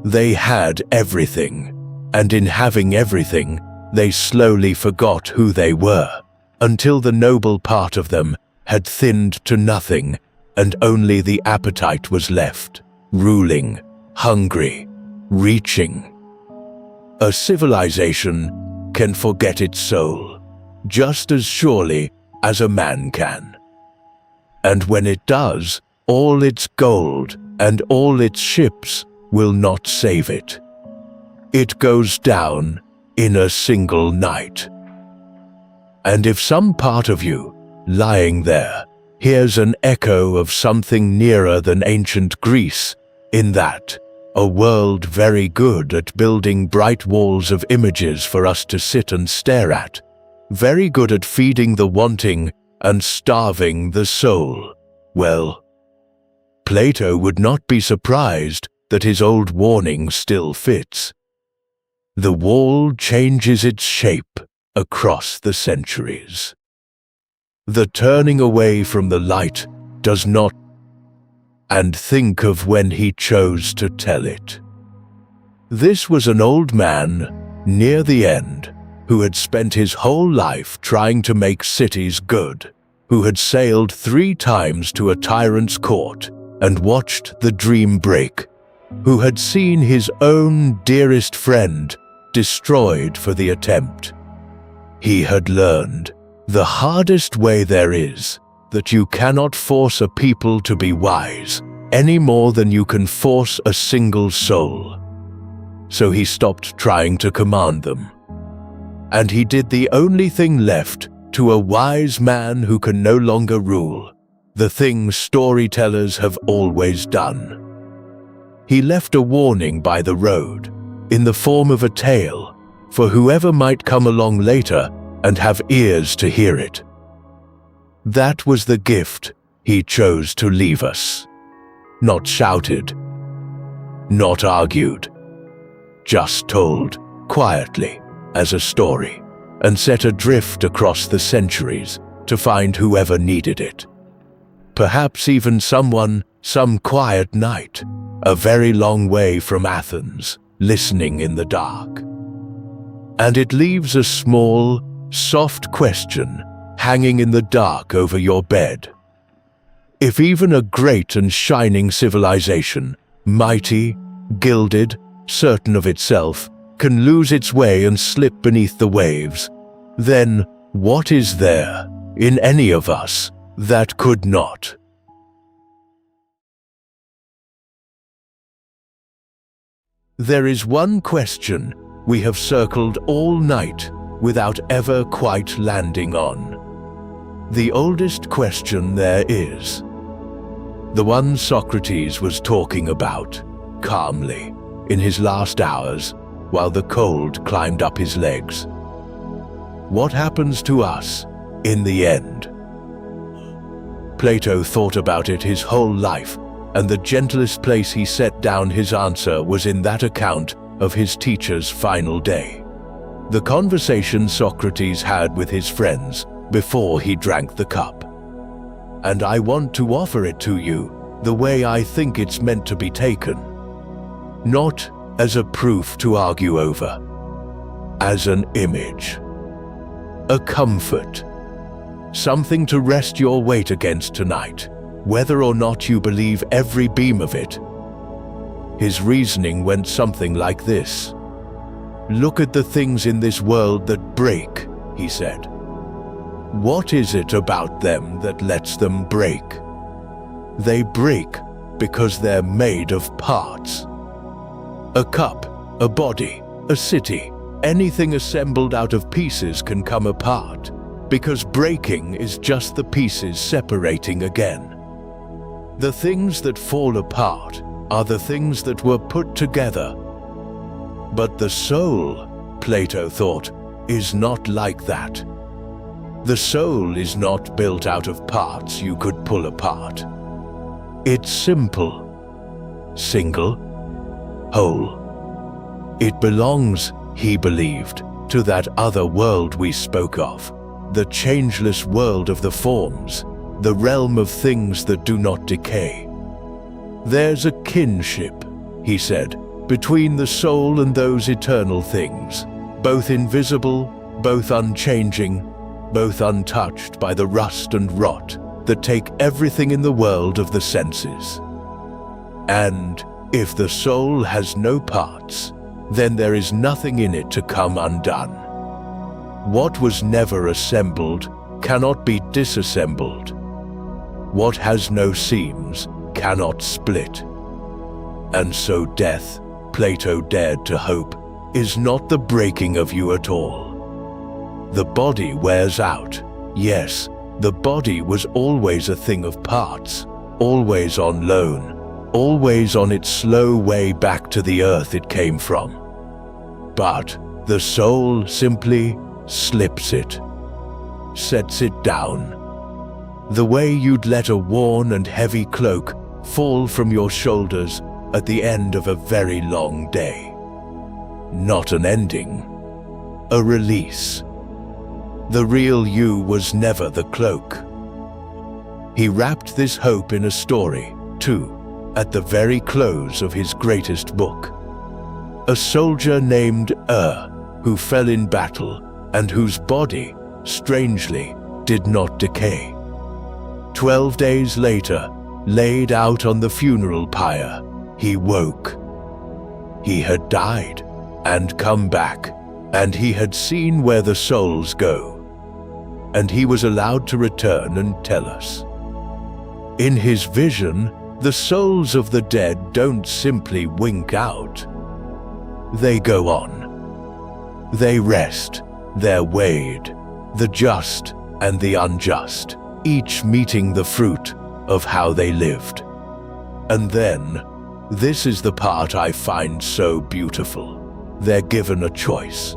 They had everything, and in having everything, they slowly forgot who they were, until the noble part of them had thinned to nothing, and only the appetite was left, ruling, hungry, reaching. A civilization can forget its soul, just as surely as a man can. And when it does, all its gold and all its ships will not save it. It goes down in a single night. And if some part of you, lying there, hears an echo of something nearer than ancient Greece, in that, a world very good at building bright walls of images for us to sit and stare at, very good at feeding the wanting and starving the soul, well, Plato would not be surprised that his old warning still fits. The wall changes its shape across the centuries. The turning away from the light does not, and think of when he chose to tell it. This was an old man, near the end, who had spent his whole life trying to make cities good, who had sailed 3 times to a tyrant's court and watched the dream break, who had seen his own dearest friend destroyed for the attempt. He had learned the hardest way there is that you cannot force a people to be wise any more than you can force a single soul. So he stopped trying to command them. And he did the only thing left to a wise man who can no longer rule, the thing storytellers have always done. He left a warning by the road, in the form of a tale, for whoever might come along later and have ears to hear it. That was the gift he chose to leave us. Not shouted, not argued, just told quietly as a story and set adrift across the centuries to find whoever needed it. Perhaps even someone, some quiet night, a very long way from Athens, listening in the dark. And it leaves a small, soft question hanging in the dark over your bed. If even a great and shining civilization, mighty, gilded, certain of itself, can lose its way and slip beneath the waves, then what is there in any of us that could not? There is one question we have circled all night without ever quite landing on. The oldest question there is. The one Socrates was talking about, calmly, in his last hours, while the cold climbed up his legs. What happens to us in the end? Plato thought about it his whole life, and the gentlest place he set down his answer was in that account of his teacher's final day. The conversation Socrates had with his friends before he drank the cup. And I want to offer it to you the way I think it's meant to be taken. Not as a proof to argue over, as an image, a comfort, something to rest your weight against tonight, whether or not you believe every beam of it. His reasoning went something like this. Look at the things in this world that break, he said. What is it about them that lets them break? They break because they're made of parts. A cup, a body, a city, anything assembled out of pieces can come apart, because breaking is just the pieces separating again. The things that fall apart are the things that were put together. But the soul, Plato thought, is not like that. The soul is not built out of parts you could pull apart. It's simple, single, whole. It belongs, he believed, to that other world we spoke of, the changeless world of the forms, the realm of things that do not decay. There's a kinship, he said, between the soul and those eternal things, both invisible, both unchanging, both untouched by the rust and rot that take everything in the world of the senses. And if the soul has no parts, then there is nothing in it to come undone. What was never assembled cannot be disassembled. What has no seams cannot split. And so death, Plato dared to hope, is not the breaking of you at all. The body wears out. Yes, the body was always a thing of parts, always on loan, always on its slow way back to the earth it came from. But the soul simply slips it, sets it down, the way you'd let a worn and heavy cloak fall from your shoulders at the end of a very long day. Not an ending, a release. The real you was never the cloak. He wrapped this hope in a story, too, at the very close of his greatest book. A soldier named who fell in battle and whose body, strangely, did not decay. 12 days later, laid out on the funeral pyre, he woke. He had died and come back, and he had seen where the souls go. And he was allowed to return and tell us. In his vision, the souls of the dead don't simply wink out. They go on. They rest, they're weighed, the just and the unjust, each meeting the fruit of how they lived. And then, this is the part I find so beautiful, they're given a choice.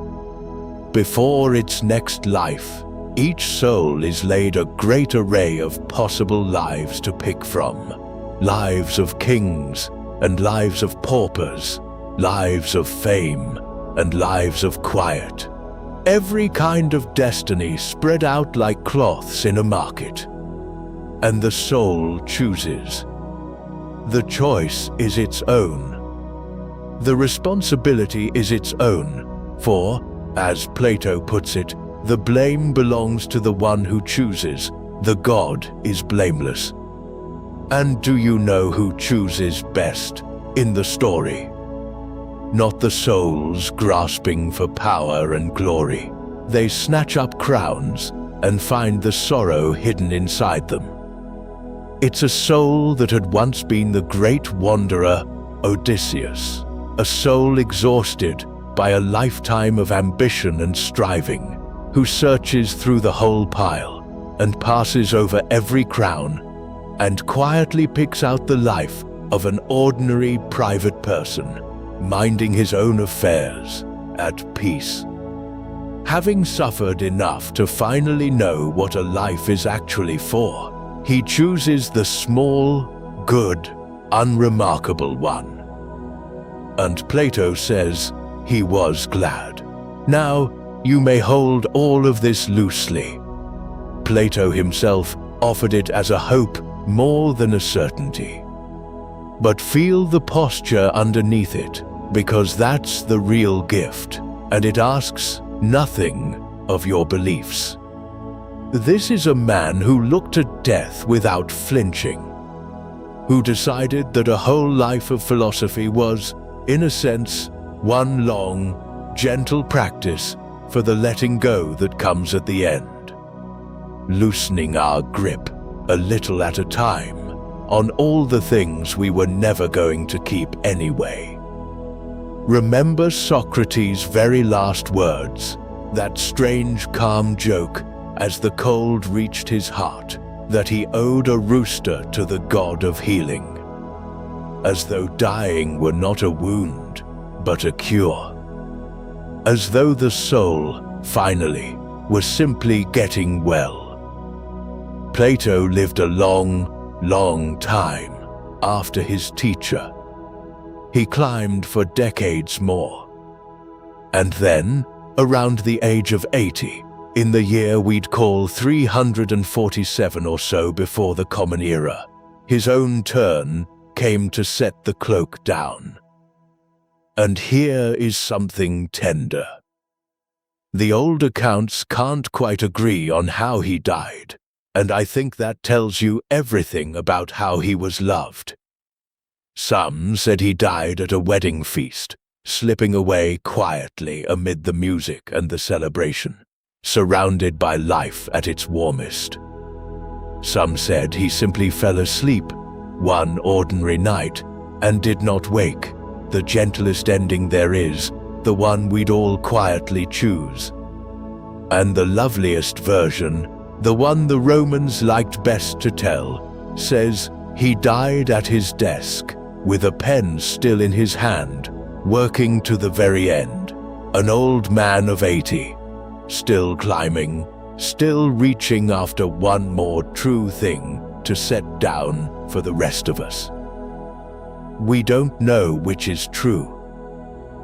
Before its next life, each soul is laid a great array of possible lives to pick from. Lives of kings and lives of paupers, lives of fame and lives of quiet. Every kind of destiny spread out like cloths in a market. And the soul chooses. The choice is its own. The responsibility is its own, for, as Plato puts it, the blame belongs to the one who chooses. The God is blameless. And do you know who chooses best in the story? Not the souls grasping for power and glory. They snatch up crowns and find the sorrow hidden inside them. It's a soul that had once been the great wanderer Odysseus, a soul exhausted by a lifetime of ambition and striving, who searches through the whole pile and passes over every crown and quietly picks out the life of an ordinary private person, minding his own affairs, at peace. Having suffered enough to finally know what a life is actually for, he chooses the small, good, unremarkable one. And Plato says he was glad. Now, you may hold all of this loosely. Plato himself offered it as a hope more than a certainty. But feel the posture underneath it, because that's the real gift, and it asks nothing of your beliefs. This is a man who looked at death without flinching, who decided that a whole life of philosophy was, in a sense, one long, gentle practice for the letting go that comes at the end, loosening our grip a little at a time on all the things we were never going to keep anyway. Remember Socrates' very last words, that strange calm joke as the cold reached his heart, that he owed a rooster to the god of healing, as though dying were not a wound, but a cure, as though the soul, finally, was simply getting well. Plato lived a long, long time after his teacher. He climbed for decades more. And then, around the age of 80, in the year we'd call 347 or so before the Common Era, his own turn came to set the cloak down. And here is something tender. The old accounts can't quite agree on how he died, and I think that tells you everything about how he was loved. Some said he died at a wedding feast, slipping away quietly amid the music and the celebration, surrounded by life at its warmest. Some said he simply fell asleep one ordinary night and did not wake, the gentlest ending there is, the one we'd all quietly choose. And the loveliest version, the one the Romans liked best to tell, says he died at his desk, with a pen still in his hand, working to the very end, an old man of 80, still climbing, still reaching after one more true thing to set down for the rest of us. We don't know which is true.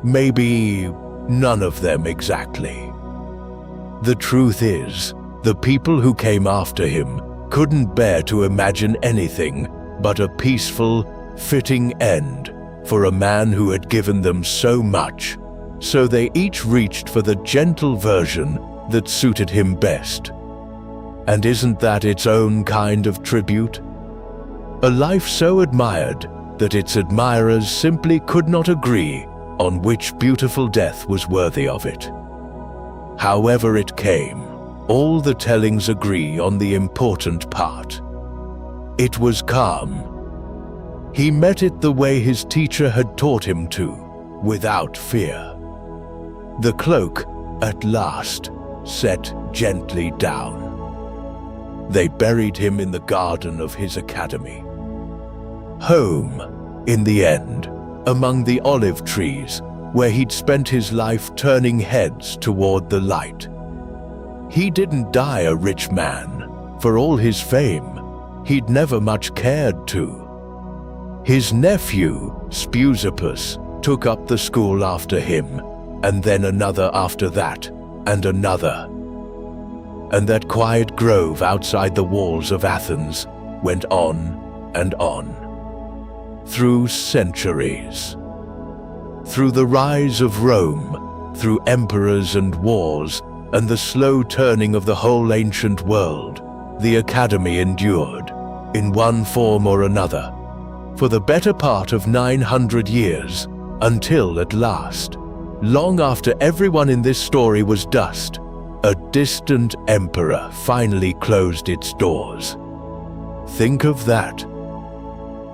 Maybe none of them exactly. The truth is, the people who came after him couldn't bear to imagine anything but a peaceful, fitting end for a man who had given them so much, so they each reached for the gentle version that suited him best. And isn't that its own kind of tribute? A life so admired that its admirers simply could not agree on which beautiful death was worthy of it. However it came, all the tellings agree on the important part. It was calm. He met it the way his teacher had taught him to, without fear. The cloak, at last, set gently down. They buried him in the garden of his academy. Home, in the end, among the olive trees, where he'd spent his life turning heads toward the light. He didn't die a rich man. For all his fame, he'd never much cared to. His nephew, Speusippus, took up the school after him, and then another after that, and another. And that quiet grove outside the walls of Athens went on and on, through centuries. Through the rise of Rome, through emperors and wars, and the slow turning of the whole ancient world, the academy endured, in one form or another, for the better part of 900 years, until at last, long after everyone in this story was dust, a distant emperor finally closed its doors. Think of that.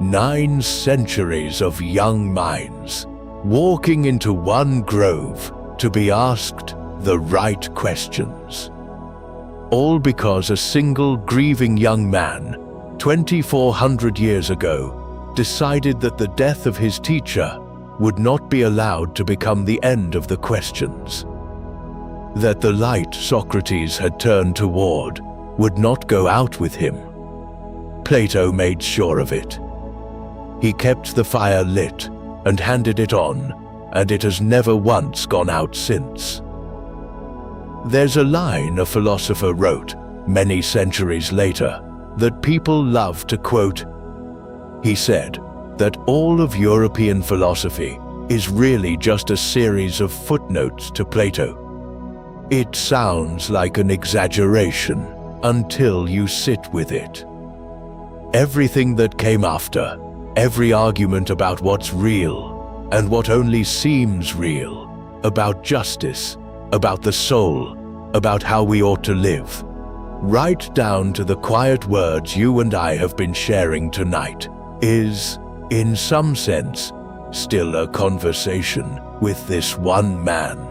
9 centuries of young minds, walking into one grove to be asked the right questions. All because a single grieving young man, 2,400 years ago, decided that the death of his teacher would not be allowed to become the end of the questions. That the light Socrates had turned toward would not go out with him. Plato made sure of it. He kept the fire lit and handed it on, and it has never once gone out since. There's a line a philosopher wrote many centuries later, that people love to quote. He said that all of European philosophy is really just a series of footnotes to Plato. It sounds like an exaggeration until you sit with it. Everything that came after, every argument about what's real and what only seems real, about justice, about the soul, about how we ought to live, right down to the quiet words you and I have been sharing tonight, is, in some sense, still a conversation with this one man.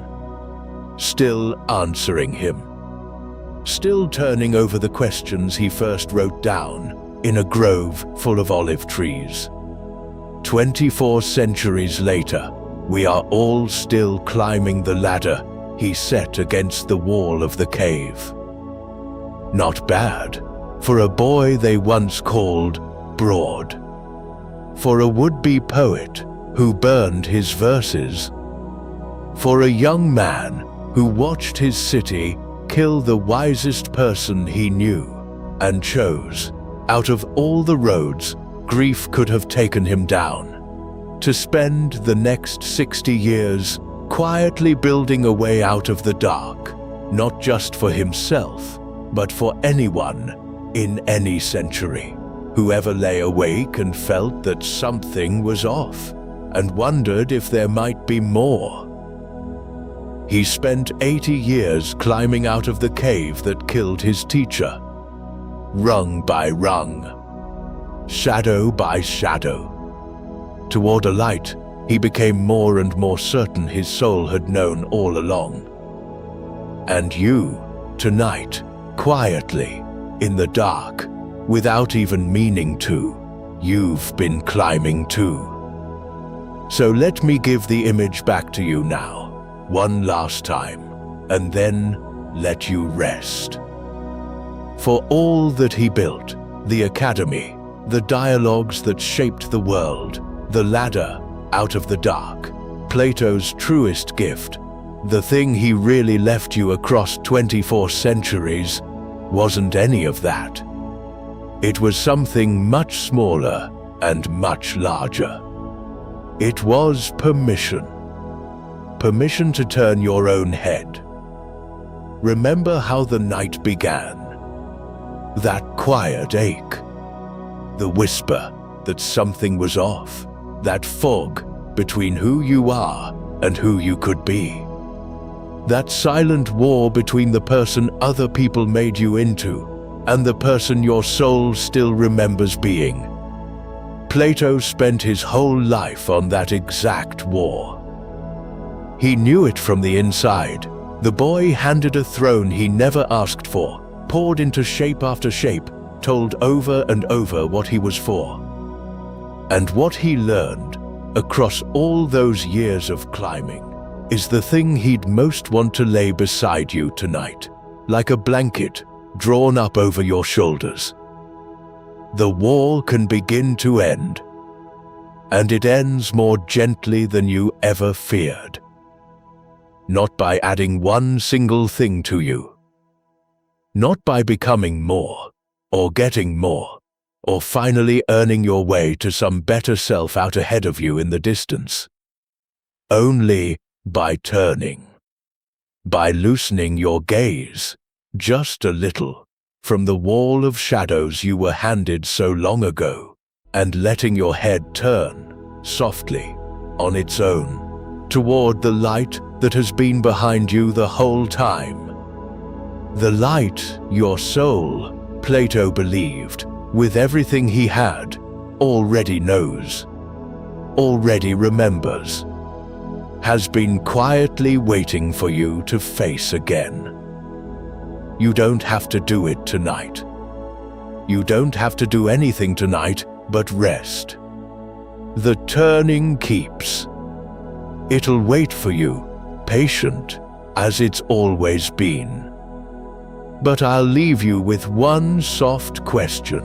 Still answering him. Still turning over the questions he first wrote down in a grove full of olive trees. 24 centuries later, we are all still climbing the ladder he set against the wall of the cave. Not bad for a boy they once called Broad. For a would-be poet who burned his verses. For a young man who watched his city kill the wisest person he knew and chose, out of all the roads grief could have taken him down, to spend the next 60 years quietly building a way out of the dark, not just for himself, but for anyone in any century who ever lay awake and felt that something was off and wondered if there might be more. He spent 80 years climbing out of the cave that killed his teacher, rung by rung, shadow by shadow. Toward a light, he became more and more certain his soul had known all along. And you, tonight, quietly, in the dark, without even meaning to, you've been climbing too. So let me give the image back to you now, one last time, and then let you rest. For all that he built, the academy, the dialogues that shaped the world, the ladder out of the dark, Plato's truest gift, the thing he really left you across 24 centuries, wasn't any of that. It was something much smaller and much larger. It was permission. Permission to turn your own head. Remember how the night began. That quiet ache. The whisper that something was off. That fog between who you are and who you could be. That silent war between the person other people made you into and the person your soul still remembers being. Plato spent his whole life on that exact war. He knew it from the inside. The boy handed a throne he never asked for, poured into shape after shape, told over and over what he was for. And what he learned, across all those years of climbing, is the thing he'd most want to lay beside you tonight, like a blanket drawn up over your shoulders. The war can begin to end, and it ends more gently than you ever feared. Not by adding one single thing to you. Not by becoming more, or getting more, or finally earning your way to some better self out ahead of you in the distance. Only by turning. By loosening your gaze, just a little, from the wall of shadows you were handed so long ago, and letting your head turn, softly, on its own, toward the light that has been behind you the whole time. The light your soul, Plato believed, with everything he had, already knows, already remembers, has been quietly waiting for you to face again. You don't have to do it tonight. You don't have to do anything tonight but rest. The turning keeps. It'll wait for you, patient, as it's always been. But I'll leave you with one soft question.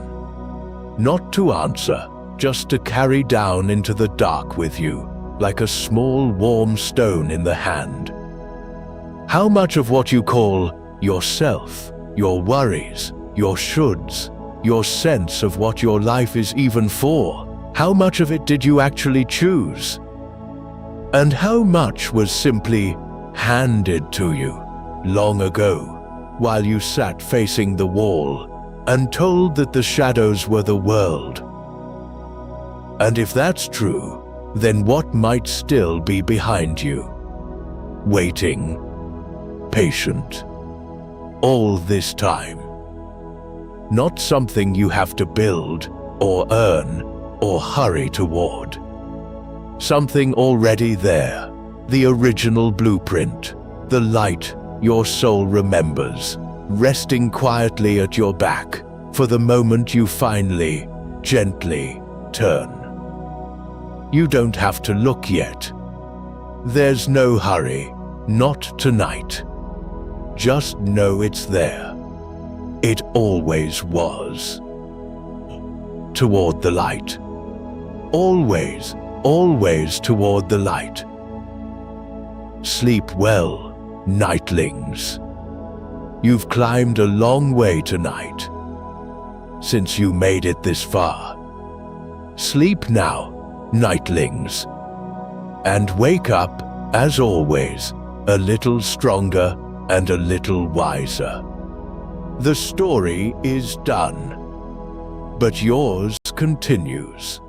Not to answer, just to carry down into the dark with you, like a small warm stone in the hand. How much of what you call yourself your worries, your shoulds, your sense of what your life is even for. How much of it did you actually choose? And how much was simply handed to you long ago while you sat facing the wall and told that the shadows were the world? And if that's true, then what might still be behind you? Waiting, patient, all this time. Not something you have to build or earn or hurry toward. Something already there, the original blueprint, the light your soul remembers, resting quietly at your back for the moment you finally, gently turn. You don't have to look yet. There's no hurry, not tonight. Just know it's there. It always was. Toward the light. Always, always toward the light. Sleep well, nightlings. You've climbed a long way tonight, since you made it this far. Sleep now, nightlings, and wake up, as always, a little stronger and a little wiser. The story is done, but yours continues.